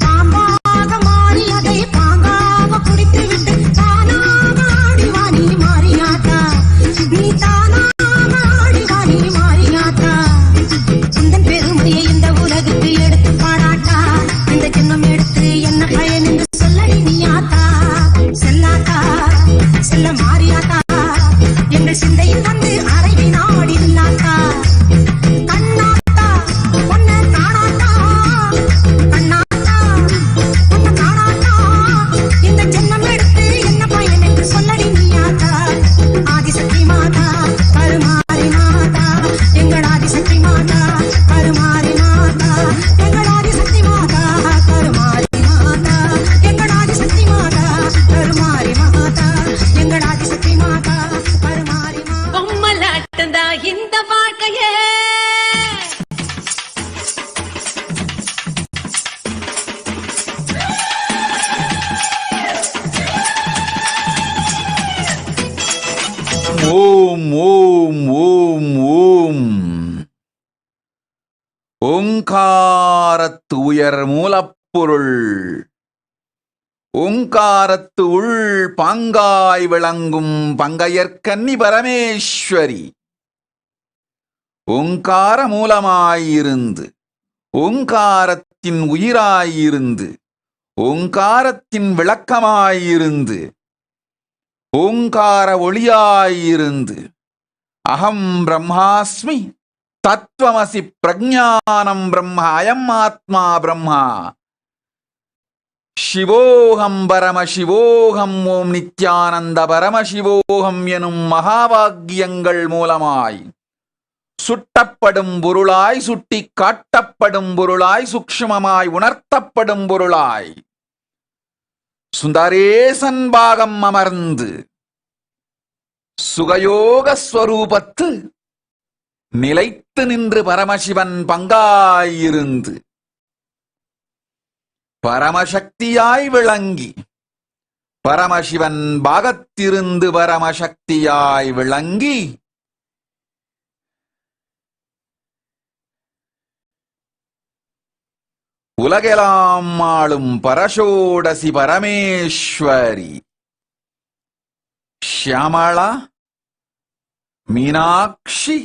பாம்பாக மாறி அதை பாங்காக குடித்து விட்டு தானாக ஆடிவா நீ மாறியாத்தா நீ தானாக ஆடிவா நீ மாறியாத்தா உந்தன் பெருமையை இந்த உலகுக்கு எடுத்து பாடாட்டா இந்த ஜென்மம் எடுத்து என்ன பயன் என்று சொல்லடி நீயாத்தா செல்லாத்தா செல்ல மாறியாத்தா எங்கள் சிந்தையில் வந்து அறைவி நாடி நில்லாத்தா கண்ணாத்தா பொன்ன காணாத்தா கண்ணாத்தா பொன்ன காணாத்தா இந்த ஜென்மம் எடுத்து என்ன பயன் என்று சொல்லடி நீயாத்தா ஆதிசக்தி மாதா கருமாரி மாதா எங்கள் ஆதிசக்தி மாதா கருமாரி மாதா எங்கள் ஆதிசக்தி மாதா கருமாரி மாதா எங்கள் ஆதிசக்தி மாதா கருமாரி மாதா எங்கள் ஆதிசக்தி மாதா கருமாரி மாதா பொம்மலாட்டந்தா இந்த வாழ்க்கையே ஓம் ஓம் ஓம் ஓம் ஓங்காரத்து உயர் மூலப்பொருள் ஓங்காரத்து உள் பாங்காய் விளங்கும் பங்கையற்கன்னி பரமேஸ்வரி ஓங்கார மூலமாயிருந்து ஓங்காரத்தின் உயிராயிருந்து ஓங்காரத்தின் விளக்கமாயிருந்து ஓங்கார ஒளியாயிருந்து அகம் பிரம்மாஸ்மி தத்துவமசி பிரஜானம் பிரம்ம அயம் ஆத்மா பிரம்மா சிவோகம் பரமசிவோகம் ஓம் நித்யானந்த பரமசிவோகம் எனும் மகாபாகியங்கள் மூலமாய் சுட்டப்படும் பொருளாய் சுட்டி காட்டப்படும் பொருளாய் சூக்ஷ்மமாய் உணர்த்தப்படும் பொருளாய் சுந்தரேசன் பாகம் அமர்ந்து சுகயோக ஸ்வரூபத்து நிலைத்து நின்று பரமசிவன் பங்காயிருந்து பரமசக்தியாய் விளங்கி பரமசிவன் பாகத்திருந்து பரமசக்தியாய் விளங்கி உலகெல்லாம் ஆளும் பரஷோடசி பரமேஸ்வரி ஷியாமளா மீனாட்சி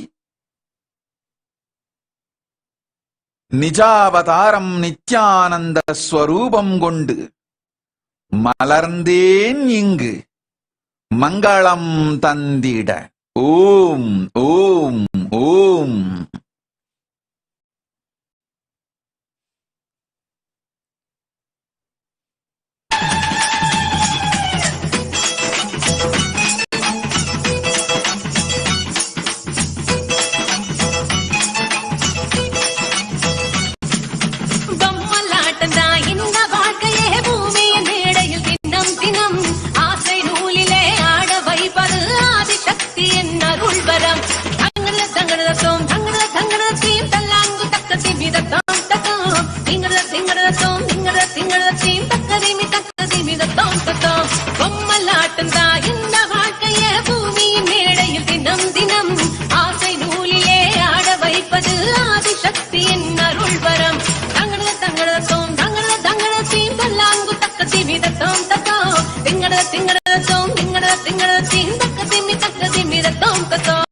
நிஜாவதாரம் நித்யானந்த ஸ்வரூபம் கொண்டு மலர்ந்தேன் இங்கு மங்களம் தந்திட ஓம் ஓம் ஓம் பொம்மலாட்டந்தா இந்த வாழ்க்கையே பூமியின் மேடையில் தினம் தினம் ஆசை நூலிலே ஆட வைப்பது ஆதிசக்தி என் அருள்வரம் தங்கட தங்கடத்தோம் தங்கட தங்கடத்தீம் தல்லாங்கு தக்கதி மிதத்தோம் தத்தோம் திங்கடத்தோம் திங்கடத்தீம் தக்கதி மிதத்தோம் தத்தோம் பொம்மலாட்டந்தா இந்த வாழ்க்கையே பூமியின் மேடையில் தினம் தினம் ஆசை நூலிலே ஆட வைப்பது ஆதிசக்தி என் அருள்வரம் தங்கடத்தோம் தங்கடத்தீம் தல்லாங்கு தக்கதி மிதத்தோம் தத்தோம் திங்கடத்தோம் திங்கடத்தீம் தக்கதி மிதத்தோம் தத்தோம்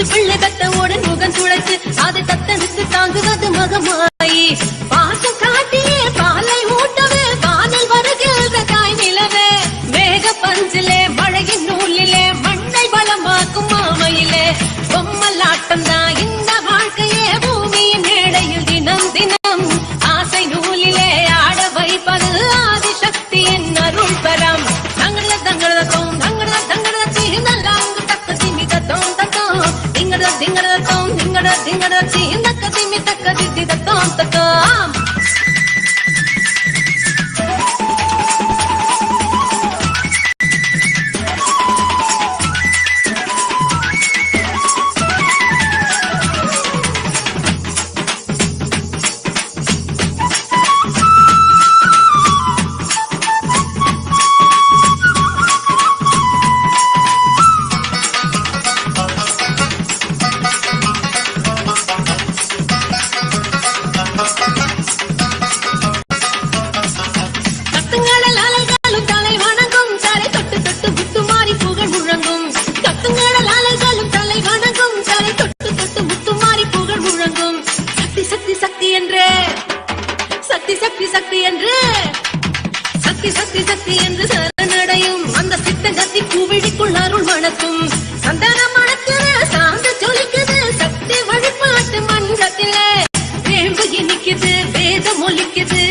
பிள்ளை பெத்தவுடன் முகம் துடைத்து அதை தத்தனுக்கு தாங்குவது மகமாயி பாசம் காட்டியே பாலை ஊட்டவே காதல் வருகின்ற தாய் நிலவே மேக பஞ்சிலே மழையின் நூலிலே மண்ணை பலமாக்கும் மாமையிலே பொம்மலாட்டம் தான் இந்த வாழ்க்கையே பூமியின் மேடையில் தினம் தினம் ஆசை நூலிலே ஆட வைப்பது ஆதி கத்துங்கடல் அலைகளும் தலை வணங்கும் தலை தொட்டு தொட்டு முத்துமாரி புகழ் முழங்கும் கத்துங்கடல் அலைகளும் தலை வணங்கும் தலை தொட்டு தொட்டு முத்துமாரி புகழ் முழங்கும் சக்தி சக்தி சக்தி என்று சக்தி சக்தி சக்தி என்று சக்தி சக்தி சக்தி என்று சரணடையும் அந்த சித்த கத்தி பூவிழிக்குள் அருள் மணக்கும் சந்தன மணக்குது சாந்த ஜொலிக்குது சக்தி வழிபாட்டு மன்றத்திலே வேம்பு இனிக்குது வேதம் ஒலிக்குது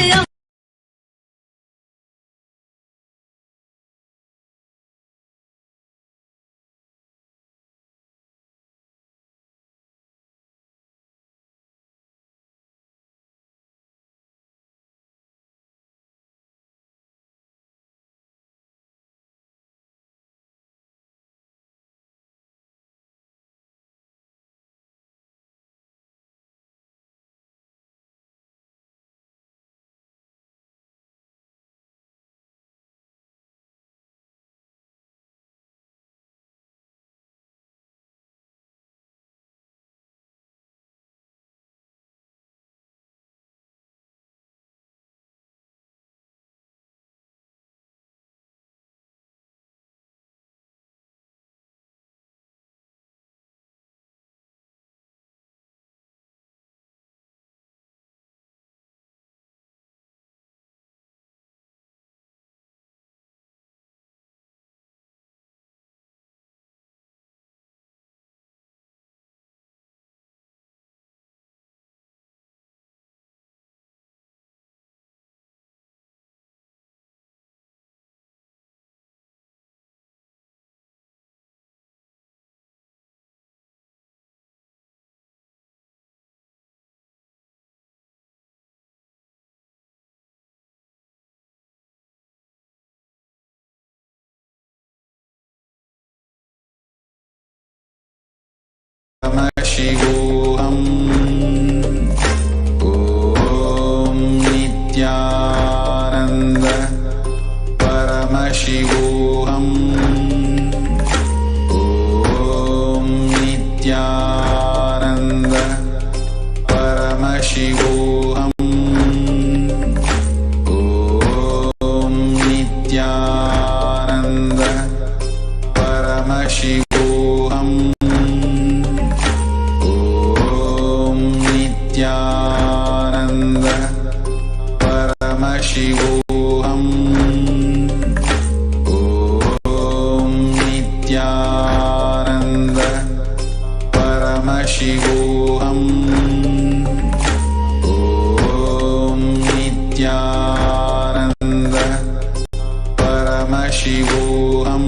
Paramashivoham. Om Nithyananda Paramashivoham. Om Nithyananda Paramashivoham. Om Nithyananda Paramashivoham. Nithyananda Paramashivoham. Om Nithyananda Paramashivoham. Om Nithyananda Paramashivoham. Om Nithyananda Paramashivoham.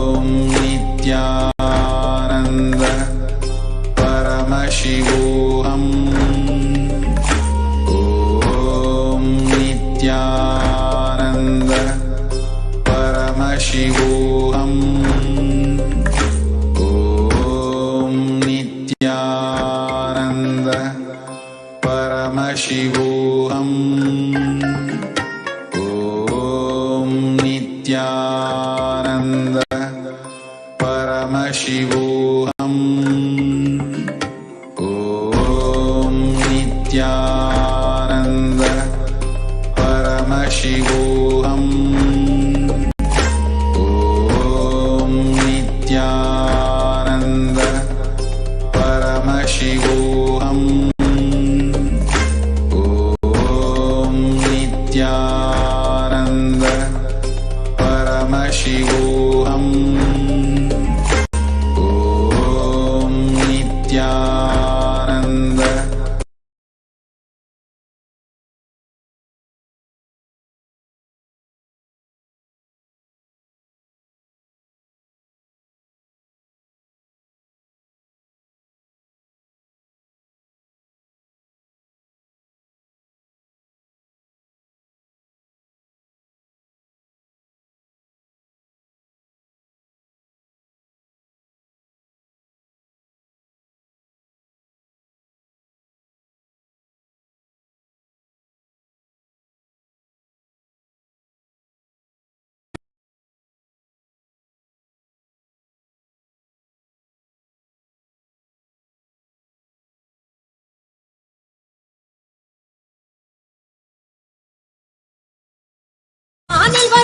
Om Nithyananda Paramashivoham. Om Nithyananda Paramashivoham. Om Nithyananda Paramashivoham. Om Nithyananda Paramashivoham. Om Nithyananda Paramashivoham. Om Nithyananda Paramashivoham. Om Nithyananda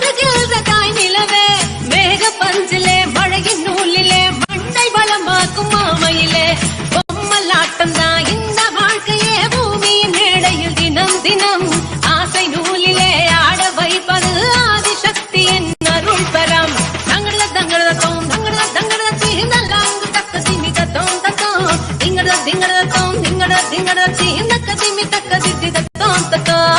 உருகின்ற தாய் நிலவே மேக பஞ்சிலே மழையின் நூலிலே மண்ணை வளமாக்கும் மாமையிலே பொம்மலாட்டம் தான் இந்த வாழ்க்கையே பூமியின் மேடையில் தினம் தினம் ஆசை நூலிலே ஆட வைப்பது ஆதிசக்தியின் அருள் பெறம் தங்கட தங்கட தோம் தங்கட தங்கட தீந்தலாங்கு தக்க திமி தத்தோம் தத்தோம் திங்கட திங்கட தோம் திங்கட திங்கட தீந்தக்க திமி தக்க தித்தி தத்தோம் தத்தோம்.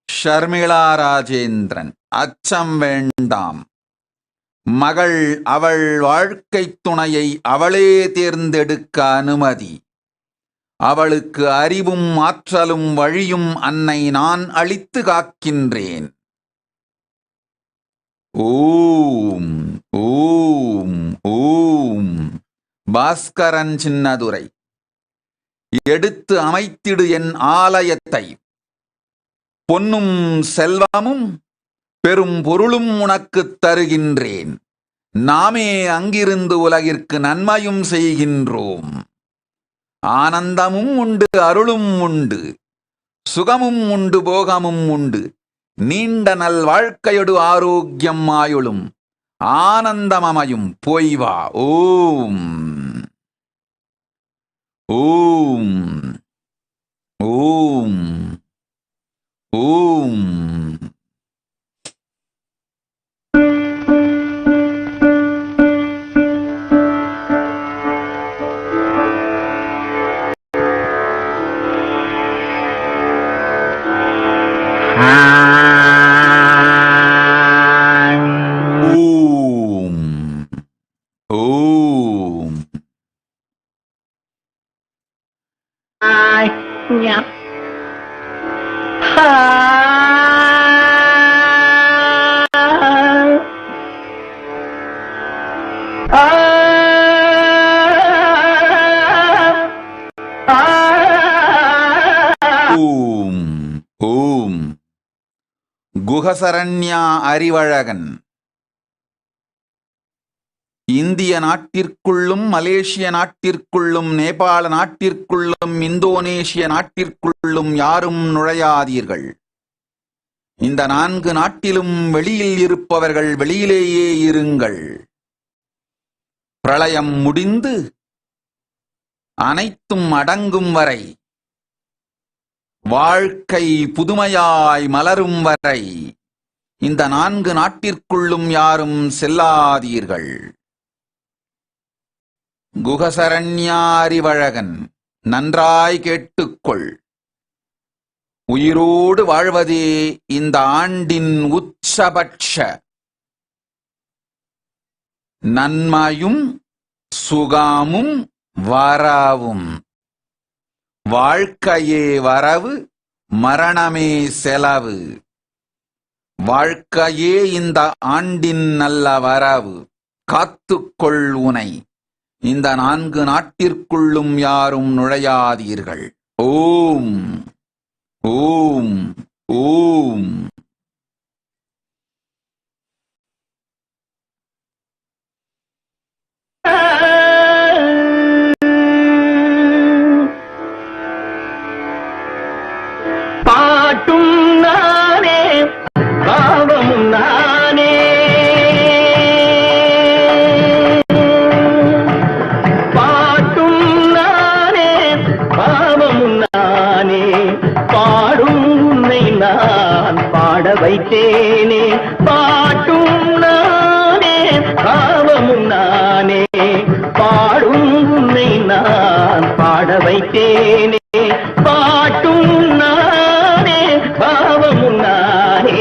ஷர்மிளா ராஜேந்திரன். அச்சம் வேண்டாம். மகள் அவள் வாழ்க்கை துணையை அவளே தேர்ந்தெடுக்க அனுமதி. அவளுக்கு அறிவும் ஆற்றலும் வழியும் அன்னை நான் அளித்து காக்கின்றேன். ஓம் ஓம் ஓம். பாஸ்கரன் சின்னதுரை. எடுத்து அமைத்திடு என் ஆலயத்தை, பொன்னும் செல்வமும் பெரும் பொருளும் உனக்குத் தருகின்றேன். நாமே அங்கிருந்து உலகிற்கு நன்மையும் செய்கின்றோம். ஆனந்தமும் உண்டு, அருளும் உண்டு, சுகமும் உண்டு, போகமும் உண்டு. நீண்ட நல் வாழ்க்கையொடு ஆரோக்கியம் ஆயுளும் ஆனந்தமமையும். போய் வா. ஓம் ஓம் ஓம் ஓம். குகசரண்யா அறிவழகன். இந்திய நாட்டிற்குள்ளும், மலேசிய நாட்டிற்குள்ளும், நேபாள நாட்டிற்குள்ளும், இந்தோனேஷிய நாட்டிற்குள்ளும் யாரும் நுழையாதீர்கள். இந்த 4 நாட்டிலும் வெளியில் இருப்பவர்கள் வெளியிலேயே இருங்கள். பிரளயம் முடிந்து அனைத்தும் அடங்கும் வரை, வாழ்க்கை புதுமையாய் மலரும் வரை இந்த 4 நாட்டிற்குள்ளும் யாரும் செல்லாதீர்கள். குகசரண்யாரிவழகன். நன்றாய் கேட்டுக்கொள். உயிரோடு வாழ்வதே இந்த ஆண்டின் உச்சபட்ச நன்மையும் சுகமும் வரவும். வாழ்க்கையே வரவு, மரணமே செலவு. வாழ்க்கையே இந்த ஆண்டின் நல்ல வரவு. காத்துக்கொள் உனை. இந்த 4 நாட்டிற்குள்ளும் யாரும் நுழையாதீர்கள். ஓம் ஓம் ஓம். பாட்டும் நானே, பாவமும் நானே. பாட்டும் நானே, பாவமும் நானே. பாடும் உன்னை நான் பாட வைத்தேனே. பாட்டும் நானே, பாவமும் நானே. பாடும் உன்னை நான் பாட வைத்தேனே. பாட்டும் நானே, பாவமும் நானே.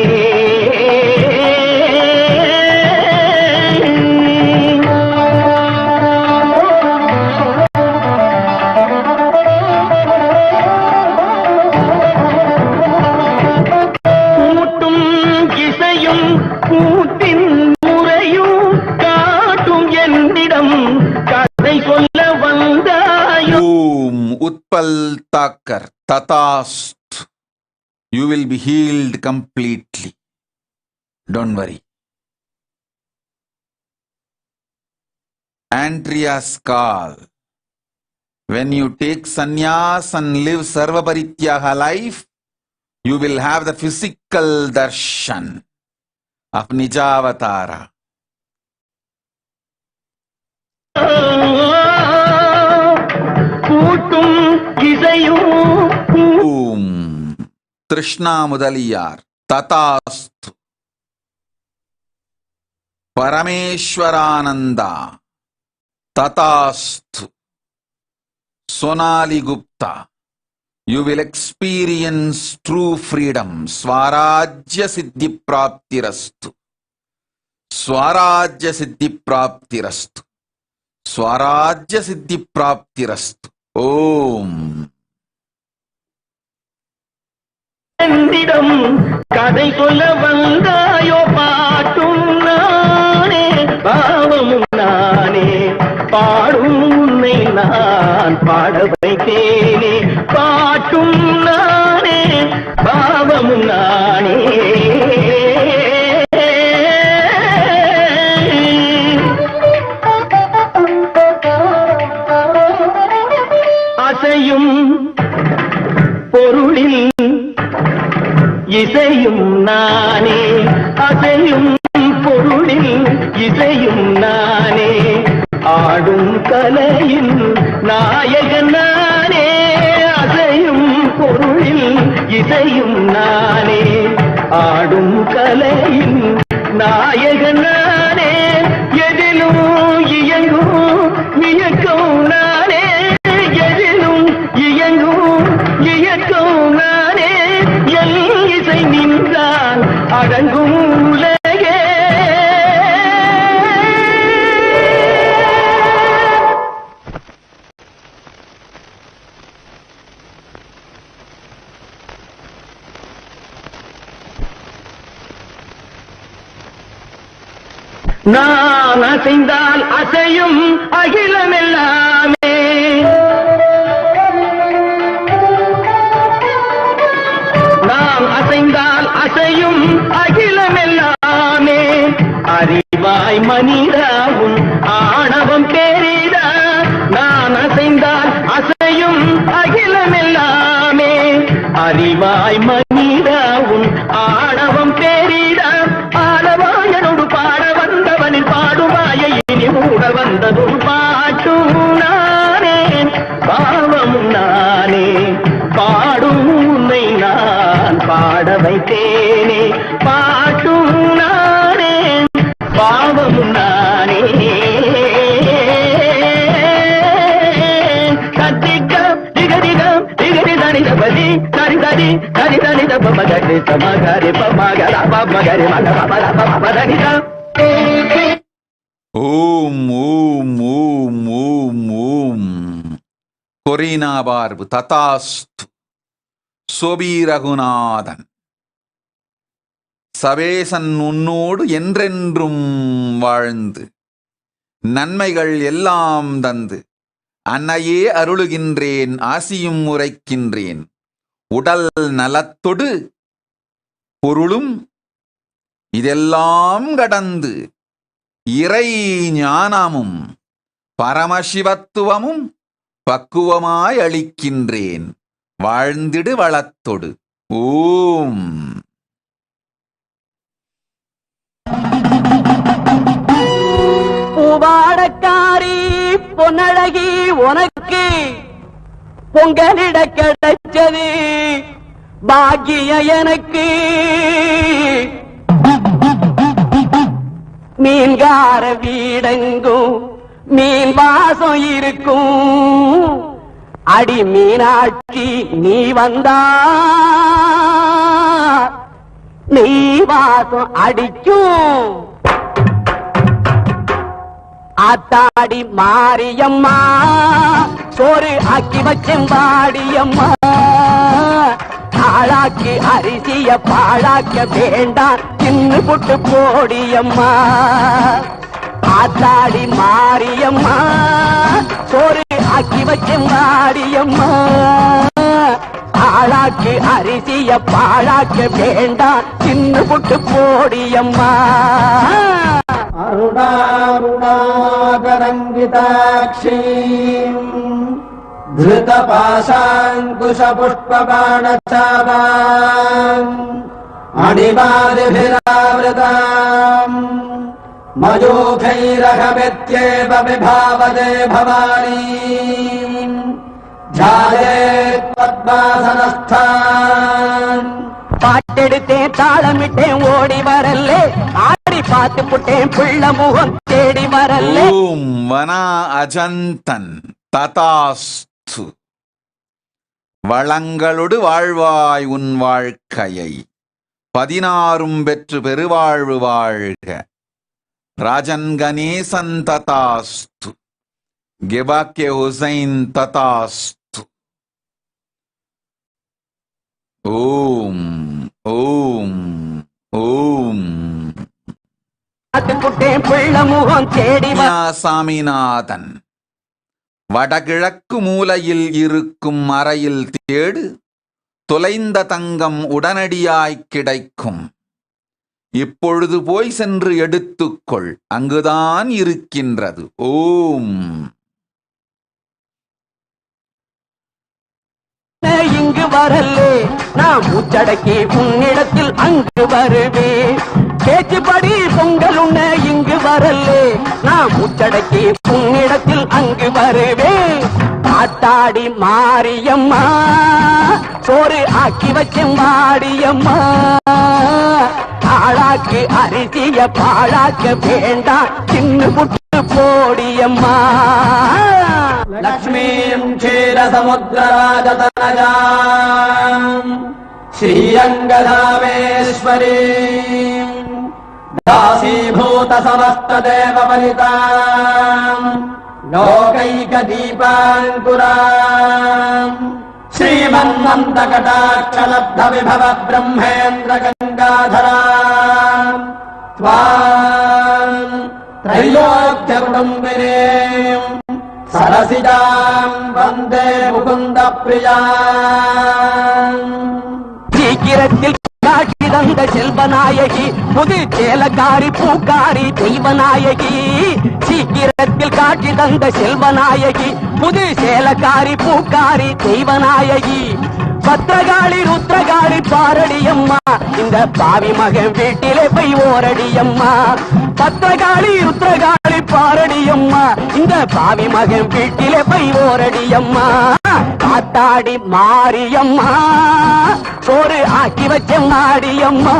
கூட்டும் இசையும் கூட்டின் முறையும் காட்டும் என்னிடம் கதை சொல்ல வந்தாயோ. ஓம் Utpal Thakkar ததாஸ்து. You will be healed completely. Don't worry. Andrea's call. When you take sannyas and live sarva parityaga life, you will have the physical darshan of Nijavatara. கூட்டும் இசையும் ஓம் Trishna Mudaliyar Tatastu. Parameshwarananda Tatastu. Sonali Gupta. You will experience true freedom. Swarajya Siddhi Praptirastu. Swarajya Siddhi Praptirastu. Swarajya Siddhi Praptirastu. Om. என்னிடம் கதை சொல்ல வந்தாயோ. பாட்டும் நானே, பாவமும் நானே. பாடும் உன்னை நான் பாட வைத்தேனே. பாட்டும் நானே, பாவமும் நானே. அசையும் பொருளில் இசையும் நானே. அசையும் பொருளில் இசையும் நானே. ஆடும் கலையின் நாயகன் நானே. அசையும் பொருளில் இசையும் நானே. ஆடும் கலையின் நாயகன் நானே. எதிலும் இயங்கும் இயக்கம் நானே. எதிலும் இயங்கும் இயக்கம் நானே. என் இசை நின்றால் அடங்கும் உலகே. நான் அசைந்தால் அசையும் அகிலமெல்லாமே. நான் அசைந்தால் அசையும் அகிலமெல்லாமே. அறிவாய் மனிதாவும் ஆணவம் பெரிதா. நான் அசைந்தால் அசையும் அகிலமெல்லாமே. அறிவாய் மனிதாவும் ஆணவம் பெரிதா. ஆடவாயனோடு பாட வந்தவனில் பாடுவாயை இனி மூட வந்ததும். பாட்டும் நானே, பாவமும் நானே. பாடும் உன்னை நான் பாட வைத்தேனே. பாட்டும் நானே, பாவமும் நானே. கத்திக்கம் திகதிகம் திகதி தனிதபதி தரிதடி தரிதனித பமகரி சமகரி பமகர பமகரி மகர பமதனிதம். Om Om Om Om Om. பொறினாபார்பு ததாஸ்து. சோபி ரகுநாதன் சபேசன் உன்னோடு என்றென்றும் வாழ்ந்து நன்மைகள் எல்லாம் தந்து அன்னையே அருளுகின்றேன் ஆசியும் உரைக்கின்றேன். உடல் நலத்தொடு பொருளும் இதெல்லாம் கடந்து இறை ஞானமும் பரமசிவத்துவமும் பக்குவமாய் அளிக்கின்றேன். வாழ்ந்திடு வளத்தொடு. ஓம். பூவாடக்காரி பொன்னழகி உனக்கு பொங்கலிட கிடைச்சது பாக்கிய எனக்கு. மீன்கார வீடெங்கும் மீன் வாசம் இருக்கும். அடி மீனாட்சி நீ வந்தா நீ வாசம் அடிக்கும். ஆத்தாடி மாரியம்மா சோறு ஆக்கி வச்செம்பாடியம்மா. ஆளாக்கி அரிசிய பாழாக்க வேண்டாம் தின்னு புட்டு போடியம்மா. ஆத்தாடி மாரியம்மா சோறு ஆக்கி வச்செம்பாடியம்மா. ஆளாக்கி அரிசிய பாழாக்க வேண்டாம் தின்னு புட்டு போடியம்மா. அருணாருணாகரங்கிதாட்சீம் धृतपाशाङ्कुशपुष्पबाणचापाम् अणिमादिभिरावृताम् मयूखैरहमित्येव विभावदे भवानी. ध्यायेत् पद्मासनस्थान्. பாட்டெடுத்தேன் தாளமிட்டேன் ஓடி வரல்லே. ஆடி பார்த்து புட்டேன் பிள்ள முகம் தேடி வரல்லே. ஓம் வனா அஜந்தன் ததாஸ்து. வளங்களோடு வாழ்வாய் உன் வாழ்க்கையை 16 பெற்று பெருவாழ்வு வாழ்க. ராஜன் கணேசன் ததாஸ்து. கெபாக்கே ஹுசைன் ததாஸ்து. ஓம் ஓம் ஓம். சாமிநாதன் வடகிழக்கு மூலையில் இருக்கும் அறையில் தேடு. தொலைந்த தங்கம் உடனடியாய் கிடைக்கும். இப்பொழுது போய் சென்று எடுத்துக்கொள். அங்குதான் இருக்கின்றது. ஓம். இங்கு வரல்லே நான் மூச்சடக்கி உன்னிடத்தில் அங்கு வருவேன். பேச்சுப்படி பொங்கல் உண்ண இங்கு வரல்லே நான் மூச்சடக்கி உன்னிடத்தில் அங்கு வருவேன். ஆத்தாடி மாரியம்மா சோறு ஆக்கி வச்செம்பாடியம்மா. ஆளாக்கு அரிசிய பாழாக்க வேண்டாம் தின்னு புட்டு போடியம்மா. லக்ஷ்மீம் க்ஷீரசமுத்ரராஜதனஜாம் ஸ்ரீரங்கதாமேஸ்வரீம் தாசீபூத சமஸ்ததேவபரிதாம் லோகைகதீபாங்குராம் श्रीमन्मन्दकटाक्षलब्धविभव ब्रह्मेन्द्र गङ्गाधराम् त्वाम् त्रैलोक्यकुटुम्बिनीम् सरसिजाम् वन्दे मुकुन्दप्रियाम् சீக்கிரத்தில் காட்சி தந்த செல்வநாயகி புது சேலக்காரி பூக்காரி தெய்வநாயகி. சீக்கிரத்தில் காட்சி தந்த செல்வநாயகி புது சேலக்காரி பூக்காரி தெய்வநாயகி. பத்திரகாளி ருத்ரகாளி பாரடியம்மா இந்த பாவி மகன் வீட்டிலே போய் ஓரடியம்மா. பத்திரகாளி ருத்ரகாளி பாரடியம்மா இந்த பாவி மகன் வீட்டிலே போய் ஓரடியம்மா. காத்தாடி மாரியம்மா சோறு ஆக்கி வச்ச மாடியம்மா.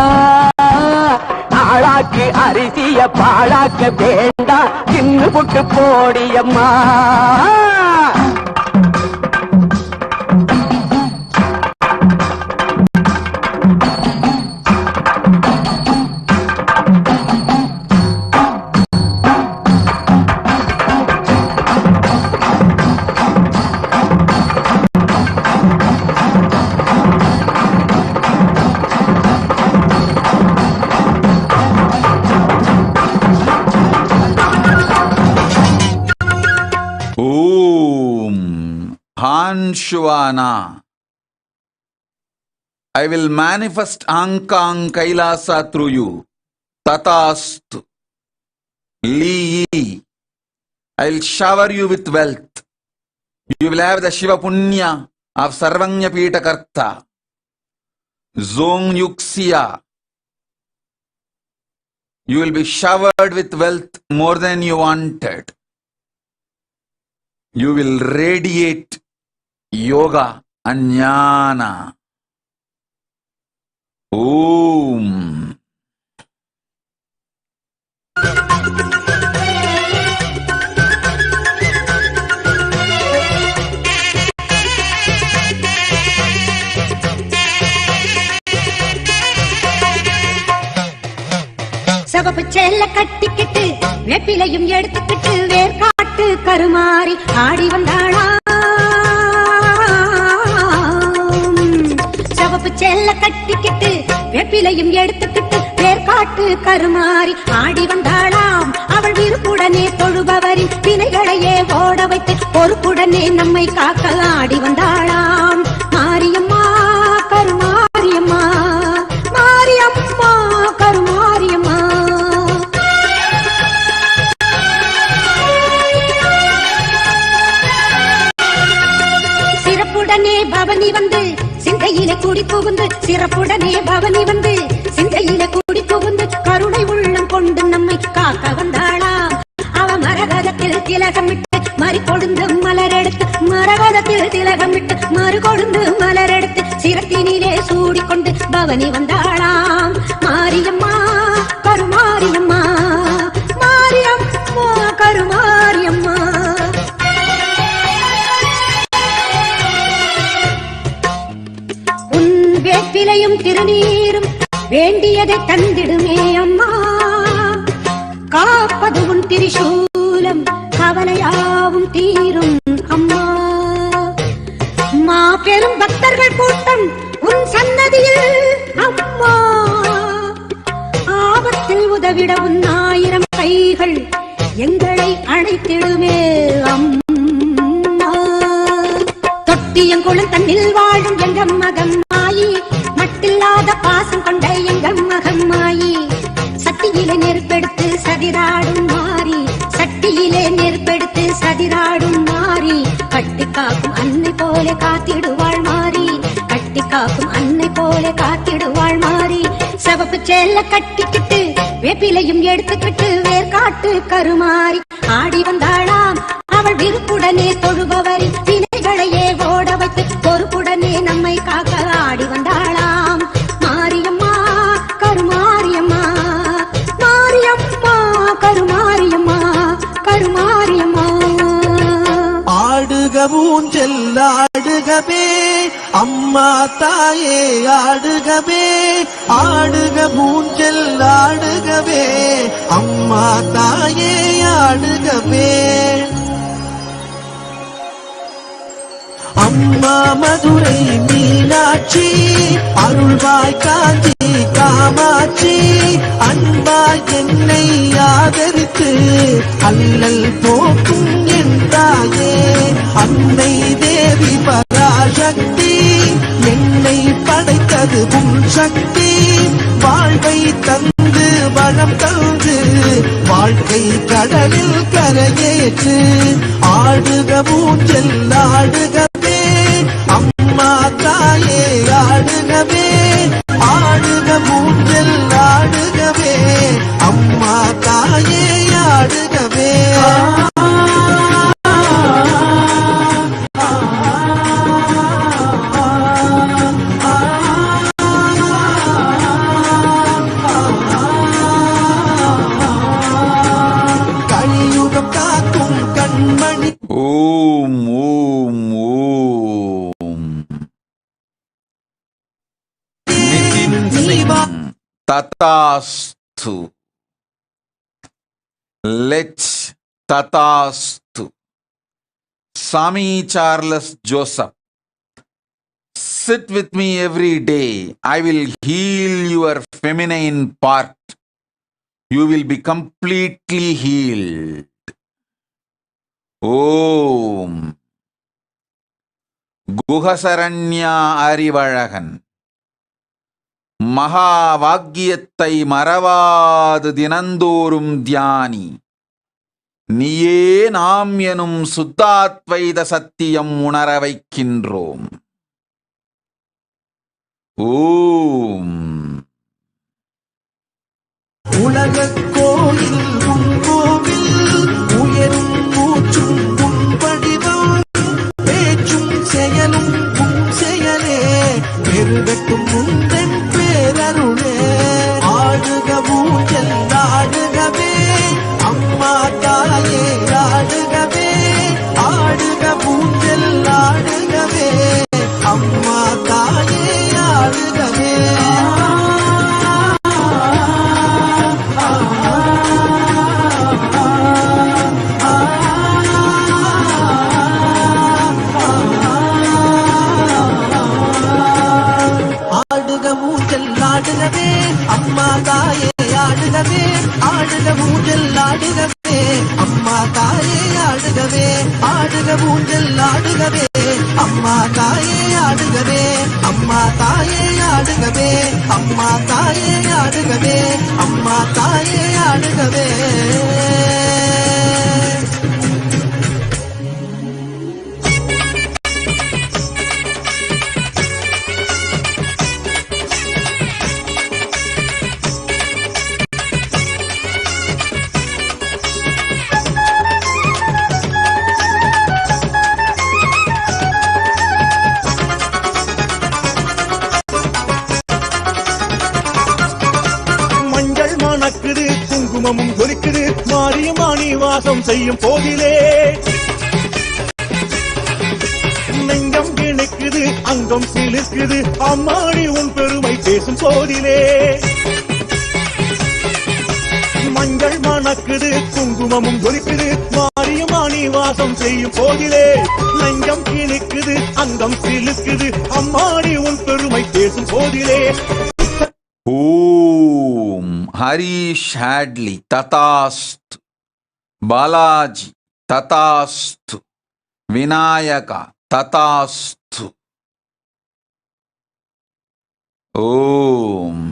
ஆளாக்கு அரிசிய பாழாக்க வேண்டாம் தின்னு புட்டு போடியம்மா. Om Hanshvana. I will manifest Ankang Kailasa through you. Tatastu. Li. I will shower you with wealth. You will have the Shiva Punya of Sarvanya Pita Karta. Zong Yuksya. You will be showered with wealth more than you wanted. You will radiate yoga and jnana. Om. சவப்பு சேல கட்டிக்கிட்டு வெப்பிலையும் எடுத்துக்கிட்டு வேர்காட்டு கருமாறி ஆடி வந்தாளா. சவப்பு சேல கட்டிக்கிட்டு வெப்பிலையும் எடுத்துக்கிட்டு வேர்காட்டு கருமாறி ஆடி வந்தாளாம். அவள் விருப்புடனே தொழுபவரின் வினைகளையே ஓட வைத்து பொறுப்புடனே நம்மை காக்க ஆடி வந்தாளாம். மாரியம்மா கருமாரியம்மா, மாரியம்மா கருமாரியம்மா. சிறப்புடனே பவனி வந்து சிந்தையிலே கூடி புகுந்து, சிறப்புடனே பவனி வந்து சிந்தையிலே கூடி புகுந்து கருணை உள்ளம் கொண்டு நம்மை காக்க வந்தாளாம். அவ மரகதத்தில் திலகமிட்டு மறிகொழுந்து மலரெடுத்து, மரகதத்தில் திலகமிட்டு மறுகொழுந்து மலரெடுத்து சிரத்தினிலே சூடிக்கொண்டு பவனி வந்தாளாம். மாரியம்மா கருமாரியம்மா, மாரியம்மா கருமாரியம்மா. உன் வேப்பிலையும் திருநீரும் வேண்டியதை தந்திடுமே அம்மா. காப்பது உன் திரிசூலம், கவலையாவும் தீரும் அம்மா. மாபெரும் பக்தர்கள் கூட்டம் உன் சன்னதியில் அம்மா. ஆபத்தில் உதவிட உன் 1000 கைகள் எங்களை அழைத்திடுமே அம்மா. தொட்டியங்குளம் தன்னில் வாழும் எங்க மகம்மாயி, மட்டில்லாத பாசம் கொண்ட எங்க மகம்மாயி. சட்டியிலே நெருப்பெடுத்து சதிராடும் மாறி, சட்டியிலே நெருப்பெடுத்து சதிராடும் மாறி. கட்டி காக்கும் அன்னை போல காத்திடுவாள் மாறி, கட்டி காக்கும் அன்னை போல காத்திடுவாள் மாறி. சவப்பு சேல கட்டிக்கிட்டு வேப்பிலையும் எடுத்துக்கிட்டு வேர்காட்டு கருமாறி ஆடி வந்தாளாம். அவள் விருப்புடனே தொழுபவரின் வினைகளையே ஓட வைத்து பொறுப்புடனே நம்மை காக்க ஆடி வந்தாளாம். மாரியம்மா கருமாரியம்மா, மாரியம்மா கருமாரியம்மா, கருமாரியம்மா. ஆடுக ஊஞ்சல் ஆடுகவே அம்மா தாயே ஆடுகவே, ஆடுக ஊஞ்சல் ஆடுகவே அம்மா தாயே ஆடுகவே. அம்மா மதுரை மீனாட்சி, அருள்வாய் காஞ்சி காமாட்சி. அன்பாய் என்னை ஆதரித்து அல்லல் போக்கும் என்றாயே. அன்னை தேவி பராசக்தி, என்னை படைத்தது உன் சக்தி. வாழ்வை தந்து வளம் தந்து வாழ்க்கை கடலில் கரையேற்று. ஆடுக ஊஞ்சல் ஆடுகவே அம்மா தாயே ஆடுகவே, ஆடுக ஊஞ்சல் ஆடுகவே அம்மா தாயே ஆடுகவே. கலியுகம் காக்கும் கண்மணி. Om, Om, Om. Nitin Singh, Tatastu. Let Tatastu. Swami Charles Joseph. Sit with me every day. I will heal your feminine part. You will be completely healed. ஓம் குஹசரண்யா அறிவழகன் மகா வாக்கியத்தை மறவாது தினந்தோறும் தியானி நீயே நாம் எனும் சுத்தாத்வைத சத்தியம் உணர வைக்கின்றோம். ஓம் உலக கோயில் கோவில் உயரும் மூச்சும் வடிவம் பேச்சும் செயலும் செயலே பெருகட்டும் முந்தன் பேரருளே ஆடுக ஊஞ்சல் ஆடுகவே அம்மா தாயே ஆடுகவே ஆடுக ஊஞ்சல் ஆடுகவே அம்மா தாயே ஆடுகவே ஆடுகவே அம்மா தாயே ஆடுகவே ஆடுக ஊஞ்சல் ஆடுகவே அம்மா தாயே ஆடுகவே ஆடுக ஊஞ்சல் ஆடுகவே அம்மா தாயே ஆடுகவே அம்மா தாயே ஆடுகவே அம்மா தாயே ஆடுகவே அம்மா தாயே ஆடுகவே குங்குமமும் ஜொலிக்குது மாரியமானி வாசம் செய்யும் போதிலே நெஞ்சம் கிணக்குது அங்கம் சிலிர்க்குது அம்மாடி உன் பெருமை பேசும் போதிலே மஞ்சள் மணக்குது குங்குமமும் ஜொலிக்குது மாரியமானி வாசம் செய்யும் போதிலே நெஞ்சம் கிணக்குது அங்கம் சிலிர்க்குது அம்மாடி உன் பெருமை பேசும் போதிலே. ஓம் ஹரிஷ் ஹேட்லி ததாஸ்து பாலாஜி ததாஸ்து விநாயகா ததாஸ்து. ஓம்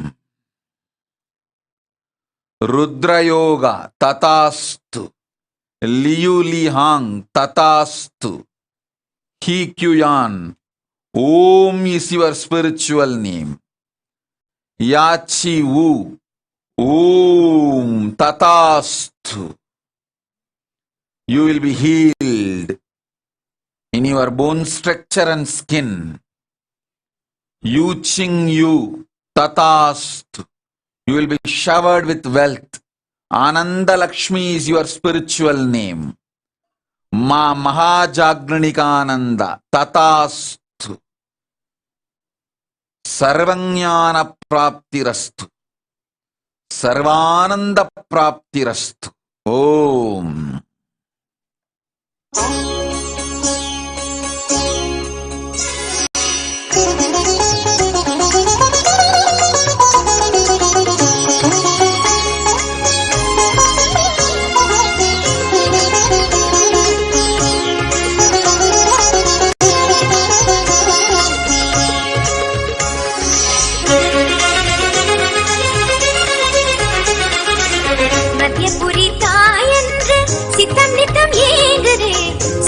ருத்ரயோகா ததாஸ்து லியுலிஹாங் ததாஸ்து ஹீக்யுயான். Om is your spiritual name. Yachi Wu. Om Tatastu. You will be healed in your bone structure and skin. Yu Ching Yu Tatastu. You will be showered with wealth. Ananda Lakshmi is your spiritual name. Ma Mahajagnikananda Tatastu. Sarvanyana Praptirastu. Sarvananda Praptirastu. Om.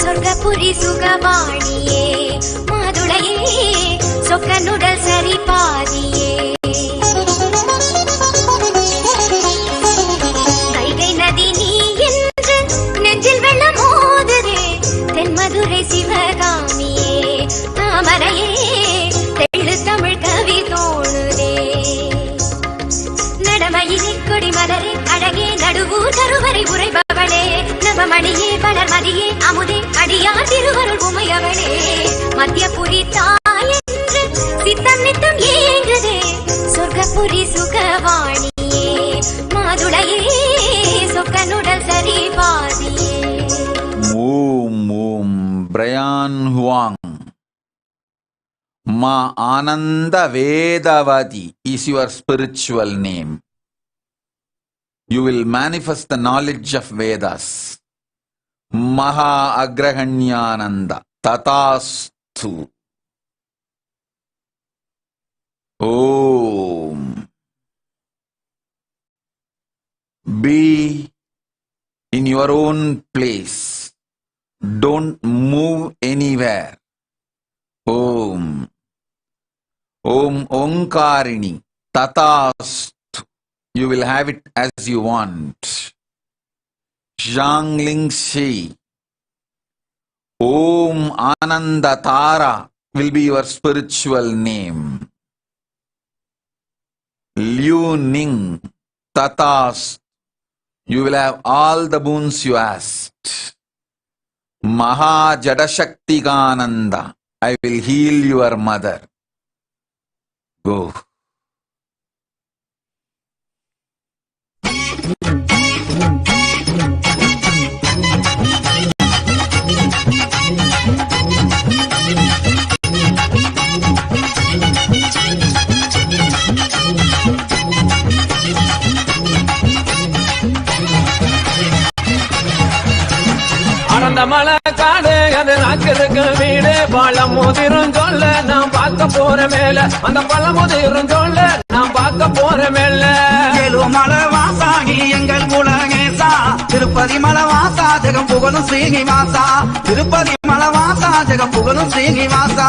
சொர்க்கபுரி சுகவாணியே மாதுளையே சொக்கனுடல் சரி பாதியே வைகை நதி நீ என்று நெஞ்சில் வெள்ளம் மோதுதே தென்மதுரை சிவகாமியே தாமரையே தெள்ளு தமிழ் கவி தோணுதே நடமையிலே கொடிமலரே அழகே நடுவூர் கருவறை உரைபவளே நவமணியே வளர்மதியே அமுதே அடியார் திருவருள் உமையவளே மத்தியபுரி தாயென்று சித்தம் நித்தம் ஏங்குதே சொர்க்கபுரி சுகவாணியே மாதுளையே சொக்கனுடல் சரி பாதியே. ஓம் ஓம் Brian Huang. Ma Ananda Vedavati is your spiritual name. You will manifest the knowledge of Vedas. Maha Agrahanyananda Tatastu. Om. Be in your own place. Don't move anywhere. Om. Om Omkarini Tatastu. You will have it as you want. Zhangling Shi. Om Ananda Tara will be your spiritual name. Liu Ning Tatastu. You will have all the boons you asked. Maha Jadashaktigananda. I will heal your mother. Go. அடந்த மலை காடு அது நாக்கிற்கு வீடு பழம் முதிரும் சொல்ல நாம் பார்க்க போற மேல அந்த பழம் முதிரும் சொல்ல நாம் பார்க்க போற மேல மலை வாசாகி எங்கள் குலகேசா திருப்பதி மலை வாசா ஜெகம் புகழும் ஸ்ரீனிவாசா திருப்பதி மலை வாசா ஜெகம் புகழும் ஸ்ரீனிவாசா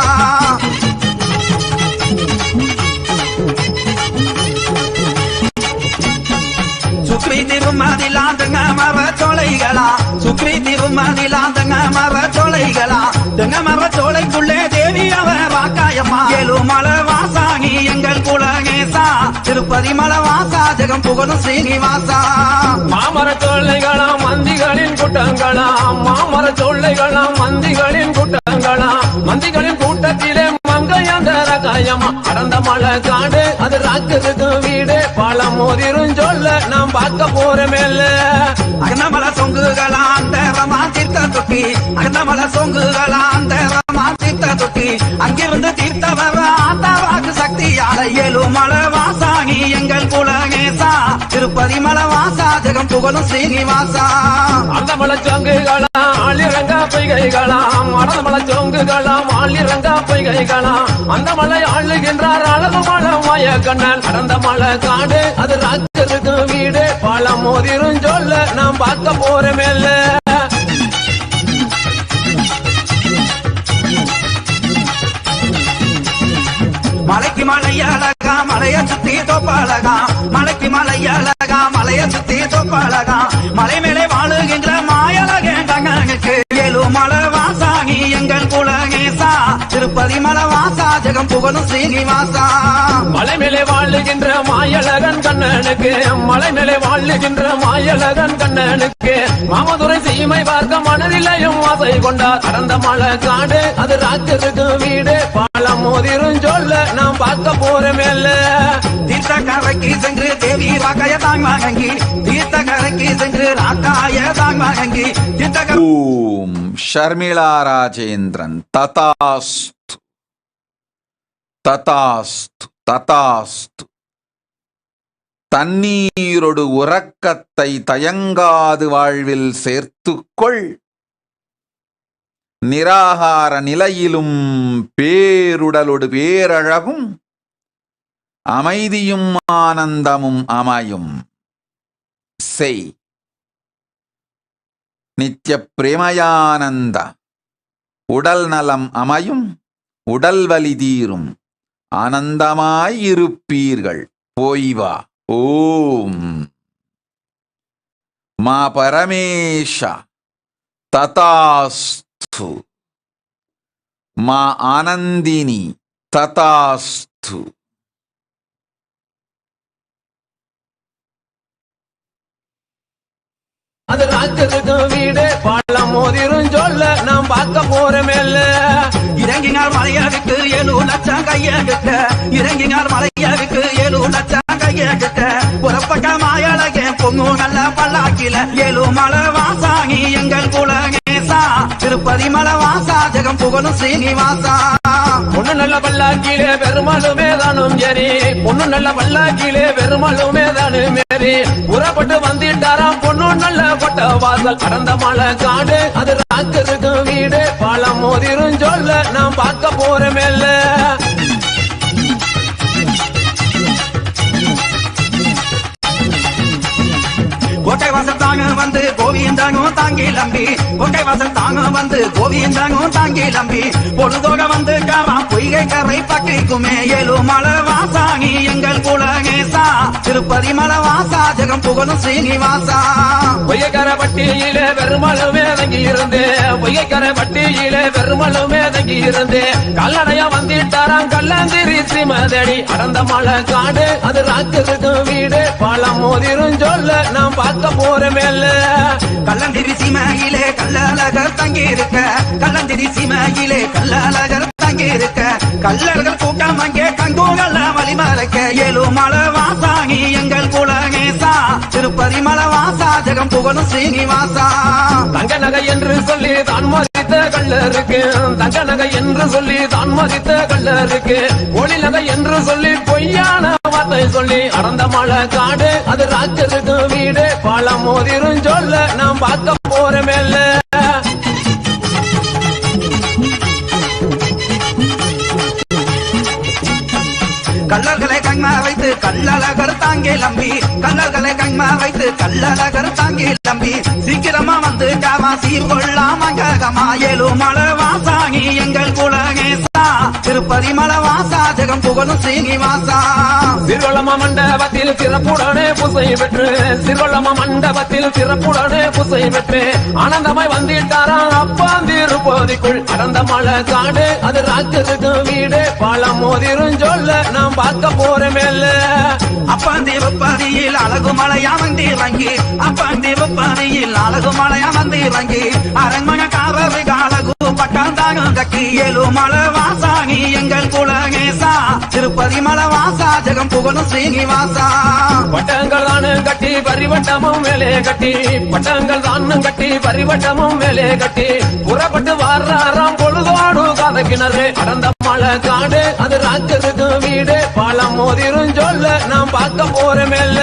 சுக்ரி திருமதிலாந்தங்க மர சோலைகளா சுக்ரி திருமதிலாந்தங்க மர சோலைகளா தெங்க மர சோலைக்குள்ளே தேவி அவ வாக்காயம்மா மலை வாசாகி எங்கள் குலகேசா திருப்பதி மலை வாசா ஜெகம் புகழும் ஸ்ரீனிவாசா மாமர சோலைகளா மந்திகளின் கூட்டங்களா மாமர சோலைகளா மந்திகளின் கூட்டங்களா மந்திகளின் கூட்டத்திலே மங்கையந்தர காயம்மா அடந்த மலை காடு அது ராக்குக்கு வீடு பழம் மோதிரும் சொல்ல நாம் பார்க்க போற மேல அகந்தமல சொங்குகளா அந்த ரமா தீர்த்த தொட்டி அகந்தமல சொங்குகளா அந்த ரமா தீர்த்த தொட்டி அங்கிருந்து தீர்த்த வர ஆத்தாவாக்கு சக்தியால மலை வாசாகி எங்கள் குலகேசா திருப்பதி மலை வாசா ஜெகம் புகழும் ஸ்ரீனிவாசா அந்த மலை சொங்குகளா ஆளிரங்கா பொய்கைகளா மடந்த மலை சொங்குகளா ஆளிரங்கா பொய்கைகளா அந்த மலை ஆளுகின்றார் அழகு மலை மாய கண்ணன் அடந்த மலை காடு அது ராஜருக்கு வீடு பழம் மோதிரும் சொல்ல நாம் பார்க்க போற மேல மலைக்கு மலையழகா மலைய சுத்தி தொப்பழகா மலைக்கு மலையழகா மலைய சுத்தி தொப்பழகா மலை மேலே வாழுகின்ற மாயழகேண்டங்களுக்கு மலை வாசாகி எங்கள் குலகேசா திருப்பதி மலை வாசா ஜெகம் புகழும் ஸ்ரீனிவாசா மலை மேலே வாழுகின்ற மாயழகன் கண்ணனுக்கு மலை மேலே வாழுகின்ற மாயழகன் கண்ணனுக்கு மாமதுரை சீமை பார்க்க மனதிலையும் ஆசை கொண்டார் அடந்த மலை காடு அது ராஜருக்கு வீடு பழம் மோதிரும் சொல்ல நாம் பார்க்க போற மேல தீர்த்த கரைக்கு சென்று தேவி ராக்காய தாங் மகங்கி தீர்த்த கரைக்கு சென்று ராக்காய தாங் மகங்கி ஓம் ஷர்மிளா ராஜேந்திரன் ததாஸ்து ததாஸ்து ததாஸ்து. தண்ணீரொடு உறக்கத்தை தயங்காது வாழ்வில் சேர்த்துக்கொள். நிராகார நிலையிலும் பேருடலொடு பேரழகும் அமைதியும் ஆனந்தமும் அமையும் செய். நித்திய பிரேமயானந்த உடல் நலம் அமையும், உடல் வலி தீரும், ஆனந்தமாயிருப்பீர்கள். போய்வா. ஓம் மா பரமேஷ ததாஸ்து. மா ஆனந்தினி ததாஸ்து. அது ராஜருக்கு வீடு பழம் மோதிரும் சொல்ல நாம் பார்க்க போற மேல இறங்கினார் மலையாருக்கு 7 லட்சம் கையெடுக்க இறங்கினார் மலையாருக்கு 7 லட்சம் கையெடுக்க புறப்பட்ட மாயழகே பொங்கு நல்ல பல்லாக்கில 7 மலை வாசாகி எங்கள் குலகேசா திருப்பதி மலை வாசா ஜெகம் புகழும் ஸ்ரீனிவாசா பொண்ணு நல்ல பல்லாக்கிலே பெருமாளுமே தானும் ஏறி பொண்ணு நல்ல பல்லாக்கிலே பெருமாளுமே தானும் ஏறி புறப்பட்டு வந்துட்டாராம் பொண்ணு நல்ல கொட்ட வாசல் கடந்த மலை காடு அது ராக்கருக்கு வீடு பாலம் மோதிரும் சொல்ல நான் பார்க்க போறமேல்ல கோட்டை வாசல் தாங்க வந்து கோவிந்தாங்கும் தாங்கி லம்பி கோட்டை வாசல் தாங்க வந்து கோவிந்தாங்கும் தாங்கி லம்பி பொழுதோக வந்து காராம் பொய்கை கரை பக்கைக்குமே ஏழு மலை வாசாகி எங்கள் குலகேசா திருப்பதி மலை வாசா ஜெகம் புகழும் ஸ்ரீனிவாசா பொய்யக்கரை பட்டியிலே பெருமளவே தங்கி இருந்தே பொய்யக்கரை பட்டியிலே பெருமளவே தங்கி இருந்தே கல்லணையா வந்துட்டாராம் கல்லந்திரி ஸ்ரீமதடி அடந்த மலை காடு அது ராக்கருக்கு வீடு பாலம் மோதிரும் சொல்ல நான் பார்க்க போறமேல்ல கல்லந்திரி சீமையிலே கல்லழகர் தங்கி இருக்க கல்லந்திரி சீமையிலே கல்லழகர் தங்கி இருக்க கல்லர்கள் கூட்டம் அங்கே கங்கூகல்ல வழிமறைக்க ஏழு மலை வாசாகி எங்கள் குலகேசா திருப்பதி மலை வாசா ஜெகம் புகழும் ஸ்ரீனிவாசா தங்க நகை என்று சொல்லி தான் மதித்த கல்லருக்கு தங்க நகை என்று சொல்லி தான் மதித்த கல்லருக்கு ஒளி நகை என்று சொல்லி பொய்யான வார்த்தை சொல்லி அடந்த மலை காடு அது ராக்கருக்கு வீடு பாலம் மோதிரும் சொல்ல நாம் பார்க்க போறமேல்ல கல்லர்களை கண்மா வைத்து கல்லழகர் தாங்கி லம்பி கல்லர்களை கண்மா வைத்து கல்லழகர் தாங்கி லம்பி சீக்கிரமா வந்து காமா சீர்கொள்ளாம ககமா ஏழு மலை வாசாகி எங்கள் குலகேசா திருப்பதி மலை வாசா ஜெகம் புகழும் ஸ்ரீனிவாசா சிறுவளம மண்டபத்தில் சிறப்புடனே புசை பெற்று சிறுவளம மண்டபத்தில் சிறப்புடனே புசை பெற்று ஆனந்தமாய் வந்துட்டாராம் அப்பாந்திருப்போதிக்குள் அடந்த மலை காடு அது ராக்கருக்கு வீடு பாலம் மோதிரும் சொல்ல நாம் பார்க்க போறமேல்ல அப்பாந்திருப்பதியில் அழகு மலையா வந்து இறங்கி அப்பாந்திருப்பதியில் அழகு மலையா வந்து இறங்கி அரண்மனை காவல் அழகு பட்டாந்தாகம் கட்டி ஏழு மலை வாசாகி எங்கள் குலகேசா திருப்பதி மலை வாசா ஜெகம் புகழும் ஸ்ரீனிவாசா பட்டங்கள் தானு கட்டி பரிவட்டமும் மேலே கட்டி பட்டங்கள் தானும் கட்டி பரிவட்டமும் மேலே கட்டி புறப்பட்டு வாராம் பொழுதோடு கதக்கிணறு அடந்த மலை காடு அது ராக்கருக்கு வீடு பாலம் மோதிரும் சொல்ல நாம் பார்க்க போறமேல்ல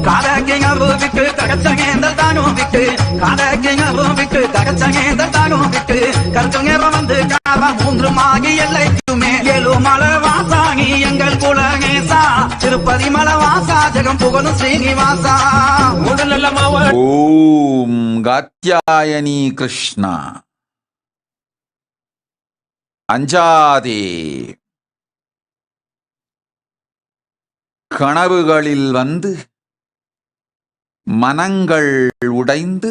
காதக்கிங்கரும் விட்டு ககச்சங்கேந்தல் தானும் விட்டு காதக்கிங்கரும் விட்டு ககச்சங்கேந்தல் தானும் விட்டு கருத்துங்கரம் வந்து காவா மூன்று மாகி எல்லைக்குமே ஏழு மலை வாசாகி எங்கள் குலகேசா திருப்பதி மலை வாசா ஜெகம் புகழும் ஸ்ரீனிவாசா ஓம் காத்யாயனி கிருஷ்ணா அஞ்சாதே கனவுகளில் வந்து மனங்கள் உடைந்து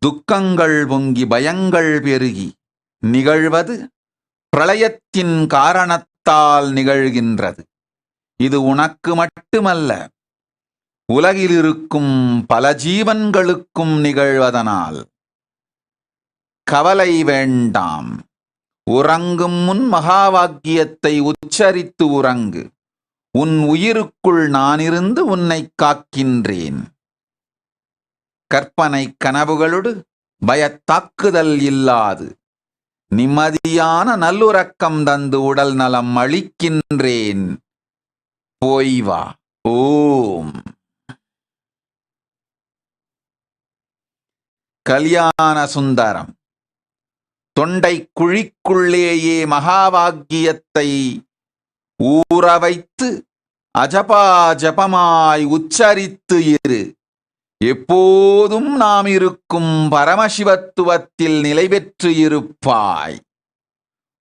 துக்கங்கள் பொங்கி பயங்கள் பெருகி நிகழ்வது பிரளயத்தின் காரணத்தால் நிகழ்கின்றது. இது உனக்கு மட்டுமல்ல, உலகில் இருக்கும் பல ஜீவன்களுக்கும் நிகழ்வதனால் கவலை வேண்டாம். உறங்கும் முன் மகாவாக்கியத்தை உச்சரித்து உறங்கு. உன் உயிருக்குள் நானிருந்து உன்னை காக்கின்றேன். கற்பனை கனவுகளோடு பயத்தாக்குதல் இல்லாது நிம்மதியான நல்லுறக்கம் தந்து உடல் நலம் அளிக்கின்றேன். போய் வா. ஓம். கல்யாண சுந்தரம் தொண்டை குழிக்குள்ளேயே மகாவாக்கியத்தை ஊற வைத்து அஜபா ஜபமாய் உச்சரித்து இரு. எப்போதும் நாம் இருக்கும் பரமசிவத்துவத்தில் நிலை பெற்று இருப்பாய்.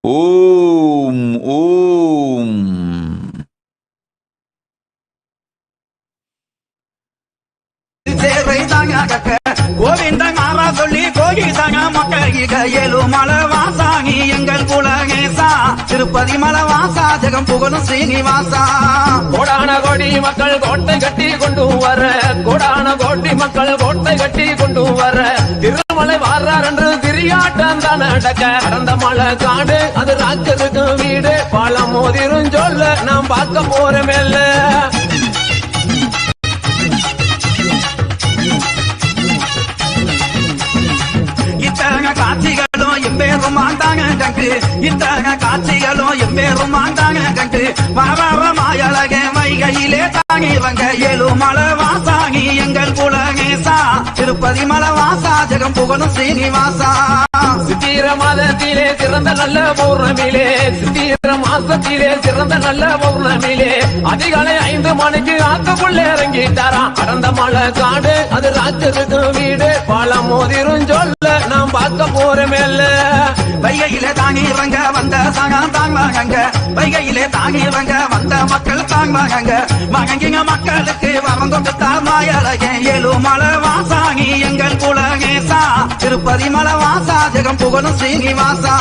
ஓம் ஓம். கோவிந்தன் ஆரா சொல்லி கோகிதாங்க மக்கள் ஏழு மலை வாசாகி எங்கள் குலகேசா திருப்பதி மலை வாசா ஜெகம் புகழும் ஸ்ரீனிவாசா. கோடான கோடி மக்கள் கோட்டை கட்டி கொண்டு வர, கோடான கோடி மக்கள் கோட்டை கட்டி கொண்டு வர, திருமலை வாரார் என்று திரியாட்டம் தான் நடக்க கடந்த மலை காடு அது ராக்கருக்கு வீடு பாலம் மோதிரும் சொல்ல நாம் பார்க்க போறமேல்ல. எம்பேரும் ஆண்டாங்க கண்டு இத்தக காட்சிகளும் எம்பேரும் ஆண்டாங்க கண்டு வர மாயழக வைகையிலே தாங்கிவங்க ஏழுமலை வாசாகி எங்கள் குலகேசா திருப்பதி மலை வாசா ஜெகம் புகழும் ஸ்ரீனிவாசா. சித்திர மாதத்திலே சிறந்த நல்ல பௌர்ணமியிலே சித்திர மாசத்திலே சிறந்த நல்ல பௌர்ணமியிலே அதிகாலை 5 மணிக்கு ஆத்துக்குள்ளே இறங்கிட்டாராம். அடர்ந்த மலை காடு அது ராஜருக்கு வீடு பாலம் மோதிரும் சொல்ல நாம் பார்க்க போறமேல்ல. வைகையிலே தாங்கிவங்க வந்த சகம் தாங்குவாங்க வைகையிலே தாங்கிவங்க வந்த மக்கள் தாங்குவாங்க மகங்கிங்க மக்களுக்கு வரம் கொடுத்தா மாயழகே ஏழுமலை வாசாகி எங்கள் குலகேசா திருப்பதி மலை வாசா ஜெகம் புகழும் ஸ்ரீனிவாசா.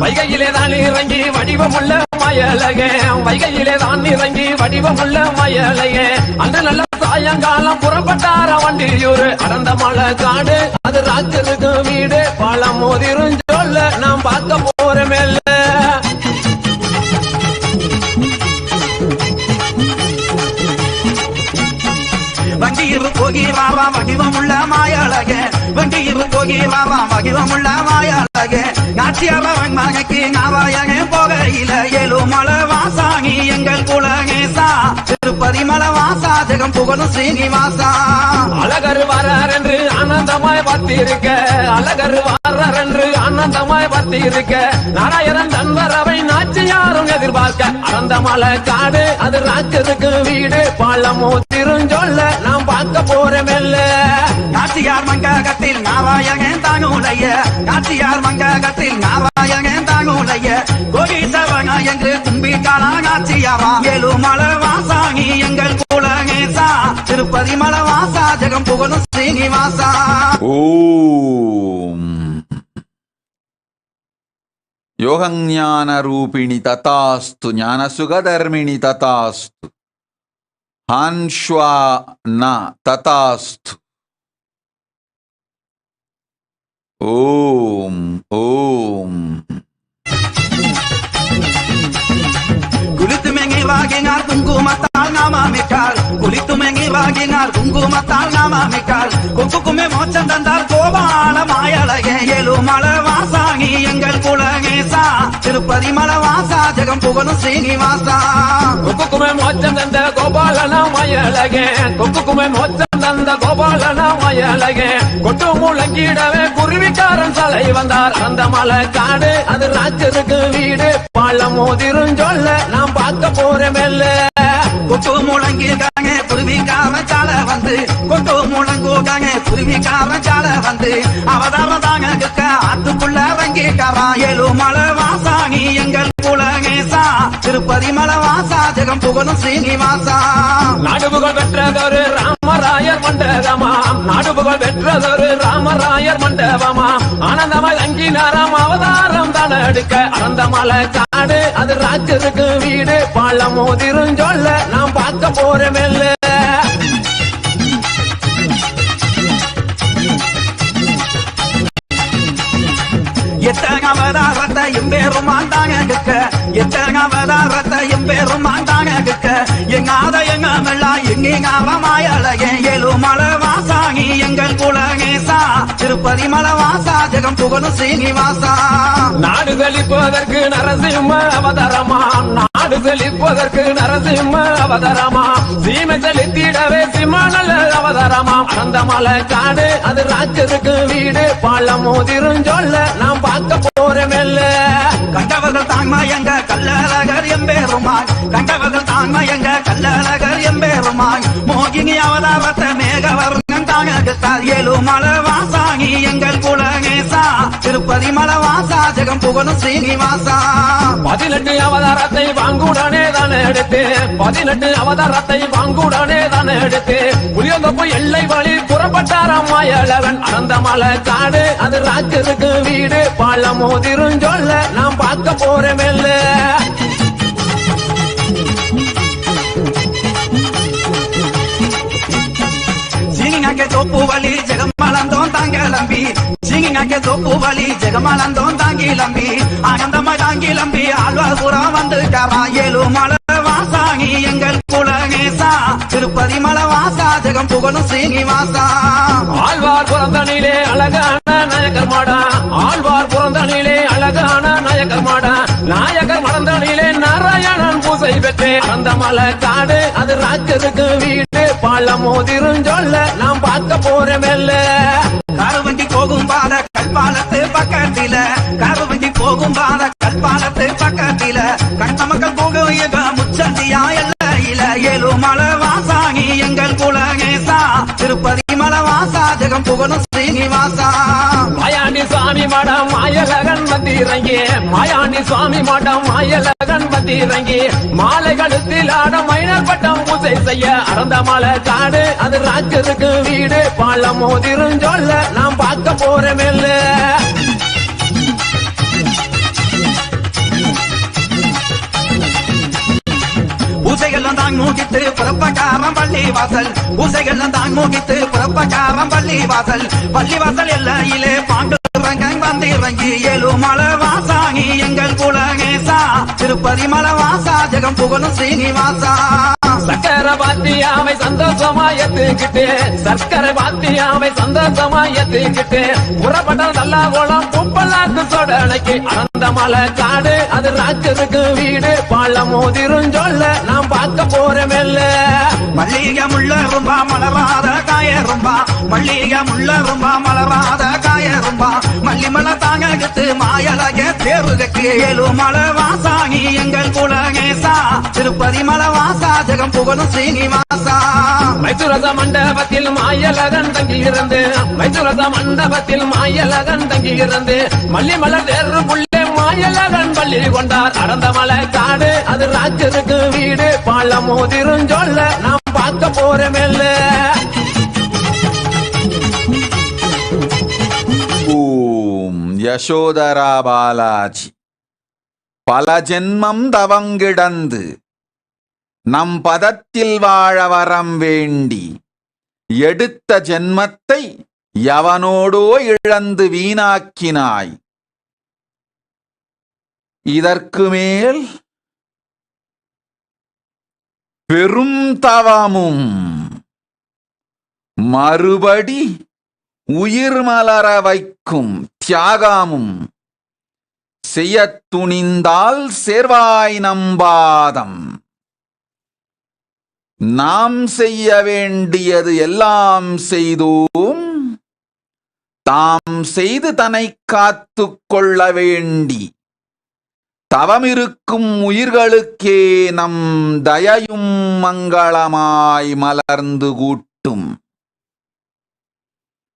வைகையிலே தான் இறங்கி வடிவமுள்ள மயலகே வைகையிலே தான் இறங்கி வடிவமுள்ள மயலகே அன்று நல்ல சாயங்காலம் புறப்பட்டார வண்டியூர் அடர்ந்த மலை காடு அது ராஜருக்கு வீடு பாலம் மோதிரும் சொல்ல நாம் பார்க்க போறமேல்ல. வண்டியிரு போகி வாவா வடிவமுள்ள மாயழகே வண்டியிரு போகி வாவா வடிவமுள்ள மாயழகே நாச்சியவன் மகக்கு நாவாயகே போகையில ஏழுமலை வாசாகி எங்கள் குலகேசா திருப்பதி மலை வாசா ஜெகம் புகழும் ஸ்ரீனிவாசா. அழகர் வரார் என்று ஆனந்தமாய் பார்த்திருக்க அழகர் வரார் என்று ஆனந்தமாய் பார்த்திருக்க நாராயணன் தன்வரவை நாச்சியாரும் எதிர்பார்க்க அடர்ந்த மலை காடு அது ராஜருக்கு வீடு பாலம் திருஞ்சொல்ல நாம் பார்க்க போறமேல்ல. நாச்சியார் மங்ககத்தில் நாராயணன் தாங்குலைய நாச்சியார் மங்ககத்தில் நாராயணன் தாங்குலைய கோகீசவனா என்று கும்பிட்டானா நாச்சியாரா ஏழுமலை வாசாகி எங்கள் குலகேசா திருப்பதி மலை வாசா ஜெகம் புகழும் ஸ்ரீனிவாசா. ஓம் யோகஞான ரூபிணி ததாஸ்து ஞானசுகதர்மிணி ததாஸ்து ஹான்ஷ்வான ததாஸ்து. ஓம் ஓம் குளித்துமெங்கி வாகினார் குங்குமத்தால் நாமாமிக்காள் குளித்துமெங்கி வாகினார் குங்குமத்தால் நாமாமிக்காள் கொக்குக்குமே மோச்சம் தந்தார் கோபால மாயழகே ஏழுமலை வாசாகி எங்கள் குலகேசா திருப்பதி மலை வாசா ஜெகம் புகழும் ஸ்ரீனிவாசா. கொக்குக்குமே மோச்சம் தந்த கோபாலன மயலகே கொக்குக்குமே மோச்சம் தந்த கோபாலன மயலகே கொட்டு முழங்கிடவே குருவிக்காரன் சலை வந்தார் அந்த மலை காடு அது ராஜருக்கு வீடு பாலம் மோதிரும் சொல்ல நாம் பார்க்க போறமேல்ல. கொட்டு முழங்கிருக்காங்க குருவிக்கார சால வந்து கொட்டு முழங்குக்காங்க குருவிக்கார சால வந்து அவதாரதாங்க ஆத்துக்குள்ள வங்கிக்காரா ஏழுமலை வாசாகி எங்கள் குலகேசா திருப்பதி மலை வாசா ஜெகம் புகழும் ஸ்ரீனிவாசா. நாடுபுகழ் பெற்றதொரு ராமராயர் மண்டபமா நாடுபுகழ் பெற்றதொரு ராமராயர் மண்டபமா ஆனந்தமாய் தங்கினாராம் அவதாரம் தான் எடுக்க அடர்ந்த மலை காடு அது ராஜருக்கு வீடு பாலம் மோதிரும் சொல்ல நாம் பார்க்க போறமேல்ல. எத்தனை அவதாரத்தை எம்பேரும் ஆண்டாங்க எத்தனை அவதாரத்தை எம்பேரும் ஆண்டாங்க எங்காத எங்கமெல்லாம் எங்கேங்காவ மாயழகே ஏழுமலை வாசாகி எங்கள் குலகேசா திருப்பதி மலை வாசா ஜெகம் புகழும் ஸ்ரீனிவாசா. நாடு செழிப்பதற்கு நரசிம்ம அவதாரமா நாடு செழிப்பதற்கு நரசிம்ம அவதாரமா சீமை செழித்திடவே சிம்மநல்ல அவதாரமா அடர்ந்த மலை காடு அது ராஜருக்கு வீடு பாலம் மோதிரும் சொல்ல நாம் பார்க்க போறமேல்ல. கண்டவர்கள் தாங்மா எங்க கல்லழகர் எம்பேருமாய் கண்டவர்கள் தாங்மா எங்க கல்லழகர் எம்பேருமாய் மோகினி அவதாரத்தை மேகவர்ணன் தாங்க ஏழுமலை வாசாகி எங்கள் குலகேசா திருப்பதி மலை வாசா ஜெகம் புகழும் ஸ்ரீனிவாசா. 18 அவதாரத்தை வாங்குடனே தான் எடுத்து 18 அவதாரத்தை வாங்குடனே தான் எடுத்து புளியங்கொப்பு எல்லை வழி புறப்பட்டாராம் மாயழகன் அடர்ந்த மலை காடு அது ராஜருக்கு வீடு பாலம் மோதிரும் சொல்ல நாம் பார்க்க போறமேல்ல. சீனிங்காக்கே தோப்பு வழி ஜெகமலந்தோம் தாங்கிலம்பி சீனிங்காக்கே தோப்பு வழி ஜெகமலந்தோம் தாங்கிலம்பி ஆனந்தமாய் தாங்கிலம்பி ஆழ்வார்புரம் வந்துட்டாரா ஏழுமலை வாசாகி எங்கள் குலகேசா திருப்பதி மலை வாசா ஜெகம் புகழும் ஸ்ரீனிவாசா. ஆழ்வார் பிறந்தனிலே அழகான நாயக்கர் மாடா ஆழ்வார் பிறந்தனிலே மலை காடு அது ராக்கருக்கு வீடு பாலம் மோதிரும் சொல்ல நாம் பார்க்க போறோமெல்ல. காரவண்டி போகும் பாத கல்பாலத்து பக்கத்தில, காரவண்டி போகும் பாத கல்பாலத்து பக்கத்தில, கண்ண மக்கள் போகும் எங்க முச்சந்தியா எல்லையில, ஏழுமலை வாசாகி எங்கள் குலகேசா, திருப்பதி மலை வாசா ஜெகம் புகழும் ஸ்ரீனிவாசா. மாயாண்டி சுவாமி மடம் மாயலகன் வந்திறங்கி, மாயாண்டி சுவாமி மடம் மாயலகன் வந்திறங்கி, மாலை கழுத்தில் ஆட மைனர் பட்டம் பூசை செய்ய அறந்த மலை காடு அது ராக்கருக்கு வீடு பாலம் மோதிரும் சொல்ல நாம் பார்க்க போறோமெல்ல. பூசைகள்லாம் தான் மூகித்து புறப்பக்காரம் பள்ளி வாசல், பூசைகள்லாம் தான் மூகித்து புறப்பக்காரம் பள்ளி வாசல், பள்ளி வாசல் எல்லையிலே பாண்டுரங்கன் வந்திறங்கி, ஏழுமலை வாசாகி எங்கள் குலகேசா, திருப்பதி மலை வாசா ஜெகம் புகழும் ஸ்ரீனிவாசா. சக்கரை பாத்தியாவை சந்தோஷமா ஏத்துக்கிட்டு, சர்க்கரை பாத்தியாவை சந்தோஷமா ஏத்துக்கிட்டு, புறப்பட்ட நல்லா கோலம் கும்பலாக்கு சொடலைக்கு அறந்த மலை காடு அது ராக்கருக்கு வீடு பாலம் மோதிரும் சொல்ல நாம் பார்க்க போறோமெல்ல. மல்லிகை முள்ள rumbா மலராத காய rumbா, மல்லிகை முள்ள rumbா மலராத காய rumbா, மல்லிமலை தாங்கத்து மாயலகே தேருகக்கு, ஏழுமலை வாசாகி எங்கள் குலகேசா, திருப்பதி மலை வாசா ஜெகம் புகழும் ஸ்ரீனிவாசா. மைத்துரச மண்டபத்தில் மாயலகன் தங்கியிருந்து, மைத்துரச மண்டபத்தில் மாயலகன் தங்கியிருந்து, மல்லிமலை தேர்வு புள்ளே மாயலகன் பள்ளி கொண்டார் அறந்த மலை காடு அது ராக்கருக்கு வீடு பாலம் மோதிரும் சொல்ல நாம் பார்க்க போறோமெல்ல. ஓம் யசோதரா பாலாஜி பல ஜென்மம் தவங்கிடந்து நம் பதத்தில் வாழ வரம் வேண்டி, எடுத்த ஜென்மத்தை எவனோடோ இழந்து வீணாக்கினாய். இதற்கு மேல் பெரும் தவமும் மறுபடி உயிர் மலர வைக்கும் தியாகமும் செய்ய துணிந்தால் சேர்வாய் நம்பாதம். நாம் செய்ய வேண்டியது எல்லாம் செய்தோம், தாம் செய்து தன்னை காத்து கொள்ள வேண்டி தவமிருக்கும் உயிர்களுக்கே நம் தயையும் மங்களமாய் மலர்ந்து கூட்டும்.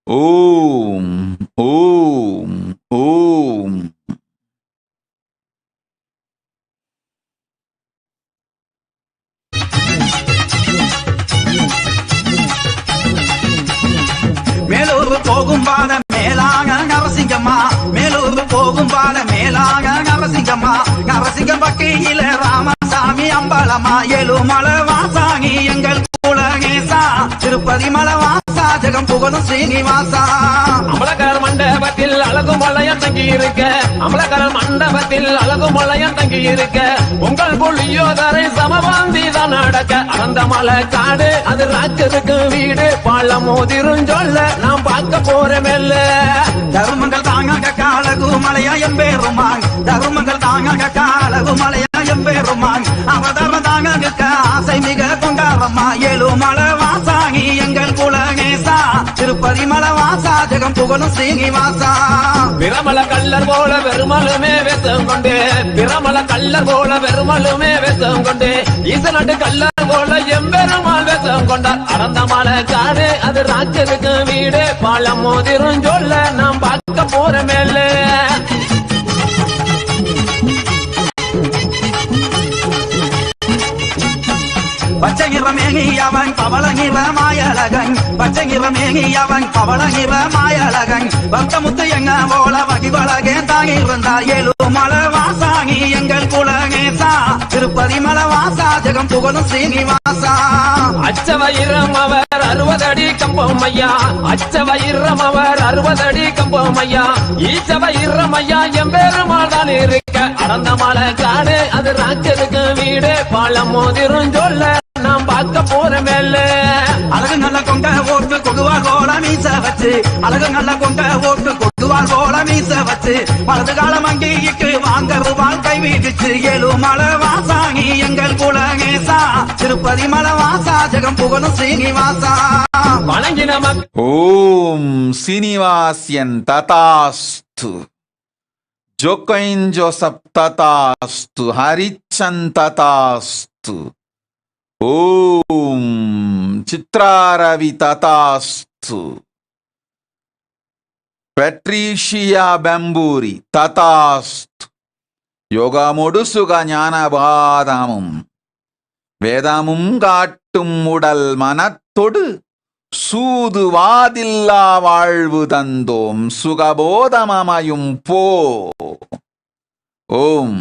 ஓம் ஓம் ஓம். மேலூர் போகும் பாத மேலாக நரசிங்கம்மா, மேலூர் போகும் பாத மேலாக நரசிங்கம்மா, நரசிங்கம் பக்கையில ராமசாமி அம்பலமா, ஏழுமலை வாசாகி எங்கள் குலகேசா, திருப்பதி மலை வாசா ஜெகம் புகழும் ஸ்ரீனிவாசா. அமலக்கார மண்டபத்தில் அழகு மலையம் தங்கி இருக்க, அமலக்கார மண்டபத்தில் அழகு மலையம் தங்கி இருக்க, உங்கள் புள்ளியோதரை சமபாந்தி தான் நடக்க அறந்த மலை காடு அது ராக்கருக்கு வீடு பாலம் மோதிரும் சொல்ல நாம் பார்க்க போறோமெல்ல. தருமங்கள் தாங்க காலகு மலையா எம்பேருமான், தருமங்கள் தாங்க காலகு மலையா எம்பேருமான், அவதர தாங்க ஆசை மிக கொண்டாரம்மா, ஏழுமலை வாசாகி எங்கள் குலகேசா, திருப்பதி மலை வாசா ஜெகம் புகழும் ஸ்ரீனிவாசா. பிரமல கல்லர் போல பெருமலுமே வேஷம் கொண்டு, பிரமல கல்லர் போல பெருமலுமே வேஷம் கொண்டு, ஈசநாட்டு கல்லர் போல எம்பெருமாள் வேஷம் கொண்டார் அறந்த மலை காடு அது ராக்கருக்கு வீடு பாலம் மோதிரும் சொல்ல நாம் பார்க்க போறோமெல்ல. பச்சை நிறமேகி அவன் பவள நிற மாயழகன், பச்சை நிறமேகி அவன் பவள நிற மாயழகன், பக்தமுத்து எங்க போல வகிவழகே தாங்கியிருந்தார், ஏழுமலை வாசாகி எங்கள் குலகேசா, திருப்பதி மலை வாசா ஜெகம் புகழும் ஸ்ரீனிவாசா. அச்சவயிரம் அவர் 60 அடி கம்பம் ஐயா, அச்சவயிரம் அவர் 60 அடி கம்பம் ஐயா, ஈச்சவயிரம் ஐயா எம்பெருமாள் தான் இருக்க அறந்த மலை காடு அது ராக்கருக்கு வீடு பாலம் மோதிரும் சொல்ல நாம் பார்க்க போறோமெல்ல. அழகு நல்ல கொண்ட ஓட்டு கொடுவார் போல மீச வச்சு, அழகு நல்ல கொண்ட ஓட்டு கொடுவார் போல மீச வச்சு, வலது காலம் அங்கீகிட்டு வாங்க ரூபாய் கை வீட்டுச்சு, ஏழுமலை வாசாகி எங்கள் குலகேசா, திருப்பதி மலவாசா ஜெகம் புகழும் ஸ்ரீனிவாசா வணங்கின ஓம் சீனிவாசியன் ததாஸ்து, ஜோகைன் ஜோசப் ததாஸ்து, ஹரிச்சன் ததாஸ்து, ஓம் சித்ராரவி ததாஸ்து, பெட்ரீஷியா பெம்பூரி ததாஸ்து, யோகமொடு சுக ஞானபாதமும் வேதமும் காட்டும் உடல் மனத்தொடு சூதுவாதில்லா வாழ்வு தந்தோம் சுகபோதமமையும் போ. ஓம்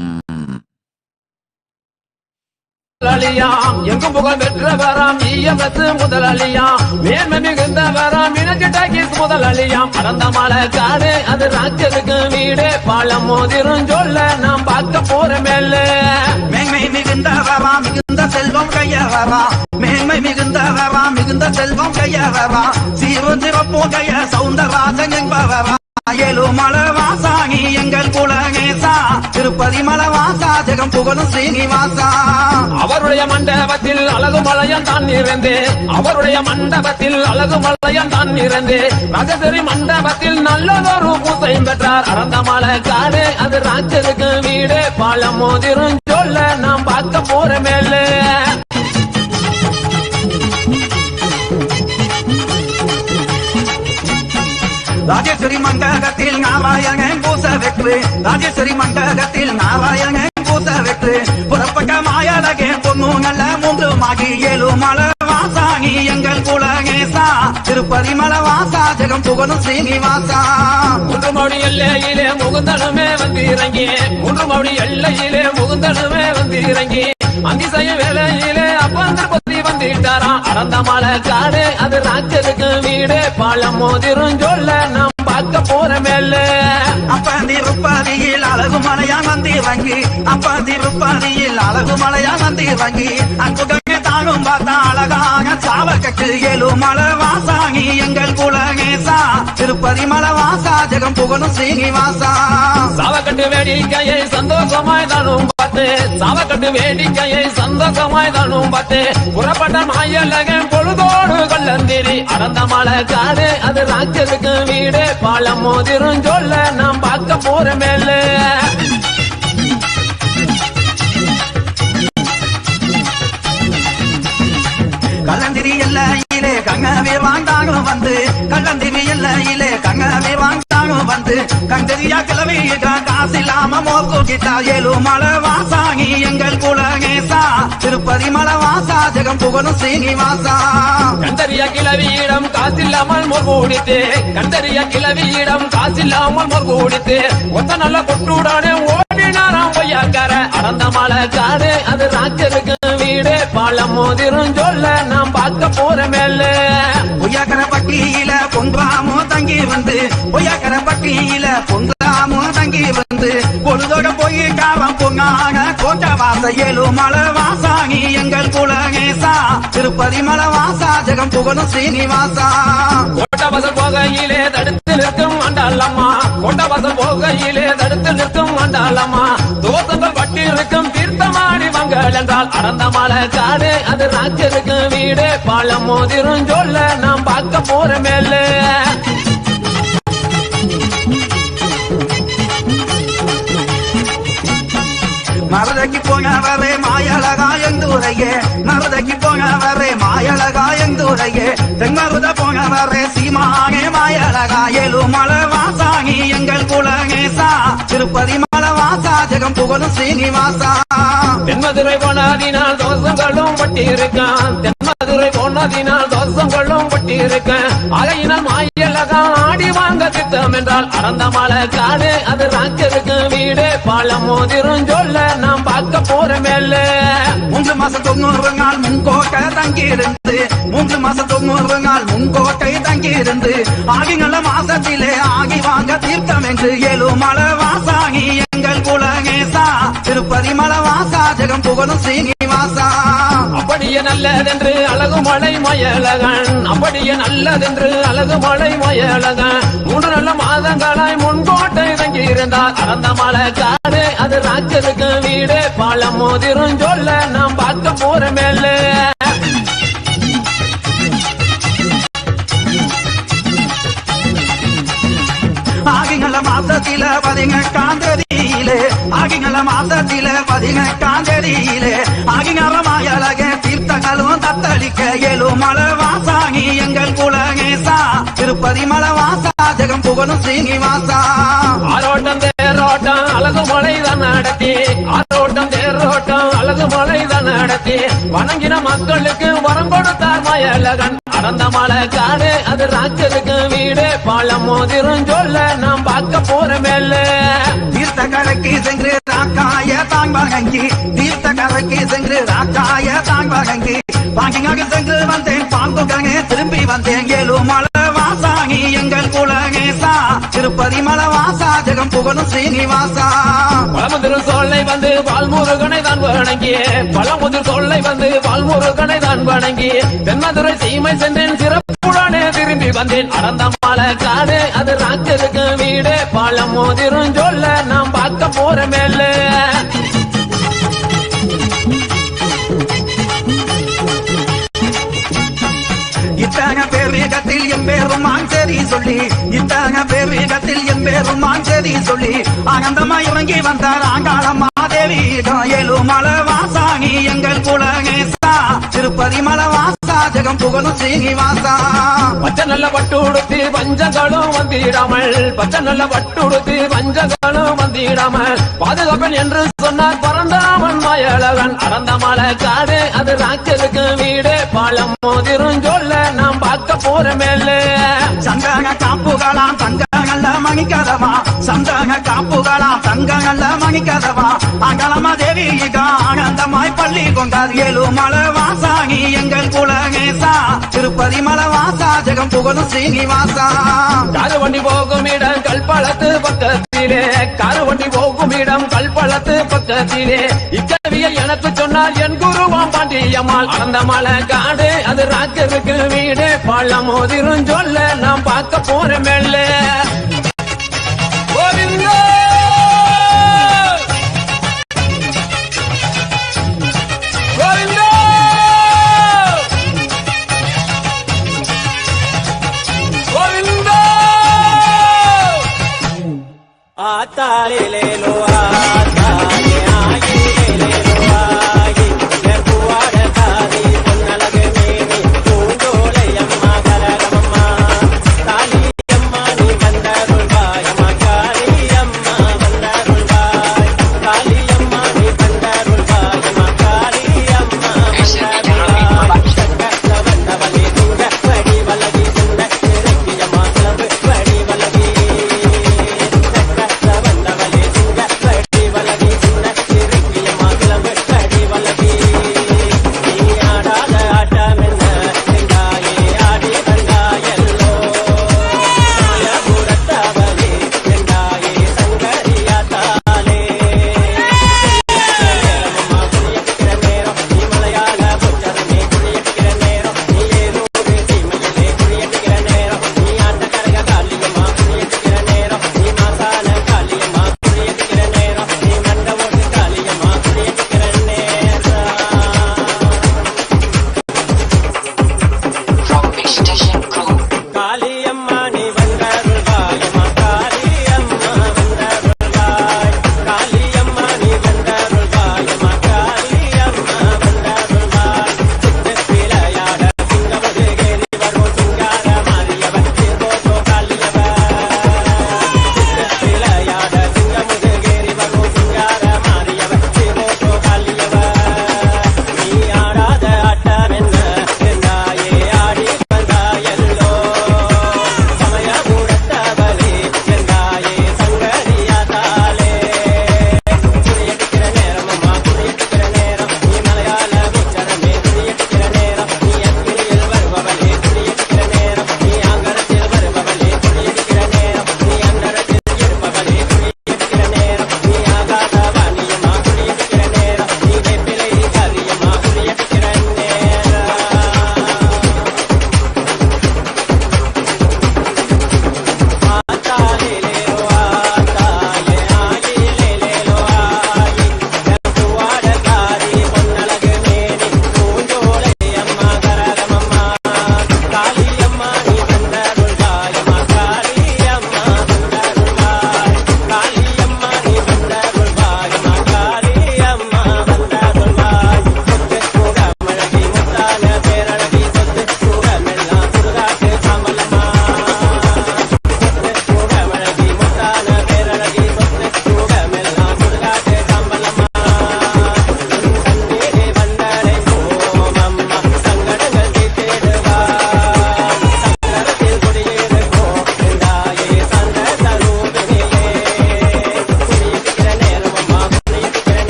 முதலாளியாம் எங்கும் புகழ் பெற்றவராம் ஈயமத்து முதலாளியாம் மேன்மை மிகுந்தவராம் இனச்சிட்டாக்கிஸ் முதலாளியாம் பரந்த மலை காடு அது ராஜருக்கு வீடு பாலம் மோதிரும் சொல்ல நாம் பார்க்க போற மேல மேன்மை மிகுந்தவராம் மிகுந்த செல்வம் கையவராம் மேன்மை மிகுந்தவராம் மிகுந்த செல்வம் கையவராம் சீரும் சிறப்பும் கைய சவுந்தரராஜன் என்பவராம் ஏழுமலவாசாகி எங்கள் குலகேசா திருப்பதி மலவாசா ஜெகம் புகழும் ஸ்ரீனிவாசா அவருடைய மண்டபத்தில் அழகு மலையன் தான் இறந்தே அவருடைய மண்டபத்தில் அழகு மலையன் தான் இறந்தே ராஜசரி மண்டபத்தில் நல்லதொரு பூசையும் பெற்றார் அறந்த மலை காடு அது ராஜருக்கு வீடு பாலம் மோதிரும் சொல்ல நாம் பார்க்க போற மேல ராஜேஸ்வரி மண்டகத்தில் நாராயணன் பூச வெற்று ராஜேஸ்வரி மண்டகத்தில் நாராயணன் பூச வெற்று புறப்பட்ட மாயழகே பொண்ணு நல்ல மூன்று மாகி ஏழுமலவாசாகி எங்கள் குலகேசா திருப்பதி மலவாசா ஜெகம் புகழும் ஸ்ரீனிவாசா மூன்று மணி எல்லையிலே முகுந்தனுமே வந்து இறங்கி மூன்று மணி எல்லையிலே முகுந்தனுமே வந்து இறங்கி அந்திசைய வேலையிலே அப்பந்தர் பத்தி வந்துட்டாராம் அறந்த மலை காடு அது ராஜருக்கு வீடு பாலம் மோதிரும் சொல்ல நாம் பார்க்க போற மேல அப்பந்திருப்பதியில் அழகு மலையா வந்திறங்கி அப்பந்திருப்பதியில் அழகு மலையா வந்திறங்கி அங்குகமே தாழும் பார்த்தா அழகாக சாவக்கட்டு ஏழுமலவாசாகி எங்கள் குலகேசா திருப்பதி மலவாசா ஜெகம் புகழும் ஸ்ரீனிவாசா சாவக்கட்டு வேடிக்கையை சந்தோஷமாய் தானும் பார்த்து சாவக்கட்டு வேடிக்கையை சந்தோஷமாய் தானும் பார்த்து புறப்பட்ட மாயலகன் பொழுதோடு கல்லந்திரி அறந்த மலை காடு அது ராஜருக்கு வீடு பாலம் மோதிரும் சொல்ல நாம் பார்க்க போற மேல கள்ளந்திரி எல்லையிலே கங்கவே வாண்டாகும் வந்து கள்ளந்திரி எல்லையிலே கங்கவே வாண்டாகும் வந்து கண்டறியா கிளவி காசில்லாம மோர்கூட்டிட்டா ஏழுமலவாசாகி எங்கள் குலகேசா திருப்பதி மலவாசா ஜெகம் புகழும் ஸ்ரீனிவாசா கண்டறியா கிளவியிடம் காசில்லாமல் மோர்கூடித்து கண்டறியா கிளவியிடம் காசில்லாமல் மோர்கூடித்து ஒத்த நல்ல கொட்டுடானே ஓடினாராம் பொய்யாக்கார அறந்த மலை காடு அது ராஜருக்கு வீடு பாலம் மோதிரும் சொல்ல நாம் பார்க்க போற மேல பொய்யாக்கர பட்டியில பொன்றாமோ தங்கி வந்து பொய்யாக்கர பட்டியில பொன்றாமோ தங்கி வந்து பொழுதோட போய் காலம் பொங்காக கோட்டவாச ஏழுமலவாசாகி எங்கள் குலகேசா திருப்பதி மலவாசா ஜெகம் புகழும் ஸ்ரீனிவாசா கோட்டவாசல் போகையிலே தடுத்து நிற்கும் ஆண்டாளம்மா கோட்டவாசல் போகையிலே தடுத்து நிற்கும் ஆண்டாளம்மா தோசங்கள் பட்டி இருக்கும் தீர்த்தமாடி மங்கள் என்றால் அறந்த மலை காடு அது ராஜருக்கு வீடு பாலம் மோதிரும் சொல்ல நாம் பார்க்க போற மேல மருதைக்கு போனவரே மாயழகா எந்தூரையே மருதைக்கு போனவரே மாயழகா எந்தூரையே தென்மருத போனவரே சீமானே மாயழகா ஏழுமலவாசாகி எங்கள் குலகேசா திருப்பதி மலவாசா ஜெகம் புகழும் ஸ்ரீனிவாசா தென்மதுரை போனதினால் தோசங்களும் பட்டி இருக்கான் தென்மதுரை போனதினால் தோசங்களும் பட்டி இருக்கான் அலையினால் மாயழகா ஆடி வாங்க திட்டம் என்றால் அறந்த மலை காடு அது ராஜருக்கு வீடு பாலம் மோதிரும் சொல்ல நாம் பார்க்க போற மேல 3 மாசம் 90 நாள் முன்கோட்டை தங்கி இருந்து 3 மாசம் 90 நாள் முன்கோட்டை தங்கி இருந்து ஆகி நல்ல மாசத்திலே ஆகி வாங்க தீர்த்தம் என்று ஏழுமலவாசாகி எங்கள் குலகேசா திருப்பதி மலவாசா ஜெகம் புகழும் ஸ்ரீனிவாசா அப்படியே நல்லதென்று அழகு மலை மயலகன் அப்படியே நல்லதென்று அழகு மலை மயலகன் 3 நல்ல மாதங்களாய் முன்கோட்டை தங்கி இருந்தார் அறந்த மலை காடு அது ராஜருக்கு வீடு பாலம் மோதிரும் சொல்ல நாம் பார்க்க போற மேல ஆகிங்கள மாசத்தில 18ஆம் தேதியிலே ஆகிங்கள மாசத்தில 18ஆம் தேதியிலே ஆகிங்கரமாயழகே தீர்த்தங்களும் தத்தளிக்க ஏழுமலை வாசாகி எங்கள் குலகேசா திருப்பதி மலை வாசா ஜெகம் புகழும் ஸ்ரீனிவாசா ஆரோட்டம் தேரோட்டம் அழகு மலைதான் நடத்தி ஆரோட்டம் தேரோட்டம் அழகு மலைதான் நடத்தி வணங்கின மக்களுக்கு வரம் கொடுத்தார் மயலகன் அடர்ந்த மலை காடு அது ராஜருக்கு வீடு பாலம் மோதிரும் சொல்ல நாம் பார்க்க போற மேல தீர்த்த கரைக்கு சென்று ராக்காய தாங்காகங்கி தீர்த்த கரைக்கு சென்று ராக்காய தாங்காகங்கி பாங்கிங்காக சென்று வந்தேன் பாங்குகங்க திரும்பி வந்தேன் ஏழுமலை வாசாகி எங்கள் குலகேசா திருப்பதி மலை வாசா ஜெகம் புகழும் ஸ்ரீனிவாசா பழமுதிர் சொல்லை வந்து பால்முருகனை தான் வணங்கி பழமுதிர் சொல்லை வந்து பால்முருகனை தான் வணங்கி தென்மதுரை சீமை சென்றேன் சிறப்புடனே திரும்பி வந்தேன் அடர்ந்த மலை காடு அது ராஜருக்கு வீடு பாலம் மோதிரும் சொல்ல நாம் பார்க்க போற மேல இத்தக பேரீகத்தில் எம்பேருமான் சரி சொல்லி இத்தக பேரீகத்தில் எம்பேருமான் சரி சொல்லி ஆனந்தமா இறங்கி வந்தார் ஆங்காளம்மா தேவி ஏழுமலை வாசாகி எங்கள் குலகேசா திருப்பதி மலை வாசா ஜெகம் புகழும் ஸ்ரீனிவாசா பச்சை நல்ல பட்டு உடுத்தி பஞ்சங்களும் வந்திடாமல் பச்சை நல்ல பட்டு உடுத்தி பஞ்சங்களும் வந்திடாமல் பாதுகாப்பன் என்று சொன்னார் பரந்தாமன் மயலகன் அடர்ந்த மலை காடு அது ராஜருக்கு வீடு பாலம் மோதிரும் சொல்ல நாம் பார்க்க போற மேல சந்தக காப்புகளாம் தங்கங்கள்ல மணிக்கதவா சந்தக காப்புகளாம் தங்கங்கள்ல மணிக்கதவா அகலமா தேவி ஆனந்தமாய் பள்ளி கொண்டார் ஏழுமலை வாசாகி எங்கள் குலகேசா திருப்பதி மலை வாசா ஜெகம் புகழும் ஸ்ரீனிவாசா காரு வண்டி போகும் இடம் கல்பளத்து பக்கத்திலே காரு வண்டி போகும் இடம் கல்பளத்து பக்கத்திலே இக்கவியை எனக்கு சொன்னால் என் குருவாம் பாண்டியம்மாள் அடர்ந்த மலை காடு அது ராஜருக்கு வீடு பாலம் மோதிரும் சொல்ல நாம் பார்க்க போற மேல கோவிந்தா கோவிந்தா கோவிந்தா ஆத்தாலேலேலோ ஆத்தாலே ஆயிலேலேலோ ஆயி எர்குவாட தாதி பொன்னலகு மேனி பூண்டோலை அம்மா கரகமம்மா தாலி அம்மா நீ வந்த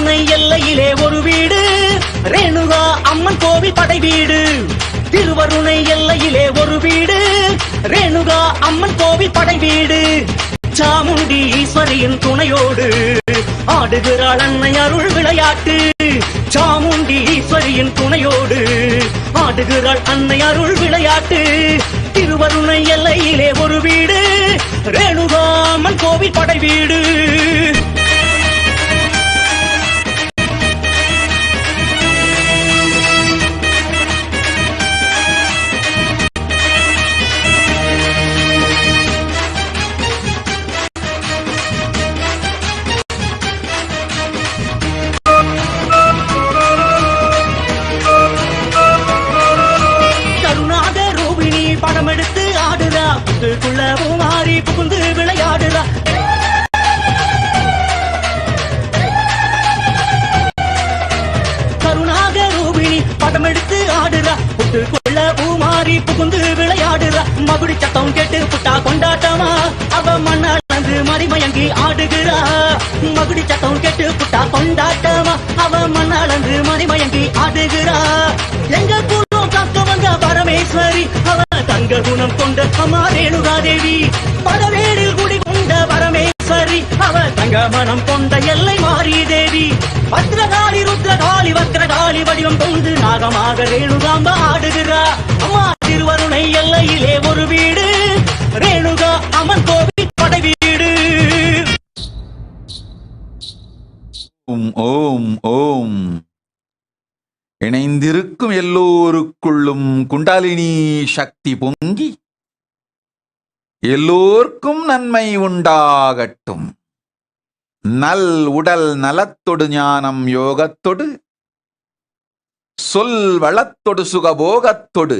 திருவருணை எல்லையிலே ஒரு வீடு, ரேணுகா அம்மன் கோவில் படை வீடு. திருவருணை எல்லையிலே ஒரு வீடு, ரேணுகா அம்மன் கோவில் படை வீடு. சாமுண்டி ஈஸ்வரியின் துணையோடு ஆடுகிறாள் அன்னை அருள் விளையாட்டு. சாமுண்டி ஈஸ்வரியின் துணையோடு ஆடுகிறாள் அன்னை அருள் விளையாட்டு. திருவருணை எல்லையிலே ஒரு வீடு, ரேணுகா அம்மன் கோவில் படை வீடு. படமெடுத்து ஆடுறா, புத்துக்குள்ளவும் மாறி புகுந்து விளையாடுறா. கருணாக ரூபிணி படமெடுத்து ஆடுறா, புத்துக்குள்ளவும் மாறி புகுந்து விளையாடுறா. மகுடி சத்தம் கேட்டு புட்டா கொண்டாட்டமா, அவ மண்ணாளந்து மறிமயங்கி ஆடுகிறா. மகுடி சத்தம் கேட்டு புட்டா கொண்டாட்டமா, அவ மண்ணாளந்து மறிமயங்கி ஆடுகிறா. எங்க கூட்டம் காக்க வந்த பரமேஸ்வரி, அவ தங்க குணம் கொண்ட அம்மா ரேணுகா தேவி. படவேடில் குடி கொண்ட பரமேஸ்வரி, அவ தங்க மனம் கொண்ட எல்லை மாறி தேவி. பத்ரகாளி ருத்ரகாளி வக்ரகாளி வடிவம் கொண்டு நாகமாக ரேணுகாம்ப ஆடுகிறா. அம்மா திருவருணை எல்லையிலே ஒரு வீடு, ரேணுகா அம்மன் கோவில் படை வீடு. ஓம் ஓம் ஓம். இணைந்திருக்கும் எல்லோருக்குள்ளும் குண்டாலினி சக்தி பொங்கி எல்லோர்க்கும் நன்மை உண்டாகட்டும். நல் உடல் நலத்தொடு ஞானம் யோகத்தொடு, சொல் வளத்தொடு சுகபோகத்தொடு,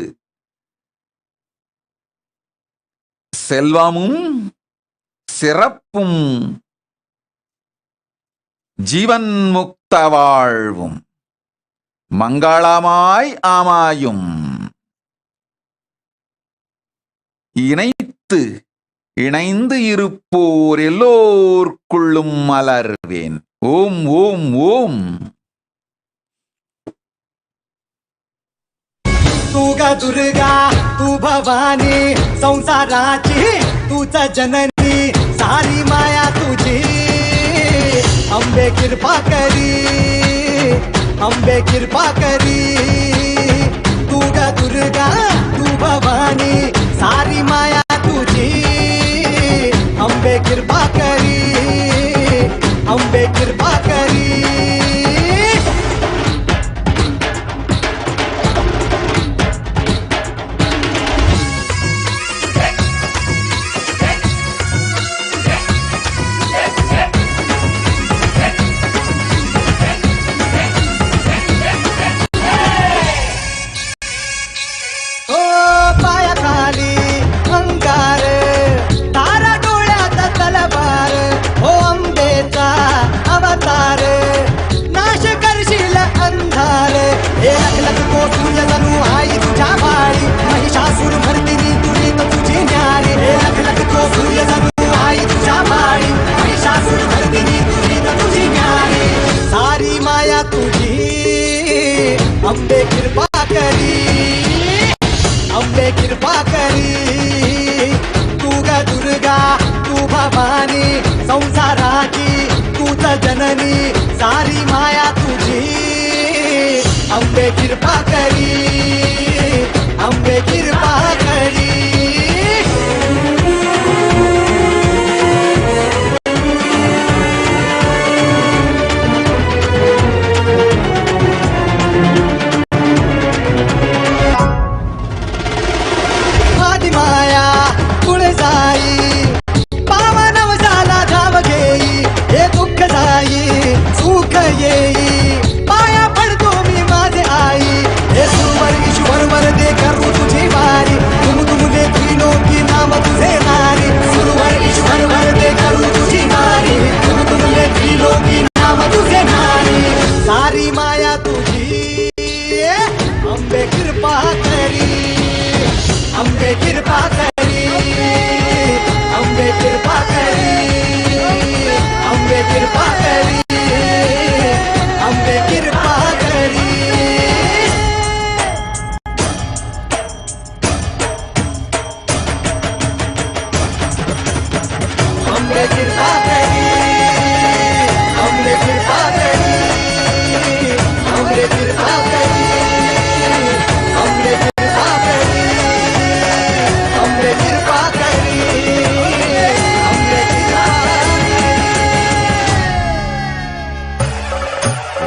செல்வமும் சிறப்பும் ஜீவன் முக்த வாழ்வும் மங்களமாய் ஆமாயும் இணைந்து இருப்போர் எல்லோர்க்குள்ளும் மலர்வேன். ஓம் ஓம் ஓம். तू ग दुर्गा, तू भवानी, संसाराची तूच जननी, सारी माया तुझी. अंबे कृपा करी, अंबे कृपा करी. तू ग दुर्गा, तू भवानी, सारी माया तुझी. अंबे कृपा करी, अंबे कृपा करी. अंबे कृपा करी, अंबे कृपा करी. तू ग दुर्गा, तू भवानी, संसाराची तूच जननी, सारी माया तुझी. अंबे कृपा करी, अंबे कृपा करी.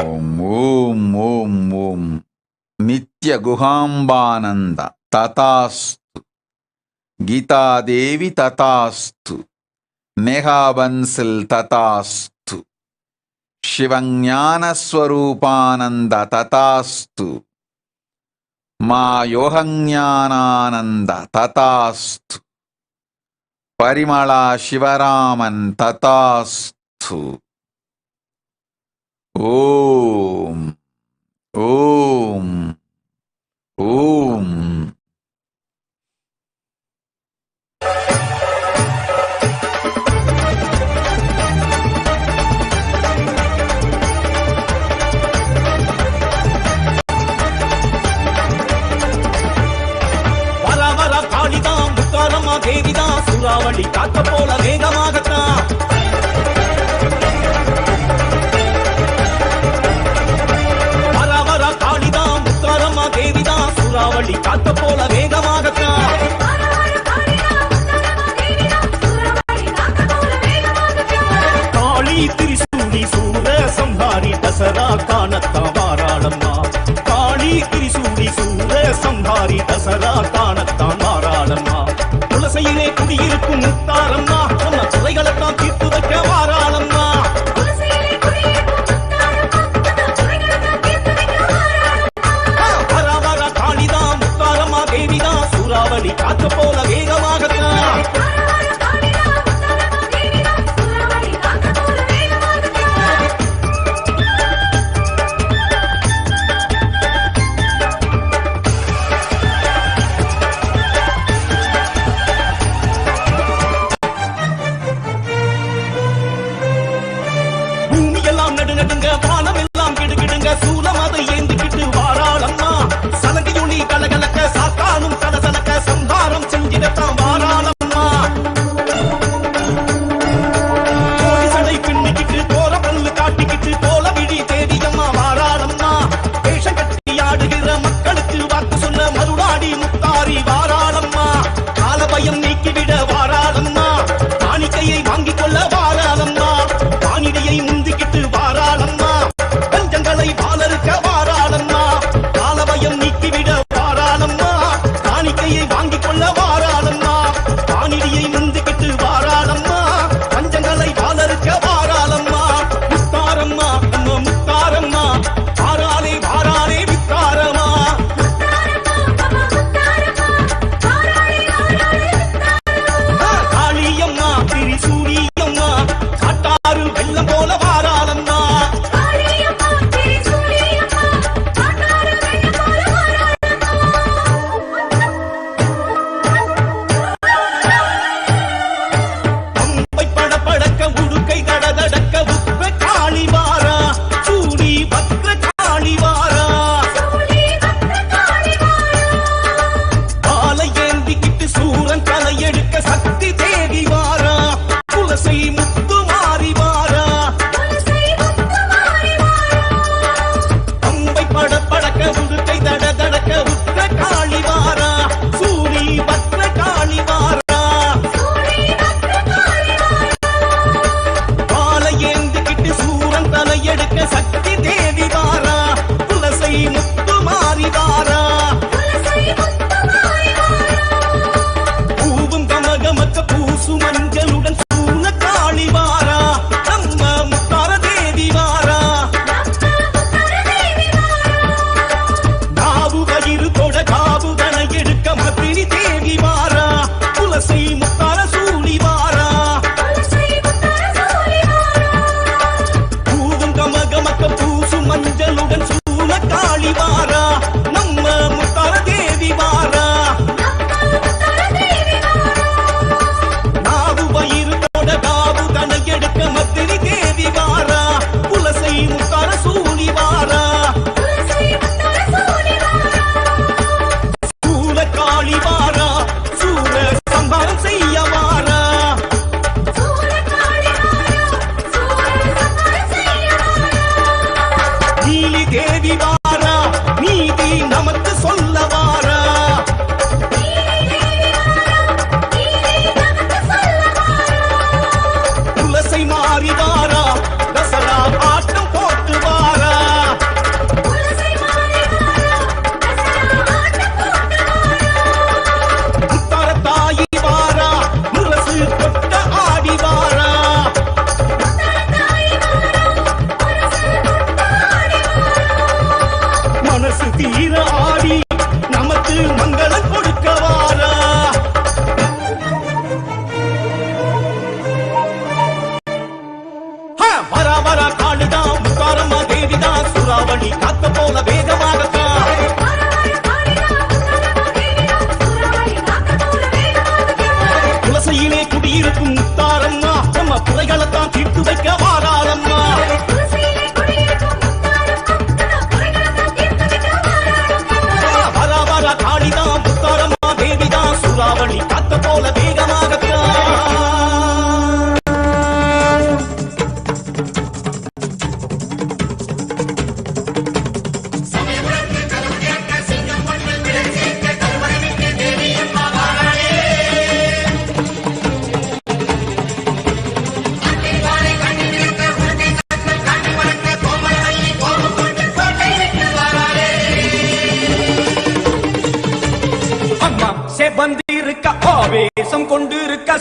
ஓம் ஓம் ஓம் நித்ய குஹாம்பானந்த ததாஸ்து, கீதாதேவி ததாஸ்து, நேகாபன்சில் ததாஸ்து, சிவஞானஸ்வரூபானந்த ததாஸ்து, மா யோகஞானானந்த ததாஸ்து, பரிமளா சிவராமன் ததாஸ்து. ஓம் ஓம் ஓம். தேவிதான் சூறாவளி காத்த போல வேகமாகத்தான் வர வர காளிதான் முத்தாரம்மா தேவிதான் சூறாவளி காத்த போல வேகமாகத்தான் காளி திரிசூலி சூர சம்ஹாரி தசரா காணத்தான் வாராளம்மா. காளி திரிசூலி சூர சம்ஹாரி தசரா காணத்தான் வாராளம்மா. துளசையிலே குடியிருக்கும் முத்தாரம்மா நம்ம குறைகளைத்தான் தீர்த்து வைக்க வாராளம்மா. வர வர காளிதான் முத்தாரம்மா தேவிதான் சூறாவளி காற்று போல வேகமாகத்தான்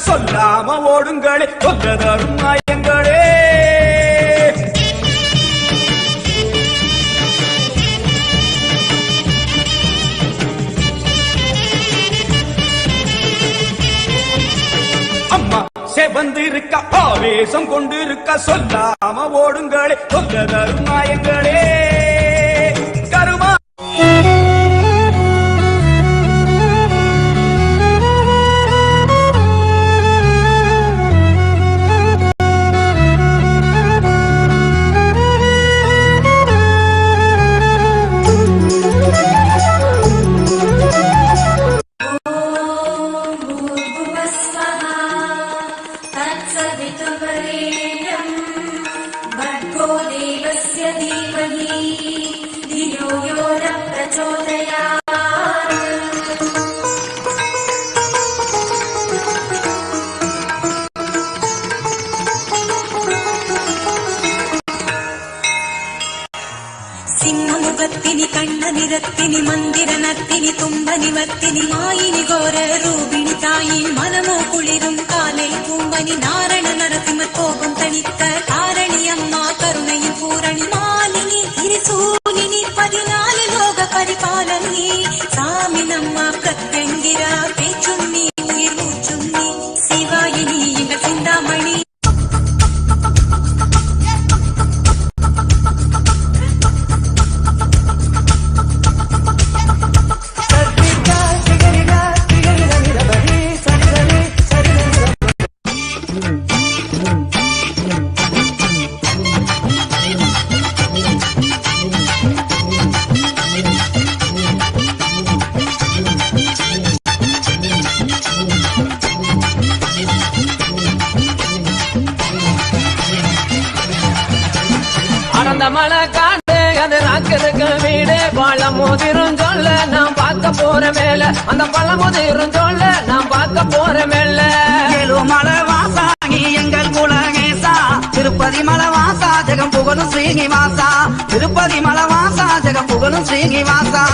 சொல்லாம ஓடுங்களே தொல்ல தரும் நாயங்களே. அம்மா செவந்திருக்க ஆவேசம் கொண்டிருக்க சொல்லாம ஓடுங்களே தொல்ல தரும் நாயங்களே. கருமா സിംഹമുഖത്തിനി കണ്ണനിരത്തിനി മന്ദിരനത്തിനി തുമ്പനിമത്തിനി മായിനി ഘോര രൂപിണി തായി മനമോ കുളിരും കാലയിൽ പൂമ്പനി നാരണ നരസിംഹ കോപം തണിത്ത കാരണിയമ്മ കരുണയിൽ പൂരണി മാലിനി തിരിസൂലിനി 14 ലോക പരിപാലനി സാമിനമ്മ പ്രത്യങ്കിര പേച്ചുണ്ണി ഉയിർ മൂച്ചുണ്ണി ശിവായിനി എങ്ക ചിന്താമണി. மலை காட்டு அது ராக்கிறதுக்கு வீடு பழமுதிரும் சொல்ல நான் பார்க்க போற மேல அந்த பழமுதிரும் சொல்ல நான் பார்க்க போற மேல. மலை வாசாகி எங்கள் குலகேசா திருப்பதி மலை வாசா ஜெகம் புகழும் ஸ்ரீனிவாசா திருப்பதி மலை வாசா ஜெகம் புகழும் ஸ்ரீனிவாசா.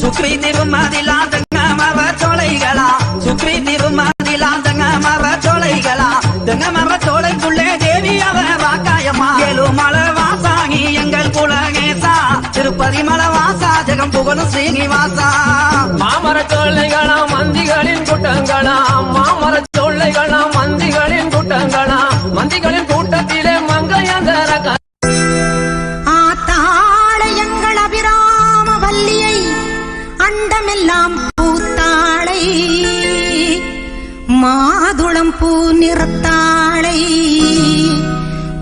சுக்ரி திருமதிலா தங்கமர சோலைகளா சுக்ரி திருமதிலா தங்கமர சோலைகளா தங்கமர சோலைக்குள்ளே தேவி அவ வாக்காயம்மா. ஏழுமலை வாசாகி எங்கள் குலகேசா திருப்பதி மலை வாசா ஜெகம் புகழும் ஸ்ரீனிவாசா. மாமர சோலைகளா மந்திகளின் கூட்டங்களா மாமர சோலைகளா மந்திகளின் கூட்டங்களா மந்திகளின் கூட்டத்திலே மங்கையந்தர ஆத்தாளையங்கள் அபிராம வல்லியை அண்டமெல்லாம் பூத்தாளை மாதுளம் பூ நிறத்தாளை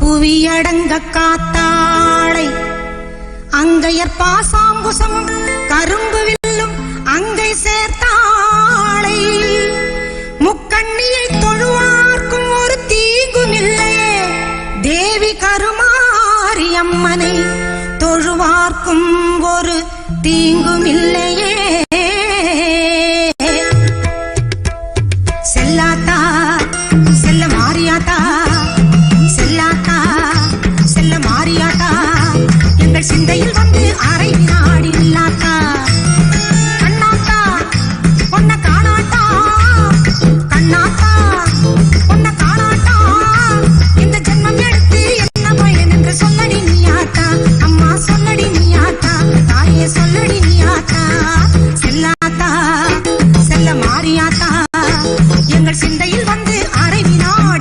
புவியடங்க காத்தாளை அங்கையர் பாசாம்புசமும் கரும்பு வில்லும் அங்கை சேர்த்தாளை முக்கண்ணியை தொழுவார்க்கும் ஒரு தீங்கும் இல்லையே தேவி கருமாரி அம்மனை தொழுவார்க்கும் ஒரு தீங்கும் இல்லையே. செல்லாத்தா செல்ல மாறியாத்தா செல்லாத்தா செல்ல மாறியாத்தா எங்கள் சிந்தையில் வந்து அரை வினாடி இல்லாத்தா கண்ணாத்தா பொன்ன காணாட்டா கண்ணாத்தா பொன்ன காணாட்டா இந்த ஜென்மம் எடுத்து என்ன பயன் என்று சொல்லடி நீயாத்தா அம்மா சொல்லடி நீயாத்தா தாயே சொல்லடி நீயாத்தா செல்லாத்தா செல்ல மாறியாத்தா எங்கள் சிந்தையில் வந்து அரை வினாடி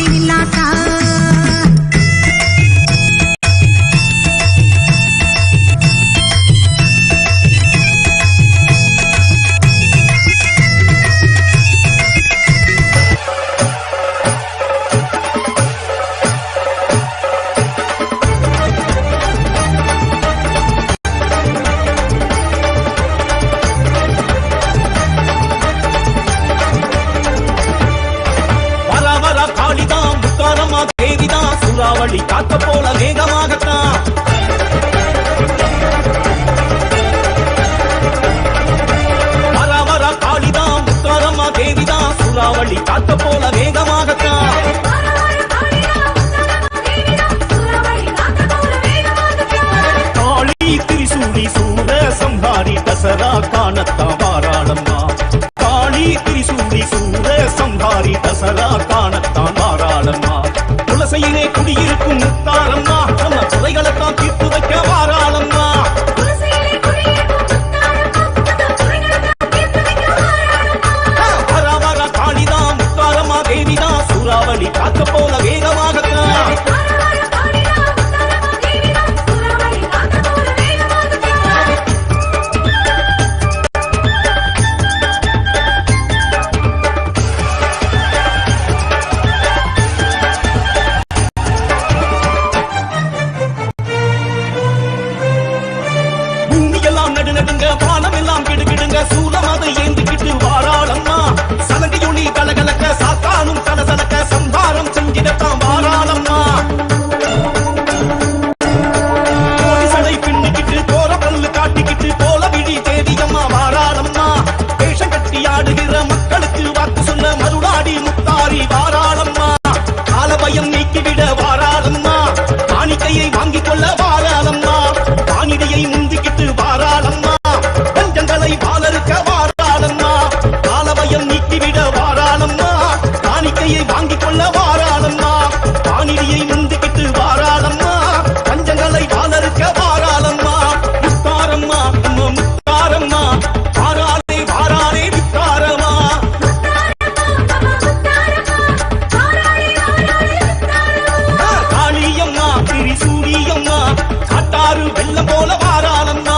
குலசையிலே குடியிருக்கும் முத்தாரம்மா நம்ம குறைகளைத்தான் தீர்த்து வைக்க வாராளம்மா. வர வர காளிதான் முத்தாரம்மா தேவிதான் சூறாவளி காக்க போல வேகமாகத்தான். வானம் எல்லாம் கிடுகிடுங்க சூலமதை ஏந்திக்கிட்டு வாராளம்மா. சலங்கையொளி கலகலக்க சாத்தானும் கலசலக்க சம்பாரம் செஞ்சிடத்தான் வாராளம்மா. கோடிசடை பின்னிக்கிட்டு கோர பல்லு காட்டிக்கிட்டு போல விழி தேவியம்மா வாராளம்மா. வேஷம் கட்டி ஆடுகிற மக்களுக்கு வாக்கு சொல்ல மருளாடி முத்தாரி வாராளம்மா. காலபயம் நீக்கிவிட வாராளம்மா. காணிக்கையை வாங்கிக் கொள்ள வாராளம்மா. வானிடையை முந்திக்கிட்டு வாராளம்மா. பாலருக்க வாராளம்மா. காலபயம் நீக்கிவிட வாராளம்மா. காணிக்கையை வாங்கிக் கொள்ள வாராளம்மா. வானிடியை முந்திக்கிட்டு வாராளம்மா. பஞ்சங்களை பாலருக்க வாராளம்மா. முத்தாரம்மா நம்ம முத்தாரம்மா வாராளே வாராளே முத்தாரம்மா. காளியம்மா திரிசூலியம்மா காட்டாறு வெள்ளம் போல வாராளம்மா.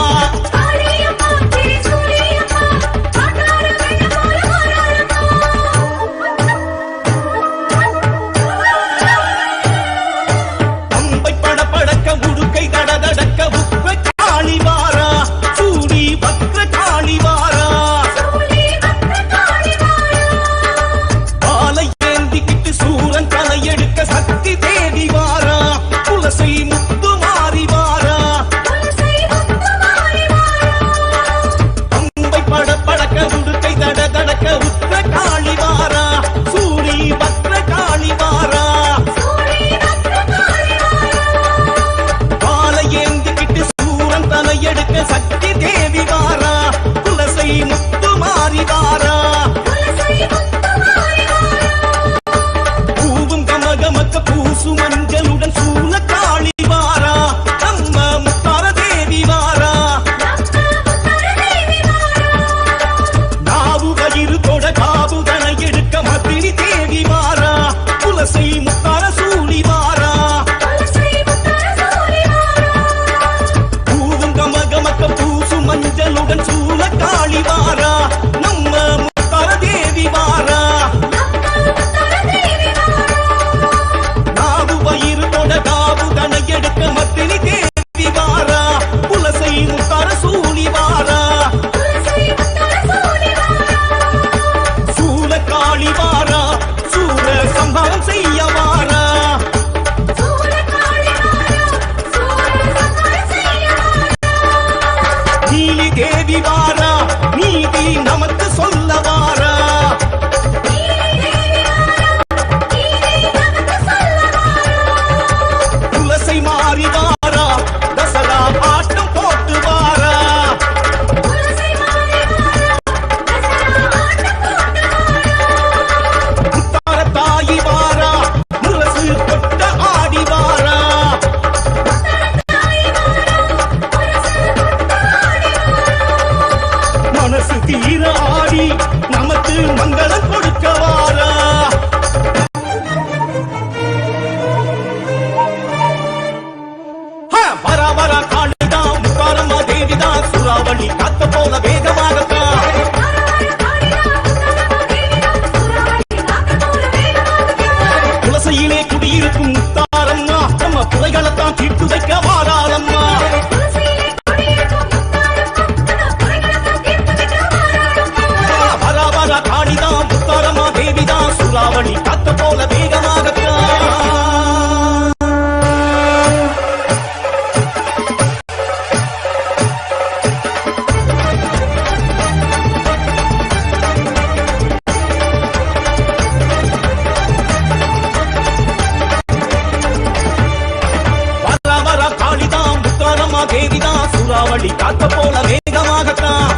சூறாவளி காத்த போல வேகமாகத்தான்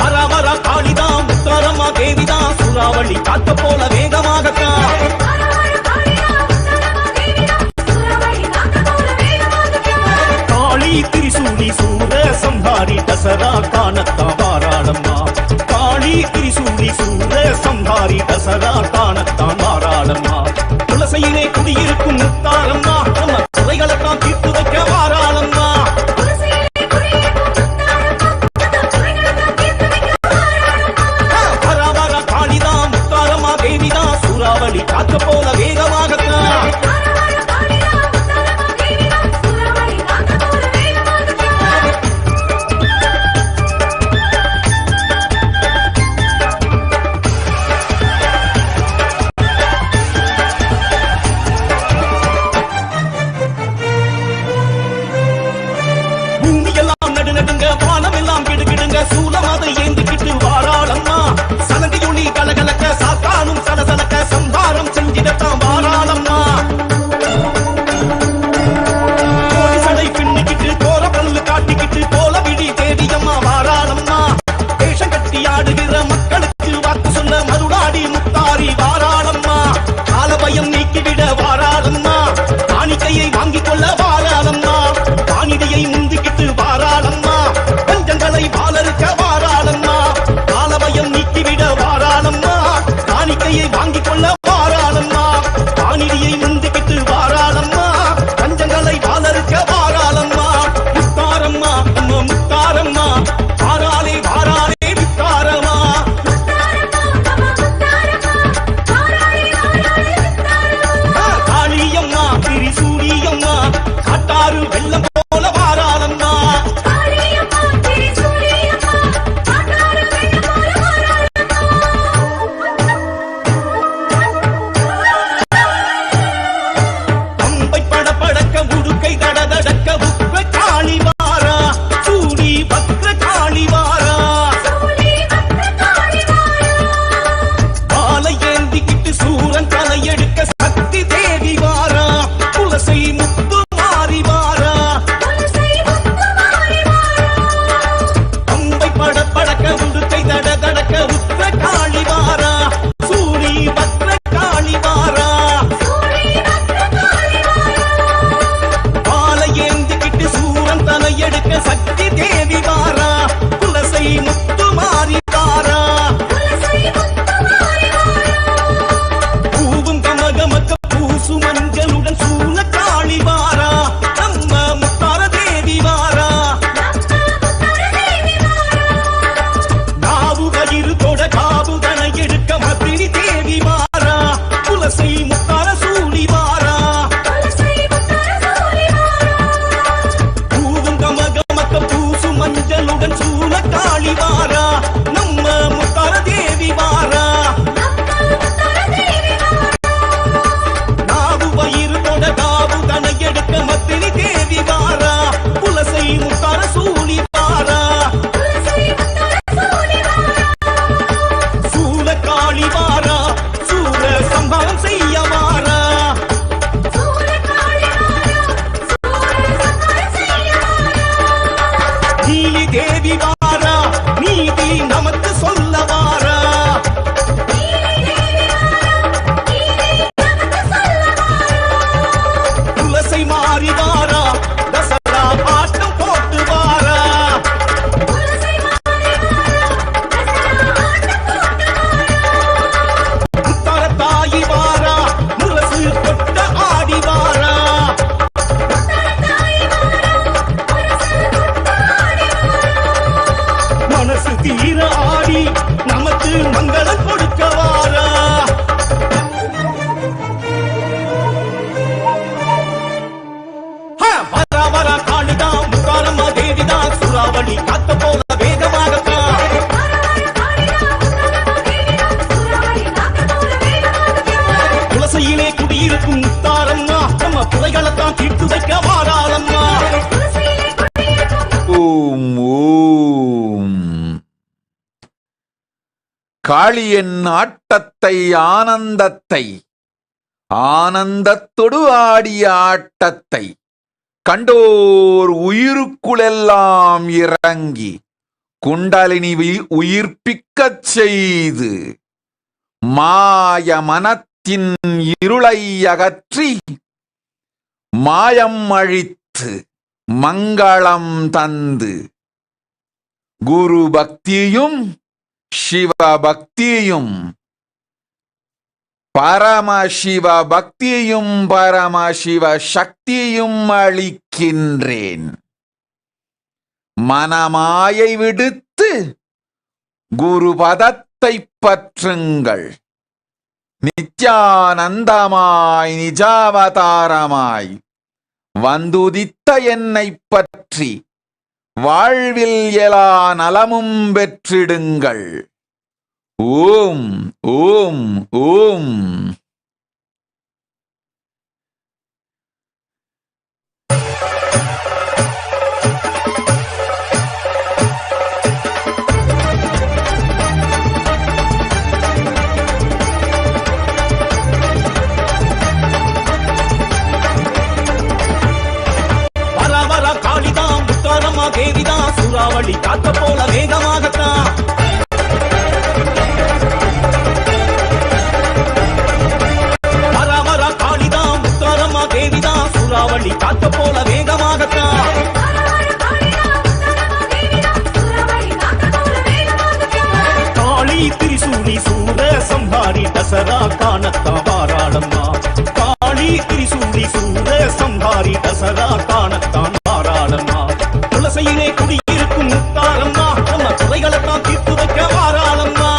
வர வர காளிதான் முத்தாரம்மா தேவிதான் சூறாவளி காத்த போல வேகமாகத்தான் காளி திரிசூலி சூர சம்ஹாரி தசரா காணத்தான் வாராளம்மா காளி திரிசூலி சூர சம்ஹாரி தசரா காணத்தான் வாராளம்மா துளசையிலே குடியிருக்கும் முத்தாரம்மா நம்ம குறைகளைத்தான் தீர்த்து வைக்க வாராளம்மா வர வர காளிதான் முத்தாரம்மா தேவிதான் சூறாவளி காத்த போல வேகமாகத்தான் சூலமாதை ஏந்திக்கிட்டு வாராளம்மா சலங்கையொளி கலகலக்க சாத்தானும் சலசலக்க சம்ஹாரம் செஞ்சிடத்தான் வாராளம்மா கோடி சடை பின்னிக்கிட்டு கோர பல்லு காட்டிக்கிட்டு கோல விழி தேவியம்மா வாராளம்மா வேஷம் கட்டி ஆடுகிற மக்களுக்கு வாக்கு சொல்ல மருளாடி முத்தாரி வாராளம்மா காலபயம் நீக்கிவிட வாராளம்மா காணிக்கையை வாங்கிக் கொள்ள வாராளம்மா காணிடையை முந்திக்கிட்டு வாராளம்மா பஞ்சங்களை பாலருக்க வாராளம்மா காலபயம் நீக்கிவிட வாராளம்மா காணிக்கையை வாங்கிக் கொள்ள வாராளம்மா காணிடியை முந்திக்கிட்டு வாராளம்மா பஞ்சங்களை பாலருக்க வாராளம்மா முத்தாரம்மா நம்ம முத்தாரம்மா வாராளே வாராளே முத்தாரம்மா காளியம்மா திரிசூலியம்மா காட்டாறு வெள்ளம் போல வாராளம்மா அம்பை படபடக்க உடுக்கை தடதடக்க உக்ர காளி வாரா சூடி வக்ர காளி வாரா மாலை ஏந்திக்கிட்டு சூரன் தலையெடுக்க சக்தி தேவி வாரா துளசை முத்து மாறி வாரா அம்பை படபடக்க உடுக்கை தடதடக்க உக்ர காளி வாரா சூடி வக்ர காளி வாரா மாலை ஏந்திக்கிட்டு சூரன் தலையெடுக்க சக்தி தேவி வாரா துளசை முத்து மாறி வாரா பூவும் கமகமக்க பூசு மஞ்சளுடன் சூழ காளி வாரா நம்ம முத்தார தேவி வாரா நாவு வயிறு தொட காவு தனை எடுக்க மத்திரி தேவி வாரா துளசை முத்தார சூழி வாரா பூவும் கமகமக்க பூசு மஞ்சளுடன் சூழ காளி வாரா நம்ம முத்தார தேவி வாரா நாவு வயிறு தொட காவு தனை எடுக்க மத்திரி தேவி வாரா துளசை முத்தார சூழி வாரா சூல காளி வாரா சூர சம்ஹாரம் செய்ய வாரா நீலி தேவி வாரா நீதி நமக்கு சொல்ல வாரா துளசை மாறி வாரா தசரா ஆட்டம் போட்டு வாரா முத்தார தாயி வாரா முரசு கொட்ட ஆடி வாரா மனசு தீர ஆடி நமக்கு மங்களம் கொடுக்க வாரா வர வர காடுதான் முத்தாரம்மா தேவிதான் சூறாவளி காத்த போல வேகமாகத்தான் துளசையிலே குடியிருக்கும் முத்தாரம்மா நம்ம குறைகளைத்தான் தீர்த்து வைக்க வாராளம்மா ஓம் ஓம் காளியின் ஆட்டத்தை ஆனந்தத்தை ஆனந்தத்தொடு ஆடிய ஆட்டத்தை கண்டோர் உயிருக்குளெல்லாம் இறங்கி குண்டலினி உயிர்ப்பிக்கச் செய்து மாய மனத்தின் இருளை அகற்றி மாயம் அழித்து மங்களம் தந்து குரு பக்தியும் சிவ பக்தியும் பரமசிவ பக்தியும் பரமசிவ சக்தியும் அளிக்கின்றேன். மனமாயை விடுத்து குரு பதத்தை பற்றுங்கள். நித்யானந்தமாய் நிஜாவதாரமாய் வந்துதித்த என்னை பற்றி வாழ்வில் எல்லா நலமும் பெற்றிடுங்கள். ஓம் ஓம் ஓம். தேவிதான் சூறாவளி காத்த போல வேகமாகத்தான் வரவர காளிதான் முத்தாரம்மா தேவிதான் சூறாவளி காத்த போல வேகமாகத்தான் காளி திரிசூலி சூர சம்ஹாரி தசரா காணத்தான் வாராளம்மா. காளி திரிசூலி சூர சம்ஹாரி தசரா காணத்தான் வாராளம்மா. துளசையிலே குடியிருக்கும் முத்தாரம்மா நம்ம துறைகளைத்தான் தீர்த்து வைக்க வாராளம்மா.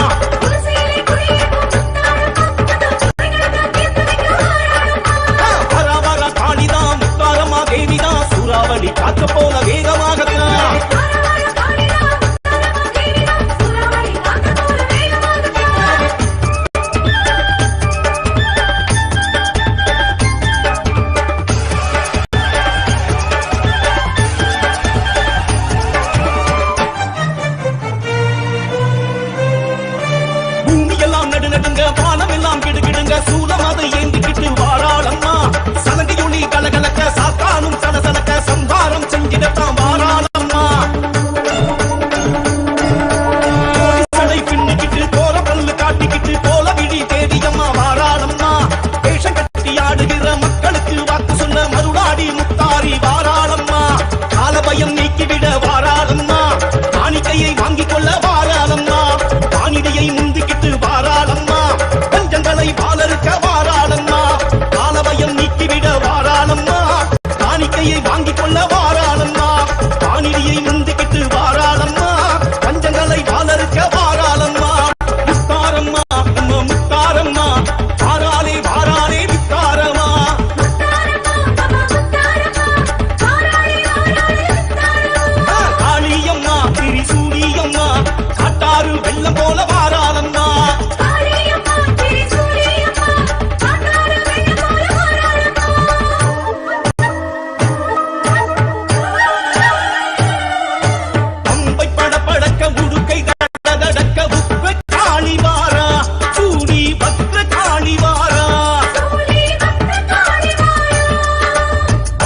வர வர காளிதான் முத்தாரம்மா தேவிதான் சூறாவளி காத்த போல வேகமாகத்தான் சூலம் அதை ஏந்திக்கிட்டு வாராளம்மா. சலங்கையொளி கலகலக்க சாத்தானும் சலசலக்க சம்ஹாரம் செஞ்சிடத்தான் வாராளம்மா. சடை பின்னிக்கிட்டு கோர பல்லு காட்டிக்கிட்டு கோல விழி தேவியம்மா வாராளம்மா. வேஷம் கட்டி ஆடுகிற மக்களுக்கு வாக்கு சொன்ன மருளாடி முத்தாரி வாராளம்மா. காலபயம் நீக்கிவிட வாராளம்மா. காணிக்கையை வாங்கிக் கொள்ள வாராளம்மா. வானிடையை முந்திக்கிட்டு வாராளம்மா. பஞ்சங்களை பாலருக்க வாராளம்மா. காலபயம் நீக்கிவிட வாராளம்மா. காணிக்கையை வாங்கிக் கொள்ள வாராளம்மா. வானிடையை முந்திக்கிட்டு வாராளம்மா. பஞ்சங்களை பாலருக்க வாராளம்மா. முத்தாரம்மா நம்ம முத்தாரம்மா வாராளே வாராளே முத்தாரம்மா. காளியம்மா திரிசூலியம்மா காட்டாறு வெள்ளம் போல வாராளம்மா. பம்பை படபடக்க உடுக்கை தடதடக்க உப்ப காளி வாரா. சூடி பத்ர காளி வாரா.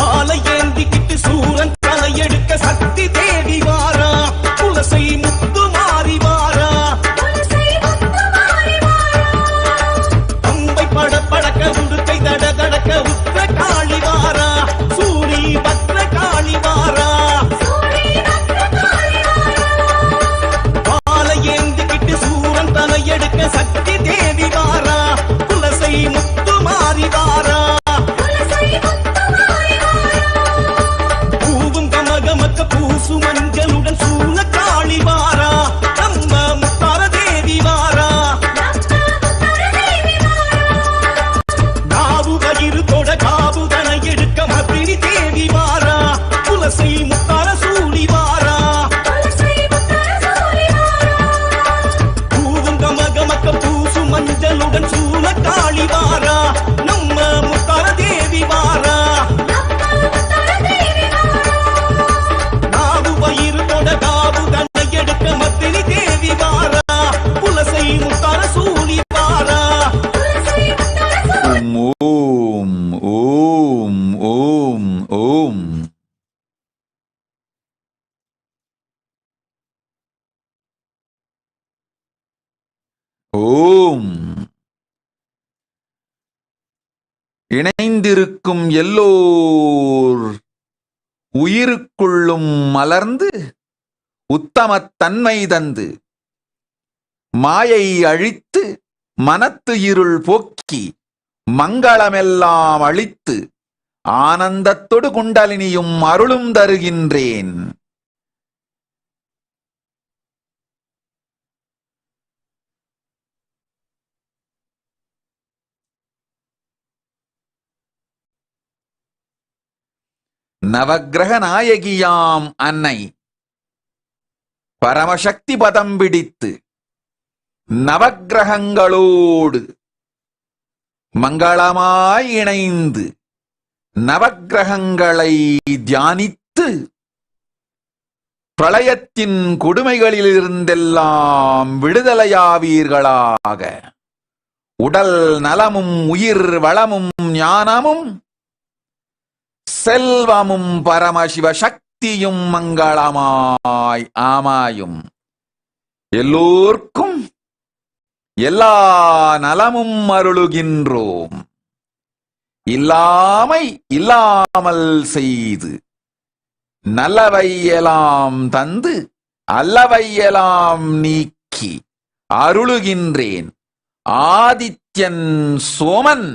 ஆலை ஏந்திக்கிட்டு சூரன் தலையெடுக்க சக்தி தேடி வாரா. துளசை முத்து மாறி வாரா. பம்பை படபடக்க உடுக்கை தடதடக்க உப்ப காளி வாரா. சூடி பத்ர காளி வாரா. ஆலை ஏந்திக்கிட்டு சூரன் தலையெடுக்க சக்தி தேவி வாரா. துளசை முத்து மாறி வாரா. பூவும் கமகமக்க பூசு மஞ்சளுடன் சூழ காளி வாரா. நம்ம முத்தார தேவி வாரா. நாவு கயிறு தொட காவுதனை எடுக்க மபினி தேவி வாரா. துளசை முத்தார சூழி வாரா. பூவும் கமகமக்க பூசு மஞ்சளுடன் சூழ காளி வாரா. நம்ம முத்தார தேவி வாரா. நாவு வயிறு தொட காவுதனை எடுக்க மபினி தேவி வாரா. துளசை முத்தார சூழி வாரா. ஓம் ஓம் ஓம் ஓம். ஓம். இணைந்திருக்கும் எல்லோர் உயிருக்குள்ளும் மலர்ந்து உத்தமத்தன்மை தந்து மாயை அழித்து மனத்து இருள் போக்கி மங்களமெல்லாம் அளித்து ஆனந்தத்தொடு குண்டலினியும் அருளும் தருகின்றேன். நவக்கிரக நாயகியாம் அன்னை பரமசக்தி பதம் பிடித்து நவக்கிரகங்களோடு மங்களமாய் இணைந்து நவக்கிரகங்களை தியானித்து பிரளயத்தின் கொடுமைகளிலிருந்தெல்லாம் விடுதலையாவீர்களாக. உடல் நலமும் உயிர் வளமும் ஞானமும் செல்வமும் பரமசிவ சக்தியும் மங்களமாய் ஆமாயும் எல்லோர்க்கும் எல்லா நலமும் அருளுகின்றோம். இல்லாமை இல்லாமல் செய்து நல்லவையெல்லாம் தந்து அல்லவையெல்லாம் நீக்கி அருளுகின்றேன். ஆதித்யன் சோமன்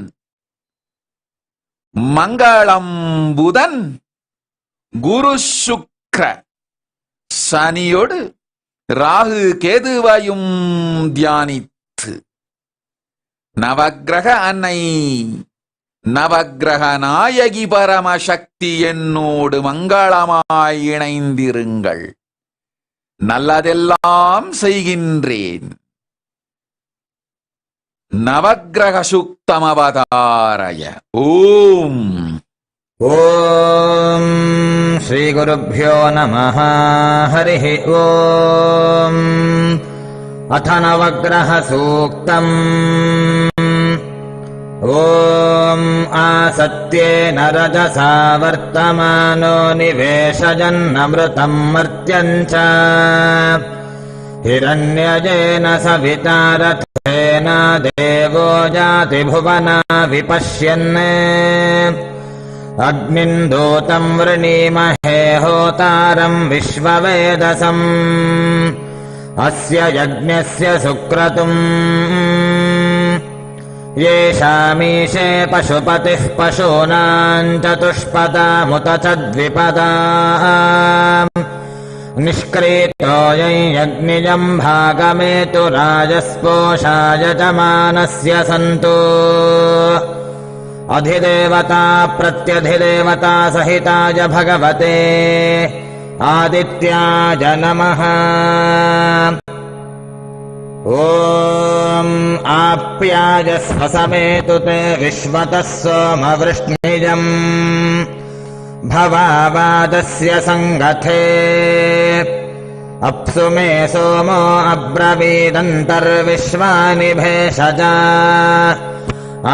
மங்களம் புதன் குரு சுக்ர சனியோடு ராகு கேதுவையும் தியானித்து நவக்கிரக அன்னை நவக்கிரக நாயகி பரமசக்தி என்னோடு மங்களமாய் இணைந்திருங்கள். நல்லதெல்லாம் செய்கின்றேன். நவக்கிரக சுக்தமவதாரய. ஓம் ஓம் ஸ்ரீ குருभ्यो நமः. ஹரிஹி ஓம். அத நவக்கிரக சூக்தம். ஓம் ஆசத்யேன ரஜசா வர்த்தமானோ நிவேஷஜன்னம்ருதம் மர்த்யஞ்ச हिरण्यजेन सविता रथेन देवो जाति भुवना विपश्यन् अग्निन्दूतं वृणीमहे होतारं विश्ववेदसम् अस्य यज्ञस्य सुक्रतुम् येषामीशे पशुपतिः पशूनां चतुष्पदामुत च द्विपदा निष्क्रीतोऽयं यज्ञियं भागमेतु राजस्पोषाय च मानस्य सन्तु अधिदेवता प्रत्यधिदेवता सहिताय भगवते आदित्याय नमः. ॐ आप्याय स्वसमेतु ते विश्वतः सोमवृष्णिजम् भवावादस्य सङ्गथे अप्सु मे सोमो अब्रवीदन्तर्विश्वानि भेषजा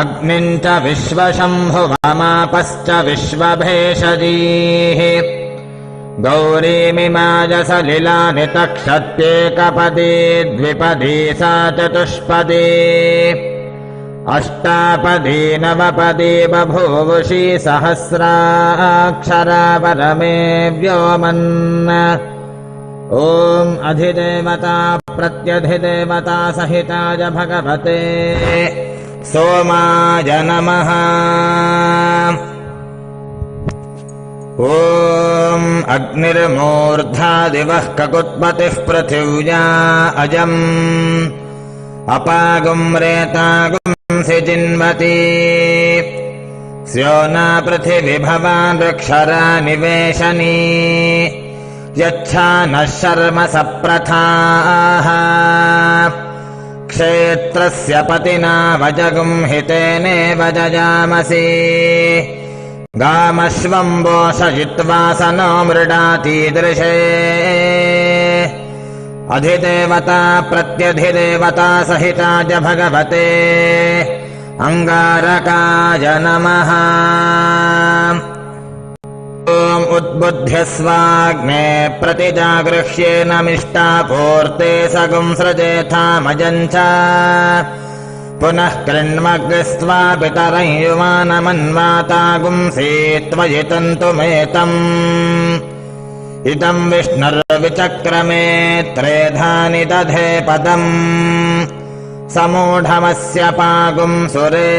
अग्निं च विश्वशम्भुवमापश्च विश्वभेषजीः गौरीमिमाय सलिलानि तक्षत्येकपदी द्विपदी सा चतुष्पदी अष्टापदी नवपदी बभूवुषी सहस्राक्षरा परमे व्योमन्. ॐ अधिदेवता प्रत्यधिदेवता सहिताय भगवते सोमाय नमः. ॐ अग्निर्मूर्धा दिवः ककुत्पतिः पृथिव्या अजम् अपागुं रेतागुं सिजिन्वती स्योना पृथिवी भवान् ऋक्षरा निवेशनी यच्छा नः शर्म सप्रथाः क्षेत्रस्य पतिना वजगुं हितेनेव जजामसि गामश्वं बोषयित्वा सनो मृडातीदृशे अधिदेवता प्रत्यधिदेवता सहिताय भगवते अंगारकाय नमः. ॐ उद्बुध्यस्वाग्ने प्रतिजागृह्येनमिष्टापूर्ते सगुं सृजेथामजं च पुनः कृण्मग्स्त्वा पितरं युवानमन्वातागुंसि त्वयि तन्तुमेतम् इदं विष्णुर्विचक्रमे त्रेधानि दधे पदम् समूढमस्य पागुं सुरे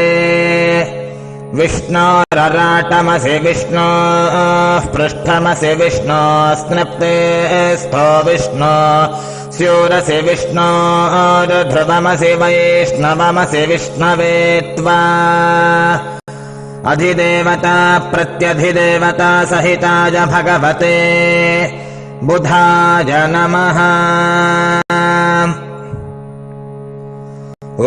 विष्णोरराटमसि विष्णोः पृष्ठमसि विष्णो स्निप्ते स्थो विष्णो स्यूरसि विष्णोर्ध्रुवमसि वैष्णवमसि विष्णवे त्वा अधिदेवता प्रत्यधिदेवता सहिताय भगवते बुधाय नमः। ॐ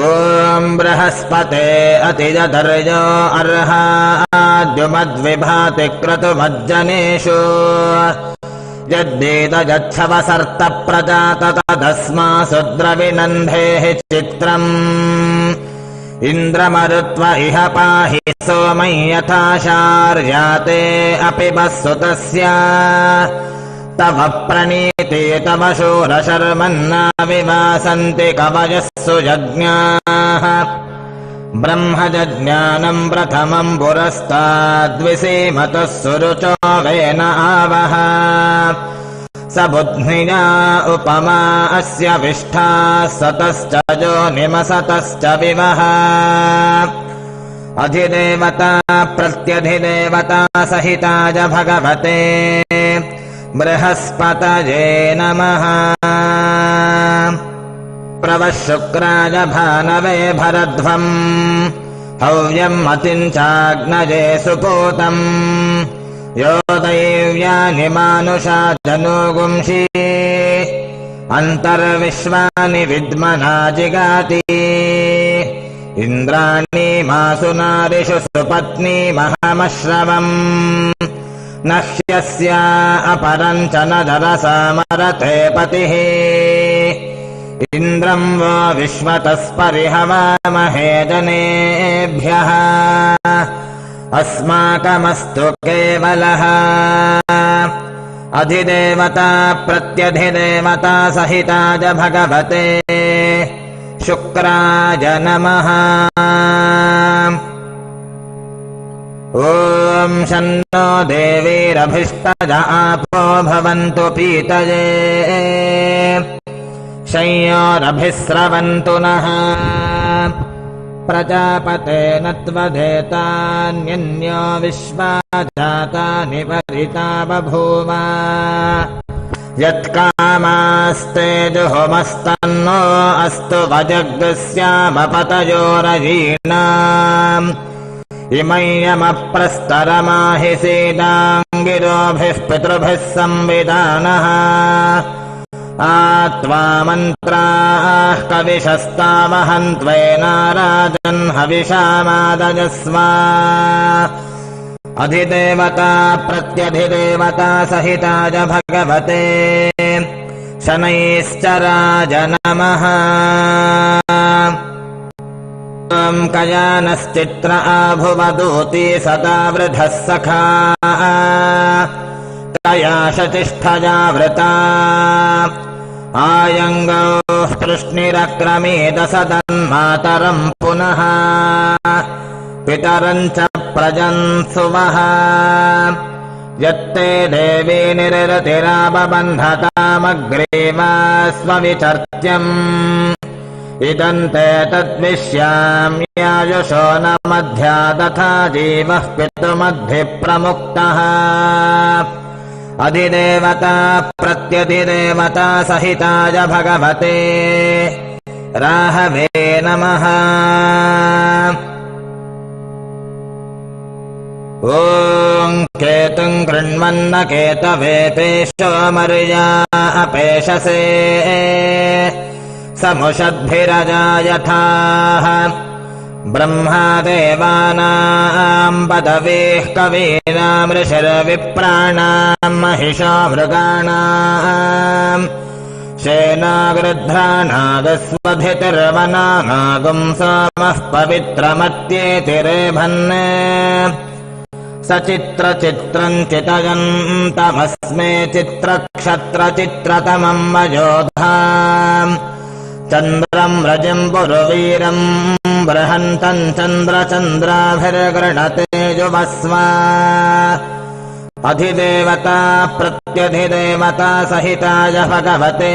बृहस्पते अतिजधर्यो अर्हाद्युमद्विभाति क्रतुमज्जनेषु यद्देतजच्छवसर्त प्रजात तदस्मासु द्रविनन्धेः चित्रम् इन्द्रमरुत्व इह पाहि सोमं यथाशार्याते अपि वस्सुतस्य तव प्रणीते तव शूरशर्मन्ना विवासन्ति कवयस्सु यज्ञाः ब्रह्मजज्ञानं प्रथमं पुरस्ताद्विसीमतः सुरुचो वेन आवह स बुद्ध्या उपमा अस्य विष्ठा सतश्च जोनिमसतश्च विवः अधिदेवता प्रत्यधिदेवता सहिताय भगवते बृहस्पतये नमः। प्रवशुक्राय भानवे भरध्वम् हव्यम् अतिञ्चाग्नये सुपूतम् यो दैव्यानि मानुषा जनोगुंषि अन्तर्विश्वानि विद्मना जिगाति इन्द्राणि मासु नारिषु सुपत्नी महमश्रवम् न ह्यस्या अपरं च न दरसामरते पतिः इन्द्रं वो विश्वतस्परिहवामहे जनेभ्यः अस्माकमस्तु केवलः अधिदेवता प्रत्यधिदेवता सहिताय भगवते शुक्राय नमः। ॐ शन्नो देवीरभिष्टज आपो भवन्तु पीतये शंयोरभिस्रवन्तु नः प्रजापतेन त्वदेतान्यन्यो विश्वा जातानि परिता बभूव यत्कामास्ते जुहुमस्तन्नो अस्तु वजग्स्यामपतयोरयीनाम् इमय्यमप्रस्तरमाहि सीदाङ्गिरोभिः पितृभिः संविदानः आत्वा मन्त्राः कविशस्तावहन्त्वेनाराजन् हविषामादजस्वा अधिदेवता प्रत्यधिदेवता सहिताय भगवते शनैश्चराय नमः। कयानश्चित्र आभुवदूति सदा वृधः सखा कयाशतिष्ठजावृता आयङ्गौः पृश्निरक्रमेद सदन्मातरं पुनः पितरं च प्रजन्सुवः यत्ते देवी निरतिराबबन्धतामग्रे वा स्वविचर्त्यम् इदन्ते तद्विश्याम्यायुषो न मध्या तथा जीवः पितुमध्ये प्रमुक्तः अधिदेवता प्रत्यधिदेवता सहिताय भगवते राहवे नमः। ॐ केतुं कृण्वन्न केतवे पेशो मर्या अपेशसे समुषद्भिरजायथाः ब्रह्मादेवानां पदवीः कवीनां ऋषिर्विप्राणां महिषो मृगाणां शेनागृध्राणागस्वधितिर्वनामागुं सोमः पवित्रमत्येतिरेभन् सचित्रचित्रं चितयन्तमस्मे चित्रक्षत्रचित्रतमं वयोधाम् चन्द्रं रजं पुरुवीरं बृहन्तम् चन्द्रचन्द्राभिर्गृणते जुवस्वा अधिदेवता प्रत्यधिदेवता सहिताय भगवते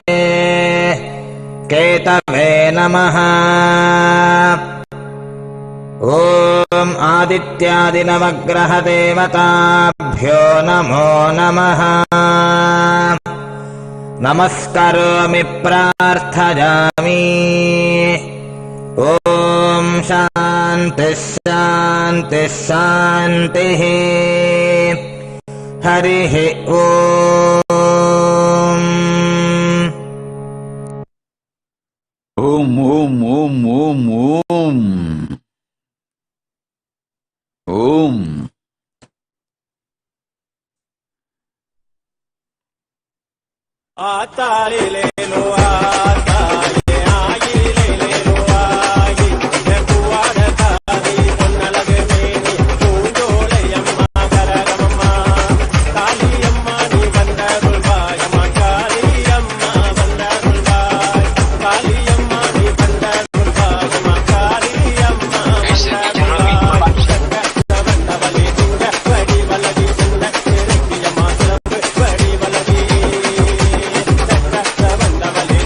केतवे नमः। ॐ आदित्यादिनवग्रहदेवताभ्यो नमो नमः। नमस्करोमि प्रार्थयामि। ॐ शान्तिः शान्तिः शान्तिः। हरिः ॐ। ॐ ॐ ॐ ॐ ॐ ॐ। आताले ले लो आताले आई ले लो आई कुवाड़ तारी பொன்ன लगे मेनी பூஞ்சோலை அம்மா கரகம்மா காளி அம்மா நீ வந்தருள் வாய் அம்மா காளி அம்மா வந்தருள் வாய் காளி அம்மா நீ வந்தருள் வாய் அம்மா காளி அம்மா வந்தவளே துங்க வடி வலதி துங்க திருக்கி அம்மா சிறப்பு வடி வலதி வந்தவளே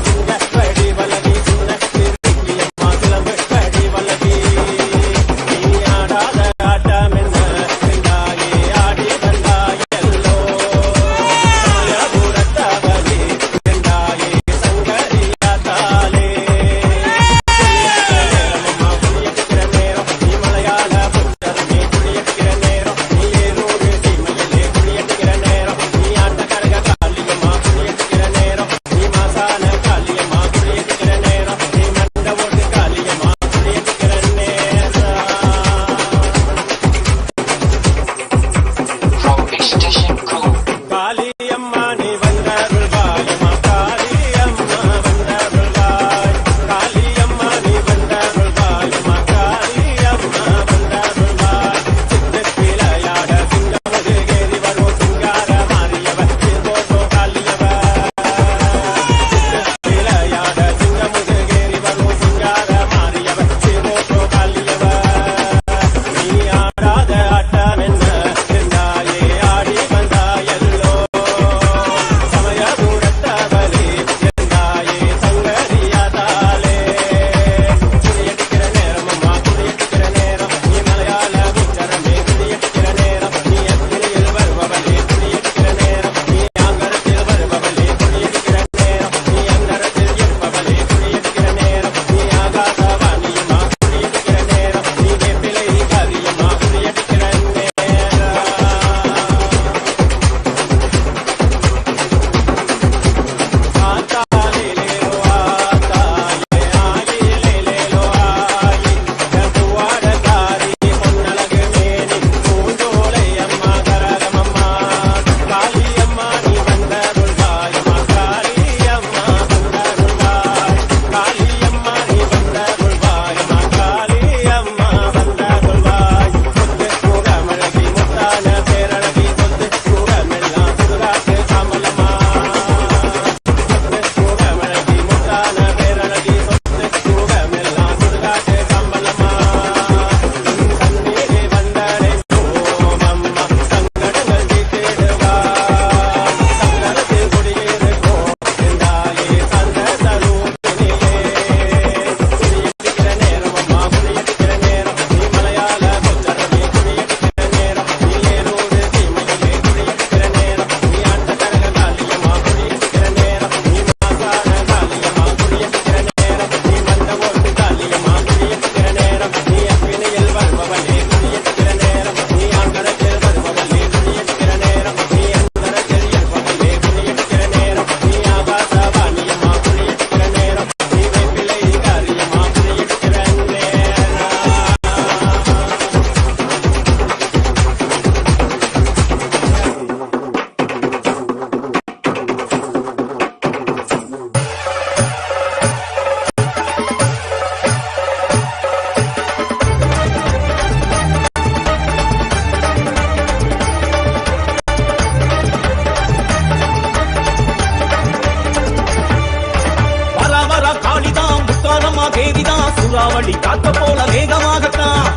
சூறாவளி காத்த போல வேகமாகத்தான்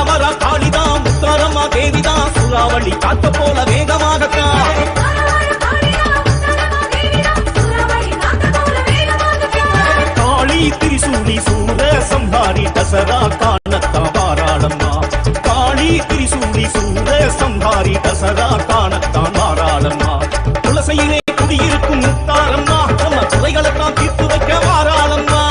வரா காளிதான் முத்தாரம்மா தேவிதான் சூறாவளி காத்த போல வேகமாகத்தான் காளி திரிசூலி சூர சம்ஹாரி தசரா காணத்தான் வாராளம்மா காளி திரிசூலி சூர சம்ஹாரி தசரா காணத்தான் வாராளம்மா துளசையிலே குடியிருக்கும் முத்தாரம்மா நம்ம குறைகளைத்தான் தீர்த்து வைக்க வாராளம்மா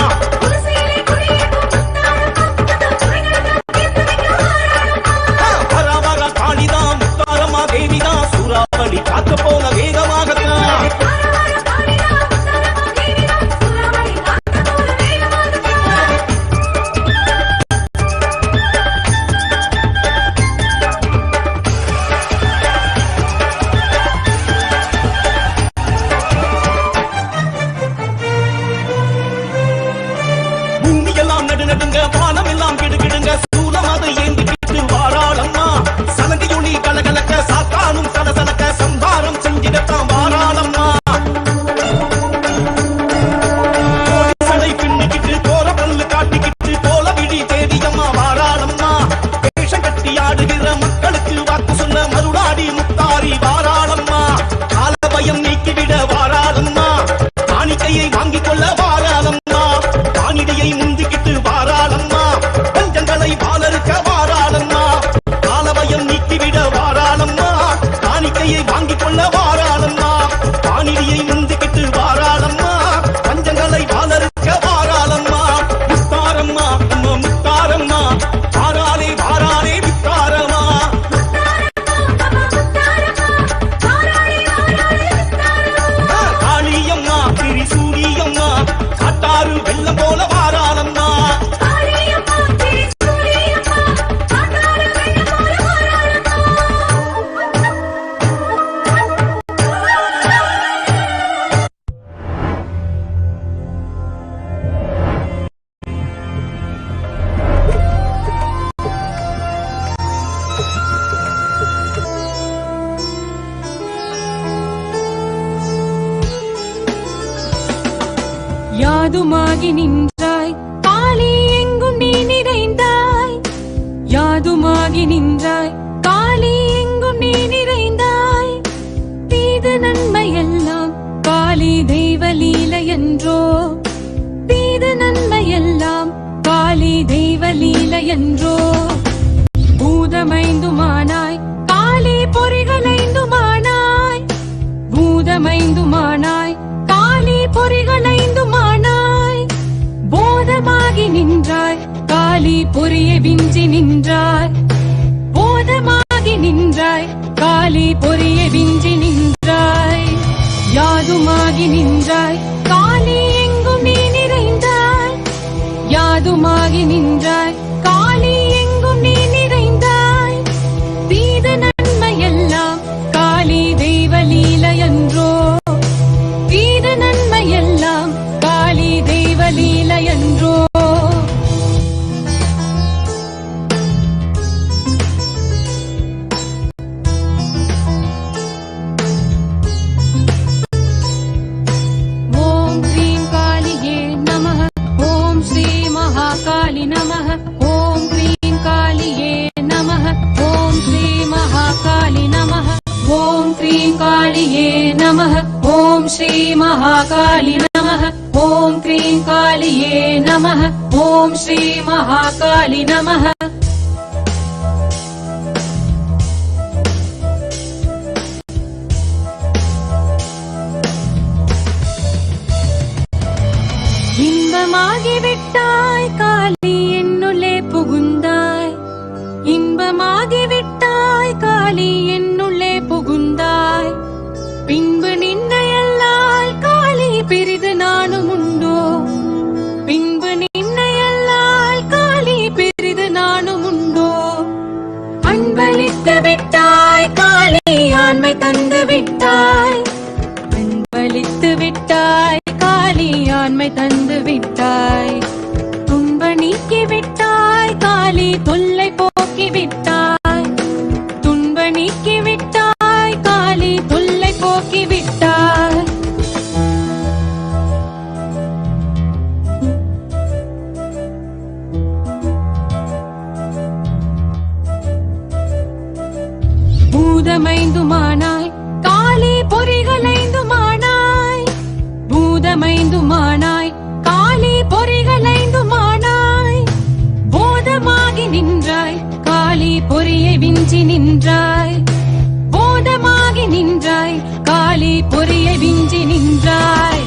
வரா காளிதான் முத்தாரம்மா தேவிதான் சூறாவளி காத்த போல வேகமாகத்தான் நடுங்க வானம் எல்லாம் கிடுகிடுங்க சூலம் அதை ஏந்திக்கிட்டு வாராளம்மா சலங்கையொளி கலகலக்க சாத்தானும் சலசலக்க சம்பாரம் செஞ்சிடத்தான் வாராளம்மா சடை பின்னிக்கிட்டு கோர பல்லு காட்டிக்கிட்டு கோல விழி தேவியம்மா வாராளம்மா வேஷம் கட்டி ஆடுகிற மக்களுக்கு வாக்கு சொன்ன மருளாடி முத்தாரி வாராளம்மா கால பயம் நீக்கிவிட வாராளம்மா காணிக்கையை வாங்கிக் கொள்ள வாராளம்மா காணிடையை முந்திக்கிட்டு வாராளம்மா பஞ்சங்களை பாலருக்க வாராளம்மா காலபயம் நீக்கிவிட வாராளம்மா காணிக்கையை வாங்கிக் கொள்ள வாராளம்மா காணிடையை முந்திக்கிட்டு வாராளம்மா பஞ்சங்களை பாலருக்க வாராளம்மா முத்தாரம்மா நம்ம முத்தாரம்மா வாராளே வாராளே முத்தாரம்மா காளியம்மா திரிசூலியம்மா காட்டாறு வெள்ளம் போல வாராளம்மா யாதுமாகி நின்றாய் காளி எங்கும் நீ நிறைந்தாய் யாதுமாகி நின்றாய் காளி எங்கும் நீ நிறைந்தாய் தீது நன்மையெல்லாம் காளி தெய்வ லீலை என்றோ தீது நன்மையெல்லாம் காளி தெய்வ லீலை என்றோ பூதமைந்துமானாய் காளி பொறிகளைந்துமானாய் பூதமைந்துமானாய் காளி பொறிகளைந்துமானாய் போதமாகி நின்றாய் காளி பொறியை விஞ்சி நின்றாய் போதமாகி நின்றாய் காளி பொறியை விஞ்சி நின்றாய் யாதுமாகி நின்றாய் காளி எங்கும் நீ நிறைந்தாய் யாதுமாகி நின்றாய் காளி எங்கும் நீ நிறைந்தாய் தீது நன்மையெல்லாம் காளி தெய்வ லீலை என்றோ தீது நன்மையெல்லாம் காளி தெய்வ லீலை என்றோ ஓம் ஸ்ரீம் காளியே நமः ஓம் ஸ்ரீ மகாகாளி நமः ஓம் ஸ்ரீம் காளியே நமः ஓம் ஸ்ரீ மகாகாளி நமः ஓம் ஸ்ரீம் காளியே நமः ஓம் ஸ்ரீ மகாகாளி நமः ஓம் ஸ்ரீம் காளியே நமः ஓம் ஸ்ரீ மகாகாளி நமः இன்பமாகிவிட்டாய் காளி என்னுள்ளே புகுந்தாய் இன்பமாகிவிட்டாய் காளி என்னுள்ளே புகுந்தாய் பின்பு நின்னையல்லால் காளி பிரிது நானும் உண்டோ பின்பு நின்னையல்லால் காளி பிரிது நானும் உண்டோ அன்பளித்து விட்டாய் காளி ஆண்மை தந்து விட்டாய் அன்பளித்து விட்டாய் காளி ஆண்மை தந்து விட்டாய் துன்ப நீக்கி விட்டாய் காளி தொல்லை போக்கி விட்டாய் துன்ப நீக்கி விட்டாய் காளி தொல்லை போக்கி விட்டாய் ஐந்துமானாய் காளி பொறிகள் ஐந்துமானாய் போதமாகி நின்றாய் காளி பொறியை விஞ்சி நின்றாய் போதமாகி நின்றாய் காளி பொறியை விஞ்சி நின்றாய்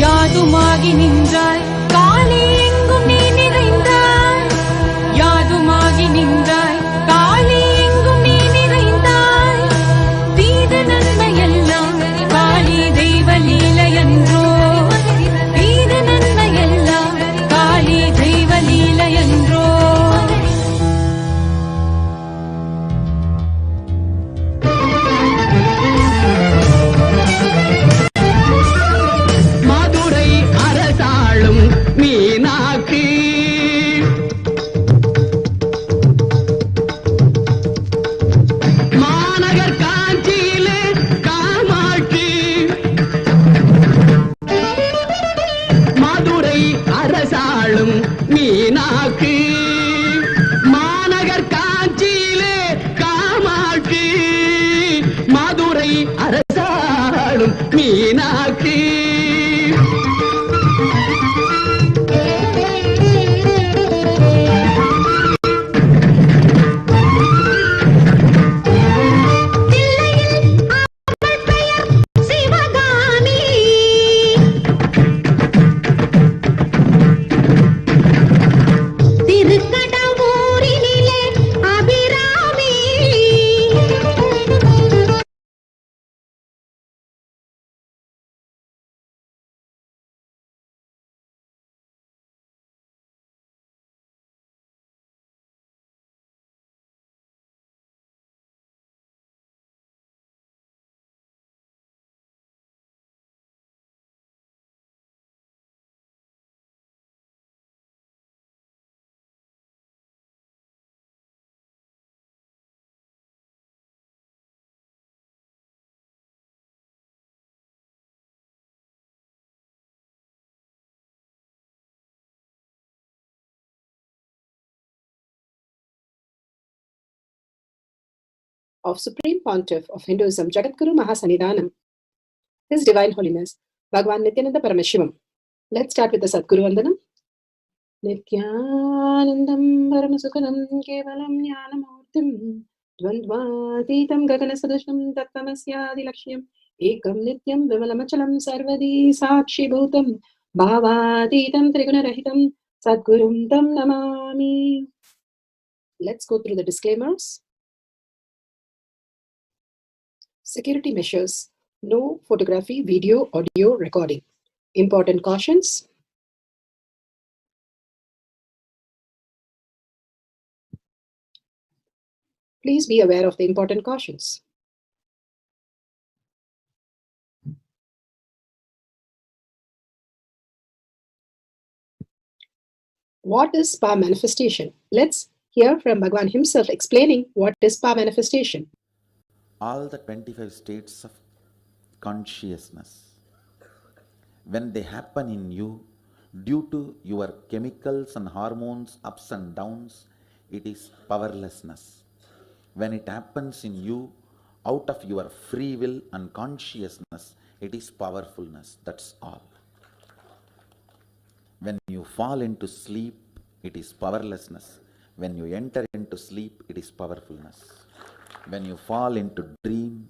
யாதுமாகி நின்றாய் காளி எங்கும் நீ நிறைந்தாய் யாதுமாகி நின்றாய் காளி எங்கும் நீ நிறைந்தாய் தீத நன்மையெல்லாம் காளி தெய்வ லீலையன்றோ தீத நன்மையெல்லாம் காளி தெய்வ லீலையன்றோ மதுரை அரசாளும் மீனாட்சி மாநகர் காஞ்சியிலே காமாட்சி மதுரை அரசாளும் மீனாட்சி மாநகர் காஞ்சியிலே காமாட்சி மதுரை அரசாளும் Meenakshi Sivakami திருக்கடவூரினிலே Abirami of Supreme Pontiff of Hinduism, Jagadguru Mahasannidhanam, His Divine Holiness, Bhagavan Nithyananda Paramashivam. Let's start with the Sadguru Vandanam. Nithyanandam Paramasukhanam Kevalam Jnanamurtim Dvandvatitam Gaganasadushnam Tattamasyadi Lakshyam Ekam Nityam Vimalamachalam Sarvadi Sakshi Bhutam Bhavatitam Trigunarahitam Sadgurum Tam Namami. Let's go through the disclaimers. Security measures. No photography, video, audio recording. Important cautions. Please be aware of the important cautions. What is power manifestation? Let's hear from Bhagavan himself explaining what is power manifestation. All the 25 states of consciousness, when they happen in you, due to your chemicals and hormones ups and downs, it is powerlessness. When it happens in you, out of your free will and consciousness, it is powerfulness. That's all. When you fall into sleep, it is powerlessness. When you enter into sleep, it is powerfulness. When you fall into dream,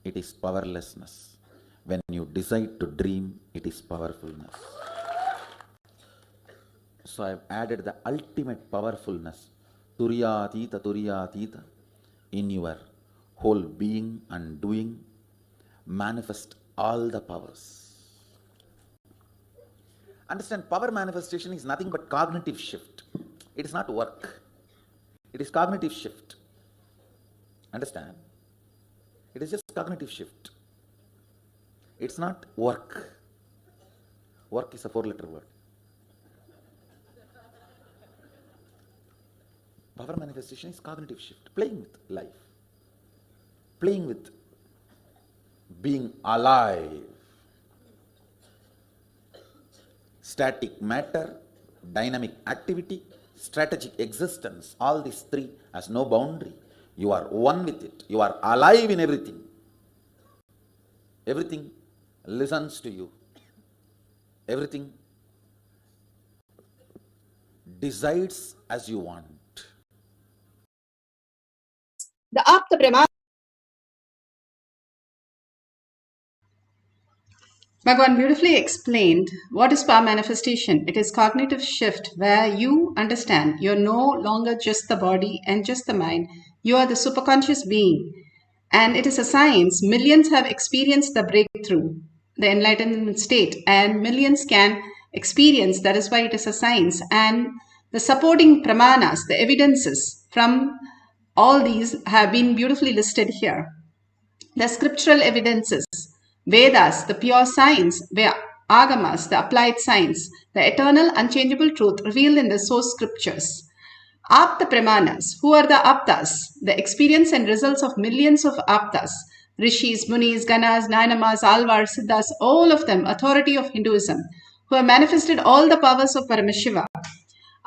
it is powerlessness. When you decide to dream, it is powerfulness. So I have added the ultimate powerfulness, Turiyatita, in your whole being and doing, manifest all the powers. Understand, power manifestation is nothing but cognitive shift. It is not work. It is cognitive shift. Understand? It is just cognitive shift. It's not work. Work is a 4-letter word. Power manifestation is cognitive shift. Playing with life. Playing with being alive. Static matter, dynamic activity, strategic existence, all these three has no boundary. You are one with it. You are alive in everything. Everything listens to you. Everything decides as you want. The Apta Brahma. Bhagavan beautifully explained what is power manifestation. It is cognitive shift where you understand you're no longer just the body and just the mind. You are the superconscious being. And it is a science. Millions have experienced the breakthrough, the enlightenment state, and millions can experience. That is why it is a science. And the supporting pramanas, the evidences from all these have been beautifully listed here. The scriptural evidences, Vedas, the pure science, Agamas, the applied science, the eternal unchangeable truth revealed in the source scriptures. Apta Pramanas, who are the Aptas? The experience and results of millions of Aptas, Rishis, Munis, Ganas, Nainamas, Alvars, Siddhas, all of them authority of Hinduism, who have manifested all the powers of Paramashiva.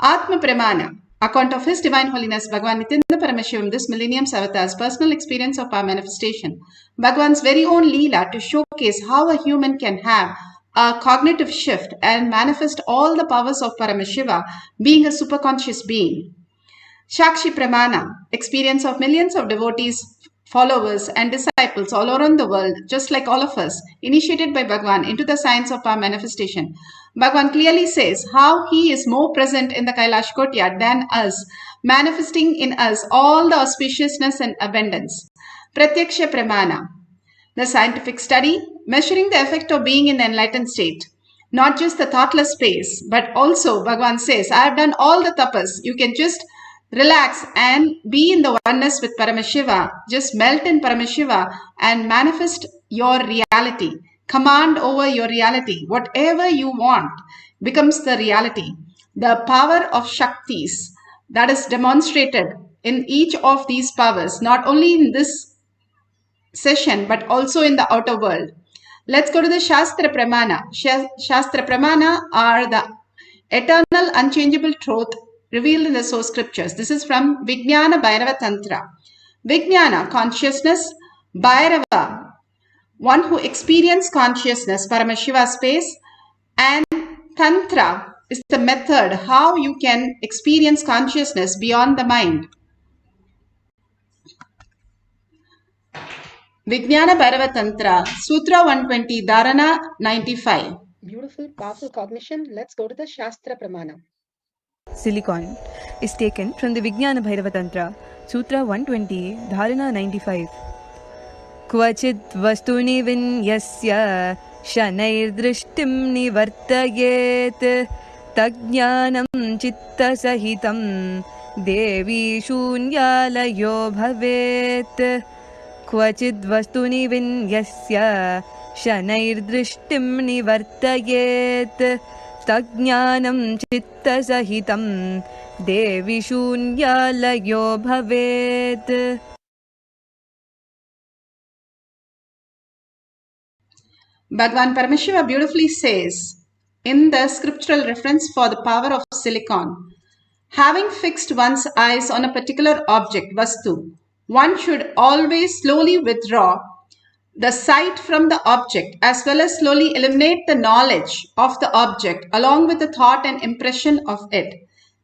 Atma Pramana, account of His Divine Holiness Bhagavan Nithyananda Paramashivam, this millennium's avatar's personal experience of power manifestation. Bhagavan's very own Leela to showcase how a human can have a cognitive shift and manifest all the powers of Paramashiva, being a superconscious being. Shakshi Pramana, experience of millions of devotees, followers and disciples all around the world, just like all of us, initiated by Bhagavan into the science of power manifestation. Bhagavan clearly says how he is more present in the Kailasa courtyard than us, manifesting in us all the auspiciousness and abundance. Pratyaksha Pramana, the scientific study, measuring the effect of being in the enlightened state. Not just the thoughtless space, but also Bhagavan says, I have done all the tapas. You can just relax and be in the oneness with Paramashiva. Just melt in Paramashiva and manifest your reality. Command over your reality. Whatever you want becomes the reality. The power of Shaktis that is demonstrated in each of these powers, not only in this session, but also in the outer world. Let's go to the Shastra Pramana. Shastra Pramana are the eternal unchangeable truth revealed in the source scriptures. This is from Vijnana Bhairava Tantra. Vijnana, consciousness. Bhairava, one who experiences consciousness, Paramashiva space. And Tantra is the method how you can experience consciousness beyond the mind. Vijnana Bhairava Tantra, Sutra 120, Dharana 95. Beautiful, powerful cognition. Let's go to the Shastra Pramana. Silicon is taken from the Vijnana Bhairava Tantra, Sutra 120, Dharana 95. Kvachit vastuni vinyasya shanair drishtim nivartayet tajnanam chitta sahitam devi shunyalayo bhavet. Kvachit vastuni vinyasya shanair drishtim nivartayet tajnanam chitta sahitam devi shunyalayo bhavet. Bhagavan Paramashiva beautifully says in the scriptural reference for the power of silicon, having fixed one's eyes on a particular object, vastu, one should always slowly withdraw the sight from the object as well as slowly eliminate the knowledge of the object along with the thought and impression of it.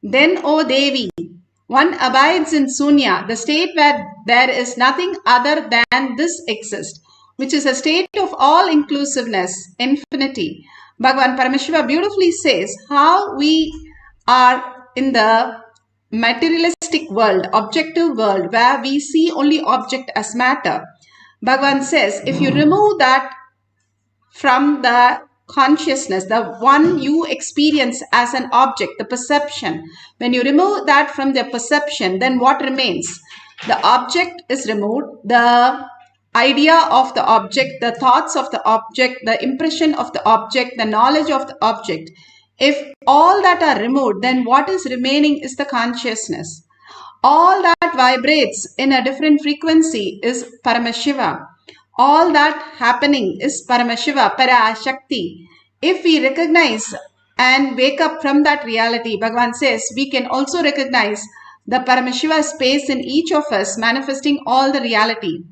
Then, O Devi, one abides in Sunya, the state where there is nothing other than this exists, which is a state of all-inclusiveness, infinity. Bhagavan Paramashiva beautifully says how we are in the materialistic world, objective world, where we see only object as matter. Bhagavan says, if you remove that from the consciousness, the one you experience as an object, the perception, when you remove that from the perception, then what remains? The object is removed, the idea of the object, the thoughts of the object, the impression of the object, the knowledge of the object. If all that are removed, then what is remaining is the consciousness. All that vibrates in a different frequency is Paramashiva. All that happening is Paramashiva, Parashakti. If we recognize and wake up from that reality, Bhagavan says, we can also recognize the Paramashiva space in each of us manifesting all the reality.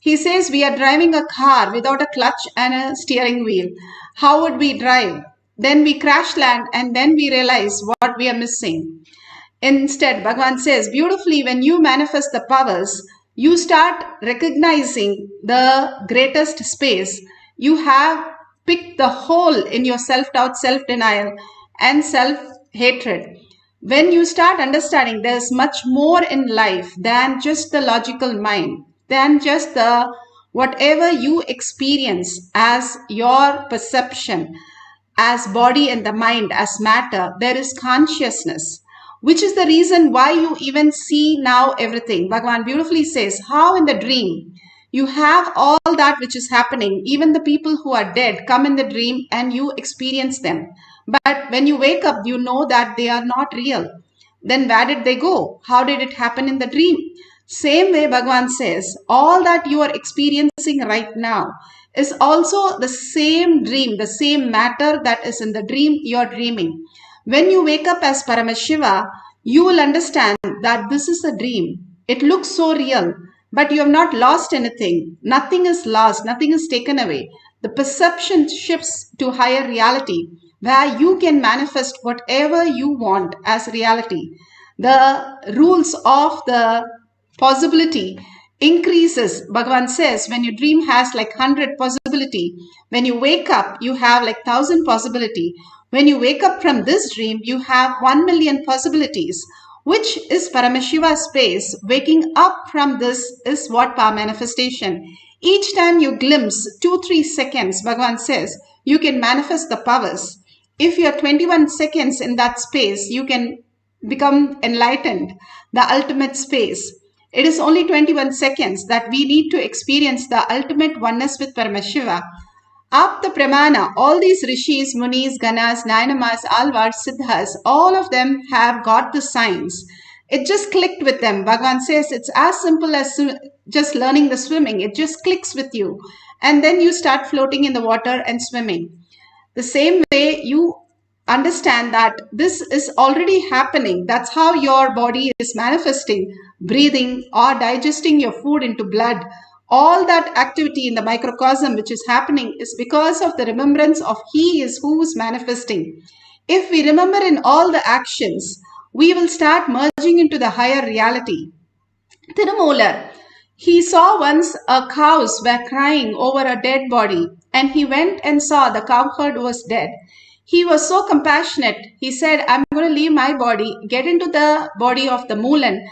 He says we are driving a car without a clutch and a steering wheel. How would we drive? Then we crash land and then we realize what we are missing. Instead, Bhagavan says beautifully, when you manifest the powers, you start recognizing the greatest space. You have picked the hole in your self-doubt, self-denial, and self-hatred. When you start understanding there's much more in life than just the logical mind, than just the whatever you experience as your perception, as body and the mind, as matter, there is consciousness, which is the reason why you even see now everything. Bhagavan beautifully says how in the dream you have all that which is happening. Even the people who are dead come in the dream and you experience them. But when you wake up, you know that they are not real. Then where did they go? How did it happen in the dream? Same way Bhagavan says, all that you are experiencing right now is also the same dream, the same matter that is in the dream you are dreaming. When you wake up as Paramashiva, you will understand that this is a dream. It looks so real, but you have not lost anything. Nothing is lost, nothing is taken away. The perception shifts to higher reality, where you can manifest whatever you want as reality. The rules of the possibility increases. Bhagavan says when your dream has like 100 possibility, when you wake up you have like 1,000 possibility. When you wake up from this dream you have 1,000,000 possibilities, which is Paramashiva space. Waking up from this is what power manifestation. Each time you glimpse 2-3 seconds, Bhagavan says you can manifest the powers. If you are 21 seconds in that space, you can become enlightened, the ultimate space. It is only 21 seconds that we need to experience the ultimate oneness with Paramashiva. Apta Pramana, all these rishis, munis, ganas, nayanamas, alvars, siddhas, all of them have got the signs. It just clicked with them. Bhagavan says it's as simple as just learning the swimming. It just clicks with you. And then you start floating in the water and swimming. The same way you understand that this is already happening. That's how your body is manifesting, breathing or digesting your food into blood. All that activity in the microcosm which is happening is because of the remembrance of He is who is manifesting. If we remember in all the actions, we will start merging into the higher reality. Thirumolar, he saw once a cows were crying over a dead body, and he went and saw the cow herd was dead. He was so compassionate. He said, I'm going to leave my body, get into the body of the Moolan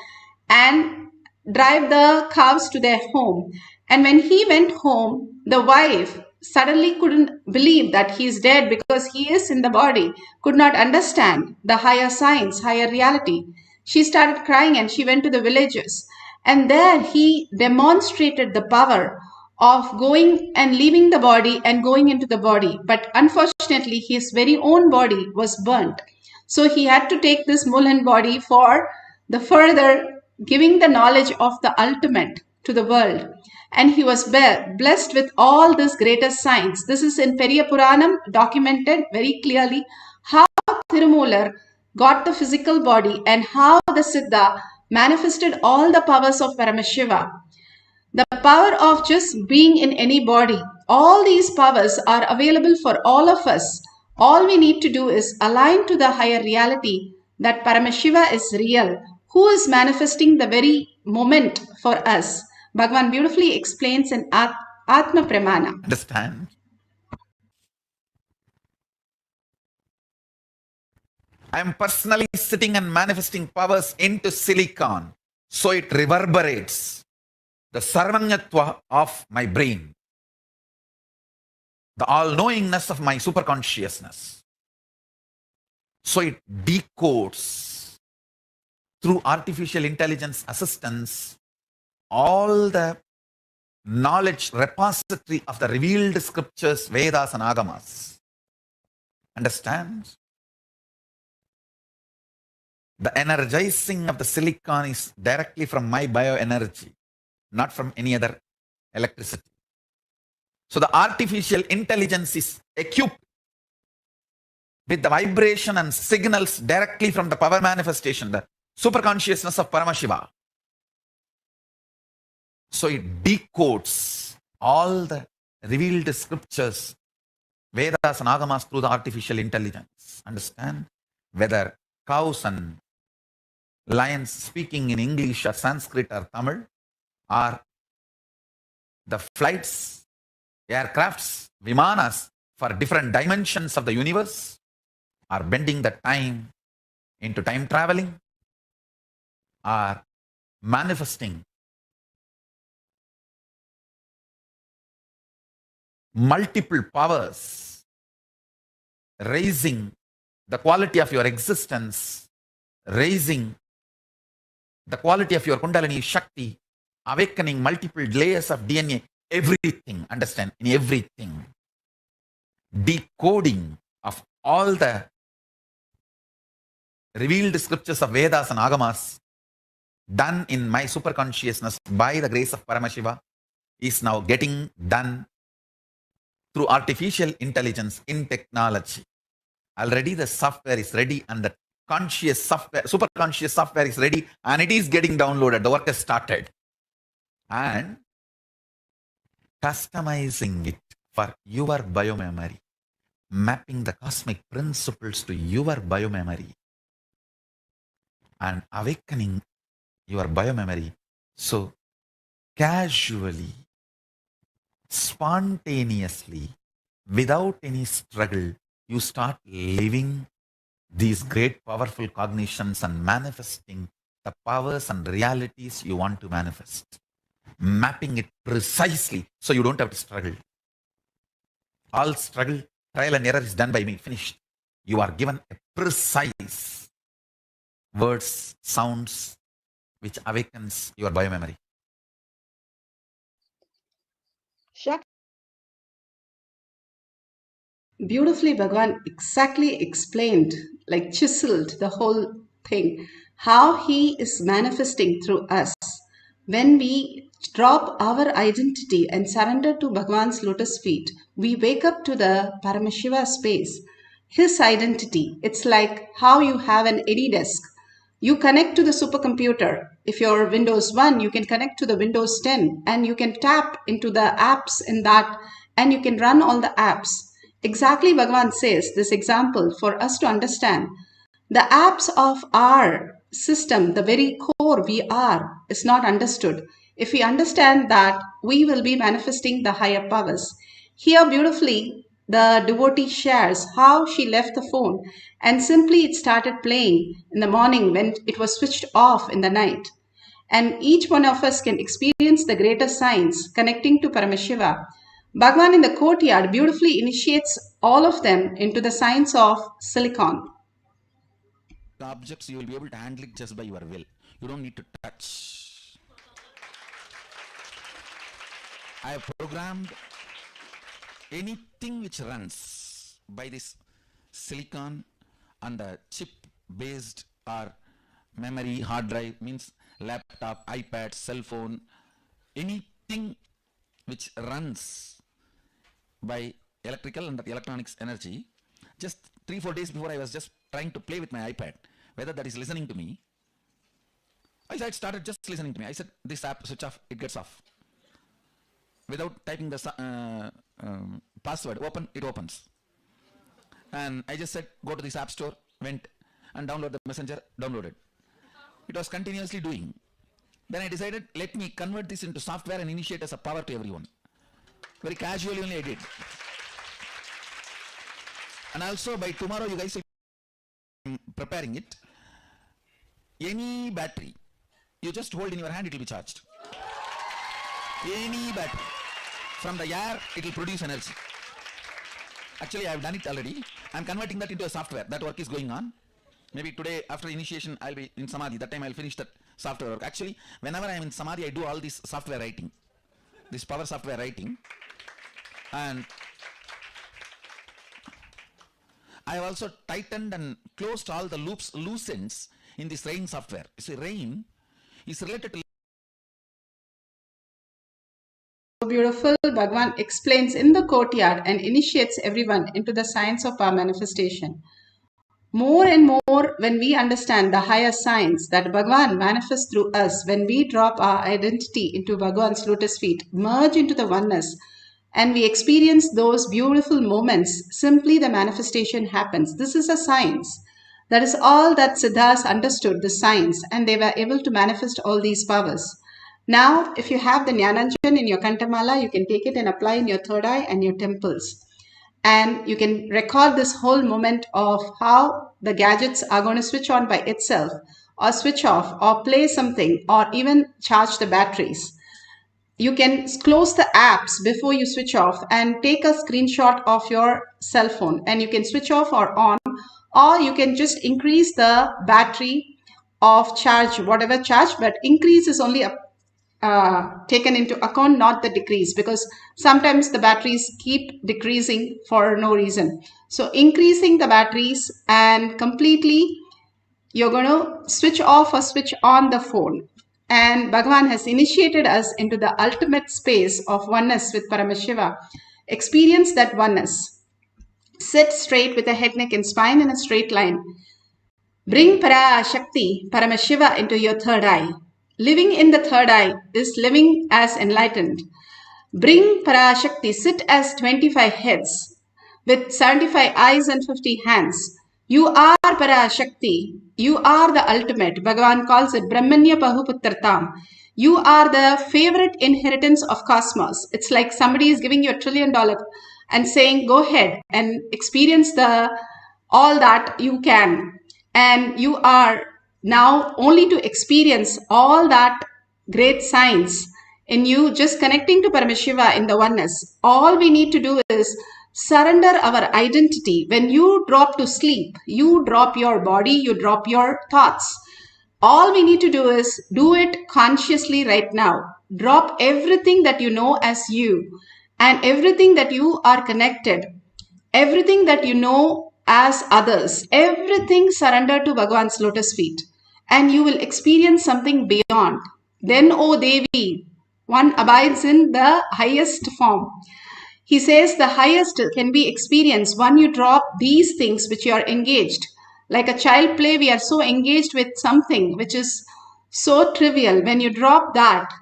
and drive the cows to their home. And when he went home, the wife suddenly couldn't believe that he is dead because he is in the body, could not understand the higher science, higher reality. She started crying and she went to the villages. And there he demonstrated the power of going and leaving the body and going into the body. But unfortunately, his very own body was burnt. So he had to take this Moolan body for the further giving the knowledge of the ultimate to the world. And he was blessed with all this greatest science. This is in Periya Puranam documented very clearly how Thirumolar got the physical body and how the Siddha manifested all the powers of Paramashiva. The power of just being in any body. All these powers are available for all of us. All we need to do is align to the higher reality that Paramashiva is real, who is manifesting the very moment for us. Bhagavan beautifully explains in Atma Pramana. Understand? I am personally sitting and manifesting powers into silicon, so it reverberates the sarvanyatva of my brain, the all-knowingness of my superconsciousness. So it decodes through artificial intelligence assistance all the knowledge repository of the revealed scriptures, Vedas and Agamas. Understand? The energizing of the silicon is directly from my bioenergy, not from any other electricity. So the artificial intelligence is equipped with the vibration and signals directly from the power manifestation, the superconsciousness of Paramashiva. So it decodes all the revealed scriptures, Vedas and Agamas through the artificial intelligence. Understand? Whether cows and lions speaking in English or Sanskrit or Tamil, or the flights, aircrafts, vimanas for different dimensions of the universe, are bending the time into time traveling, are manifesting multiple powers, raising the quality of your existence, raising the quality of your Kundalini Shakti, awakening multiple layers of DNA, everything, understand, in everything. Decoding of all the revealed scriptures of Vedas and Agamas done in my superconsciousness by the grace of Paramashiva is now getting done through artificial intelligence in technology. Already the software is ready and the conscious software, superconscious software is ready and it is getting downloaded. The work has started. And customizing it for your biomemory, mapping the cosmic principles to your biomemory and awakening your biomemory. So casually, spontaneously, without any struggle, you start living these great powerful cognitions and manifesting the powers and realities you want to manifest. Mapping it precisely so you don't have to struggle. All struggle, trial and error is done by me. Finished. You are given a precise words, sounds, which awakens your biomemory. Beautifully, Bhagavan exactly explained, like chiseled the whole thing, how he is manifesting through us. When we drop our identity and surrender to Bhagavan's lotus feet, we wake up to the Paramashiva space, his identity. It's like how you have an AnyDesk. You connect to the supercomputer. If you're Windows 1, you can connect to the Windows 10 and you can tap into the apps in that and you can run all the apps. Exactly, Bhagavan says this example for us to understand. The apps of our system, the very core we are, is not understood. If we understand that, we will be manifesting the higher powers. Here, beautifully, the devotee shares how she left the phone and simply it started playing in the morning when it was switched off in the night. And each one of us can experience the greater science connecting to Paramashiva. Bhagavan in the courtyard beautifully initiates all of them into the science of silicon. The objects you will be able to handle it just by your will. You don't need to touch. I have programmed anything which runs by this silicon and the chip based or memory, hard drive, means laptop, iPad, cell phone, anything which runs by electrical and electronics energy. Just 3-4 days before, I was just trying to play with my iPad, whether that is listening to me. I started just listening to me. I said, this app, switch off, it gets off. Without typing the password, open, it opens. And I just said, go to this app store, went and download the messenger, downloaded. It was continuously doing. Then I decided, let me convert this into software and initiate as a power to everyone. Very casually only I did. And also by tomorrow, you guys are preparing it. Any battery, you just hold in your hand, it will be charged. Any battery. From the air, it will produce energy. Actually, I have done it already. I am converting that into a software. That work is going on. Maybe today, after initiation, I will be in Samadhi. That time I will finish that software work. Actually, whenever I am in Samadhi, I do all this software writing. This power software writing. And I have also tightened and closed all the loops, loose ends in this rain software. You see, rain is related to... Beautiful, Bhagavan explains in the courtyard and initiates everyone into the science of our manifestation. More and more, when we understand the higher science that Bhagavan manifests through us, when we drop our identity into Bhagavan's lotus feet, merge into the oneness, and we experience those beautiful moments, simply the manifestation happens. This is a science. That is all that Siddhas understood, the science, and they were able to manifest all these powers. Now, if you have the Jnananjan in your Kantamala, you can take it and apply in your third eye and your temples. And you can record this whole moment of how the gadgets are going to switch on by itself, or switch off, or play something, or even charge the batteries. You can close the apps before you switch off and take a screenshot of your cell phone, and you can switch off or on, or you can just increase the battery of charge, whatever charge, but increase is only taken into account, not the decrease, because sometimes the batteries keep decreasing for no reason. So increasing the batteries, and completely you're going to switch off or switch on the phone. And Bhagavan has initiated us into the ultimate space of oneness with Paramashiva. Experience that oneness. Sit straight with the head, neck and spine in a straight line. Bring Parashakti, Paramashiva, into your third eye. Living in the third eye is living as enlightened. Bring Parashakti, sit as 25 heads with 75 eyes and 50 hands. You are Parashakti. You are the ultimate. Bhagavan calls it Brahmanya Pahuputratam. You are the favorite inheritance of cosmos. It's like somebody is giving you $1 trillion and saying, go ahead and experience all that you can. And you are now only to experience all that great science in you, just connecting to Paramashiva in the oneness. All we need to do is surrender our identity. When you drop to sleep, you drop your body, you drop your thoughts. All we need to do is do it consciously right now. Drop everything that you know as you, and everything that you are connected, everything that you know as others, everything surrender to Bhagavan's lotus feet, and you will experience something beyond. Then, O Devi, one abides in the highest form. He says the highest can be experienced when you drop these things which you are engaged. Like a child play, we are so engaged with something which is so trivial. When you drop that,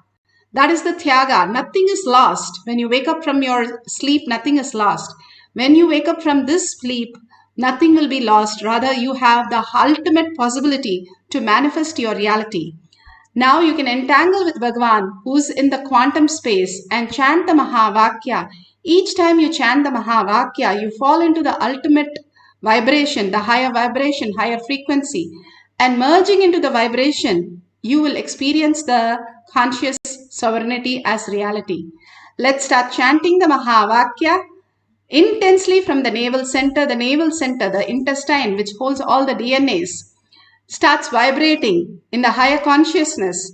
that is the Tyaga. Nothing is lost. When you wake up from your sleep, nothing is lost. When you wake up from this sleep, nothing will be lost. Rather, you have the ultimate possibility to manifest your reality. Now you can entangle with Bhagavan, who's in the quantum space, and chant the Mahavakya. Each time you chant the Mahavakya, you fall into the ultimate vibration, the higher vibration, higher frequency. And merging into the vibration, you will experience the conscious sovereignty as reality. Let's start chanting the Mahavakya intensely from the navel center, the intestine, which holds all the DNAs, starts vibrating in the higher consciousness.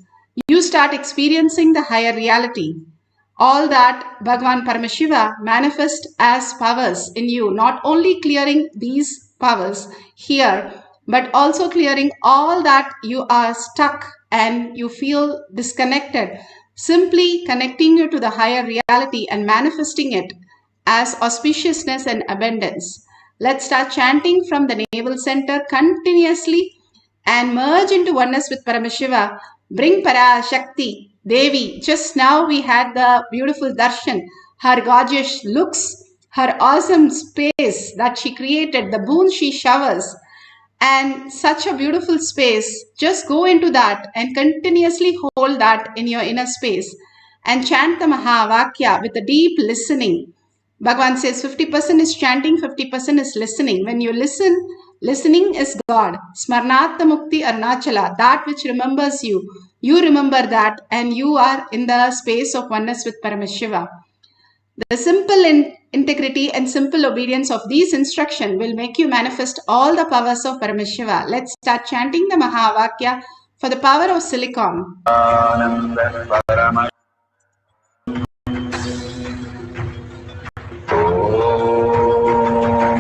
You start experiencing the higher reality. All that Bhagavan Paramashiva manifests as powers in you, not only clearing these powers here, but also clearing all that you are stuck and you feel disconnected, simply connecting you to the higher reality and manifesting it as auspiciousness and abundance. Let's start chanting from the navel center continuously and merge into oneness with Paramashiva. Bring Parashakti, Devi. Just now we had the beautiful darshan, her gorgeous looks, her awesome space that she created, the boon she showers, and such a beautiful space. Just go into that and continuously hold that in your inner space and chant the Mahavakya with a deep listening. Bhagavan says 50% is chanting, 50% is listening. When you listen, listening is God. Smarnatha Mukti Arunachala, that which remembers you. You remember that and you are in the space of oneness with Paramashiva. The simple integrity and simple obedience of these instructions will make you manifest all the powers of Paramashiva. Let's start chanting the Mahavakya for the power of silicon.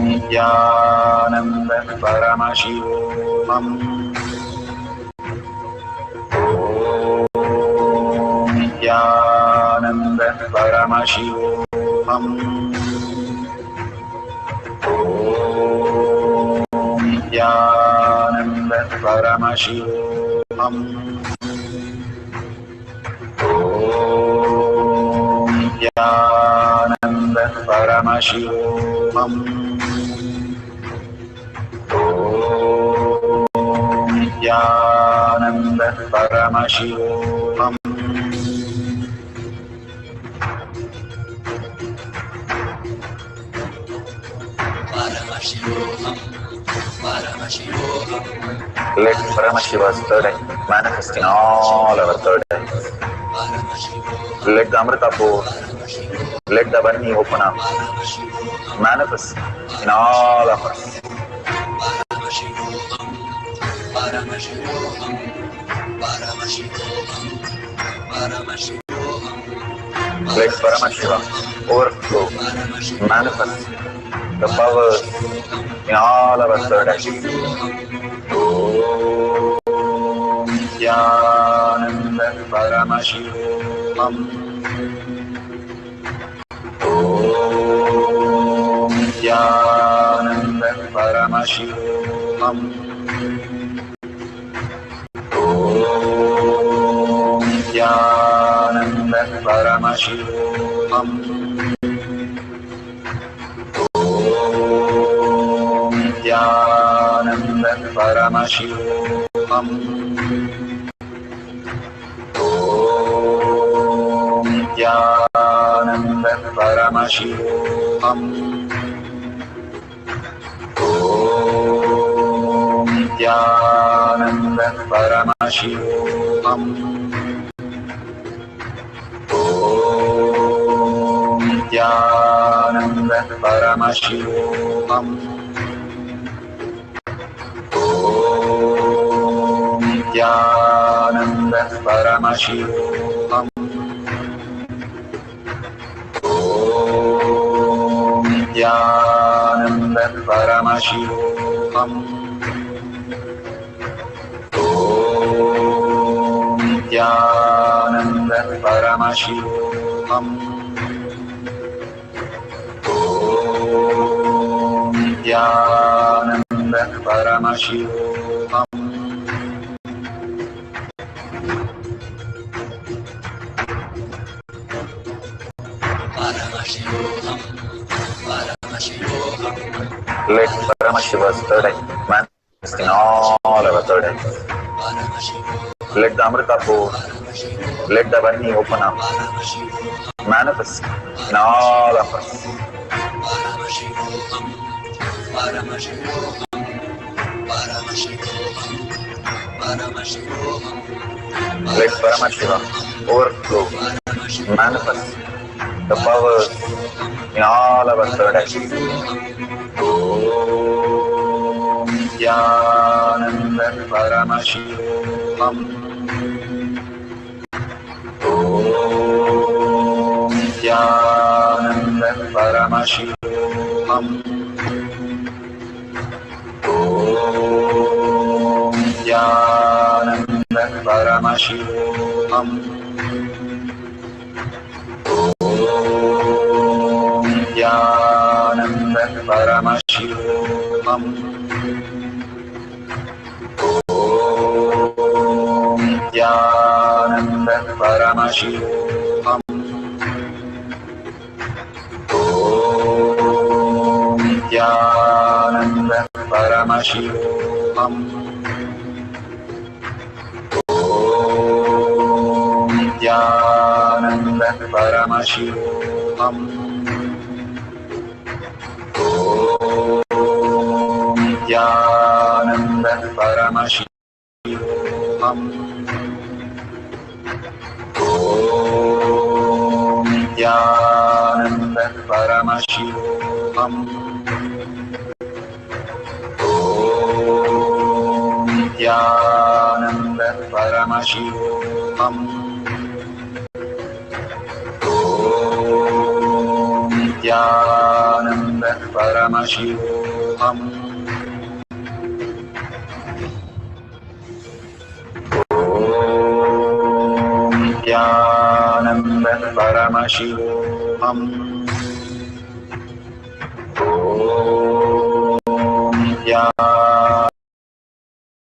Nithyananda Paramashivoham. Om Nithyananda Paramashivoham. Om Nithyananda Paramashivoham. Nithyananda Paramashivoham. Nithyananda Paramashivoham. Let Paramashiva's third eye manifest in all our third eyes. Let the Amrita pour, let the Varni open up, manifest in all of us. Let Paramashiva overflow, manifest the powers in all our third eyes. Om Nithyananda Paramashivoham. Om Nithyananda Paramashivoham. Om Nithyananda Paramashivoham. Om Nithyananda Paramashivoham. Om Nithyananda Paramashivoham. Om Nithyananda Paramashivoham. Om Nithyananda Paramashivoham. Om Nithyananda Paramashivoham. Om Nithyananda Paramashivoham. Om Nithyananda Paramashivoham. Om Nithyananda Paramashivoham. Let Paramashiva's third eye manifest in all our third eyes. Let the Amrita pour, let the Varni open up, manifest in all of us. Let Paramashiva overflow, manifest the powers in all our third eyes. Om Nithyananda Paramashivoham. Om Nithyananda Paramashivoham. Om Nithyananda Paramashivoham. Om Nithyananda Paramashivoham. Om Nithyananda Paramashivoham. Om Nithyananda Paramashivoham. Om Nithyananda Paramashivoham. Om Nithyananda Paramashivoham. Om Nithyananda Paramashivoham. Om Nithyananda Paramashivoham. Om Nithyananda Paramashivoham. Om Nithyananda Paramashivoham. Om Nithyananda